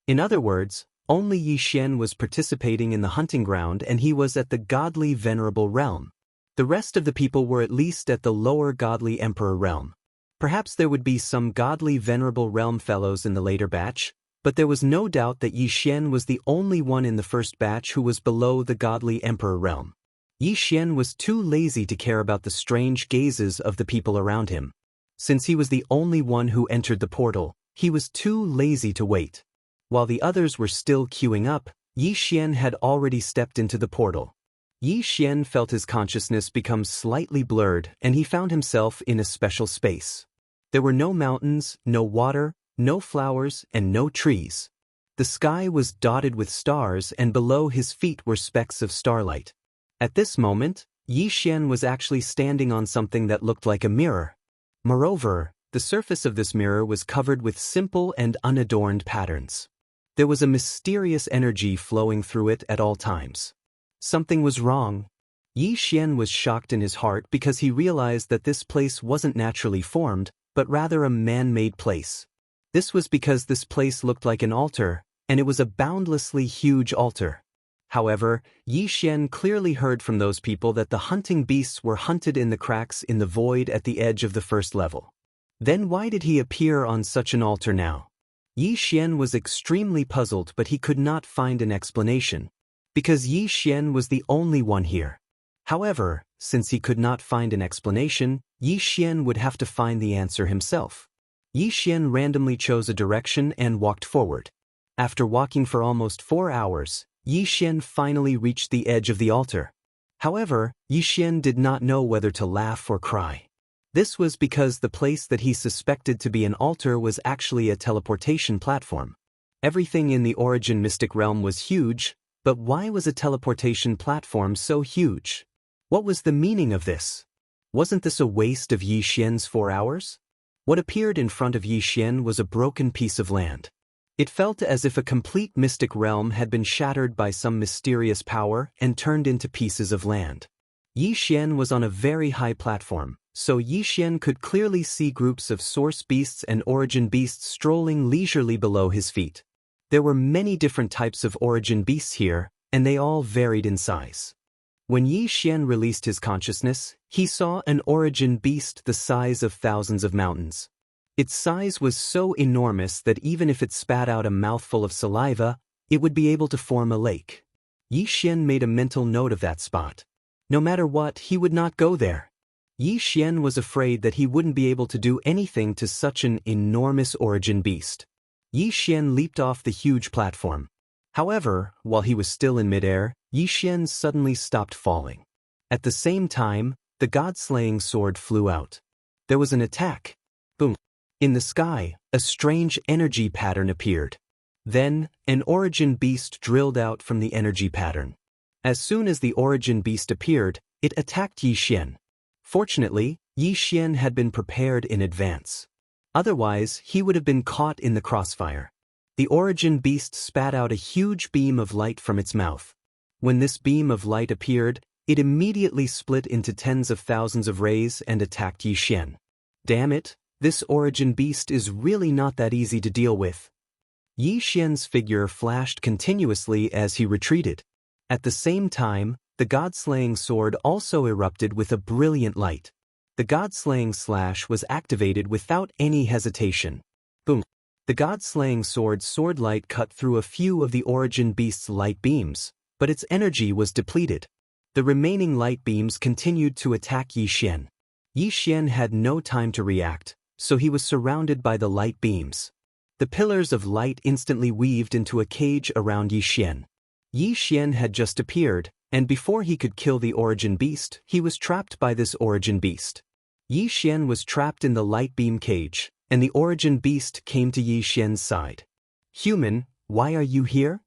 In other words, only Yi Xian was participating in the hunting ground and he was at the godly venerable realm. The rest of the people were at least at the lower godly emperor realm. Perhaps there would be some godly venerable realm fellows in the later batch, but there was no doubt that Yi Xian was the only one in the first batch who was below the godly emperor realm. Yi Xian was too lazy to care about the strange gazes of the people around him. Since he was the only one who entered the portal, he was too lazy to wait. While the others were still queuing up, Yi Xian had already stepped into the portal. Yi Xian felt his consciousness become slightly blurred and he found himself in a special space. There were no mountains, no water, no flowers, and no trees. The sky was dotted with stars and below his feet were specks of starlight. At this moment, Yi Xian was actually standing on something that looked like a mirror. Moreover, the surface of this mirror was covered with simple and unadorned patterns. There was a mysterious energy flowing through it at all times. Something was wrong. Yi Xian was shocked in his heart because he realized that this place wasn't naturally formed, but rather a man-made place. This was because this place looked like an altar, and it was a boundlessly huge altar. However, Yi Xian clearly heard from those people that the hunting beasts were hunted in the cracks in the void at the edge of the first level. Then why did he appear on such an altar now? Yi Xian was extremely puzzled, but he could not find an explanation. Because Yi Xian was the only one here. However, since he could not find an explanation, Yi Xian would have to find the answer himself. Yi Xian randomly chose a direction and walked forward. After walking for almost 4 hours, Yi Xian finally reached the edge of the altar. However, Yi Xian did not know whether to laugh or cry. This was because the place that he suspected to be an altar was actually a teleportation platform. Everything in the Origin Mystic Realm was huge, but why was a teleportation platform so huge? What was the meaning of this? Wasn't this a waste of Yi Xian's 4 hours? What appeared in front of Yi Xian was a broken piece of land. It felt as if a complete mystic realm had been shattered by some mysterious power and turned into pieces of land. Yi Xian was on a very high platform, so Yi Xian could clearly see groups of source beasts and origin beasts strolling leisurely below his feet. There were many different types of origin beasts here, and they all varied in size. When Yi Xian released his consciousness, he saw an origin beast the size of thousands of mountains. Its size was so enormous that even if it spat out a mouthful of saliva, it would be able to form a lake. Yi Xian made a mental note of that spot. No matter what, he would not go there. Yi Xian was afraid that he wouldn't be able to do anything to such an enormous origin beast. Yi Xian leaped off the huge platform. However, while he was still in midair, Yi Xian suddenly stopped falling. At the same time, the god-slaying sword flew out. There was an attack. Boom. In the sky, a strange energy pattern appeared. Then, an origin beast drilled out from the energy pattern. As soon as the origin beast appeared, it attacked Yi Xian. Fortunately, Yi Xian had been prepared in advance. Otherwise, he would have been caught in the crossfire. The origin beast spat out a huge beam of light from its mouth. When this beam of light appeared, it immediately split into tens of thousands of rays and attacked Yi Xian. Damn it, this origin beast is really not that easy to deal with. Yi Xian's figure flashed continuously as he retreated. At the same time, the god-slaying sword also erupted with a brilliant light. The god-slaying slash was activated without any hesitation. Boom. The god-slaying sword's sword light cut through a few of the origin beast's light beams, but its energy was depleted. The remaining light beams continued to attack Yi Xian. Yi Xian had no time to react, so he was surrounded by the light beams. The pillars of light instantly weaved into a cage around Yi Xian. Yi Xian had just appeared, and before he could kill the origin beast, he was trapped by this origin beast. Yi Xian was trapped in the light beam cage, and the origin beast came to Yi Xian's side. "Human, why are you here?"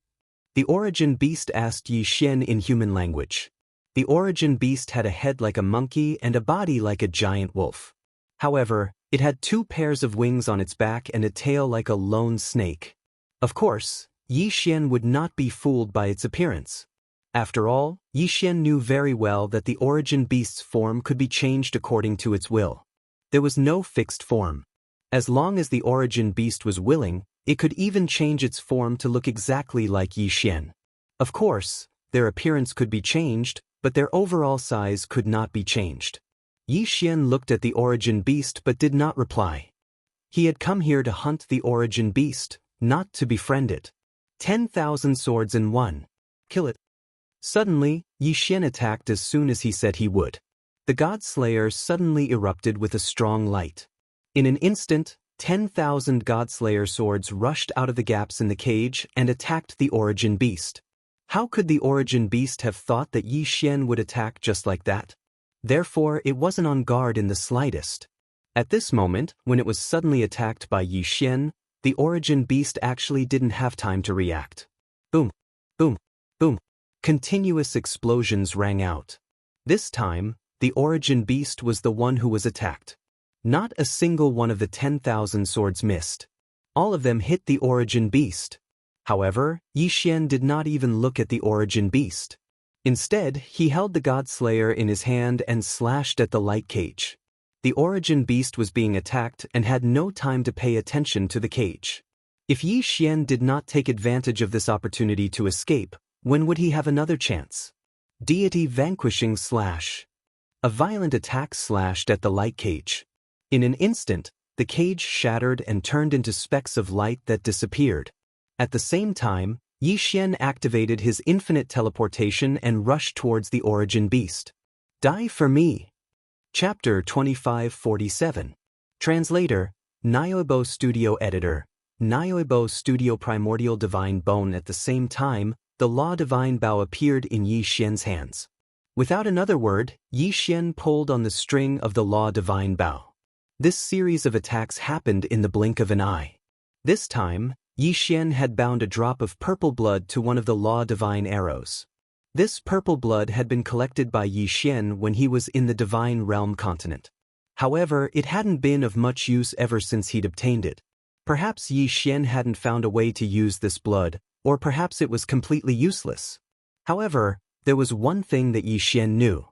The origin beast asked Yi Xian in human language. The origin beast had a head like a monkey and a body like a giant wolf. However, it had 2 pairs of wings on its back and a tail like a lone snake. Of course, Yi Xian would not be fooled by its appearance. After all, Yi Xian knew very well that the origin beast's form could be changed according to its will. There was no fixed form. As long as the origin beast was willing, it could even change its form to look exactly like Yi Xian. Of course, their appearance could be changed, but their overall size could not be changed. Yi Xian looked at the origin beast but did not reply. He had come here to hunt the origin beast, not to befriend it. 10,000 swords in one. Kill it. Suddenly, Yi Xian attacked as soon as he said he would. The God Slayer suddenly erupted with a strong light. In an instant, 10,000 God Slayer swords rushed out of the gaps in the cage and attacked the origin beast. How could the origin beast have thought that Yi Xian would attack just like that? Therefore, it wasn't on guard in the slightest. At this moment, when it was suddenly attacked by Yi Xian, the origin beast actually didn't have time to react. Boom, boom, boom. Continuous explosions rang out. This time, the origin beast was the one who was attacked. Not a single one of the 10,000 swords missed. All of them hit the origin beast. However, Yi Xian did not even look at the origin beast. Instead, he held the God Slayer in his hand and slashed at the light cage. The origin beast was being attacked and had no time to pay attention to the cage. If Yi Xian did not take advantage of this opportunity to escape, when would he have another chance? Deity vanquishing slash. A violent attack slashed at the light cage. In an instant, the cage shattered and turned into specks of light that disappeared. At the same time, Yi Xian activated his infinite teleportation and rushed towards the origin beast. Die for me. Chapter 2547. Translator, Niobo Studio Editor, Niobo Studio Primordial Divine Bone. At the same time, the Law Divine Bow appeared in Yi Xian's hands. Without another word, Yi Xian pulled on the string of the Law Divine Bow. This series of attacks happened in the blink of an eye. This time, Yi Xian had bound a drop of purple blood to one of the Law Divine arrows. This purple blood had been collected by Yi Xian when he was in the Divine Realm continent. However, it hadn't been of much use ever since he'd obtained it. Perhaps Yi Xian hadn't found a way to use this blood, or perhaps it was completely useless. However, there was one thing that Yi Xian knew.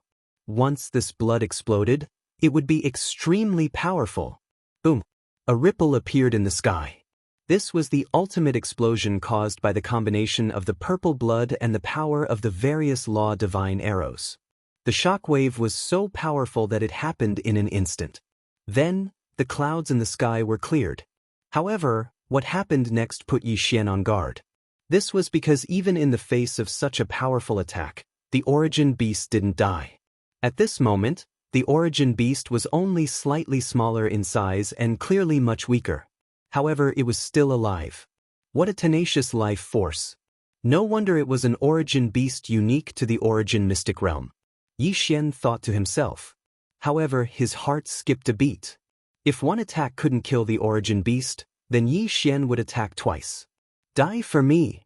Once this blood exploded, it would be extremely powerful. Boom! A ripple appeared in the sky. This was the ultimate explosion caused by the combination of the purple blood and the power of the various Law Divine arrows. The shockwave was so powerful that it happened in an instant. Then, the clouds in the sky were cleared. However, what happened next put Yi Xian on guard. This was because even in the face of such a powerful attack, the Origin Beast didn't die. At this moment, the Origin Beast was only slightly smaller in size and clearly much weaker. However, it was still alive. What a tenacious life force. No wonder it was an Origin Beast unique to the Origin Mystic Realm. Yi Xian thought to himself. However, his heart skipped a beat. If one attack couldn't kill the Origin Beast, then Yi Xian would attack twice. Die for me.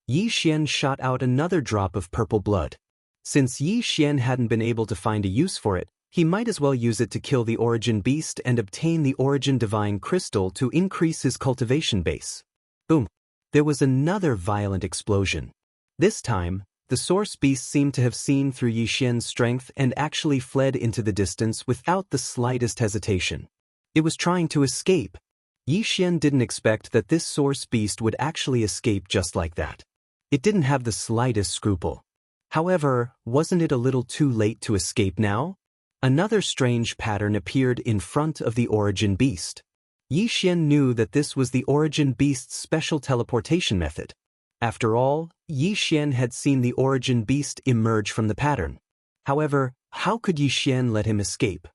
Yi Xian shot out another drop of purple blood. Since Yi Xian hadn't been able to find a use for it, he might as well use it to kill the Origin Beast and obtain the Origin Divine Crystal to increase his cultivation base. Boom! There was another violent explosion. This time, the Source Beast seemed to have seen through Yi Xian's strength and actually fled into the distance without the slightest hesitation. It was trying to escape. Yi Xian didn't expect that this Source Beast would actually escape just like that. It didn't have the slightest scruple. However, wasn't it a little too late to escape now? Another strange pattern appeared in front of the Origin Beast. Yi Xian knew that this was the Origin Beast's special teleportation method. After all, Yi Xian had seen the Origin Beast emerge from the pattern. However, how could Yi Xian let him escape?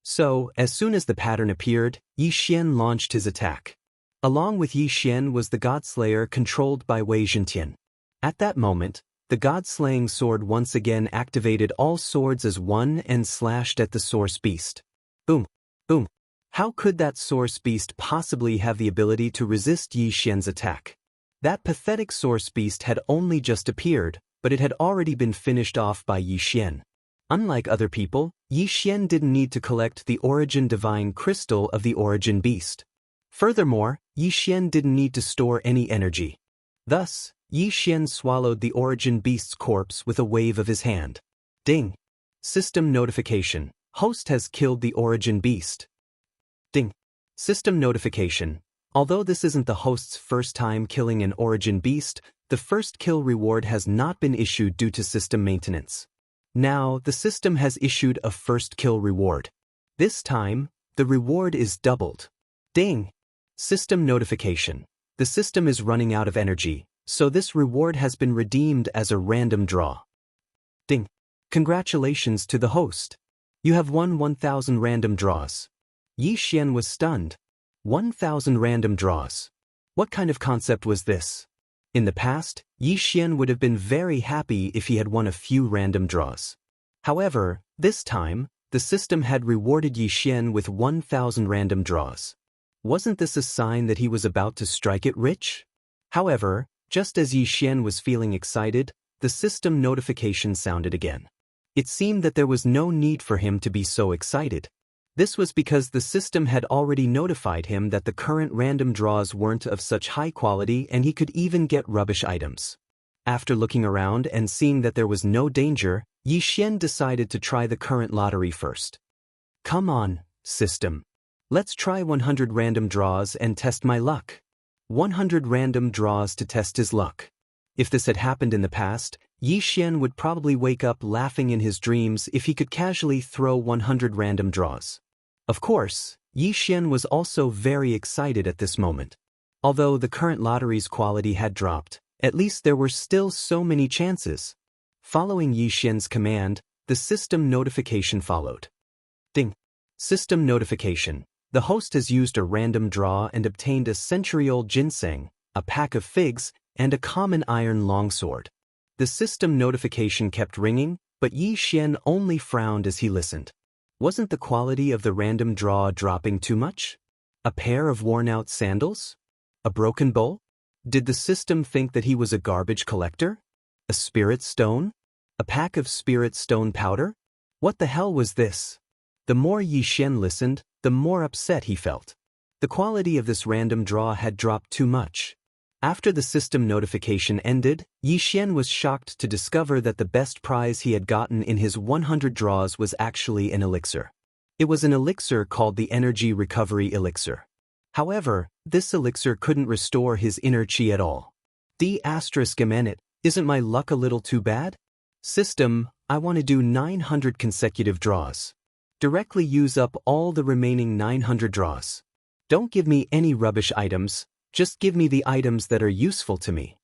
So, as soon as the pattern appeared, Yi Xian launched his attack. Along with Yi Xian was the Godslayer controlled by Wei Zhentian. At that moment, the God-slaying sword once again activated all swords as one and slashed at the Source Beast. Boom! Boom! How could that Source Beast possibly have the ability to resist Yi Xian's attack? That pathetic Source Beast had only just appeared, but it had already been finished off by Yi Xian. Unlike other people, Yi Xian didn't need to collect the Origin Divine Crystal of the Origin Beast. Furthermore, Yi Xian didn't need to store any energy. Thus, Yi Xian swallowed the Origin Beast's corpse with a wave of his hand. Ding! System notification. Host has killed the Origin Beast. Ding! System notification. Although this isn't the host's first time killing an Origin Beast, the first kill reward has not been issued due to system maintenance. Now, the system has issued a first kill reward. This time, the reward is doubled. Ding! System notification. The system is running out of energy, so this reward has been redeemed as a random draw. Ding! Congratulations to the host. You have won 1,000 random draws. Yi Xian was stunned. 1,000 random draws. What kind of concept was this? In the past, Yi Xian would have been very happy if he had won a few random draws. However, this time, the system had rewarded Yi Xian with 1,000 random draws. Wasn't this a sign that he was about to strike it rich? However, just as Yi Xian was feeling excited, the system notification sounded again. It seemed that there was no need for him to be so excited. This was because the system had already notified him that the current random draws weren't of such high quality and he could even get rubbish items. After looking around and seeing that there was no danger, Yi Xian decided to try the current lottery first. Come on, system. Let's try 100 random draws and test my luck. 100 random draws to test his luck. If this had happened in the past, Yi Xian would probably wake up laughing in his dreams if he could casually throw 100 random draws. Of course, Yi Xian was also very excited at this moment. Although the current lottery's quality had dropped, at least there were still so many chances. Following Yi Xian's command, The system notification followed. Ding. System notification. The host has used a random draw and obtained a century-old ginseng, a pack of figs, and a common iron longsword. The system notification kept ringing, but Yi Xian only frowned as he listened. Wasn't the quality of the random draw dropping too much? A pair of worn-out sandals? A broken bowl? Did the system think that he was a garbage collector? A spirit stone? A pack of spirit stone powder? What the hell was this? The more Yi Xian listened, the more upset he felt. The quality of this random draw had dropped too much. After the system notification ended, Yi Xian was shocked to discover that the best prize he had gotten in his 100 draws was actually an elixir. It was an elixir called the Energy Recovery Elixir. However, this elixir couldn't restore his inner qi at all. D***it, isn't my luck a little too bad? System, I want to do 900 consecutive draws. Directly use up all the remaining 900 draws. Don't give me any rubbish items, just give me the items that are useful to me.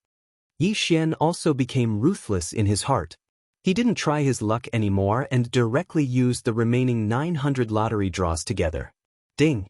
Yi Xian also became ruthless in his heart. He didn't try his luck anymore and directly used the remaining 900 lottery draws together. Ding.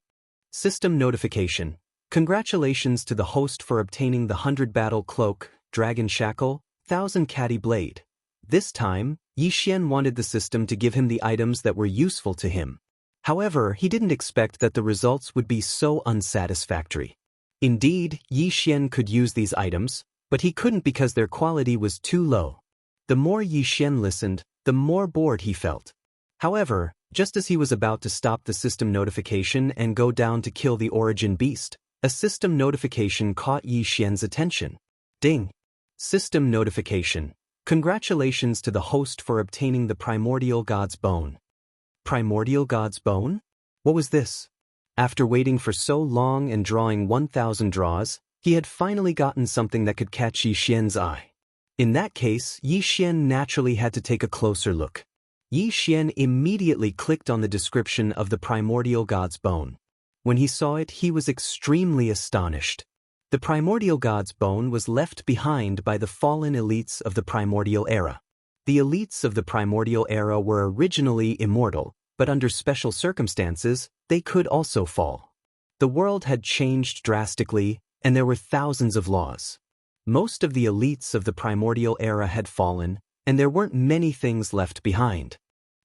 System notification. Congratulations to the host for obtaining the 100 battle cloak, dragon shackle, 1000 caddy blade. This time, Yi Xian wanted the system to give him the items that were useful to him. However, he didn't expect that the results would be so unsatisfactory. Indeed, Yi Xian could use these items, but he couldn't because their quality was too low. The more Yi Xian listened, the more bored he felt. However, just as he was about to stop the system notification and go down to kill the origin beast, a system notification caught Yi Xian's attention. Ding. System notification. Congratulations to the host for obtaining the Primordial God's Bone. Primordial God's Bone? What was this? After waiting for so long and drawing 1,000 draws, he had finally gotten something that could catch Yi Xian's eye. In that case, Yi Xian naturally had to take a closer look. Yi Xian immediately clicked on the description of the Primordial God's Bone. When he saw it, he was extremely astonished. The Primordial God's Bone was left behind by the fallen elites of the Primordial Era. The elites of the Primordial Era were originally immortal, but under special circumstances, they could also fall. The world had changed drastically, and there were thousands of laws. Most of the elites of the Primordial Era had fallen, and there weren't many things left behind.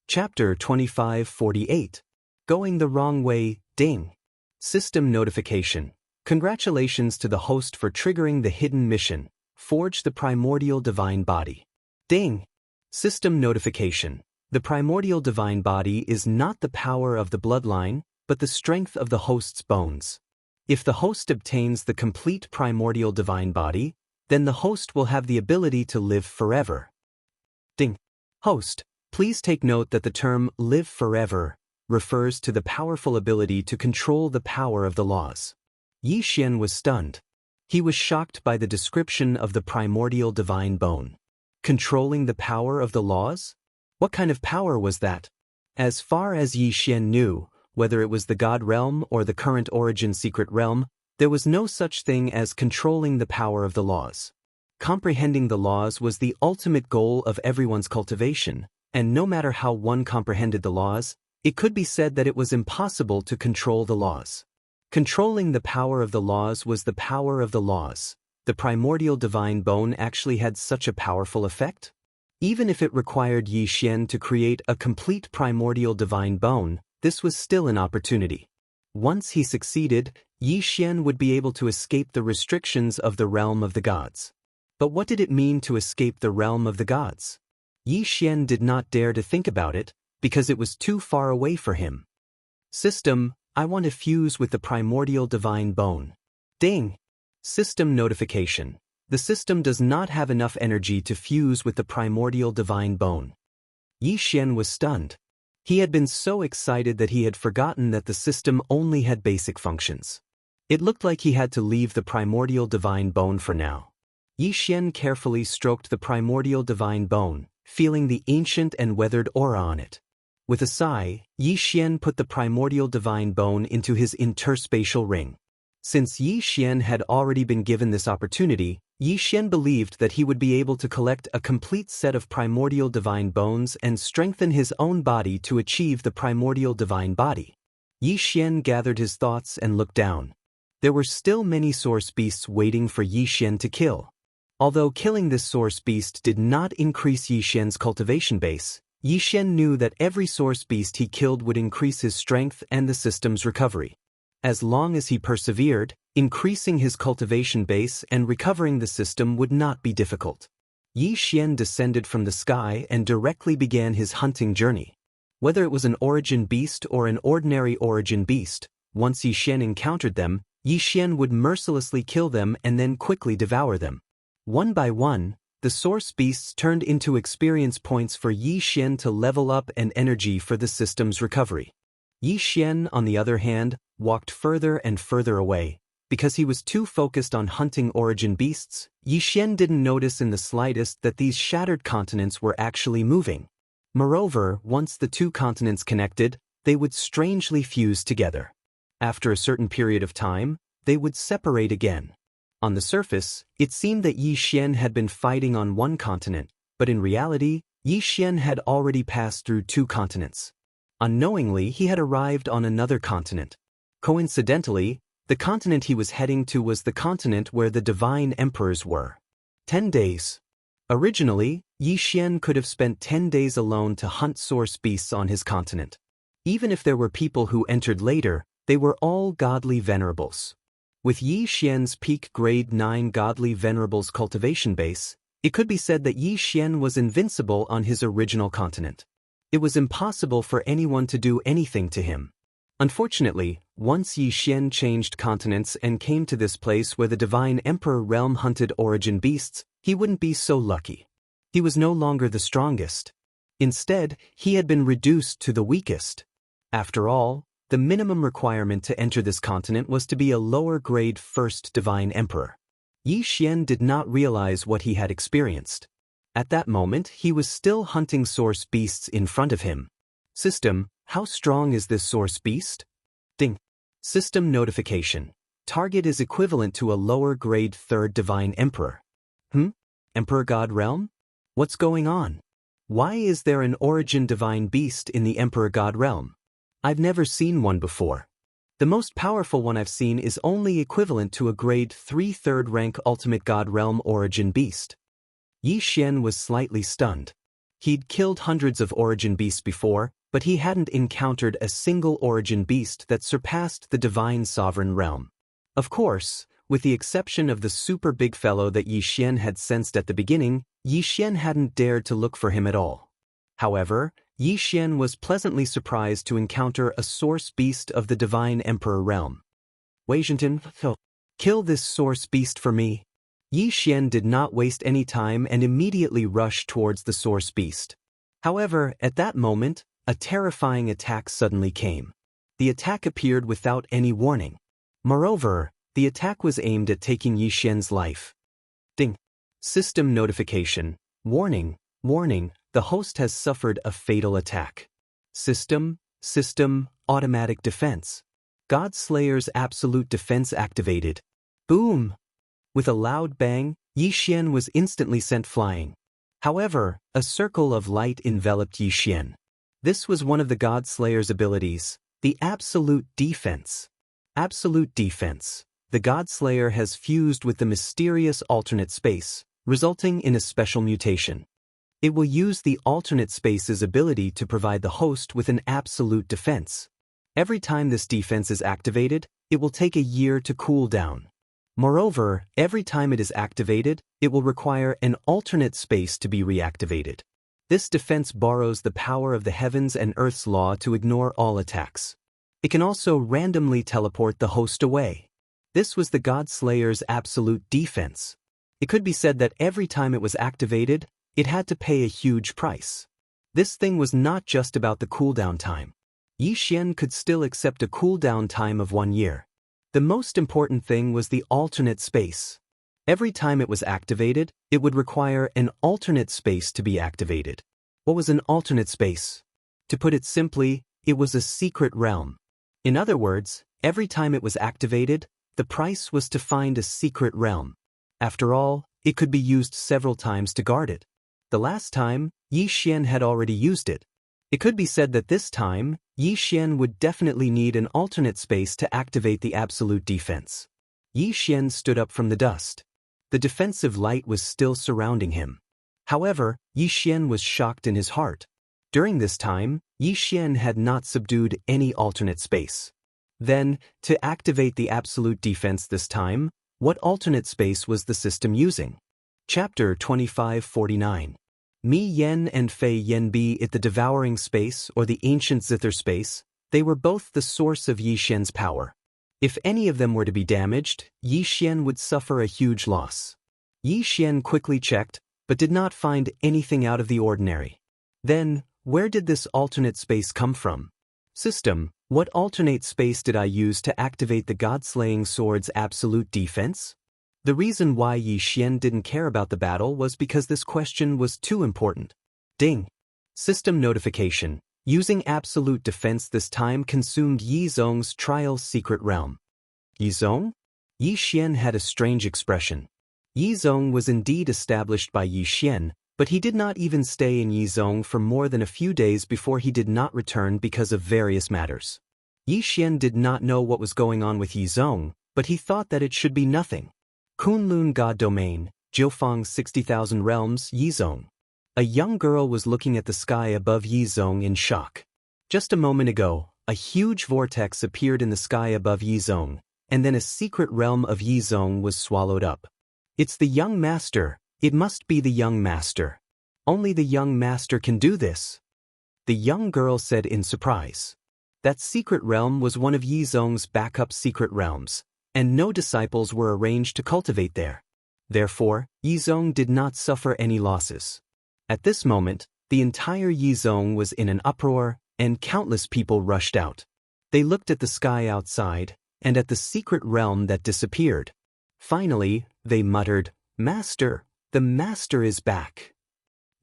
Chapter 2548. Going the Wrong Way, Ding. System notification. Congratulations to the host for triggering the hidden mission, Forge the Primordial Divine Body. Ding. System notification. The Primordial Divine Body is not the power of the bloodline, but the strength of the host's bones. If the host obtains the complete Primordial Divine Body, then the host will have the ability to live forever. Ding. Host, please take note that the term live forever refers to the powerful ability to control the power of the laws. Yi Xian was stunned. He was shocked by the description of the Primordial Divine Bone. Controlling the power of the laws? What kind of power was that? As far as Yi Xian knew, whether it was the God Realm or the current Origin Secret Realm, there was no such thing as controlling the power of the laws. Comprehending the laws was the ultimate goal of everyone's cultivation, and no matter how one comprehended the laws, it could be said that it was impossible to control the laws. Controlling the power of the laws was the power of the laws. The Primordial Divine Bone actually had such a powerful effect? Even if it required Yi Xian to create a complete Primordial Divine Bone, this was still an opportunity. Once he succeeded, Yi Xian would be able to escape the restrictions of the realm of the gods. But what did it mean to escape the realm of the gods? Yi Xian did not dare to think about it, because it was too far away for him. System, I want to fuse with the Primordial Divine Bone. Ding! System notification. The system does not have enough energy to fuse with the Primordial Divine Bone. Yi Xian was stunned. He had been so excited that he had forgotten that the system only had basic functions. It looked like he had to leave the Primordial Divine Bone for now. Yi Xian carefully stroked the Primordial Divine Bone, feeling the ancient and weathered aura on it. With a sigh, Yi Xian put the Primordial Divine Bone into his interspatial ring. Since Yi Xian had already been given this opportunity, Yi Xian believed that he would be able to collect a complete set of primordial divine bones and strengthen his own body to achieve the primordial divine body. Yi Xian gathered his thoughts and looked down. There were still many source beasts waiting for Yi Xian to kill. Although killing this source beast did not increase Yi Xian's cultivation base, Yi Xian knew that every source beast he killed would increase his strength and the system's recovery. As long as he persevered, increasing his cultivation base and recovering the system would not be difficult. Yi Xian descended from the sky and directly began his hunting journey. Whether it was an origin beast or an ordinary origin beast, once Yi Xian encountered them, Yi Xian would mercilessly kill them and then quickly devour them. One by one, the source beasts turned into experience points for Yi Xian to level up and energy for the system's recovery. Yi Xian, on the other hand, walked further and further away. Because he was too focused on hunting origin beasts, Yi Xian didn't notice in the slightest that these shattered continents were actually moving. Moreover, once the two continents connected, they would strangely fuse together. After a certain period of time, they would separate again. On the surface, it seemed that Yi Xian had been fighting on one continent, but in reality, Yi Xian had already passed through two continents. Unknowingly, he had arrived on another continent. Coincidentally, the continent he was heading to was the continent where the divine emperors were. 10 days. Originally, Yi Xian could have spent 10 days alone to hunt source beasts on his continent. Even if there were people who entered later, they were all godly venerables. With Yi Xian's peak grade 9 godly venerables cultivation base, it could be said that Yi Xian was invincible on his original continent. It was impossible for anyone to do anything to him. Unfortunately, once Yi Xian changed continents and came to this place where the Divine Emperor realm hunted origin beasts, he wouldn't be so lucky. He was no longer the strongest. Instead, he had been reduced to the weakest. After all, the minimum requirement to enter this continent was to be a lower-grade first Divine Emperor. Yi Xian did not realize what he had experienced. At that moment, he was still hunting source beasts in front of him. System, how strong is this source beast? Ding. System notification. Target is equivalent to a lower-grade third Divine Emperor. Emperor God Realm? What's going on? Why is there an origin Divine Beast in the Emperor God Realm? I've never seen one before. The most powerful one I've seen is only equivalent to a grade 3 third rank Ultimate God Realm Origin Beast. Yi Xian was slightly stunned. He'd killed hundreds of Origin Beasts before, but he hadn't encountered a single Origin Beast that surpassed the Divine Sovereign Realm. Of course, with the exception of the super big fellow that Yi Xian had sensed at the beginning, Yi Xian hadn't dared to look for him at all. However, Yi Xian was pleasantly surprised to encounter a source beast of the Divine Emperor realm. Wei Zhenten, kill this source beast for me. Yi Xian did not waste any time and immediately rushed towards the source beast. However, at that moment, a terrifying attack suddenly came. The attack appeared without any warning. Moreover, the attack was aimed at taking Yi Xian's life. Ding. System notification. Warning, warning, the host has suffered a fatal attack. System, automatic defense. God Slayer's absolute defense activated. Boom! With a loud bang, Yi Xian was instantly sent flying. However, a circle of light enveloped Yi Xian. This was one of the God Slayer's abilities, the absolute defense. Absolute defense. The God Slayer has fused with the mysterious alternate space, resulting in a special mutation. It will use the alternate space's ability to provide the host with an absolute defense. Every time this defense is activated, it will take a year to cool down. Moreover, every time it is activated, it will require an alternate space to be reactivated. This defense borrows the power of the heavens and earth's law to ignore all attacks. It can also randomly teleport the host away. This was the God Slayer's absolute defense. It could be said that every time it was activated, it had to pay a huge price. This thing was not just about the cooldown time. Yi Xian could still accept a cooldown time of 1 year. The most important thing was the alternate space. Every time it was activated, it would require an alternate space to be activated. What was an alternate space? To put it simply, it was a secret realm. In other words, every time it was activated, The price was to find a secret realm. After all, it could be used several times to guard it. The last time, Yi Xian had already used it. It could be said that this time, Yi Xian would definitely need an alternate space to activate the absolute defense. Yi Xian stood up from the dust. The defensive light was still surrounding him. However, Yi Xian was shocked in his heart. During this time, Yi Xian had not subdued any alternate space. Then, to activate the absolute defense this time, what alternate space was the system using? Chapter 2549. Mi Yen and Fei Yen be it the devouring space or the ancient zither space, they were both the source of Yi Xian's power. If any of them were to be damaged, Yi Xian would suffer a huge loss. Yi Xian quickly checked, but did not find anything out of the ordinary. Then, where did this alternate space come from? System, what alternate space did I use to activate the God-slaying sword's absolute defense? The reason why Yi Xian didn't care about the battle was because this question was too important. Ding! System notification. Using absolute defense this time consumed Yi Zhong's trial's secret realm. Yi Zhong? Yi Xian had a strange expression. Yi Zhong was indeed established by Yi Xian, but he did not even stay in Yi Zhong for more than a few days before he did not return because of various matters. Yi Xian did not know what was going on with Yi Zhong, but he thought that it should be nothing. Kunlun God Domain, Jiufeng 60,000 Realms, Yi Zhong. A young girl was looking at the sky above Yi Zhong in shock. Just a moment ago, a huge vortex appeared in the sky above Yi Zhong, and then a secret realm of Yi Zhong was swallowed up. It's the young master, it must be the young master. Only the young master can do this. The young girl said in surprise. That secret realm was one of Yi Zhong's backup secret realms, and no disciples were arranged to cultivate there. Therefore, Yi Zhong did not suffer any losses. At this moment, the entire Yi Zhong was in an uproar, and countless people rushed out. They looked at the sky outside, and at the secret realm that disappeared. Finally, they muttered, "Master, the master is back."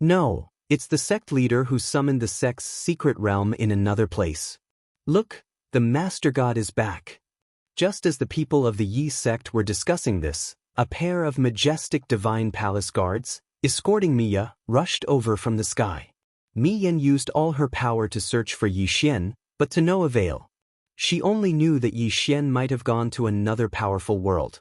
No, it's the sect leader who summoned the sect's secret realm in another place. Look, the master god is back. Just as the people of the Yi sect were discussing this, a pair of majestic divine palace guards, escorting Miya, rushed over from the sky. Mi Yan used all her power to search for Yi Xian, but to no avail. She only knew that Yi Xian might have gone to another powerful world.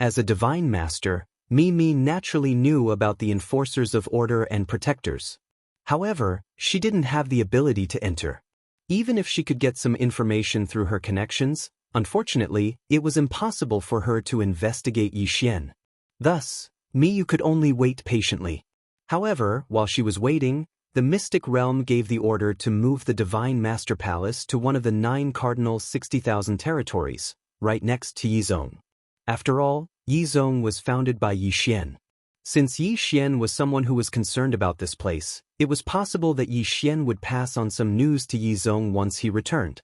As a divine master, Mi naturally knew about the enforcers of order and protectors. However, she didn't have the ability to enter. Even if she could get some information through her connections, unfortunately, it was impossible for her to investigate Yi Xian. Thus, Miyu could only wait patiently. However, while she was waiting, the mystic realm gave the order to move the divine master palace to one of the 9 cardinal 60,000 territories, right next to Yi Zhong. After all, Yi Zhong was founded by Yi Xian. Since Yi Xian was someone who was concerned about this place, it was possible that Yi Xian would pass on some news to Yi Zhong once he returned.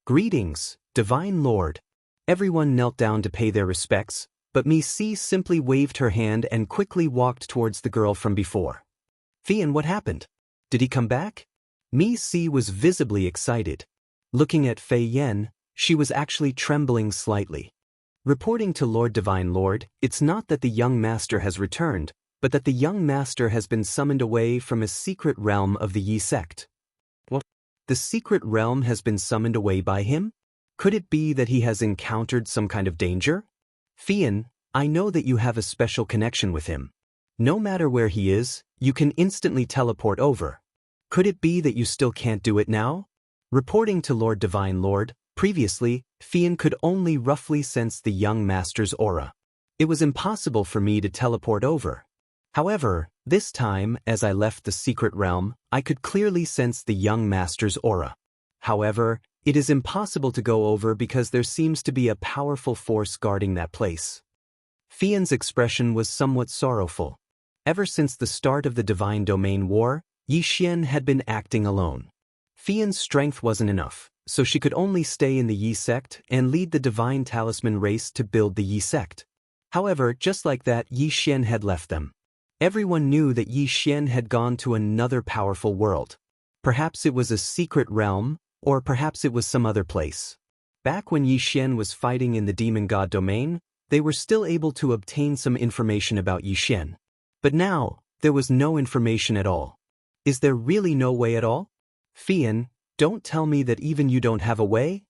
Greetings, Divine Lord. Everyone knelt down to pay their respects, but Mi Si simply waved her hand and quickly walked towards the girl from before. Fian, what happened? Did he come back? Mi Si was visibly excited. Looking at Fei Yen, she was actually trembling slightly. Reporting to Lord Divine Lord, it's not that the young master has returned, but that the young master has been summoned away from a secret realm of the Yi sect. What? The secret realm has been summoned away by him? Could it be that he has encountered some kind of danger? Fian, I know that you have a special connection with him. No matter where he is, you can instantly teleport over. Could it be that you still can't do it now? Reporting to Lord Divine Lord, previously, Fian could only roughly sense the young master's aura. It was impossible for me to teleport over. However, this time, as I left the secret realm, I could clearly sense the young master's aura. However, it is impossible to go over because there seems to be a powerful force guarding that place. Fian's expression was somewhat sorrowful. Ever since the start of the Divine Domain War, Yi Xian had been acting alone. Fian's strength wasn't enough, so she could only stay in the Yi sect and lead the Divine Talisman race to build the Yi sect. However, just like that, Yi Xian had left them. Everyone knew that Yi Xian had gone to another powerful world. Perhaps it was a secret realm, or perhaps it was some other place. Back when Yi Xian was fighting in the demon god domain, they were still able to obtain some information about Yi Xian. But now, there was no information at all. Is there really no way at all? Fian, don't tell me that even you don't have a way?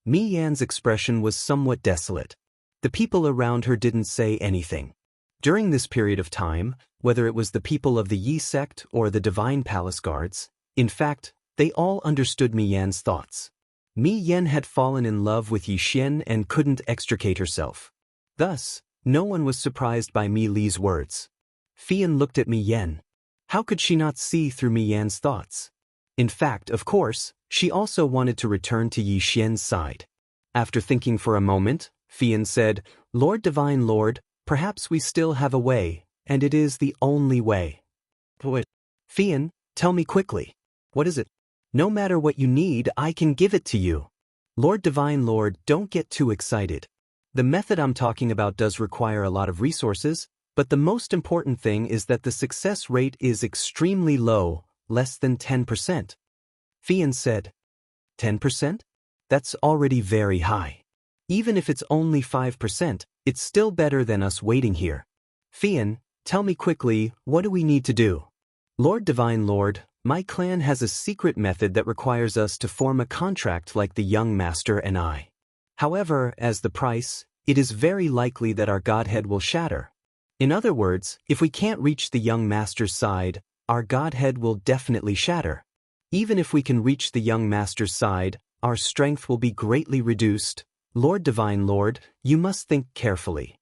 Mi Yan's expression was somewhat desolate. The people around her didn't say anything. During this period of time, whether it was the people of the Yi sect or the Divine Palace Guards, in fact, they all understood Mi Yan's thoughts. Mi Yan had fallen in love with Yi Xian and couldn't extricate herself. Thus, no one was surprised by Mi Li's words. Fian looked at Mi Yan. How could she not see through Mi Yan's thoughts? In fact, of course, she also wanted to return to Yi Xian's side. After thinking for a moment, Fian said, Lord Divine Lord, perhaps we still have a way, and it is the only way. What? Fian, tell me quickly. What is it? No matter what you need, I can give it to you. Lord Divine Lord, don't get too excited. The method I'm talking about does require a lot of resources, but the most important thing is that the success rate is extremely low, less than 10%. Fian said, 10%? That's already very high. Even if it's only 5%, it's still better than us waiting here. Fian, tell me quickly, what do we need to do? Lord Divine Lord, my clan has a secret method that requires us to form a contract like the young master and I. However, as the price, it is very likely that our godhead will shatter. In other words, if we can't reach the young master's side, our godhead will definitely shatter. Even if we can reach the young master's side, our strength will be greatly reduced. Lord Divine Lord, you must think carefully.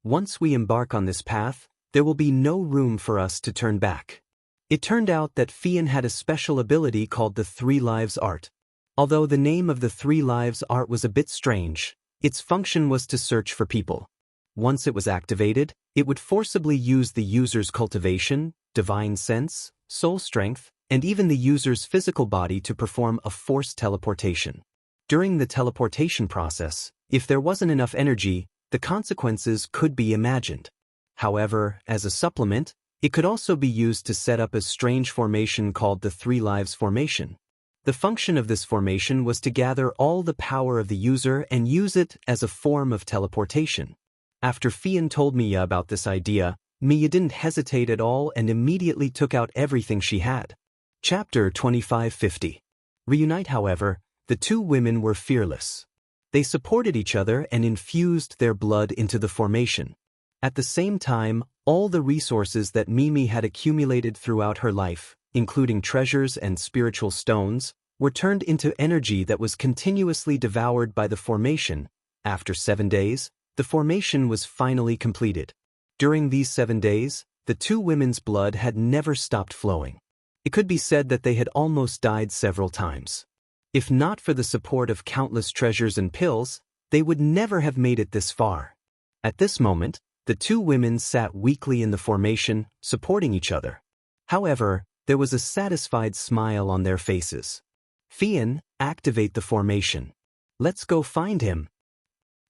Once we embark on this path, there will be no room for us to turn back. It turned out that Fian had a special ability called the Three Lives Art. Although the name of the Three Lives Art was a bit strange, its function was to search for people. Once it was activated, it would forcibly use the user's cultivation, divine sense, soul strength, and even the user's physical body to perform a forced teleportation. During the teleportation process, if there wasn't enough energy, the consequences could be imagined. However, as a supplement, it could also be used to set up a strange formation called the Three Lives Formation. The function of this formation was to gather all the power of the user and use it as a form of teleportation. After Fian told Mia about this idea, Mia didn't hesitate at all and immediately took out everything she had. Chapter 2550. Reunite. However, the two women were fearless. They supported each other and infused their blood into the formation. At the same time, all the resources that Mimi had accumulated throughout her life, including treasures and spiritual stones, were turned into energy that was continuously devoured by the formation. After 7 days, the formation was finally completed. During these 7 days, the two women's blood had never stopped flowing. It could be said that they had almost died several times. If not for the support of countless treasures and pills, they would never have made it this far. At this moment, the two women sat weakly in the formation, supporting each other. However, there was a satisfied smile on their faces. Fian, activate the formation. Let's go find him.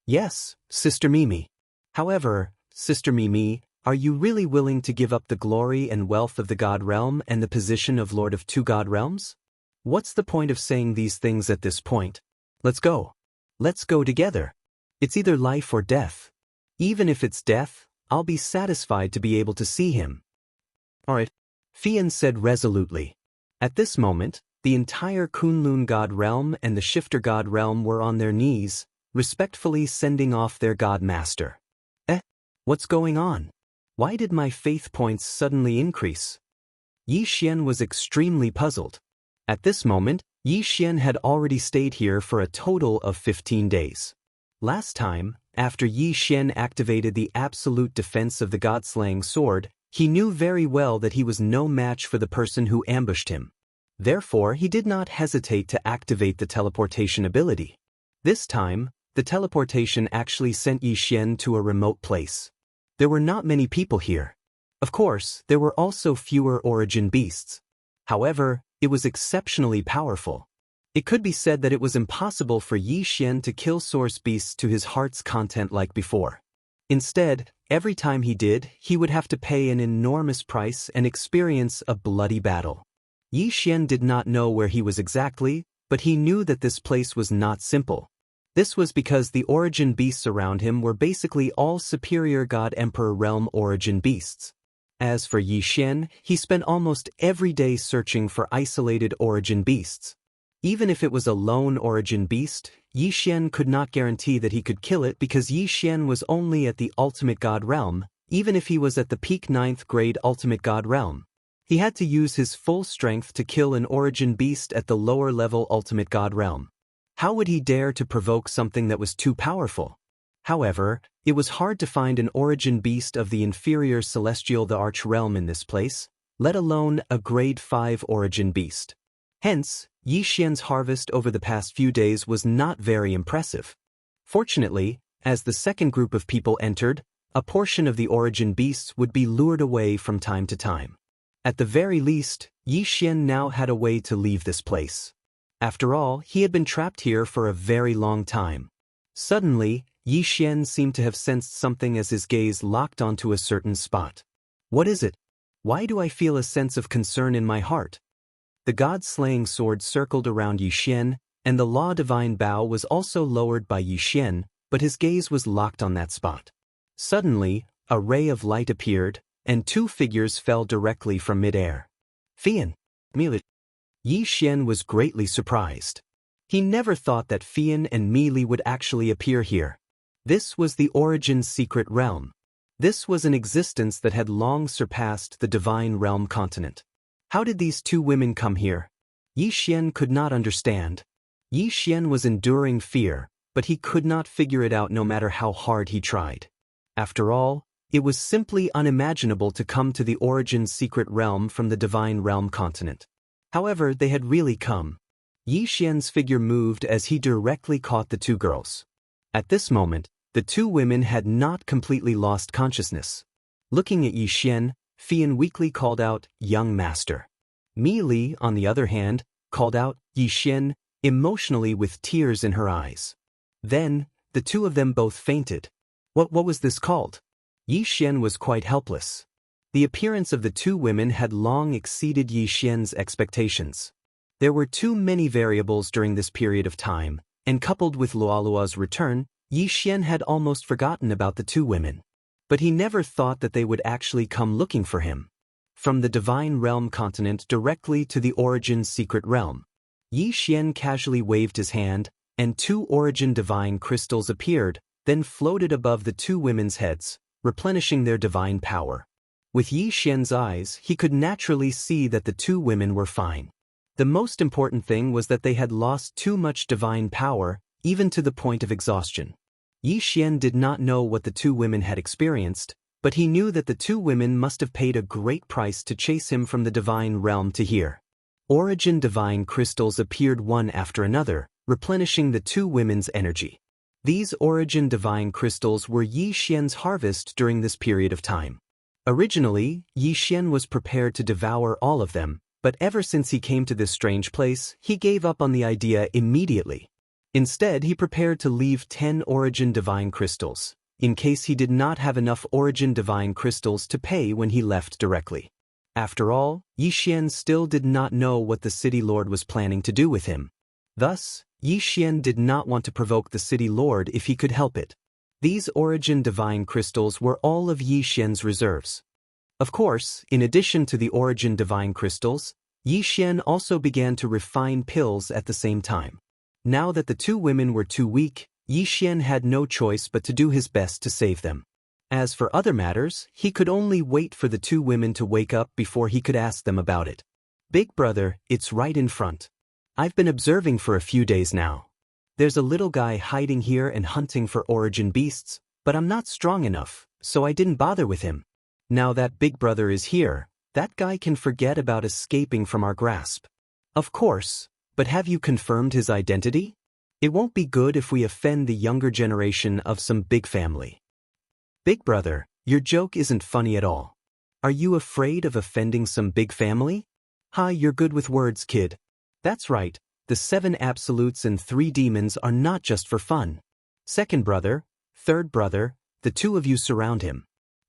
Yes, Sister Mimi. However, Sister Mimi, are you really willing to give up the glory and wealth of the God Realm and the position of Lord of Two God Realms? What's the point of saying these things at this point? Let's go. Let's go together. It's either life or death. Even if it's death, I'll be satisfied to be able to see him. All right, Fian said resolutely. At this moment, the entire Kunlun God Realm and the Shifter God Realm were on their knees, respectfully sending off their God Master. What's going on? Why did my faith points suddenly increase? Yi Xian was extremely puzzled. At this moment, Yi Xian had already stayed here for a total of 15 days. Last time, after Yi Xian activated the absolute defense of the God-slaying sword, he knew very well that he was no match for the person who ambushed him. Therefore, he did not hesitate to activate the teleportation ability. This time, the teleportation actually sent Yi Xian to a remote place. There were not many people here. Of course, there were also fewer origin beasts. However, it was exceptionally powerful. It could be said that it was impossible for Yi Xian to kill source beasts to his heart's content like before. Instead, every time he did, he would have to pay an enormous price and experience a bloody battle. Yi Xian did not know where he was exactly, but he knew that this place was not simple. This was because the origin beasts around him were basically all superior God-Emperor realm origin beasts. As for Xian, he spent almost every day searching for isolated origin beasts. Even if it was a lone origin beast, Xian could not guarantee that he could kill it because Xian was only at the ultimate god realm, even if he was at the peak 9th grade ultimate god realm. He had to use his full strength to kill an origin beast at the lower level ultimate god realm. How would he dare to provoke something that was too powerful? However, it was hard to find an origin beast of the inferior celestial the arch realm in this place, let alone a grade 5 origin beast. Hence, Xian's harvest over the past few days was not very impressive. Fortunately, as the second group of people entered, a portion of the origin beasts would be lured away from time to time. At the very least, Xian now had a way to leave this place. After all, he had been trapped here for a very long time. Suddenly, Xian seemed to have sensed something as his gaze locked onto a certain spot. What is it? Why do I feel a sense of concern in my heart? The god-slaying sword circled around Xian, and the law divine bow was also lowered by Xian, but his gaze was locked on that spot. Suddenly, a ray of light appeared, and two figures fell directly from mid-air. Fian, Meili. Xian was greatly surprised. He never thought that Fian and Meili would actually appear here. This was the Origin's secret realm. This was an existence that had long surpassed the divine realm continent. How did these two women come here? Xian could not understand. Xian was enduring fear, but he could not figure it out no matter how hard he tried. After all, it was simply unimaginable to come to the Origin's secret realm from the divine realm continent. However, they had really come. Xian's figure moved as he directly caught the two girls. At this moment, the two women had not completely lost consciousness. Looking at Xian, Fian weakly called out, "Young master." Meili, on the other hand, called out, "Xian," emotionally with tears in her eyes. Then, the two of them both fainted. What was this called? Xian was quite helpless. The appearance of the two women had long exceeded Xian's expectations. There were too many variables during this period of time, and coupled with Luolua's return, Xian had almost forgotten about the two women. But he never thought that they would actually come looking for him. From the divine realm continent directly to the Origin's secret realm. Xian casually waved his hand, and two Origin divine crystals appeared, then floated above the two women's heads, replenishing their divine power. With Xian's eyes, he could naturally see that the two women were fine. The most important thing was that they had lost too much divine power, even to the point of exhaustion. Xian did not know what the two women had experienced, but he knew that the two women must have paid a great price to chase him from the divine realm to here. Origin divine crystals appeared one after another, replenishing the two women's energy. These Origin divine crystals were Xian's harvest during this period of time. Originally, Xian was prepared to devour all of them, but ever since he came to this strange place, he gave up on the idea immediately. Instead, he prepared to leave 10 Origin divine crystals, in case he did not have enough Origin divine crystals to pay when he left directly. After all, Xian still did not know what the city lord was planning to do with him. Thus, Xian did not want to provoke the city lord if he could help it. These Origin divine crystals were all of Xian's reserves. Of course, in addition to the Origin divine crystals, Xian also began to refine pills at the same time. Now that the two women were too weak, Xian had no choice but to do his best to save them. As for other matters, he could only wait for the two women to wake up before he could ask them about it. "Big brother, it's right in front. I've been observing for a few days now. There's a little guy hiding here and hunting for Origin beasts, but I'm not strong enough, so I didn't bother with him. Now that big brother is here, that guy can forget about escaping from our grasp." "Of course, but have you confirmed his identity? It won't be good if we offend the younger generation of some big family." "Big brother, your joke isn't funny at all. Are you afraid of offending some big family?" "Ha, you're good with words, kid. That's right. The 7 absolutes and 3 demons are not just for fun. Second brother, third brother, the two of you surround him.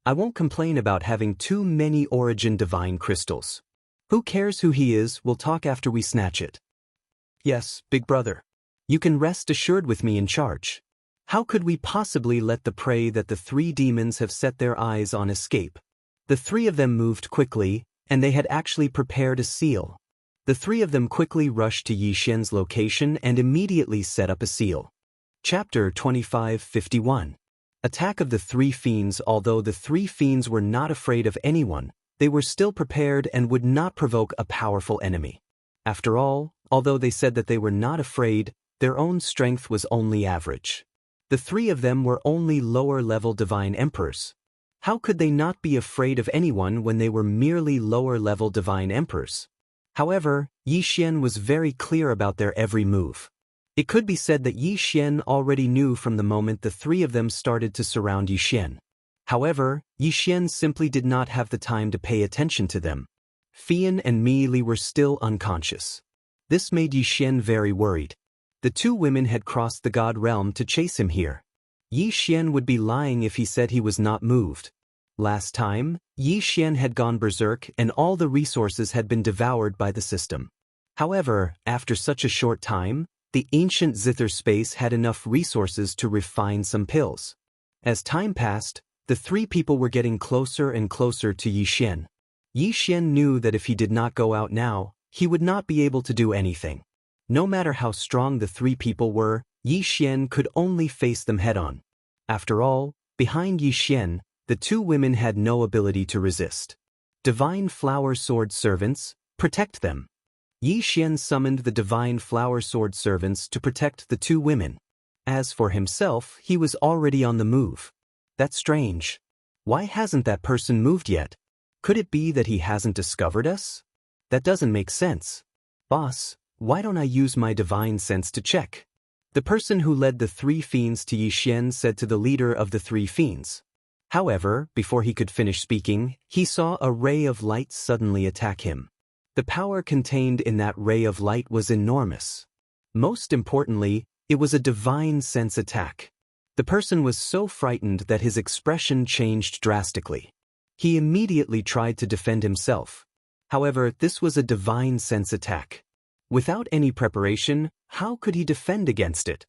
I won't complain about having too many Origin divine crystals. Who cares who he is, we'll talk after we snatch it." "Yes, big brother." You can rest assured with me in charge. How could we possibly let the prey that the three demons have set their eyes on escape? The three of them moved quickly, and they had actually prepared a seal. The three of them quickly rushed to Yi Xian's location and immediately set up a seal. Chapter 25:51. Attack of the Three Fiends. Although the three fiends were not afraid of anyone, they were still prepared and would not provoke a powerful enemy. After all, although they said that they were not afraid, their own strength was only average. The three of them were only lower-level divine emperors. How could they not be afraid of anyone when they were merely lower-level divine emperors? However, Yi Xian was very clear about their every move. It could be said that Yi Xian already knew from the moment the three of them started to surround Yi Xian. However, Yi Xian simply did not have the time to pay attention to them. Fian and Mi Li were still unconscious. This made Yi Xian very worried. The two women had crossed the god realm to chase him here. Yi Xian would be lying if he said he was not moved. Last time, Yi Xian had gone berserk and all the resources had been devoured by the system. However, after such a short time, the ancient zither space had enough resources to refine some pills. As time passed, the three people were getting closer and closer to Yi Xian. Yi Xian knew that if he did not go out now, he would not be able to do anything. No matter how strong the three people were, Yi Xian could only face them head-on. After all, behind Yi Xian, the two women had no ability to resist. Divine Flower Sword Servants, protect them. Yi Xian summoned the Divine Flower Sword Servants to protect the two women. As for himself, he was already on the move. That's strange. Why hasn't that person moved yet? Could it be that he hasn't discovered us? That doesn't make sense. Boss, why don't I use my divine sense to check? The person who led the three fiends to Yi Xian said to the leader of the three fiends. However, before he could finish speaking, he saw a ray of light suddenly attack him. The power contained in that ray of light was enormous. Most importantly, it was a divine sense attack. The person was so frightened that his expression changed drastically. He immediately tried to defend himself. However, this was a divine sense attack. Without any preparation, how could he defend against it?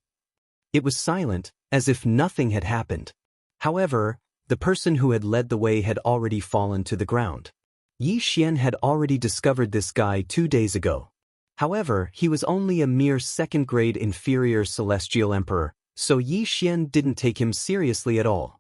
It was silent, as if nothing had happened. However, the person who had led the way had already fallen to the ground. Yi Xian had already discovered this guy 2 days ago. However, he was only a mere second-grade inferior celestial emperor, so Yi Xian didn't take him seriously at all.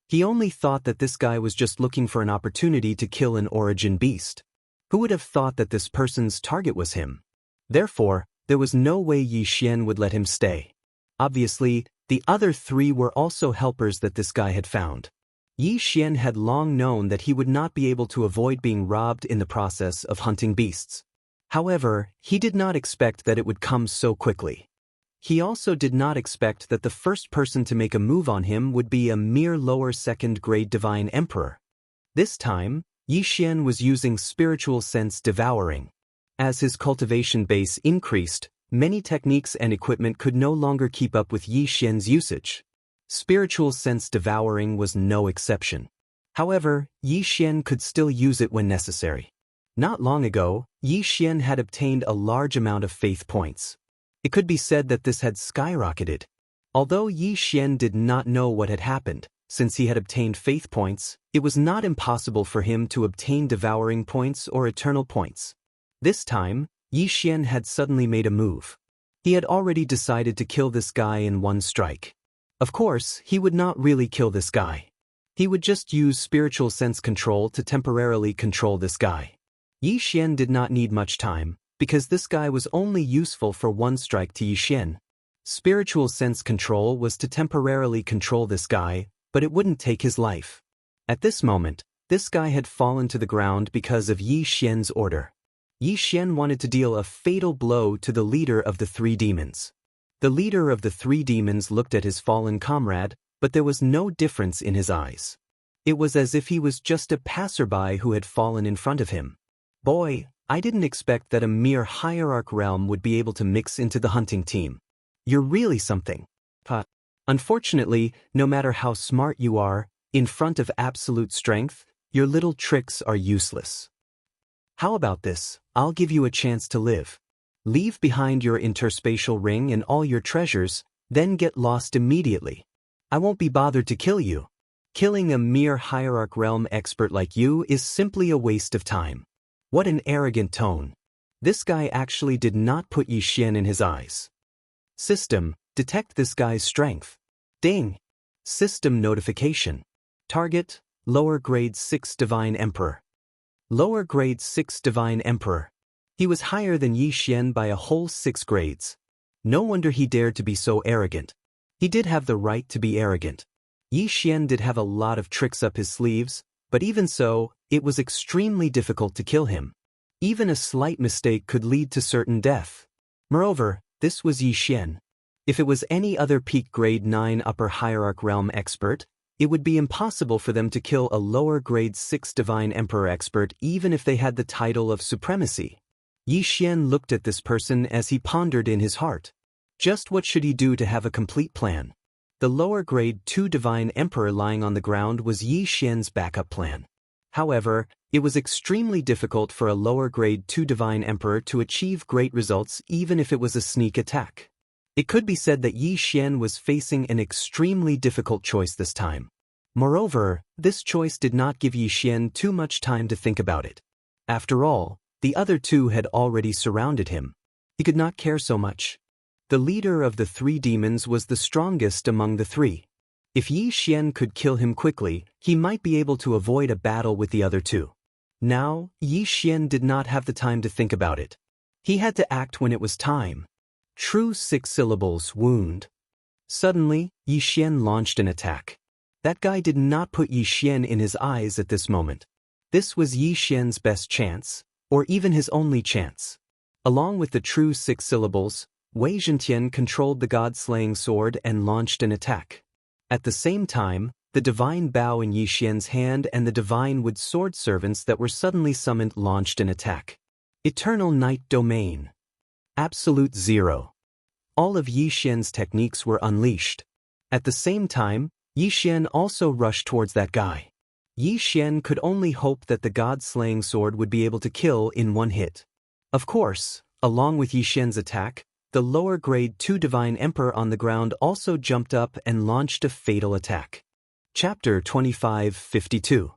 He only thought that this guy was just looking for an opportunity to kill an origin beast. Who would have thought that this person's target was him? Therefore, there was no way Yi Xian would let him stay. Obviously, the other three were also helpers that this guy had found. Yi Xian had long known that he would not be able to avoid being robbed in the process of hunting beasts. However, he did not expect that it would come so quickly. He also did not expect that the first person to make a move on him would be a mere lower second-grade divine emperor. This time, Yi Xian was using spiritual sense devouring. As his cultivation base increased, many techniques and equipment could no longer keep up with Yi Xian's usage. Spiritual sense devouring was no exception. However, Yi Xian could still use it when necessary. Not long ago, Yi Xian had obtained a large amount of faith points. It could be said that this had skyrocketed. Although Yi Xian did not know what had happened, since he had obtained faith points, it was not impossible for him to obtain devouring points or eternal points. This time, Yi Xian had suddenly made a move. He had already decided to kill this guy in one strike. Of course, he would not really kill this guy. He would just use spiritual sense control to temporarily control this guy. Yi Xian did not need much time, because this guy was only useful for one strike to Yi Xian. Spiritual sense control was to temporarily control this guy, but it wouldn't take his life. At this moment, this guy had fallen to the ground because of Yi Xian's order. Yi Xian wanted to deal a fatal blow to the leader of the three demons. The leader of the three demons looked at his fallen comrade, but there was no difference in his eyes. It was as if he was just a passerby who had fallen in front of him. Boy, I didn't expect that a mere hierarch realm would be able to mix into the hunting team. You're really something. Unfortunately, no matter how smart you are, in front of absolute strength, your little tricks are useless. How about this? I'll give you a chance to live. Leave behind your interspatial ring and all your treasures, then get lost immediately. I won't be bothered to kill you. Killing a mere hierarch realm expert like you is simply a waste of time. What an arrogant tone. This guy actually did not put Yi Xian in his eyes. System, detect this guy's strength. Ding. System notification. Target, lower grade 6 Divine Emperor. Lower grade 6 Divine Emperor. He was higher than Yi Xian by a whole 6 grades. No wonder he dared to be so arrogant. He did have the right to be arrogant. Yi Xian did have a lot of tricks up his sleeves, but even so, it was extremely difficult to kill him. Even a slight mistake could lead to certain death. Moreover, this was Yi Xian. If it was any other peak grade 9 upper hierarch realm expert, it would be impossible for them to kill a lower grade 6 Divine Emperor expert even if they had the title of supremacy. Yi Xian looked at this person as he pondered in his heart. Just what should he do to have a complete plan? The lower grade 2 Divine Emperor lying on the ground was Yi Xian's backup plan. However, it was extremely difficult for a lower grade 2 Divine Emperor to achieve great results even if it was a sneak attack. It could be said that Yi Xian was facing an extremely difficult choice this time. Moreover, this choice did not give Yi Xian too much time to think about it. After all, the other two had already surrounded him. He could not care so much. The leader of the 3 demons was the strongest among the 3. If Yi Xian could kill him quickly, he might be able to avoid a battle with the other 2. Now, Yi Xian did not have the time to think about it. He had to act when it was time. True 6 syllables, wound. Suddenly, Yi Xian launched an attack. That guy did not put Yi Xian in his eyes at this moment. This was Yi Xian's best chance, or even his only chance. Along with the true 6 syllables, Wei Zhentian controlled the god-slaying sword and launched an attack. At the same time, the divine bow in Yi Xian's hand and the divine wood sword servants that were suddenly summoned launched an attack. Eternal Night Domain. Absolute Zero. All of Yi Xian's techniques were unleashed. At the same time, Yi Xian also rushed towards that guy. Yi Xian could only hope that the god-slaying sword would be able to kill in one hit. Of course, along with Yi Xian's attack, the lower grade 2 Divine Emperor on the ground also jumped up and launched a fatal attack. Chapter 2552.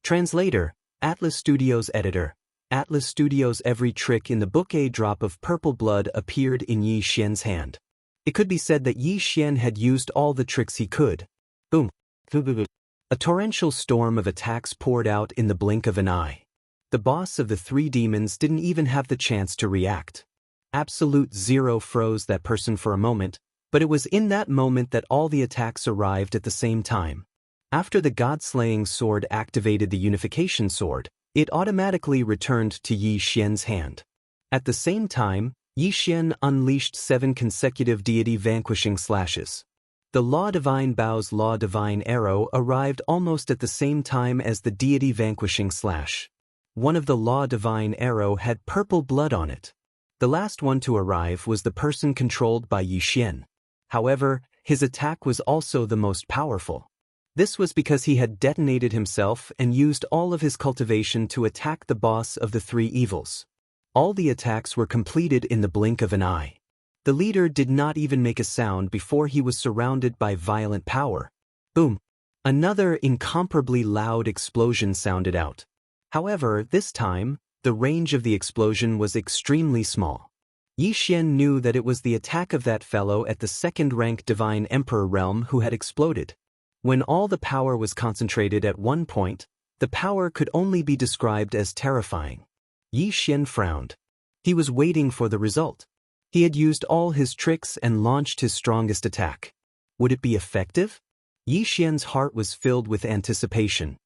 Translator, Atlas Studios Editor. Atlas Studios' every trick in the book. A drop of purple blood appeared in Yi Xian's hand. It could be said that Yi Xian had used all the tricks he could. Boom. A torrential storm of attacks poured out in the blink of an eye. The boss of the 3 demons didn't even have the chance to react. Absolute Zero froze that person for a moment, but it was in that moment that all the attacks arrived at the same time. After the god-slaying sword activated the unification sword, it automatically returned to Yi Xian's hand. At the same time, Yi Xian unleashed 7 consecutive deity vanquishing slashes. The Law Divine Bow's Law Divine Arrow arrived almost at the same time as the deity vanquishing slash. One of the Law Divine Arrow had purple blood on it. The last one to arrive was the person controlled by Yi Xian. However, his attack was also the most powerful. This was because he had detonated himself and used all of his cultivation to attack the boss of the 3 evils. All the attacks were completed in the blink of an eye. The leader did not even make a sound before he was surrounded by violent power. Boom! Another incomparably loud explosion sounded out. However, this time, the range of the explosion was extremely small. Yi Xian knew that it was the attack of that fellow at the 2nd rank Divine Emperor realm who had exploded. When all the power was concentrated at one point, the power could only be described as terrifying. Yi Xian frowned. He was waiting for the result. He had used all his tricks and launched his strongest attack. Would it be effective? Yi Xian's heart was filled with anticipation.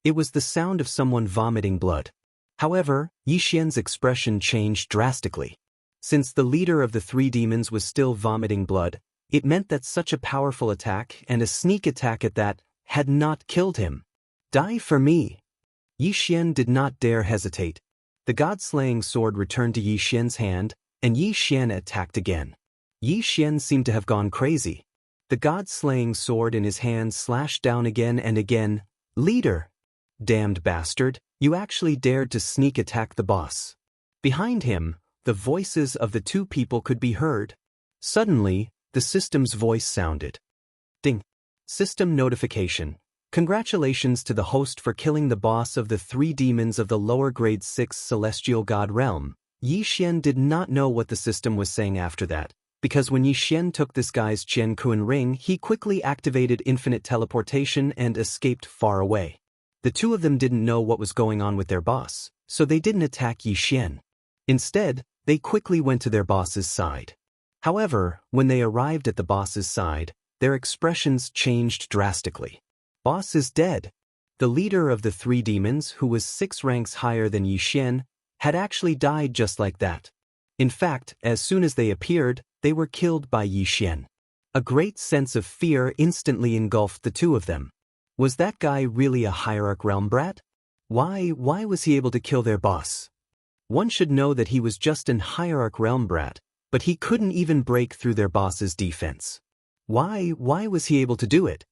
It was the sound of someone vomiting blood. However, Yi Xian's expression changed drastically. Since the leader of the 3 demons was still vomiting blood, it meant that such a powerful attack, and a sneak attack at that, had not killed him. Die for me! Yi Xian did not dare hesitate. The god-slaying sword returned to Yi Xian's hand, and Yi Xian attacked again. Yi Xian seemed to have gone crazy. The god-slaying sword in his hand slashed down again and again. Leader! Damned bastard, you actually dared to sneak attack the boss. Behind him, the voices of the two people could be heard. Suddenly, the system's voice sounded. Ding. System notification. Congratulations to the host for killing the boss of the 3 demons of the lower grade 6 celestial god realm. Yi Xian did not know what the system was saying after that, because when Yi Xian took this guy's Qian Kuan ring, he quickly activated infinite teleportation and escaped far away. The two of them didn't know what was going on with their boss, so they didn't attack Yi Xian. Instead, they quickly went to their boss's side. However, when they arrived at the boss's side, their expressions changed drastically. Boss is dead. The leader of the 3 demons, who was 6 ranks higher than Yi Xian, had actually died just like that. In fact, as soon as they appeared, they were killed by Yi Xian. A great sense of fear instantly engulfed the two of them. Was that guy really a Hierarch Realm brat? Why was he able to kill their boss? One should know that he was just an Hierarch Realm brat, but he couldn't even break through their boss's defense. Why was he able to do it?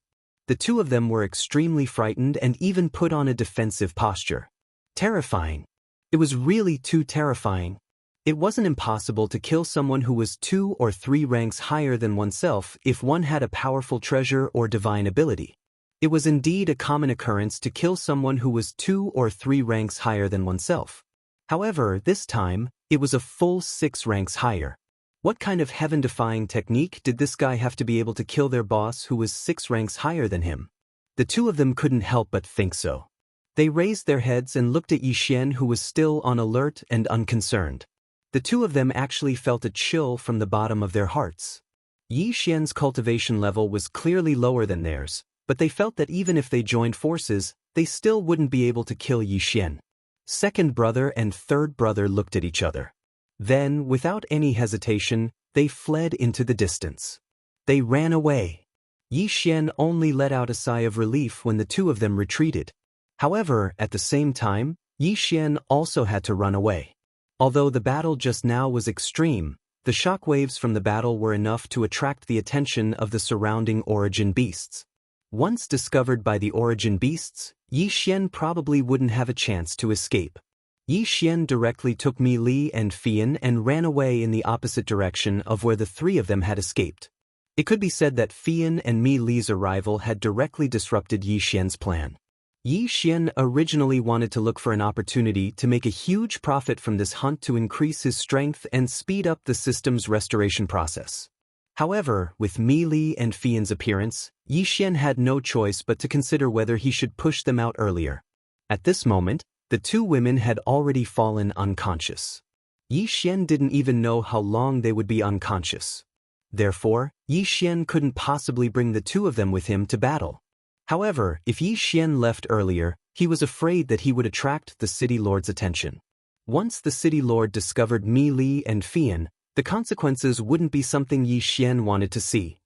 The two of them were extremely frightened and even put on a defensive posture. Terrifying. It was really too terrifying. It wasn't impossible to kill someone who was 2 or 3 ranks higher than oneself if one had a powerful treasure or divine ability. It was indeed a common occurrence to kill someone who was 2 or 3 ranks higher than oneself. However, this time, it was a full 6 ranks higher. What kind of heaven-defying technique did this guy have to be able to kill their boss who was 6 ranks higher than him? The two of them couldn't help but think so. They raised their heads and looked at Yi Xian, who was still on alert and unconcerned. The two of them actually felt a chill from the bottom of their hearts. Yi Xian's cultivation level was clearly lower than theirs, but they felt that even if they joined forces, they still wouldn't be able to kill Yi Xian. Second brother and third brother looked at each other. Then, without any hesitation, they fled into the distance. They ran away. Yi Xian only let out a sigh of relief when the two of them retreated. However, at the same time, Yi Xian also had to run away. Although the battle just now was extreme, the shockwaves from the battle were enough to attract the attention of the surrounding origin beasts. Once discovered by the origin beasts, Yi Xian probably wouldn't have a chance to escape. Yi Xian directly took Mi Li and Fian and ran away in the opposite direction of where the 3 of them had escaped. It could be said that Fian and Mi Li's arrival had directly disrupted Yi Xian's plan. Yi Xian originally wanted to look for an opportunity to make a huge profit from this hunt to increase his strength and speed up the system's restoration process. However, with Mi Li and Fian's appearance, Yi Xian had no choice but to consider whether he should push them out earlier. At this moment, the 2 women had already fallen unconscious. Yi Xian didn't even know how long they would be unconscious. Therefore, Yi Xian couldn't possibly bring the 2 of them with him to battle. However, if Yi Xian left earlier, he was afraid that he would attract the city lord's attention. Once the city lord discovered Mi Li and Fian, the consequences wouldn't be something Yi Xian wanted to see.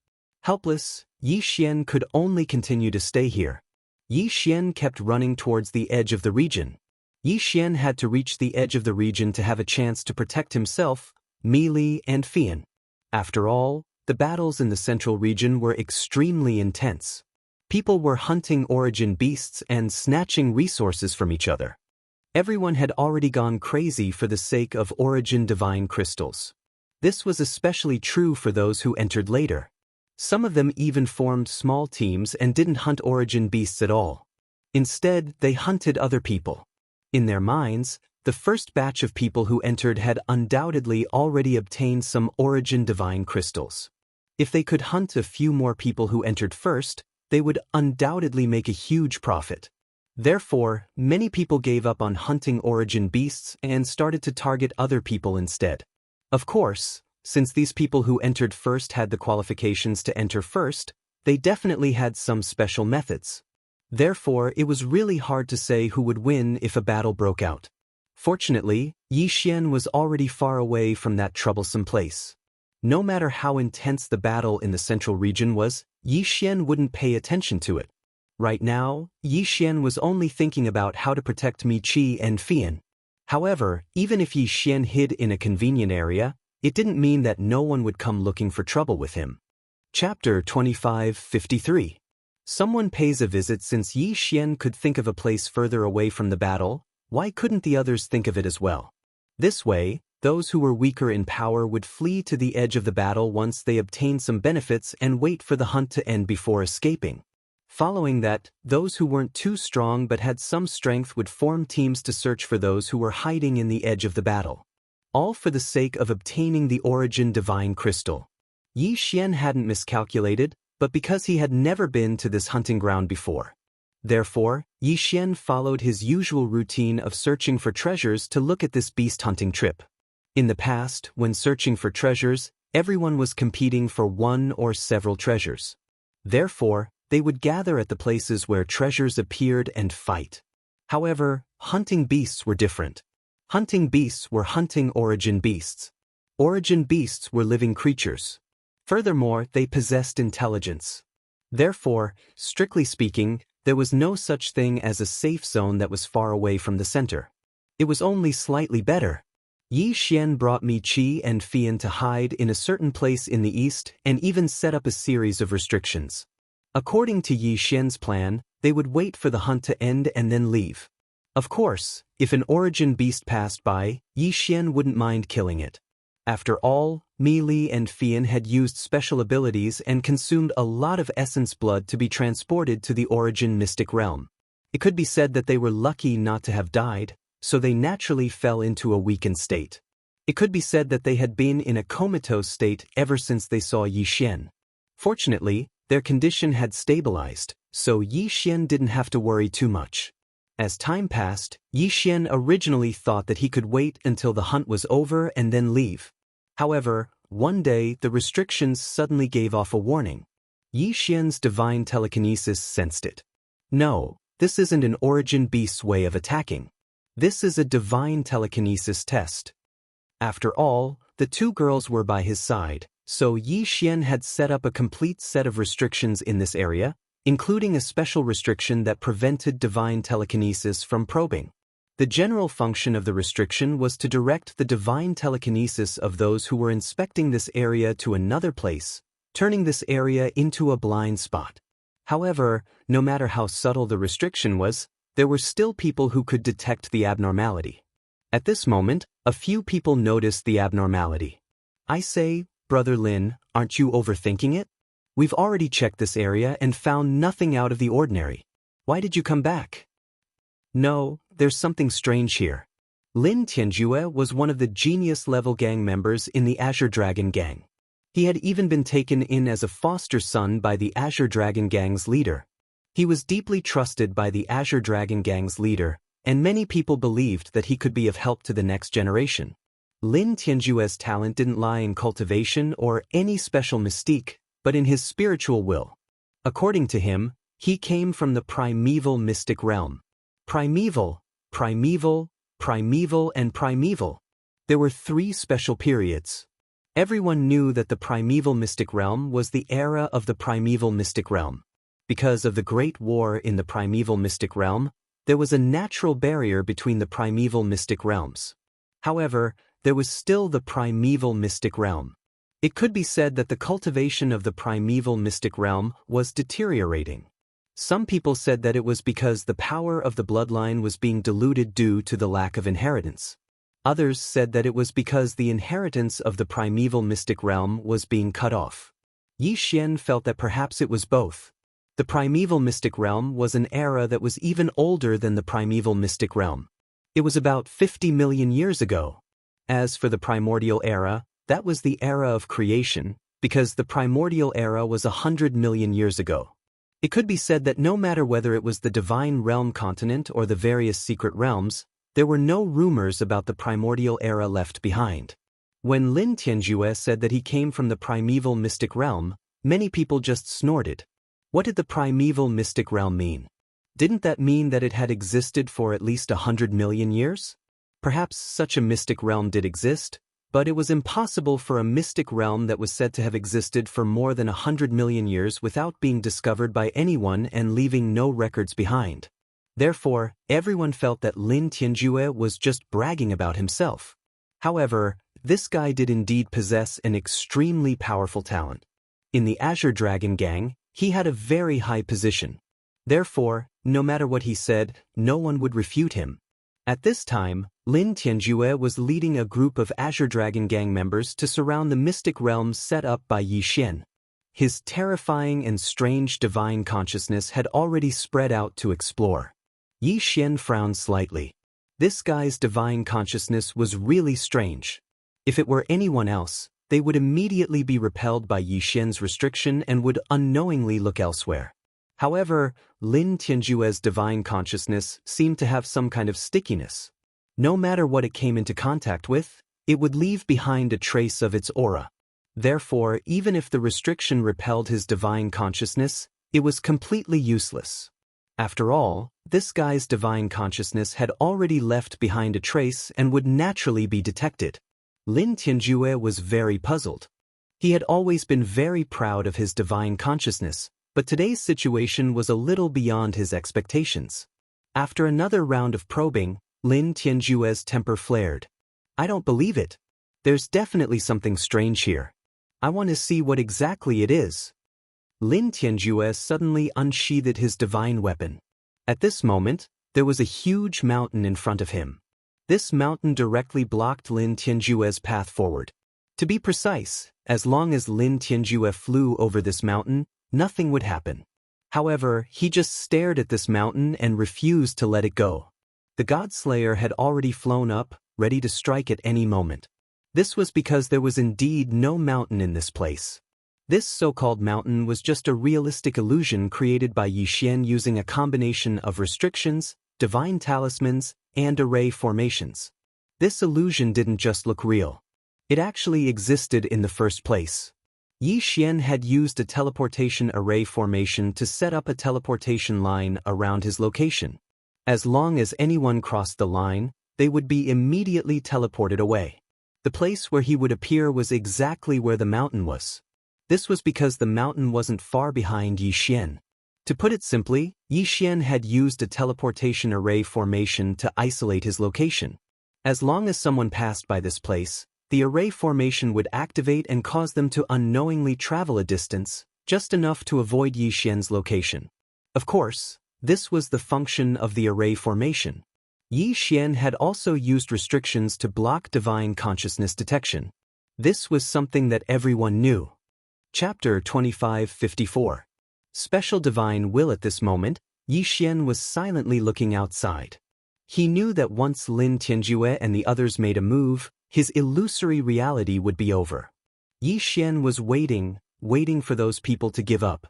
Helpless, Yi Xian could only continue to stay here. Yi Xian kept running towards the edge of the region. Yi Xian had to reach the edge of the region to have a chance to protect himself, Mi Li and Fian. After all, the battles in the central region were extremely intense. People were hunting origin beasts and snatching resources from each other. Everyone had already gone crazy for the sake of origin divine crystals. This was especially true for those who entered later. Some of them even formed small teams and didn't hunt origin beasts at all. Instead, they hunted other people. In their minds, the first batch of people who entered had undoubtedly already obtained some origin divine crystals. If they could hunt a few more people who entered first, they would undoubtedly make a huge profit. Therefore, many people gave up on hunting origin beasts and started to target other people instead. Of course, since these people who entered first had the qualifications to enter first, they definitely had some special methods. Therefore, it was really hard to say who would win if a battle broke out. Fortunately, Yi Xian was already far away from that troublesome place. No matter how intense the battle in the central region was, Yi Xian wouldn't pay attention to it. Right now, Yi Xian was only thinking about how to protect Mi Qi and Fian. However, even if Yi Xian hid in a convenient area, it didn't mean that no one would come looking for trouble with him. Chapter 25:53. Someone pays a visit. Since Yi Xian could think of a place further away from the battle, why couldn't the others think of it as well? This way, those who were weaker in power would flee to the edge of the battle once they obtained some benefits and wait for the hunt to end before escaping. Following that, those who weren't too strong but had some strength would form teams to search for those who were hiding in the edge of the battle. All for the sake of obtaining the origin divine crystal. Yi Xian hadn't miscalculated, but because he had never been to this hunting ground before. Therefore, Yi Xian followed his usual routine of searching for treasures to look at this beast hunting trip. In the past, when searching for treasures, everyone was competing for one or several treasures. Therefore, they would gather at the places where treasures appeared and fight. However, hunting beasts were different. Hunting beasts were hunting origin beasts. Origin beasts were living creatures. Furthermore, they possessed intelligence. Therefore, strictly speaking, there was no such thing as a safe zone that was far away from the center. It was only slightly better. Yi Xian brought Mi Qi and Fian to hide in a certain place in the east and even set up a series of restrictions. According to Yi Xian's plan, they would wait for the hunt to end and then leave. Of course, if an origin beast passed by, Yi Xian wouldn't mind killing it. After all, Mi Li and Fian had used special abilities and consumed a lot of essence blood to be transported to the origin mystic realm. It could be said that they were lucky not to have died, so they naturally fell into a weakened state. It could be said that they had been in a comatose state ever since they saw Yi Xian. Fortunately, their condition had stabilized, so Yi Xian didn't have to worry too much. As time passed, Yi Xian originally thought that he could wait until the hunt was over and then leave. However, one day the restrictions suddenly gave off a warning. Yi Xian's divine telekinesis sensed it. No, this isn't an origin beast's way of attacking. This is a divine telekinesis test. After all, the two girls were by his side, so Yi Xian had set up a complete set of restrictions in this area, including a special restriction that prevented divine telekinesis from probing. The general function of the restriction was to direct the divine telekinesis of those who were inspecting this area to another place, turning this area into a blind spot. However, no matter how subtle the restriction was, there were still people who could detect the abnormality. At this moment, a few people noticed the abnormality. I say, Brother Lin, aren't you overthinking it? We've already checked this area and found nothing out of the ordinary. Why did you come back? No, there's something strange here. Lin Tianjue was one of the genius-level gang members in the Azure Dragon Gang. He had even been taken in as a foster son by the Azure Dragon Gang's leader. He was deeply trusted by the Azure Dragon Gang's leader, and many people believed that he could be of help to the next generation. Lin Tianjue's talent didn't lie in cultivation or any special mystique, but in his spiritual will. According to him, he came from the primeval mystic realm. Primeval, primeval, primeval, and primeval. There were three special periods. Everyone knew that the primeval mystic realm was the era of the primeval mystic realm. Because of the Great War in the primeval mystic realm, there was a natural barrier between the primeval mystic realms. However, there was still the primeval mystic realm. It could be said that the cultivation of the primeval mystic realm was deteriorating. Some people said that it was because the power of the bloodline was being diluted due to the lack of inheritance. Others said that it was because the inheritance of the primeval mystic realm was being cut off. Yi Xian felt that perhaps it was both. The primeval mystic realm was an era that was even older than the primeval mystic realm. It was about 50 million years ago. As for the primordial era, that was the era of creation, because the primordial era was 100 million years ago. It could be said that no matter whether it was the divine realm continent or the various secret realms, there were no rumors about the primordial era left behind. When Lin Tianjue said that he came from the primeval mystic realm, many people just snorted. What did the primeval mystic realm mean? Didn't that mean that it had existed for at least 100 million years? Perhaps such a mystic realm did exist, but it was impossible for a mystic realm that was said to have existed for more than 100 million years without being discovered by anyone and leaving no records behind. Therefore, everyone felt that Lin Tianjue was just bragging about himself. However, this guy did indeed possess an extremely powerful talent. In the Azure Dragon Gang, he had a very high position. Therefore, no matter what he said, no one would refute him. At this time, Lin Tianjue was leading a group of Azure Dragon Gang members to surround the mystic realms set up by Yi Xian. His terrifying and strange divine consciousness had already spread out to explore. Yi Xian frowned slightly. This guy's divine consciousness was really strange. If it were anyone else, they would immediately be repelled by Yi Xian's restriction and would unknowingly look elsewhere. However, Lin Tianjue's divine consciousness seemed to have some kind of stickiness. No matter what it came into contact with, it would leave behind a trace of its aura. Therefore, even if the restriction repelled his divine consciousness, it was completely useless. After all, this guy's divine consciousness had already left behind a trace and would naturally be detected. Lin Tianjue was very puzzled. He had always been very proud of his divine consciousness, but today's situation was a little beyond his expectations. After another round of probing, Lin Tianjue's temper flared. I don't believe it. There's definitely something strange here. I want to see what exactly it is. Lin Tianjue suddenly unsheathed his divine weapon. At this moment, there was a huge mountain in front of him. This mountain directly blocked Lin Tianjue's path forward. To be precise, as long as Lin Tianjue flew over this mountain, nothing would happen. However, he just stared at this mountain and refused to let it go. The God-Slayer had already flown up, ready to strike at any moment. This was because there was indeed no mountain in this place. This so-called mountain was just a realistic illusion created by Yi Xian using a combination of restrictions, divine talismans, and array formations. This illusion didn't just look real. It actually existed in the first place. Yi Xian had used a teleportation array formation to set up a teleportation line around his location. As long as anyone crossed the line, they would be immediately teleported away. The place where he would appear was exactly where the mountain was. This was because the mountain wasn't far behind Yi Xian. To put it simply, Yi Xian had used a teleportation array formation to isolate his location. As long as someone passed by this place, the array formation would activate and cause them to unknowingly travel a distance, just enough to avoid Yi Xian's location. Of course, this was the function of the array formation. Yi Xian had also used restrictions to block divine consciousness detection. This was something that everyone knew. Chapter 2554. Special Divine Will. At this moment, Yi Xian was silently looking outside. He knew that once Lin Tianjue and the others made a move, his illusory reality would be over. Yi Xian was waiting for those people to give up.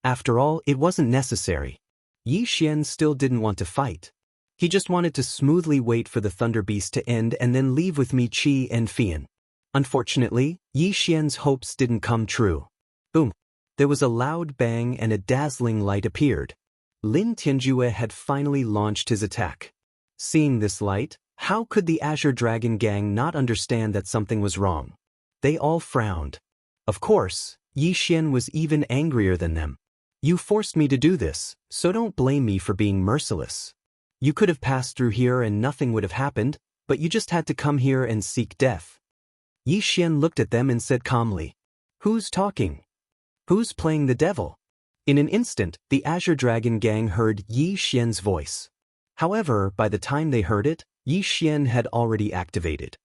After all, it wasn't necessary. Yi Xian still didn't want to fight. He just wanted to smoothly wait for the Thunder Beast to end and then leave with Mi Qi and Fian. Unfortunately, Yi Xian's hopes didn't come true. Boom! There was a loud bang and a dazzling light appeared. Lin Tianjue had finally launched his attack. Seeing this light, how could the Azure Dragon Gang not understand that something was wrong? They all frowned. Of course, Yi Xian was even angrier than them. You forced me to do this, so don't blame me for being merciless. You could have passed through here and nothing would have happened, but you just had to come here and seek death. Yi Xian looked at them and said calmly, "Who's talking? Who's playing the devil?" In an instant, the Azure Dragon Gang heard Yi Xian's voice. However, by the time they heard it, Yi Xian had already activated.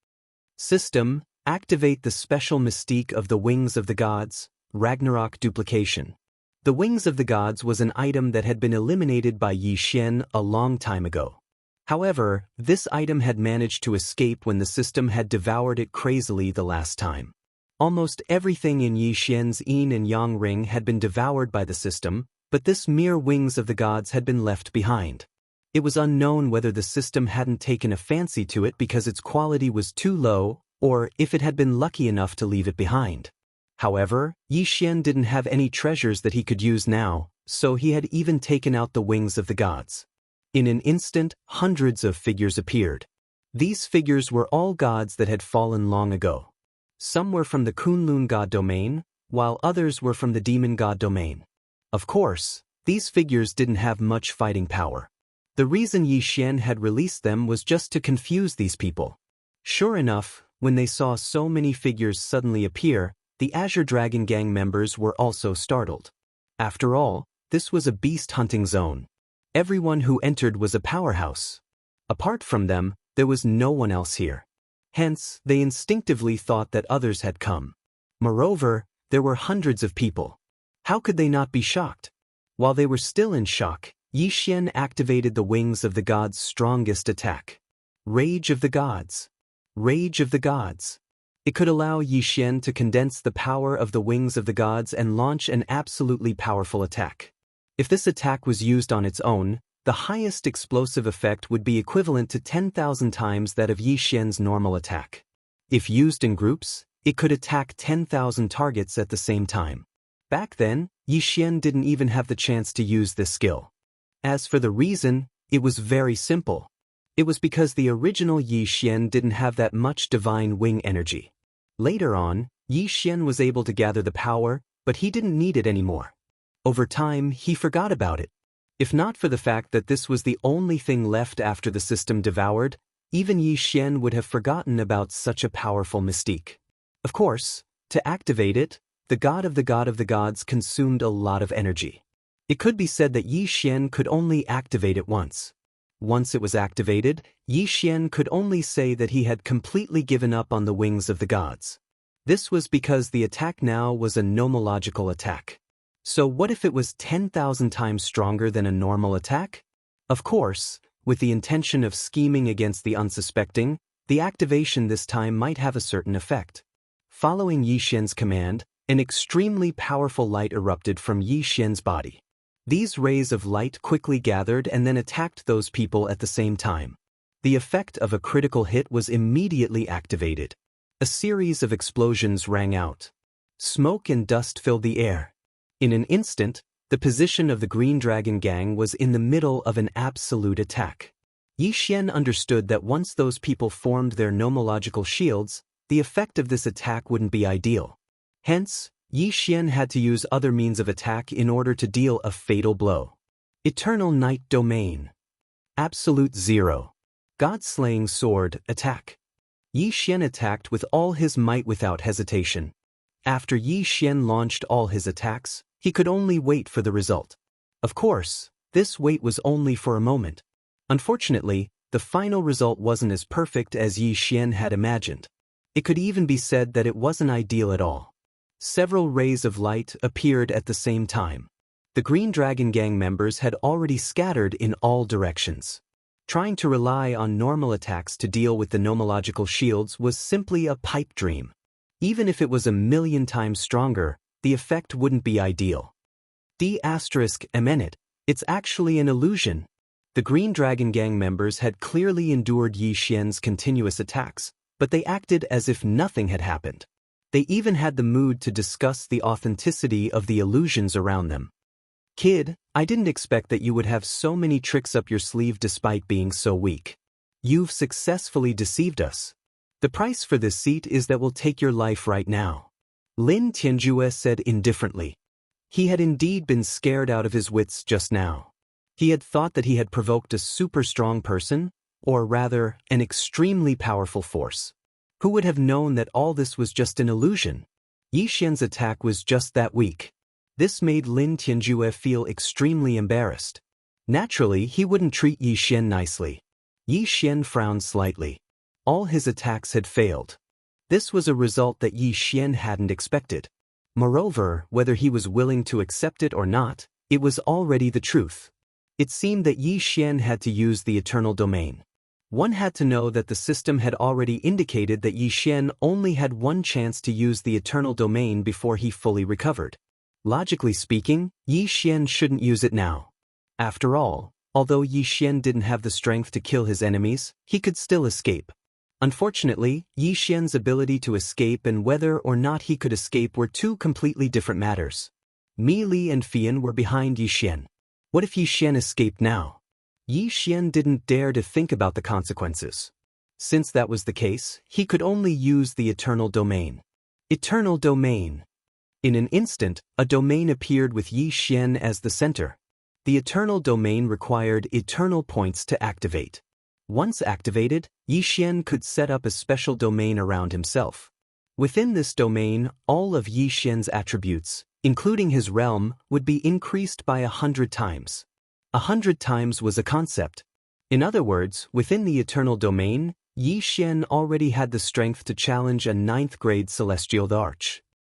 System: activate the special mystique of the Wings of the Gods, Ragnarok Duplication. The Wings of the Gods was an item that had been eliminated by Yi Xian a long time ago. However, this item had managed to escape when the system had devoured it crazily the last time. Almost everything in Yi Xian's Yin and Yang ring had been devoured by the system, but this mere Wings of the Gods had been left behind. It was unknown whether the system hadn't taken a fancy to it because its quality was too low, or if it had been lucky enough to leave it behind. However, Yi Xian didn't have any treasures that he could use now, so he had even taken out the Wings of the Gods. In an instant, hundreds of figures appeared. These figures were all gods that had fallen long ago. Some were from the Kunlun god domain, while others were from the demon god domain. Of course, these figures didn't have much fighting power. The reason Yi Xian had released them was just to confuse these people. Sure enough, when they saw so many figures suddenly appear, the Azure Dragon Gang members were also startled. After all, this was a beast hunting zone. Everyone who entered was a powerhouse. Apart from them, there was no one else here. Hence, they instinctively thought that others had come. Moreover, there were hundreds of people. How could they not be shocked? While they were still in shock, Yixian activated the wings of the gods' strongest attack. Rage of the Gods. Rage of the Gods. It could allow Yixian to condense the power of the wings of the gods and launch an absolutely powerful attack. If this attack was used on its own, the highest explosive effect would be equivalent to 10,000 times that of Yixian's normal attack. If used in groups, it could attack 10,000 targets at the same time. Back then, Yixian didn't even have the chance to use this skill. As for the reason, it was very simple. It was because the original Yixian didn't have that much divine wing energy. Later on, Yixian was able to gather the power, but he didn't need it anymore. Over time, he forgot about it. If not for the fact that this was the only thing left after the system devoured, even Yixian would have forgotten about such a powerful mystique. Of course, to activate it, the god of the gods consumed a lot of energy. It could be said that Yixian could only activate it once. Once it was activated, Yixian could only say that he had completely given up on the wings of the gods. This was because the attack now was a nomological attack. So what if it was 10,000 times stronger than a normal attack? Of course, with the intention of scheming against the unsuspecting, the activation this time might have a certain effect. Following Yixian's command, an extremely powerful light erupted from Yixian's body. These rays of light quickly gathered and then attacked those people at the same time. The effect of a critical hit was immediately activated. A series of explosions rang out. Smoke and dust filled the air. In an instant, the position of the Green Dragon Gang was in the middle of an absolute attack. Yixian understood that once those people formed their nomological shields, the effect of this attack wouldn't be ideal. Hence, Yixian had to use other means of attack in order to deal a fatal blow. Eternal Night Domain. Absolute Zero. God-slaying sword, attack. Yixian attacked with all his might without hesitation. After Yixian launched all his attacks, he could only wait for the result. Of course, this wait was only for a moment. Unfortunately, the final result wasn't as perfect as Yixian had imagined. It could even be said that it wasn't ideal at all. Several rays of light appeared at the same time. The Green Dragon Gang members had already scattered in all directions. Trying to rely on normal attacks to deal with the nomological shields was simply a pipe dream. Even if it was 1,000,000 times stronger, the effect wouldn't be ideal. D****, it's actually an illusion. The Green Dragon Gang members had clearly endured Yixian's continuous attacks, but they acted as if nothing had happened. They even had the mood to discuss the authenticity of the illusions around them. Kid, I didn't expect that you would have so many tricks up your sleeve despite being so weak. You've successfully deceived us. The price for this seat is that we'll take your life right now. Lin Tianjue said indifferently. He had indeed been scared out of his wits just now. He had thought that he had provoked a super strong person, or rather, an extremely powerful force. Who would have known that all this was just an illusion? Yixian's attack was just that weak. This made Lin Tianjue feel extremely embarrassed. Naturally, he wouldn't treat Yixian nicely. Yixian frowned slightly. All his attacks had failed. This was a result that Yixian hadn't expected. Moreover, whether he was willing to accept it or not, it was already the truth. It seemed that Yixian had to use the Eternal Domain. One had to know that the system had already indicated that Yixian only had one chance to use the Eternal Domain before he fully recovered. Logically speaking, Yixian shouldn't use it now. After all, although Yixian didn't have the strength to kill his enemies, he could still escape. Unfortunately, Yixian's ability to escape and whether or not he could escape were two completely different matters. Mi Li and Fian were behind Yixian. What if Yixian escaped now? Yixian didn't dare to think about the consequences. Since that was the case, he could only use the Eternal Domain. Eternal Domain. In an instant, a domain appeared with Yixian as the center. The Eternal Domain required eternal points to activate. Once activated, Yixian could set up a special domain around himself. Within this domain, all of Yixian's attributes, including his realm, would be increased by 100 times. 100 times was a concept. In other words, within the eternal domain, Yi Xian already had the strength to challenge a ninth-grade celestial arch.